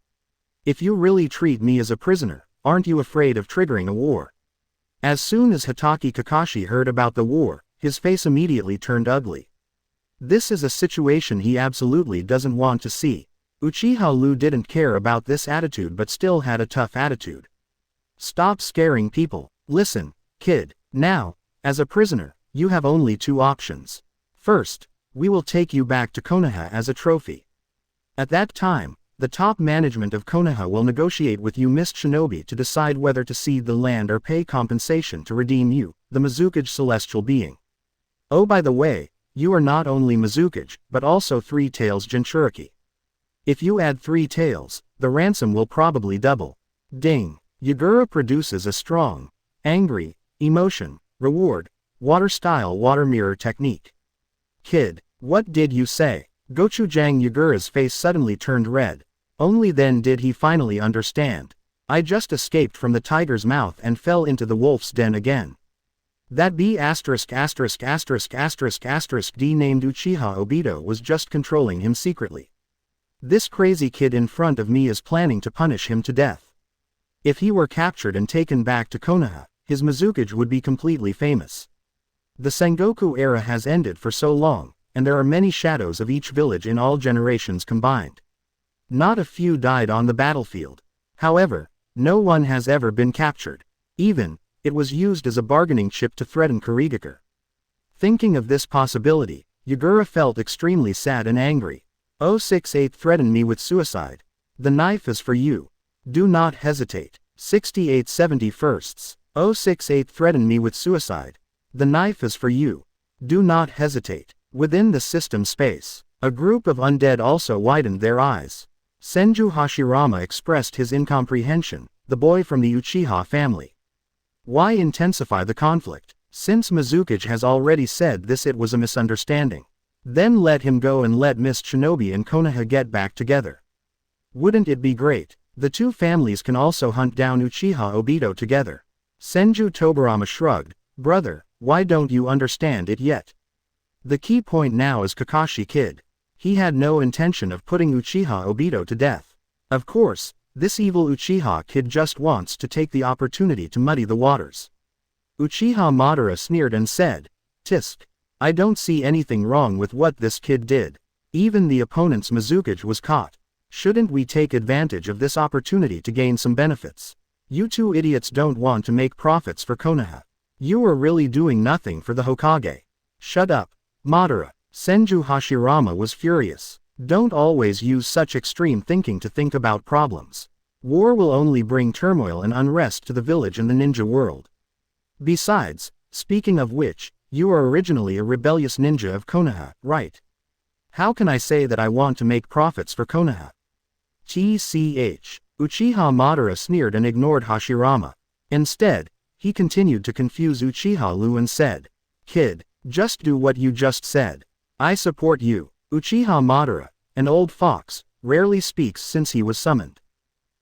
If you really treat me as a prisoner, aren't you afraid of triggering a war?" As soon as Hatake Kakashi heard about the war, his face immediately turned ugly. This is a situation he absolutely doesn't want to see. Uchiha Liu didn't care about this attitude but still had a tough attitude. Stop scaring people. Listen, kid, now, as a prisoner, you have only two options. First, we will take you back to Konoha as a trophy. At that time, the top management of Konoha will negotiate with you Miss Shinobi to decide whether to cede the land or pay compensation to redeem you, the Mizukage celestial being. Oh by the way, you are not only Mizukage, but also Three Tails Jinchuriki. If you add 3 tails, the ransom will probably double. Ding. Yagura produces a strong, angry, emotion, reward, water-style water mirror technique. Kid, what did you say? Gochujang Yagura's face suddenly turned red. Only then did he finally understand. I just escaped from the tiger's mouth and fell into the wolf's den again. That B********** D named Uchiha Obito was just controlling him secretly. This crazy kid in front of me is planning to punish him to death. If he were captured and taken back to Konoha, his Mizukage would be completely famous. The Sengoku era has ended for so long, and there are many shadows of each village in all generations combined. Not a few died on the battlefield. However, no one has ever been captured. Even, it was used as a bargaining chip to threaten Kurigakure. Thinking of this possibility, Yagura felt extremely sad and angry. 068 threatened me with suicide. The knife is for you. Do not hesitate. 6871st. 068 threatened me with suicide. The knife is for you. Do not hesitate. Within the system space, a group of undead also widened their eyes. Senju Hashirama expressed his incomprehension, the boy from the Uchiha family. Why intensify the conflict? Since Mizukage has already said this, it was a misunderstanding. Then let him go and let Miss Shinobi and Konoha get back together. Wouldn't it be great? The two families can also hunt down Uchiha Obito together. Senju Tobirama shrugged. Brother, why don't you understand it yet? The key point now is Kakashi Kid. He had no intention of putting Uchiha Obito to death. Of course, this evil Uchiha Kid just wants to take the opportunity to muddy the waters. Uchiha Madara sneered and said, "Tisk. I don't see anything wrong with what this kid did. Even the opponent's Mizukage was caught. Shouldn't we take advantage of this opportunity to gain some benefits? You two idiots don't want to make profits for Konoha. You are really doing nothing for the Hokage. Shut up, Madara. Senju Hashirama was furious. Don't always use such extreme thinking to think about problems. War will only bring turmoil and unrest to the village and the ninja world. Besides, speaking of which, you are originally a rebellious ninja of Konoha, right? How can I say that I want to make profits for Konoha? Tch. Uchiha Madara sneered and ignored Hashirama. Instead, he continued to confuse Uchiha Liu and said, "Kid, just do what you just said. I support you." Uchiha Madara, an old fox, rarely speaks since he was summoned.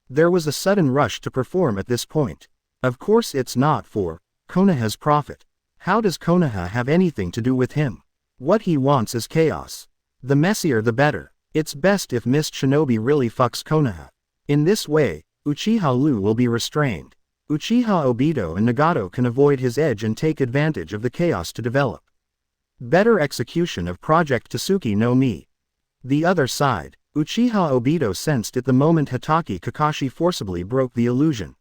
There was a sudden rush to perform at this point. Of course it's not for Konoha's profit. How does Konoha have anything to do with him? What he wants is chaos. The messier the better. It's best if Mist Shinobi really fucks Konoha. In this way, Uchiha Liu will be restrained. Uchiha Obito and Nagato can avoid his edge and take advantage of the chaos to develop. Better execution of Project Tsuki no Mi. The other side, Uchiha Obito sensed it the moment Hatake Kakashi forcibly broke the illusion.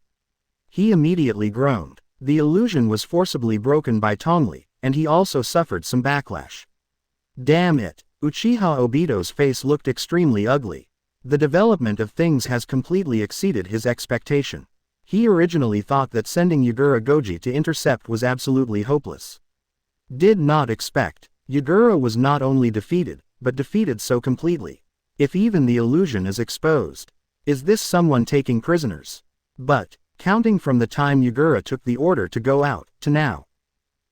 He immediately groaned. The illusion was forcibly broken by Tongli, and he also suffered some backlash. Damn it, Uchiha Obito's face looked extremely ugly. The development of things has completely exceeded his expectation. He originally thought that sending Yagura Goji to intercept was absolutely hopeless. Did not expect. Yagura was not only defeated, but defeated so completely. If even the illusion is exposed. Is this someone taking prisoners? But, counting from the time Yagura took the order to go out, to now.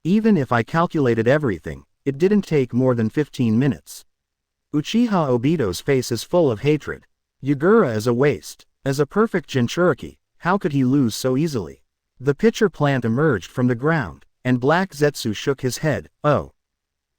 Even if I calculated everything, it didn't take more than 15 minutes. Uchiha Obito's face is full of hatred. Yagura is a waste. As a perfect Jinchuriki, how could he lose so easily? The pitcher plant emerged from the ground, and Black Zetsu shook his head. Oh.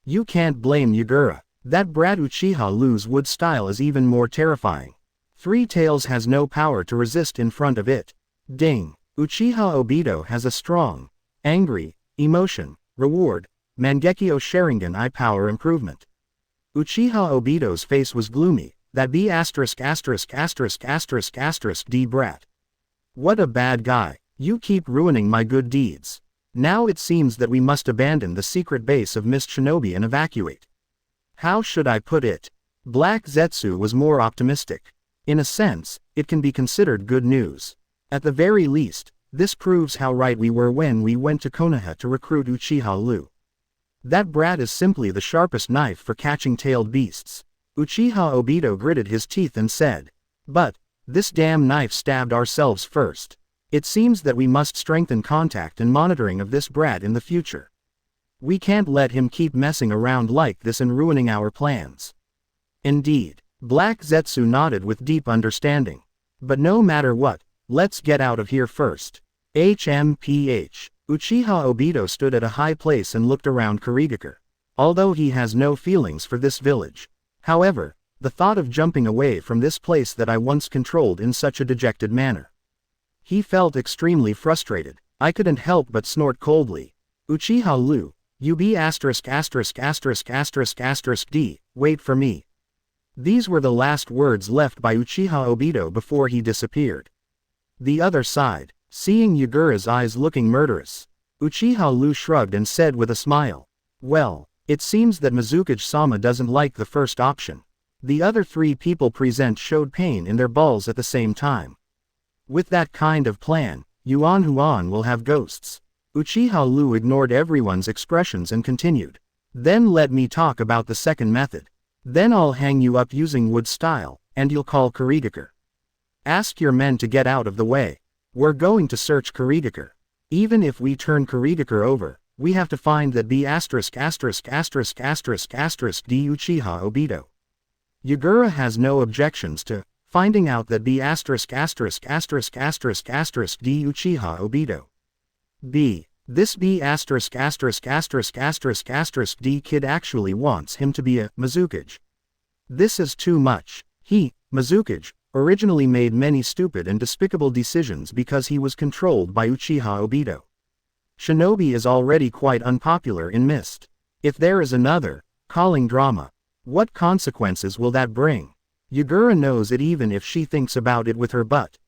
You can't blame Yagura. That brat Uchiha Liu's wood style is even more terrifying. Three Tails has no power to resist in front of it. Ding. Uchiha Obito has a strong, angry, emotion, reward, Mangekyo Sharingan eye power improvement. Uchiha Obito's face was gloomy. That B************ D brat. What a bad guy. You keep ruining my good deeds. Now it seems that we must abandon the secret base of Mist Shinobi and evacuate. How should I put it? Black Zetsu was more optimistic. In a sense, it can be considered good news. At the very least, this proves how right we were when we went to Konoha to recruit Uchiha Liu. That brat is simply the sharpest knife for catching tailed beasts. Uchiha Obito gritted his teeth and said, "But, this damn knife stabbed ourselves first. It seems that we must strengthen contact and monitoring of this brat in the future. We can't let him keep messing around like this and ruining our plans." Indeed, Black Zetsu nodded with deep understanding. But no matter what, let's get out of here first. HMPH. Uchiha Obito stood at a high place and looked around Kurigakure. Although he has no feelings for this village. However, the thought of jumping away from this place that I once controlled in such a dejected manner. He felt extremely frustrated. I couldn't help but snort coldly. Uchiha Liu, you be ********D, wait for me. These were the last words left by Uchiha Obito before he disappeared. The other side, seeing Yagura's eyes looking murderous, Uchiha Liu shrugged and said with a smile, "Well, it seems that Mizukage-sama doesn't like the first option." The other three people present showed pain in their balls at the same time. With that kind of plan, Yuan Huan will have ghosts. Uchiha Liu ignored everyone's expressions and continued. Then let me talk about the second method. Then I'll hang you up using wood style, and you'll call Kurigakure. Ask your men to get out of the way. We're going to search Kurigakure. Even if we turn Kurigakure over, we have to find that B****************** D Uchiha Obito. Yagura has no objections to finding out that B*********** D Uchiha Obito. B. This B******** D kid actually wants him to be a Mizukage. This is too much. He, Mizukage, originally made many stupid and despicable decisions because he was controlled by Uchiha Obito. Shinobi is already quite unpopular in Mist. If there is another, calling drama, what consequences will that bring? Yagura knows it even if she thinks about it with her butt.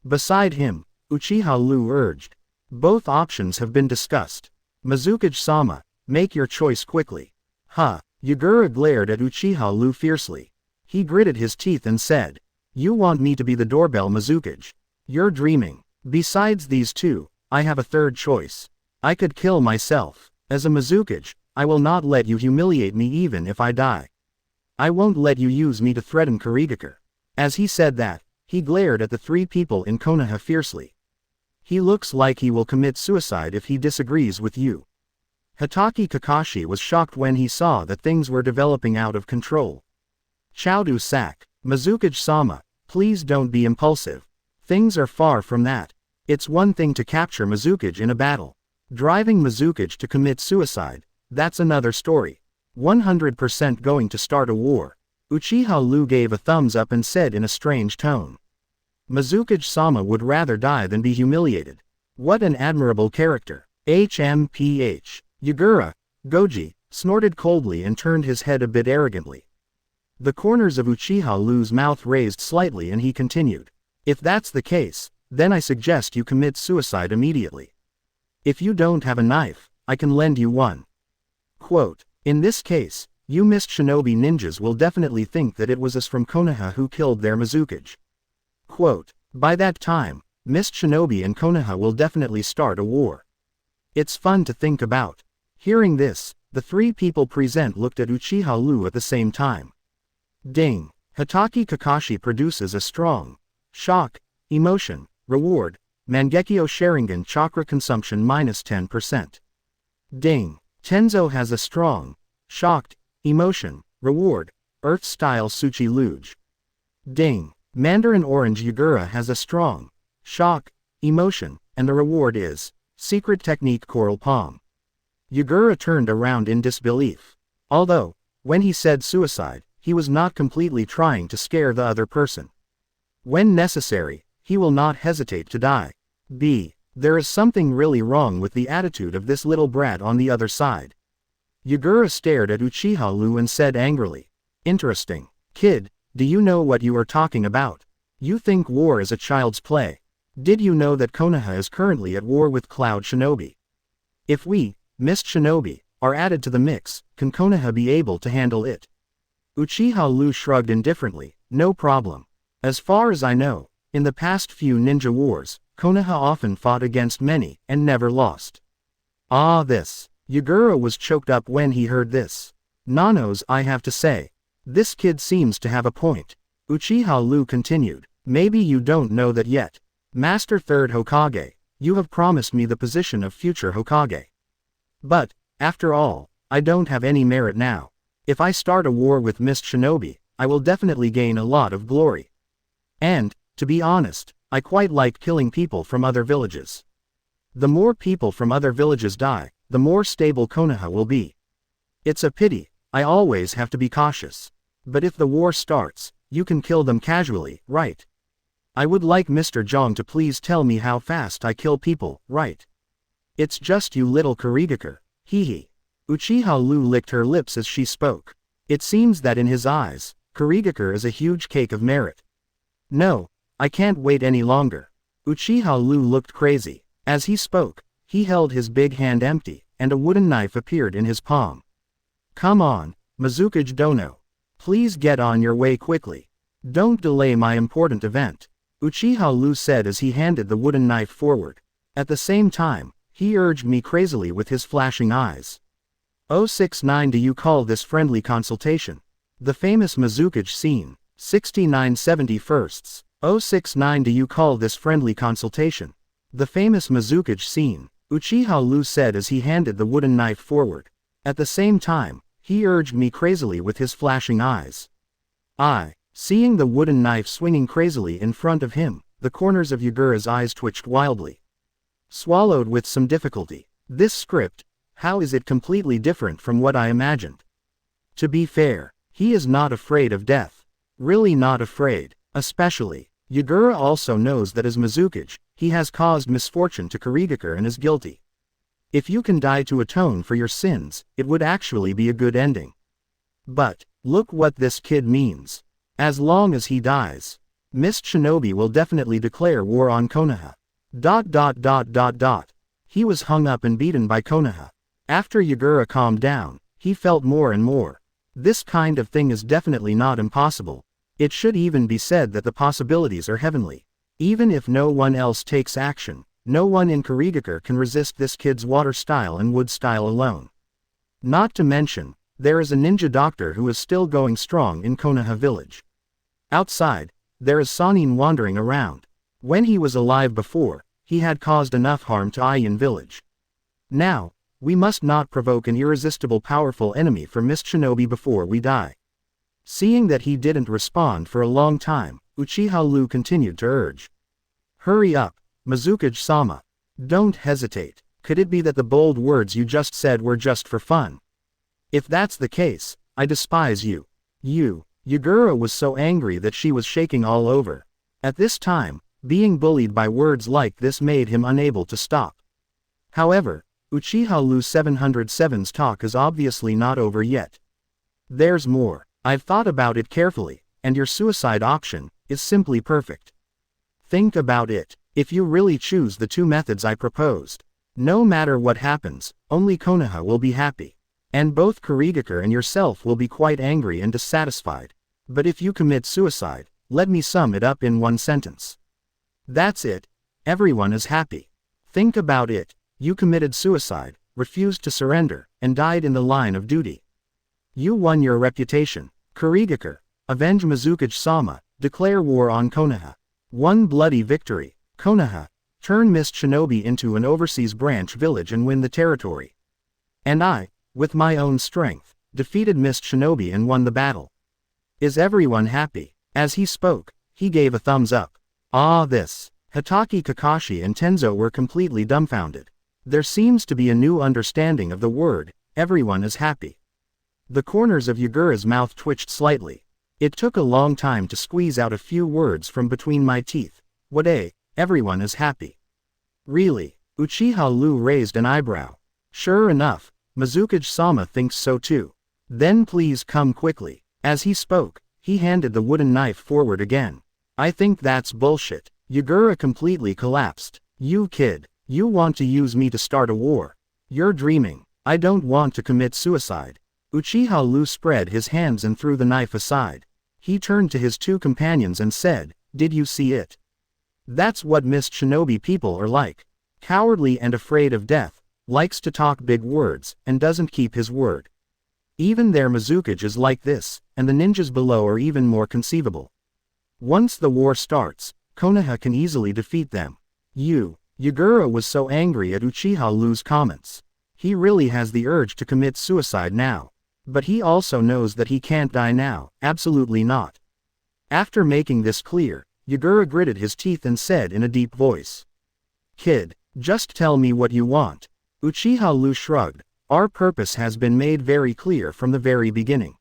Beside him, Uchiha Liu urged. Both options have been discussed. Mizukage-sama, make your choice quickly. Huh. Yagura glared at Uchiha Liu fiercely. He gritted his teeth and said, "You want me to be the doorbell Mizukage? You're dreaming. Besides these two, I have a third choice. I could kill myself. As a Mizukage, I will not let you humiliate me even if I die. I won't let you use me to threaten Kurigakure." As he said that, he glared at the three people in Konoha fiercely. "He looks like he will commit suicide if he disagrees with you." Hitaki Kakashi was shocked when he saw that things were developing out of control. Chowdu Sak, Mizukage-sama, please don't be impulsive. Things are far from that. It's one thing to capture Mizukage in a battle. Driving Mizukage to commit suicide, that's another story. 100% going to start a war. Uchiha Liu gave a thumbs up and said in a strange tone. Mizukage-sama would rather die than be humiliated. What an admirable character. HMPH. Yagura, Goji, snorted coldly and turned his head a bit arrogantly. The corners of Uchiha Liu's mouth raised slightly and he continued. If that's the case, then I suggest you commit suicide immediately. If you don't have a knife, I can lend you one. Quote, in this case, you missed shinobi ninjas will definitely think that it was us from Konoha who killed their Mizukage. Quote, by that time, missed shinobi and Konoha will definitely start a war. It's fun to think about. Hearing this, the three people present looked at Uchiha Liu at the same time. Ding. Hitaki Kakashi produces a strong shock, emotion, reward, Mangekyo Sharingan chakra consumption -10%. Ding. Tenzo has a strong, shocked, emotion, reward, Earth-style Suchi Luge. Ding. Mandarin Orange Yagura has a strong, shock, emotion, and the reward is, secret technique Coral Palm. Yagura turned around in disbelief. Although, when he said suicide, he was not completely trying to scare the other person. When necessary, he will not hesitate to die. There is something really wrong with the attitude of this little brat on the other side. Yagura stared at Uchiha Liu and said angrily. Interesting. Kid, do you know what you are talking about? You think war is a child's play. Did you know that Konoha is currently at war with Cloud Shinobi? If we, Mist Shinobi, are added to the mix, can Konoha be able to handle it? Uchiha Liu shrugged indifferently, no problem. As far as I know, in the past few ninja wars, Konoha often fought against many, and never lost. This. Yagura was choked up when he heard this. Nanos, I have to say. This kid seems to have a point. Uchiha Liu continued, maybe you don't know that yet. Master Third Hokage, you have promised me the position of future Hokage. But, after all, I don't have any merit now. If I start a war with Mist Shinobi, I will definitely gain a lot of glory. And, to be honest, I quite like killing people from other villages. The more people from other villages die, the more stable Konoha will be. It's a pity, I always have to be cautious. But if the war starts, you can kill them casually, right? I would like Mr. Zhang to please tell me how fast I kill people, right? It's just you little Kurigakure, hee. Uchiha Liu licked her lips as she spoke. It seems that in his eyes, Kurigakure is a huge cake of merit. No, I can't wait any longer. Uchiha Liu looked crazy. As he spoke, he held his big hand empty, and a wooden knife appeared in his palm. Come on, Mizukage Dono. Please get on your way quickly. Don't delay my important event. Uchiha Liu said as he handed the wooden knife forward. At the same time, he urged me crazily with his flashing eyes. 069 Do you call this friendly consultation? The famous Mizukage scene, 6971st. 069 Do you call this friendly consultation? The famous Mizukage scene, Uchiha Liu said as he handed the wooden knife forward. At the same time, he urged me crazily with his flashing eyes. Seeing the wooden knife swinging crazily in front of him, the corners of Yagura's eyes twitched wildly. Swallowed with some difficulty. This script, how is it completely different from what I imagined? To be fair, he is not afraid of death. Really not afraid. Especially, Yagura also knows that as Mizukage, he has caused misfortune to Kurigakure and is guilty. If you can die to atone for your sins, it would actually be a good ending. But, look what this kid means. As long as he dies, Mist Shinobi will definitely declare war on Konoha. ... He was hung up and beaten by Konoha. After Yagura calmed down, he felt more and more. This kind of thing is definitely not impossible. It should even be said that the possibilities are heavenly. Even if no one else takes action, no one in Kurigakure can resist this kid's water style and wood style alone. Not to mention, there is a ninja doctor who is still going strong in Konoha village. Outside, there is Sanin wandering around. When he was alive before, he had caused enough harm to Ayin village. Now, we must not provoke an irresistible powerful enemy for Mist Shinobi before we die. Seeing that he didn't respond for a long time, Uchiha Liu continued to urge. Hurry up, Mizukage-sama. Don't hesitate. Could it be that the bold words you just said were just for fun? If that's the case, I despise you. Yagura was so angry that she was shaking all over. At this time, being bullied by words like this made him unable to stop. However, Uchiha Liu 707's talk is obviously not over yet. There's more. I've thought about it carefully, and your suicide option is simply perfect. Think about it. If you really choose the two methods I proposed, no matter what happens, only Konoha will be happy. And both Kurigakure and yourself will be quite angry and dissatisfied. But if you commit suicide, let me sum it up in one sentence. That's it. Everyone is happy. Think about it. You committed suicide, refused to surrender, and died in the line of duty. You won your reputation. Kurigakure, avenge Mizukage-sama, declare war on Konoha. One bloody victory. Konoha, turn Mist Shinobi into an overseas branch village and win the territory. And I, with my own strength, defeated Mist Shinobi and won the battle. Is everyone happy? As he spoke, he gave a thumbs up. This. Hitaki Kakashi and Tenzo were completely dumbfounded. There seems to be a new understanding of the word, everyone is happy. The corners of Yagura's mouth twitched slightly. It took a long time to squeeze out a few words from between my teeth. Everyone is happy. Really? Uchiha Liu raised an eyebrow. Sure enough, Mizukage-sama thinks so too. Then please come quickly. As he spoke, he handed the wooden knife forward again. I think that's bullshit. Yagura completely collapsed. You kid, you want to use me to start a war. You're dreaming. I don't want to commit suicide. Uchiha Liu spread his hands and threw the knife aside. He turned to his two companions and said, "Did you see it? That's what Mist Shinobi people are like. Cowardly and afraid of death, likes to talk big words, and doesn't keep his word. Even their Mizukage is like this, and the ninjas below are even more conceivable. Once the war starts, Konoha can easily defeat them." Yagura was so angry at Uchiha Liu's comments. He really has the urge to commit suicide now. But he also knows that he can't die now, absolutely not. After making this clear, Yagura gritted his teeth and said in a deep voice. "Kid, just tell me what you want." Uchiha Liu shrugged. Our purpose has been made very clear from the very beginning.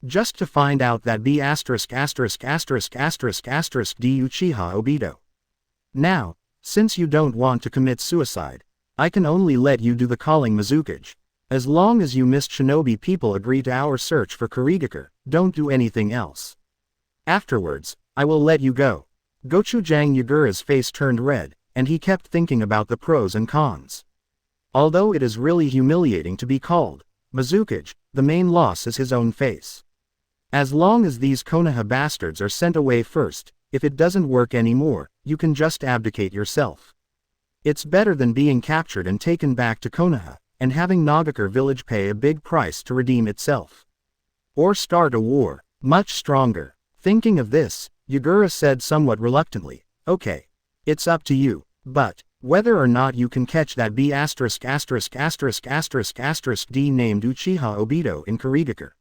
Just to find out that B************** D Uchiha Obito. Now, since you don't want to commit suicide, I can only let you do the calling Mizukage. As long as you Mist Shinobi people agree to our search for Kurigakure, don't do anything else. Afterwards, I will let you go. Gochujang Yagura's face turned red, and he kept thinking about the pros and cons. Although it is really humiliating to be called Mizukage, the main loss is his own face. As long as these Konoha bastards are sent away first, if it doesn't work anymore, you can just abdicate yourself. It's better than being captured and taken back to Konoha, and having Nagakure village pay a big price to redeem itself. Or start a war, much stronger. Thinking of this, Yagura said somewhat reluctantly, "Okay. It's up to you, but, whether or not you can catch that B*********** D named Uchiha Obito in Kurigakure.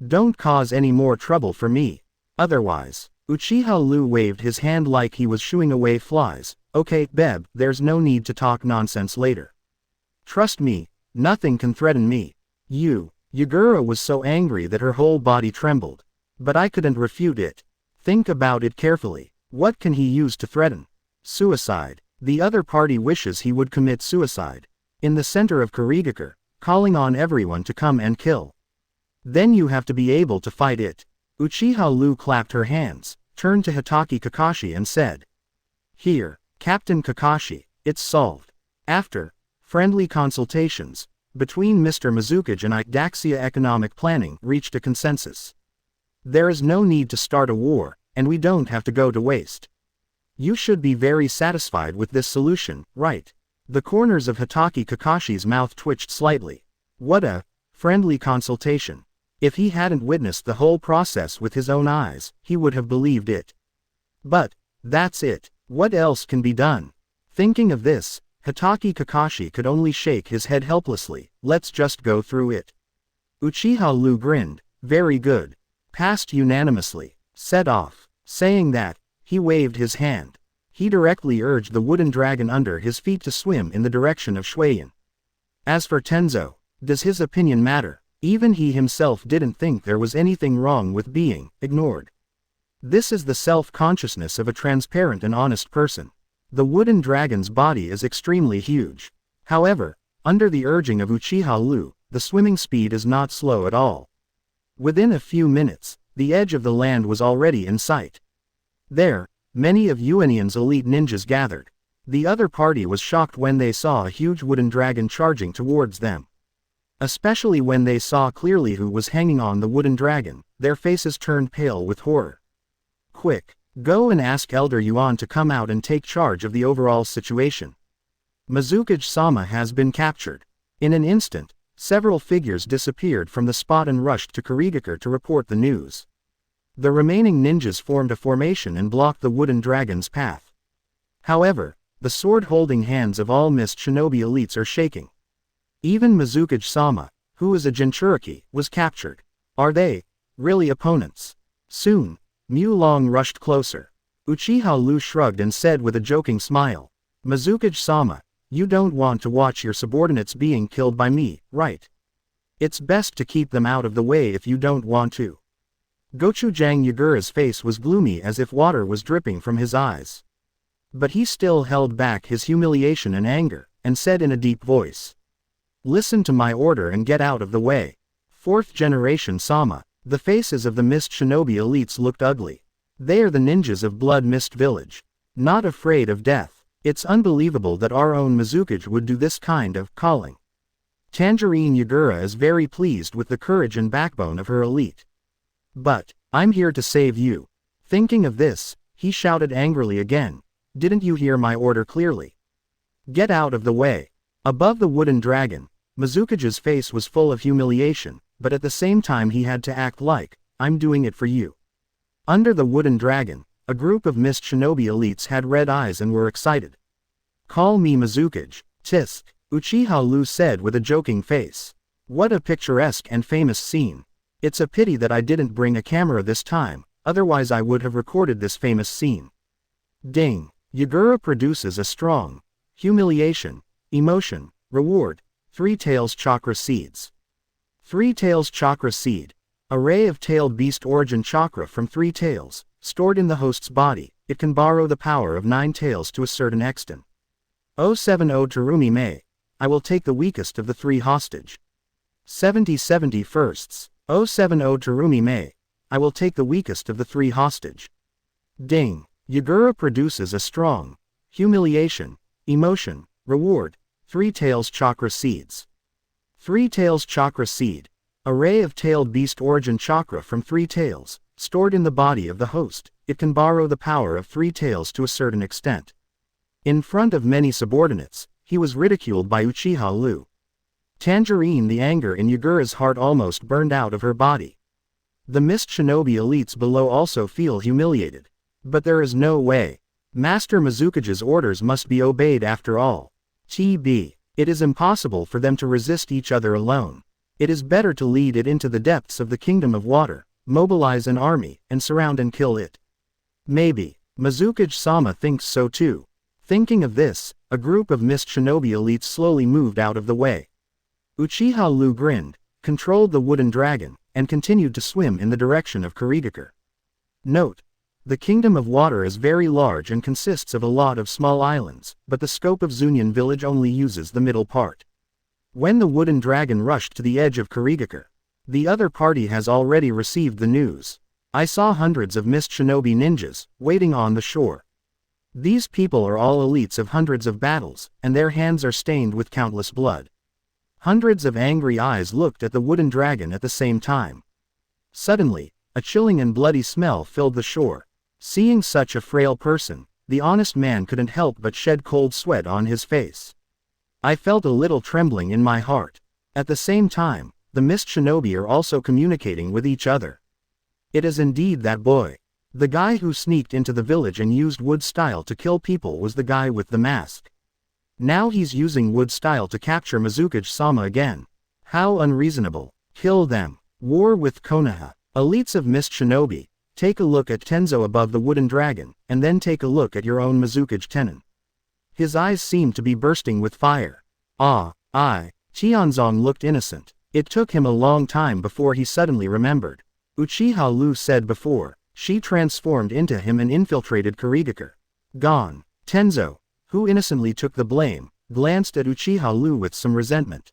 Don't cause any more trouble for me. Otherwise." Uchiha Liu waved his hand like he was shooing away flies. "Okay, Beb, there's no need to talk nonsense later. Trust me, nothing can threaten me." Yagura was so angry that her whole body trembled. But I couldn't refute it. Think about it carefully. What can he use to threaten? Suicide. The other party wishes he would commit suicide. in the center of Kurigakure, calling on everyone to come and kill. Then you have to be able to fight it. Uchiha Liu clapped her hands, turned to Hitaki Kakashi and said, "Here, Captain Kakashi, it's solved." After friendly consultations between Mr. Mizukage and Idaxia Economic Planning reached a consensus. There is no need to start a war, and we don't have to go to waste. You should be very satisfied with this solution, right? The corners of Hitaki Kakashi's mouth twitched slightly. What a friendly consultation. If he hadn't witnessed the whole process with his own eyes, he would have believed it. But that's it. What else can be done? Thinking of this, Hitaki Kakashi could only shake his head helplessly. Let's just go through it. Uchiha Liu grinned. Very good. Passed unanimously. Set off. Saying that, he waved his hand. He directly urged the wooden dragon under his feet to swim in the direction of Shueyan. As for Tenzo, does his opinion matter? Even he himself didn't think there was anything wrong with being ignored. This is the self-consciousness of a transparent and honest person. The wooden dragon's body is extremely huge. However, under the urging of Uchiha Liu, the swimming speed is not slow at all. Within a few minutes, the edge of the land was already in sight. There, many of Yuanian's elite ninjas gathered. The other party was shocked when they saw a huge wooden dragon charging towards them. Especially when they saw clearly who was hanging on the wooden dragon, their faces turned pale with horror. Quick, go and ask Elder Yuan to come out and take charge of the overall situation. Mizukage-sama has been captured. In an instant, several figures disappeared from the spot and rushed to Kurigakure to report the news. The remaining ninjas formed a formation and blocked the wooden dragon's path. However, the sword-holding hands of all mist shinobi elites are shaking. Even Mizukage-sama, who is a Jinchuriki, was captured. Are they really opponents? Soon, Mu Long rushed closer. Uchiha Liu shrugged and said with a joking smile, "Mizukage-sama, you don't want to watch your subordinates being killed by me, right? It's best to keep them out of the way if you don't want to." Gochujang Yagura's face was gloomy as if water was dripping from his eyes. But he still held back his humiliation and anger, and said in a deep voice, "Listen to my order and get out of the way." Fourth generation Sama. The faces of the Mist Shinobi elites looked ugly. They are the ninjas of Blood Mist Village. Not afraid of death. It's unbelievable that our own Mizukage would do this kind of calling. Tangerine Yagura is very pleased with the courage and backbone of her elite. But, I'm here to save you. Thinking of this, he shouted angrily again. Didn't you hear my order clearly? Get out of the way. Above the wooden dragon, Mizukage's face was full of humiliation, but at the same time he had to act like, I'm doing it for you. Under the wooden dragon, a group of Mist Shinobi elites had red eyes and were excited. Call me Mizukage, tisk, Uchiha Liu said with a joking face. What a picturesque and famous scene. It's a pity that I didn't bring a camera this time, otherwise I would have recorded this famous scene. Ding. Yagura produces a strong humiliation, emotion, reward, Three Tails Chakra Seeds. Three Tails Chakra Seed. Array of tailed beast origin chakra from three tails, stored in the host's body. It can borrow the power of 9 tails to a certain extent. 070 Terumi Mei. I will take the weakest of the 3 hostage. 70 firsts. 070 Terumi Mei. I will take the weakest of the 3 hostage. Ding. Yagura produces a strong humiliation, emotion, reward, Three Tails Chakra Seeds. Three Tails Chakra Seed. Array of tailed beast origin chakra from 3 tails, stored in the body of the host. It can borrow the power of 3 tails to a certain extent. In front of many subordinates, he was ridiculed by Uchiha Liu. Tangerine, the anger in Yagura's heart almost burned out of her body. The Mist Shinobi elites below also feel humiliated. But there is no way. Master Mizukage's orders must be obeyed after all. TB. It is impossible for them to resist each other alone. It is better to lead it into the depths of the Kingdom of Water, mobilize an army, and surround and kill it. Maybe. Mizukage-sama thinks so too. Thinking of this, a group of Mist Shinobi elites slowly moved out of the way. Uchiha Liu grinned, controlled the wooden dragon, and continued to swim in the direction of Kurigakure. Note. The Kingdom of Water is very large and consists of a lot of small islands, but the scope of Zunion village only uses the middle part. When the wooden dragon rushed to the edge of Kurigake, the other party has already received the news. I saw hundreds of mist shinobi ninjas, waiting on the shore. These people are all elites of hundreds of battles, and their hands are stained with countless blood. Hundreds of angry eyes looked at the wooden dragon at the same time. Suddenly, a chilling and bloody smell filled the shore. Seeing such a frail person, the honest man couldn't help but shed cold sweat on his face. I felt a little trembling in my heart. At the same time, the mist shinobi are also communicating with each other. It is indeed that boy. The guy who sneaked into the village and used wood style to kill people was the guy with the mask. Now he's using wood style to capture Mizukage-sama again. How unreasonable. Kill them. War with Konoha. Elites of mist shinobi, take a look at Tenzo above the wooden dragon, and then take a look at your own Mizukage tenon. His eyes seemed to be bursting with fire. Tianzong looked innocent. It took him a long time before he suddenly remembered. Uchiha Liu said before, she transformed into him and infiltrated Kurigake. Gone. Tenzo, who innocently took the blame, glanced at Uchiha Liu with some resentment.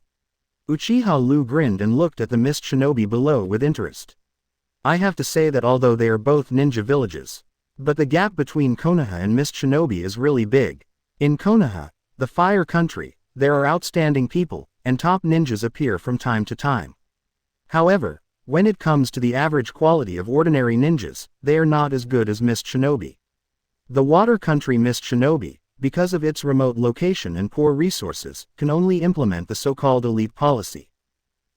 Uchiha Liu grinned and looked at the mist shinobi below with interest. I have to say that although they are both ninja villages, but the gap between Konoha and mist shinobi is really big. In Konoha, the fire country, there are outstanding people, and top ninjas appear from time to time. However, when it comes to the average quality of ordinary ninjas, they are not as good as mist shinobi. The water country mist shinobi, because of its remote location and poor resources, can only implement the so-called elite policy.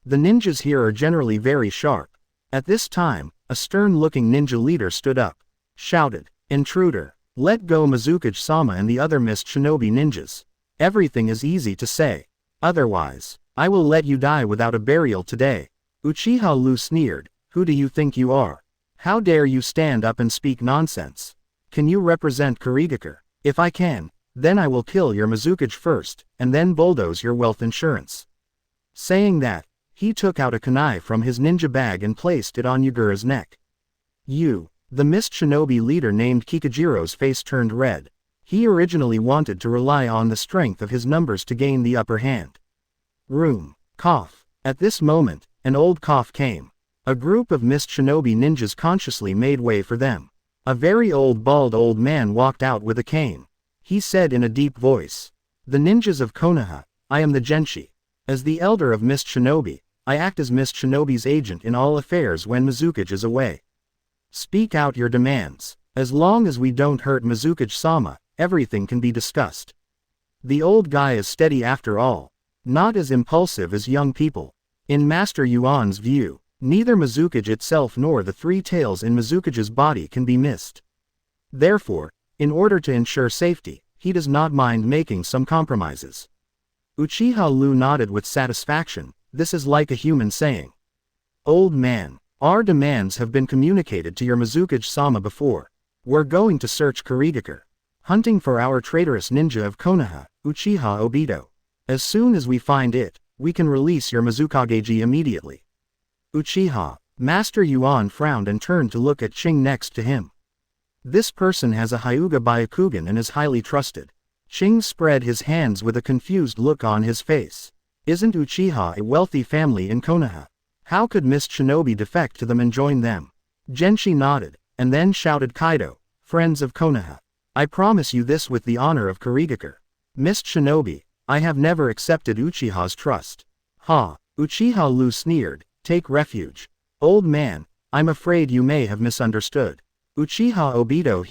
The ninjas here are generally very sharp. At this time, a stern-looking ninja leader stood up, shouted, "Intruder, let go Mizukage-sama and the other mist shinobi ninjas. Everything is easy to say. Otherwise, I will let you die without a burial today." Uchiha Liu sneered, "Who do you think you are? How dare you stand up and speak nonsense? Can you represent Kurigake? If I can, then I will kill your Mizukage first, and then bulldoze your wealth insurance." Saying that, he took out a kunai from his ninja bag and placed it on Yagura's neck. The mist shinobi leader named Kikajiro's face turned red. He originally wanted to rely on the strength of his numbers to gain the upper hand. Cough. At this moment, an old cough came. A group of mist shinobi ninjas consciously made way for them. A very old bald old man walked out with a cane. He said in a deep voice, "The ninjas of Konoha, I am the Genshi. As the elder of mist shinobi, I act as mist shinobi's agent in all affairs when Mizukage is away. Speak out your demands. As long as we don't hurt Mizukage-sama, everything can be discussed." The old guy is steady after all. Not as impulsive as young people. In Master Yuan's view, neither Mizukage itself nor the three tails in Mizukage's body can be missed. Therefore, in order to ensure safety, he does not mind making some compromises. Uchiha Liu nodded with satisfaction. This is like a human saying. "Old man, our demands have been communicated to your Mizukage-sama before. We're going to search Kurigake, hunting for our traitorous ninja of Konoha, Uchiha Obito. As soon as we find it, we can release your Mizukage immediately." Master Yuan frowned and turned to look at Ching next to him. This person has a Hyuga Byakugan and is highly trusted. Ching spread his hands with a confused look on his face. Isn't Uchiha a wealthy family in Konoha? How could mist shinobi defect to them and join them? Genshi nodded, and then shouted, "Kaido, friends of Konoha, I promise you this with the honor of Kurigake. Mist shinobi, I have never accepted Uchiha's trust." Uchiha Liu sneered, "Take refuge. Old man, I'm afraid you may have misunderstood. Uchiha Obito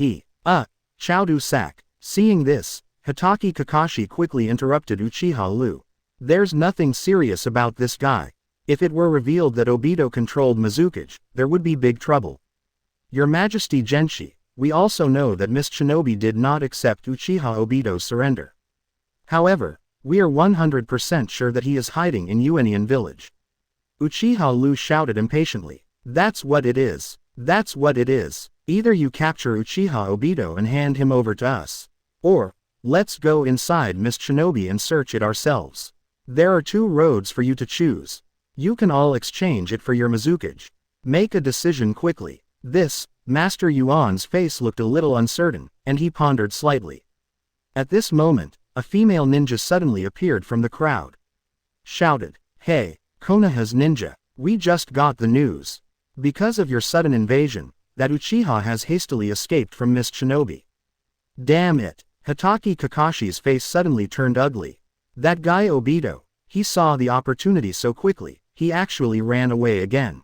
Chowdu Sak." Seeing this, Hitaki Kakashi quickly interrupted Uchiha Liu. "There's nothing serious about this guy. If it were revealed that Obito controlled Mizukage, there would be big trouble. Your Majesty Genshi, we also know that Mist Shinobi did not accept Uchiha Obito's surrender. However, we are 100% sure that he is hiding in Yuanian village." Uchiha Liu shouted impatiently, "That's what it is. That's what it is. Either you capture Uchiha Obito and hand him over to us, or, let's go inside Mist Shinobi and search it ourselves. There are two roads for you to choose. You can all exchange it for your Mizukage. Make a decision quickly." Master Yuan's face looked a little uncertain, and he pondered slightly. At this moment, a female ninja suddenly appeared from the crowd. shouted. Hey, Konoha's ninja, we just got the news. Because of your sudden invasion, that Uchiha has hastily escaped from Mist Shinobi. Damn it. Hatake Kakashi's face suddenly turned ugly. That guy Obito, he saw the opportunity so quickly, he actually ran away again.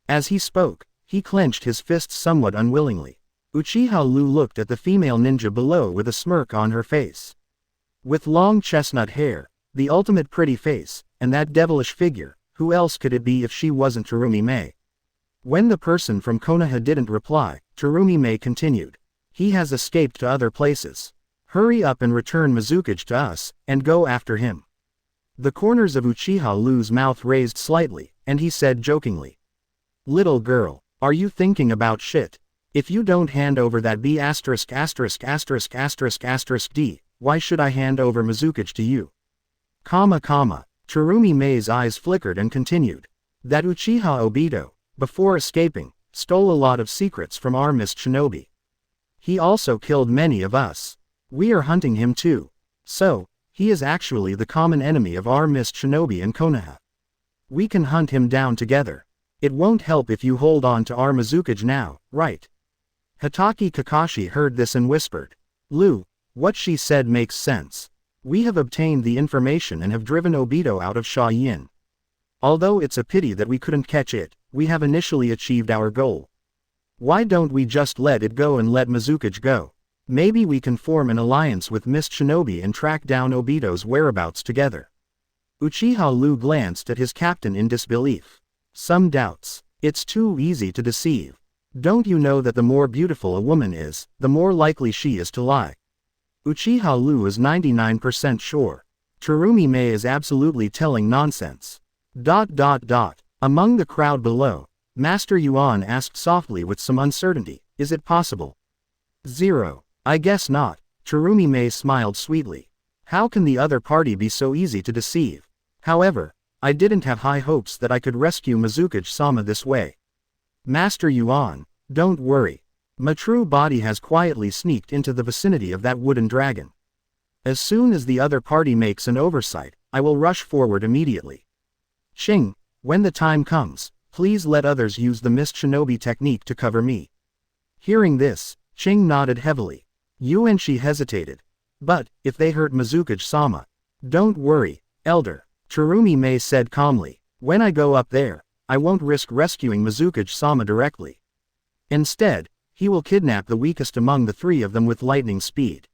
As he spoke, he clenched his fists somewhat unwillingly. Uchiha Liu looked at the female ninja below with a smirk on her face. With long chestnut hair, the ultimate pretty face, and that devilish figure, who else could it be if she wasn't Terumi Mei? When the person from Konoha didn't reply, Terumi Mei continued. He has escaped to other places. Hurry up and return Mizukage to us, and go after him. The corners of Uchiha Liu's mouth raised slightly, and he said jokingly. Little girl, are you thinking about shit? If you don't hand over that B************, why should I hand over Mizukage to you? Terumi Mei's eyes flickered and continued. That Uchiha Obito, before escaping, stole a lot of secrets from our Mist Shinobi. He also killed many of us. We are hunting him too. So, he is actually the common enemy of our Mist Shinobi and Konoha. We can hunt him down together. It won't help if you hold on to our Mizukage now, right? Hatake Kakashi heard this and whispered. Liu, what she said makes sense. We have obtained the information and have driven Obito out of Sha Yin. Although it's a pity that we couldn't catch it, we have initially achieved our goal. Why don't we just let it go and let Mizukage go? Maybe we can form an alliance with Mist Shinobi and track down Obito's whereabouts together. Uchiha Liu glanced at his captain in disbelief. Some doubts. It's too easy to deceive. Don't you know that the more beautiful a woman is, the more likely she is to lie? Uchiha Liu is 99% sure. Terumi Mei is absolutely telling nonsense. Among the crowd below, Master Yuan asked softly with some uncertainty, is it possible? 0. I guess not. Terumi Mei smiled sweetly. How can the other party be so easy to deceive? However, I didn't have high hopes that I could rescue Mizukage-sama this way. Master Yuan, don't worry. My true body has quietly sneaked into the vicinity of that wooden dragon. As soon as the other party makes an oversight, I will rush forward immediately. Ching, when the time comes, please let others use the Mist Shinobi technique to cover me. Hearing this, Ching nodded heavily. Yuanshi hesitated. But, if they hurt Mizukage-sama? Don't worry, Elder, Terumi Mei said calmly. When I go up there, I won't risk rescuing Mizukage-sama directly. Instead, he will kidnap the weakest among the three of them with lightning speed.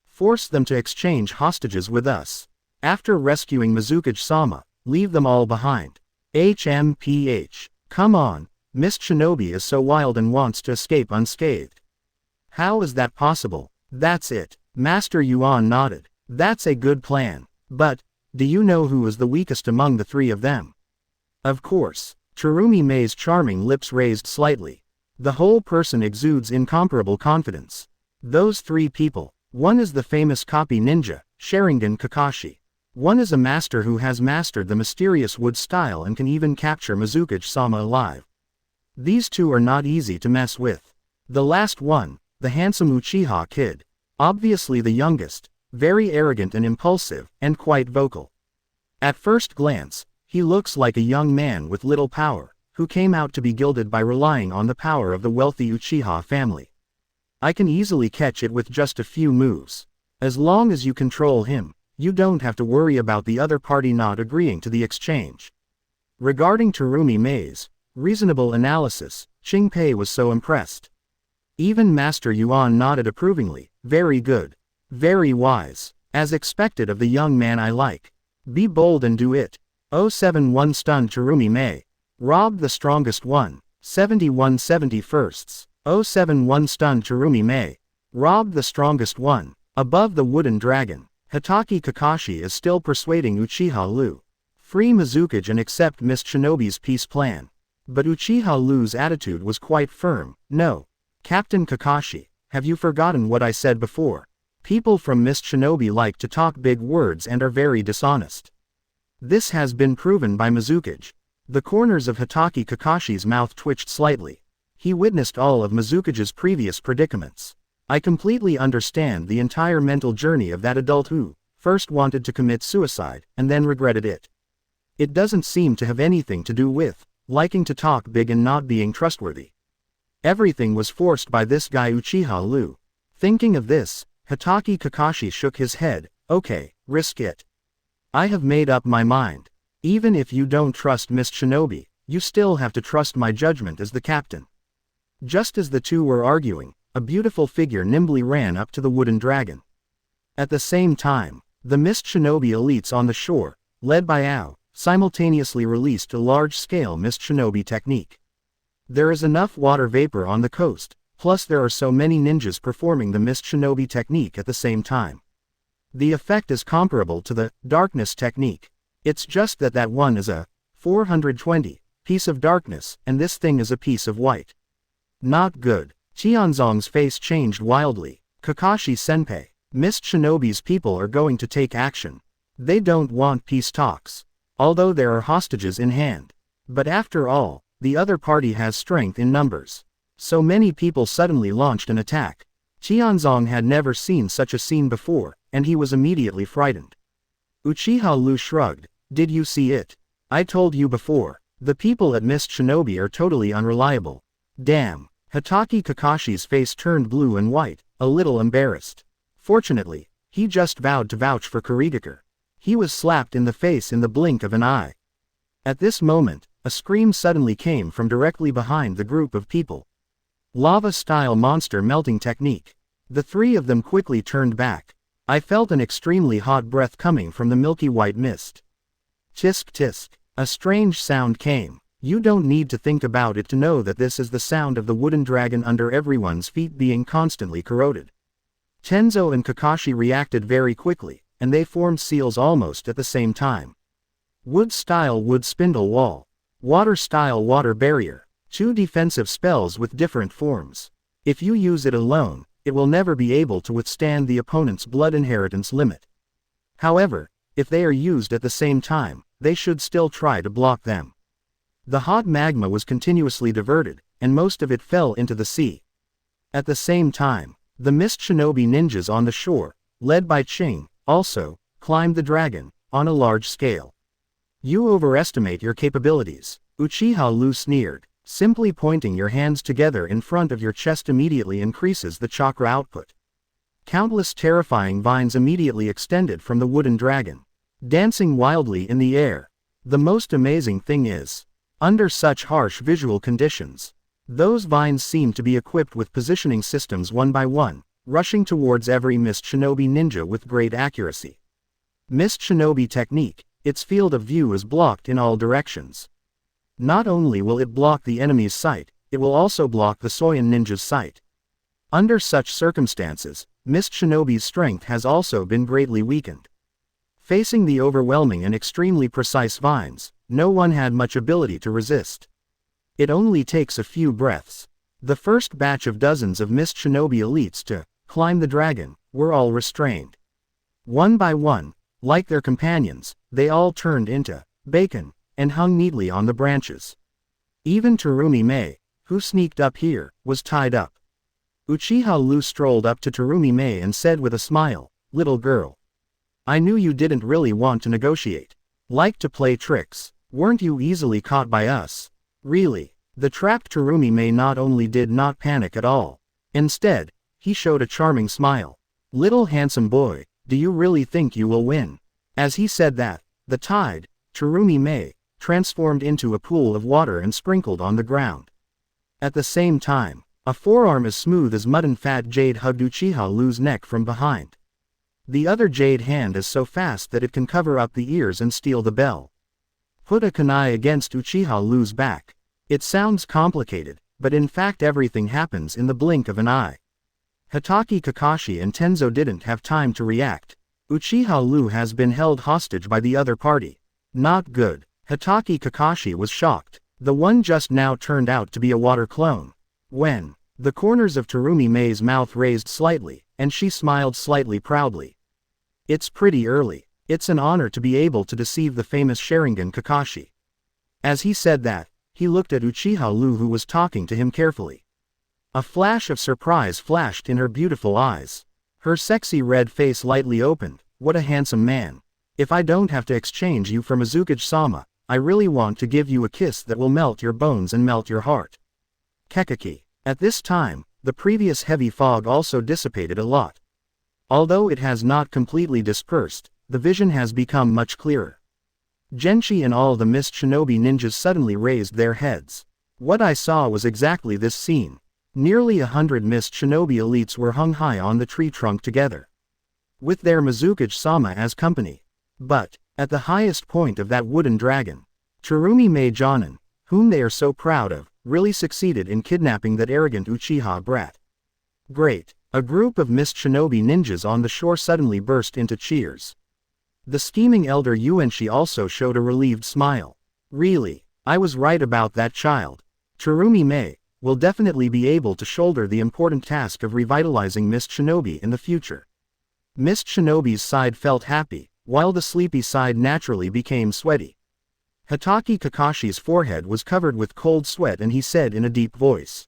Force them to exchange hostages with us. After rescuing Mizukage-sama, leave them all behind. HMPH. Come on, Mist Shinobi is so wild and wants to escape unscathed. How is that possible? That's it. Master Yuan nodded. That's a good plan. But, do you know who is the weakest among the three of them? Of course. Terumi Mei's charming lips raised slightly. The whole person exudes incomparable confidence. Those three people. One is the famous copy ninja, Sharingan Kakashi. One is a master who has mastered the mysterious wood style and can even capture Mizukage-sama alive. These two are not easy to mess with. The last one, the handsome Uchiha kid. Obviously the youngest, very arrogant and impulsive, and quite vocal. At first glance, he looks like a young man with little power, who came out to be gilded by relying on the power of the wealthy Uchiha family. I can easily catch it with just a few moves. As long as you control him, you don't have to worry about the other party not agreeing to the exchange. Regarding Terumi Mei's reasonable analysis, Ching Pei was so impressed. Even Master Yuan nodded approvingly. Very good. Very wise. As expected of the young man I like. Be bold and do it. 071 stunned Terumi Mei. Robbed the strongest one. 71 71sts. 071 stunned Terumi Mei. Robbed the strongest one. Above the wooden dragon, Hatake Kakashi is still persuading Uchiha Liu. Free Mizukage and accept Mist Shinobi's peace plan. But Uchiha Liu's attitude was quite firm. No. Captain Kakashi, have you forgotten what I said before? People from Mist Shinobi like to talk big words and are very dishonest. This has been proven by Mizukage. The corners of Hatake Kakashi's mouth twitched slightly. He witnessed all of Mizukage's previous predicaments. I completely understand the entire mental journey of that adult who first wanted to commit suicide and then regretted it. It doesn't seem to have anything to do with liking to talk big and not being trustworthy. Everything was forced by this guy Uchiha Liu. Thinking of this, Hitaki Kakashi shook his head. Okay, risk it. I have made up my mind. Even if you don't trust Miss Shinobi, you still have to trust my judgment as the captain. Just as the two were arguing, a beautiful figure nimbly ran up to the wooden dragon. At the same time, the Mist Shinobi elites on the shore, led by Ao, simultaneously released a large-scale Mist Shinobi technique. There is enough water vapor on the coast, plus there are so many ninjas performing the Mist Shinobi technique at the same time. The effect is comparable to the darkness technique. It's just that that one is a 420 piece of darkness, and this thing is a piece of white. Not good. Qianzong's face changed wildly. Kakashi Senpai, Mist Shinobi's people are going to take action. They don't want peace talks, although there are hostages in hand. But after all, the other party has strength in numbers. So many people suddenly launched an attack. Qianzong had never seen such a scene before, and he was immediately frightened. Uchiha Liu shrugged. Did you see it? I told you before. The people at Mist Shinobi are totally unreliable. Damn. Hitaki Kakashi's face turned blue and white, a little embarrassed. Fortunately, he just vowed to vouch for Kurigakure. He was slapped in the face in the blink of an eye. At this moment, a scream suddenly came from directly behind the group of people. Lava-style monster melting technique. The three of them quickly turned back. I felt an extremely hot breath coming from the milky white mist. Tisk tisk. A strange sound came. You don't need to think about it to know that this is the sound of the wooden dragon under everyone's feet being constantly corroded. Tenzo and Kakashi reacted very quickly, and they formed seals almost at the same time. Wood-style wood spindle wall. Water-style water barrier. Two defensive spells with different forms. If you use it alone, it will never be able to withstand the opponent's blood inheritance limit. However, if they are used at the same time, they should still try to block them. The hot magma was continuously diverted, and most of it fell into the sea. At the same time, the Mist Shinobi ninjas on the shore, led by Ching, also climbed the dragon, on a large scale. You overestimate your capabilities, Uchiha Liu sneered. Simply pointing your hands together in front of your chest immediately increases the chakra output. Countless terrifying vines immediately extended from the wooden dragon, dancing wildly in the air. The most amazing thing is, under such harsh visual conditions, those vines seem to be equipped with positioning systems one by one, rushing towards every Mist Shinobi ninja with great accuracy. Mist Shinobi technique, its field of view is blocked in all directions. Not only will it block the enemy's sight, it will also block the Soyan ninja's sight. Under such circumstances, Mist Shinobi's strength has also been greatly weakened. Facing the overwhelming and extremely precise vines, no one had much ability to resist. It only takes a few breaths. The first batch of dozens of Mist Shinobi elites to climb the dragon were all restrained. One by one, like their companions, they all turned into bacon, and hung neatly on the branches. Even Terumi Mei, who sneaked up here, was tied up. Uchiha Liu strolled up to Terumi Mei and said with a smile, "Little girl. I knew you didn't really want to negotiate. Like to play tricks. Weren't you easily caught by us?" Really. The trapped Terumi Mei not only did not panic at all. Instead, he showed a charming smile. "Little handsome boy, do you really think you will win?" As he said that, the tide, Terumi Mei, transformed into a pool of water and sprinkled on the ground. At the same time, a forearm as smooth as mutton fat jade hugged Uchiha Liu's neck from behind. The other jade hand is so fast that it can cover up the ears and steal the bell. Put a kunai against Uchiha Liu's back. It sounds complicated, but in fact everything happens in the blink of an eye. Hitaki Kakashi and Tenzo didn't have time to react. Uchiha Liu has been held hostage by the other party. Not good. Hitaki Kakashi was shocked. The one just now turned out to be a water clone. When the corners of Terumi Mei's mouth raised slightly, and she smiled slightly proudly. It's pretty early. It's an honor to be able to deceive the famous Sharingan Kakashi. As he said that, he looked at Uchiha Liu who was talking to him carefully. A flash of surprise flashed in her beautiful eyes. Her sexy red face lightly opened. What a handsome man. If I don't have to exchange you for Mizukage-sama, I really want to give you a kiss that will melt your bones and melt your heart. Kekeki. At this time, the previous heavy fog also dissipated a lot. Although it has not completely dispersed, the vision has become much clearer. Genshi and all the mist shinobi ninjas suddenly raised their heads. What I saw was exactly this scene. Nearly 100 mist shinobi elites were hung high on the tree trunk together, with their Mizukage-sama as company. But, at the highest point of that wooden dragon, Tsurumi Mei Jonin, whom they are so proud of, really succeeded in kidnapping that arrogant Uchiha brat. Great! A group of mist shinobi ninjas on the shore suddenly burst into cheers. The scheming elder Yuenshi also showed a relieved smile. Really, I was right about that child. Tsurumi Mei will definitely be able to shoulder the important task of revitalizing mist shinobi in the future. Mist shinobi's side felt happy, while the sleepy side naturally became sweaty. Hatake Kakashi's forehead was covered with cold sweat and he said in a deep voice,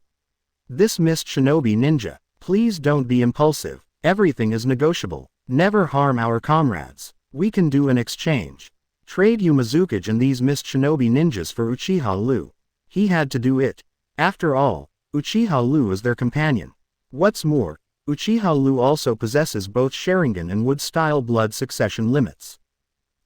"This mist shinobi ninja, please don't be impulsive, everything is negotiable, never harm our comrades, we can do an exchange. Trade you Mizukage and these mist shinobi ninjas for Uchiha Liu." He had to do it. After all, Uchiha Liu is their companion. What's more, Uchiha Liu also possesses both Sharingan and Wood-style blood succession limits.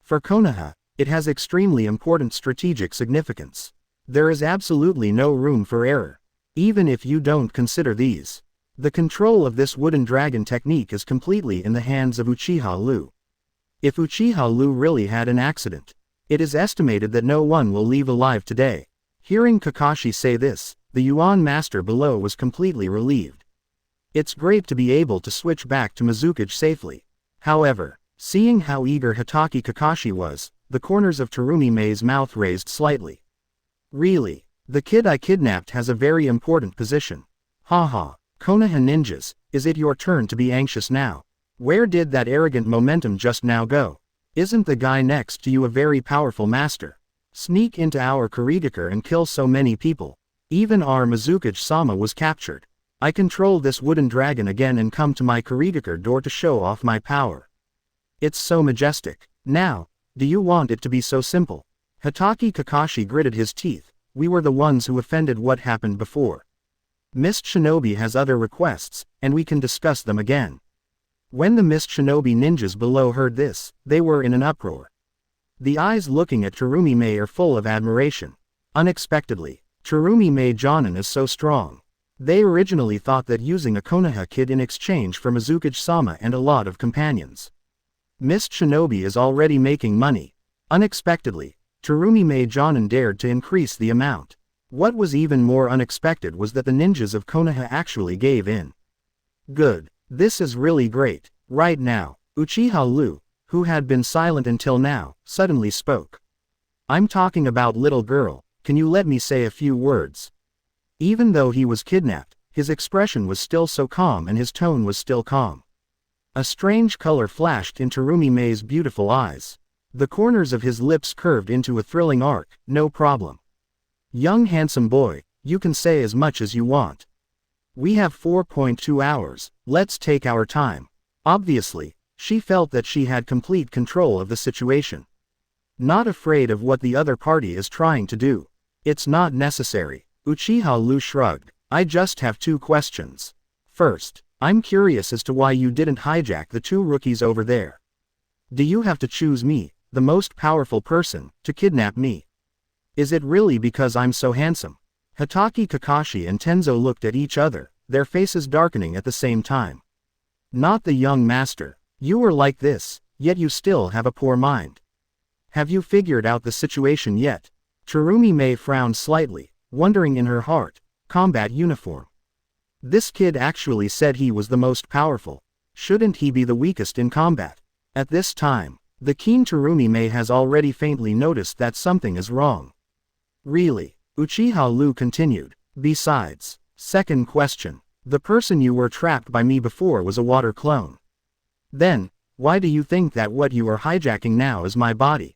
For Konoha, it has extremely important strategic significance. There is absolutely no room for error. Even if you don't consider these. The control of this wooden dragon technique is completely in the hands of Uchiha Liu. If Uchiha Liu really had an accident, it is estimated that no one will leave alive today. Hearing Kakashi say this, the Yuan master below was completely relieved. It's great to be able to switch back to Mizukage safely. However, seeing how eager Hatake Kakashi was, the corners of Tsurumi Mei's mouth raised slightly. Really, the kid I kidnapped has a very important position. Haha, Konoha ninjas, is it your turn to be anxious now? Where did that arrogant momentum just now go? Isn't the guy next to you a very powerful master? Sneak into our Kurigakure and kill so many people. Even our Mizukage-sama was captured. I control this wooden dragon again and come to my Kurigakure door to show off my power. It's so majestic. Now, do you want it to be so simple? Hatake Kakashi gritted his teeth. We were the ones who offended what happened before. Mist Shinobi has other requests, and we can discuss them again. When the Mist Shinobi ninjas below heard this, they were in an uproar. The eyes looking at Tsurumi Mei are full of admiration. Unexpectedly, Tsurumi Mei Jonin is so strong. They originally thought that using a Konoha kid in exchange for Mizukage-sama and a lot of companions. Mist Shinobi is already making money. Unexpectedly, Tsurumi Mei Jonin dared to increase the amount. What was even more unexpected was that the ninjas of Konoha actually gave in. Good. This is really great. Right now, Uchiha Liu, who had been silent until now, suddenly spoke. I'm talking about little girl, can you let me say a few words? Even though he was kidnapped, his expression was still so calm and his tone was still calm. A strange color flashed in Tsurumi Mei's beautiful eyes. The corners of his lips curved into a thrilling arc. No problem. Young handsome boy, you can say as much as you want. We have 4.2 hours, let's take our time. Obviously, she felt that she had complete control of the situation. Not afraid of what the other party is trying to do. It's not necessary. Uchiha Liu shrugged. I just have 2 questions. First, I'm curious as to why you didn't hijack the 2 rookies over there. Do you have to choose me, the most powerful person, to kidnap me? Is it really because I'm so handsome? Hatake Kakashi and Tenzo looked at each other, their faces darkening at the same time. Not the young master. You were like this, yet you still have a poor mind. Have you figured out the situation yet? Tsurumi Mei frowned slightly, wondering in her heart. Combat uniform. This kid actually said he was the most powerful. Shouldn't he be the weakest in combat? At this time, the keen Tsurumi Mei has already faintly noticed that something is wrong. Really? Uchiha Liu continued. Besides, second question. The person you were trapped by me before was a water clone. Then, why do you think that what you are hijacking now is my body?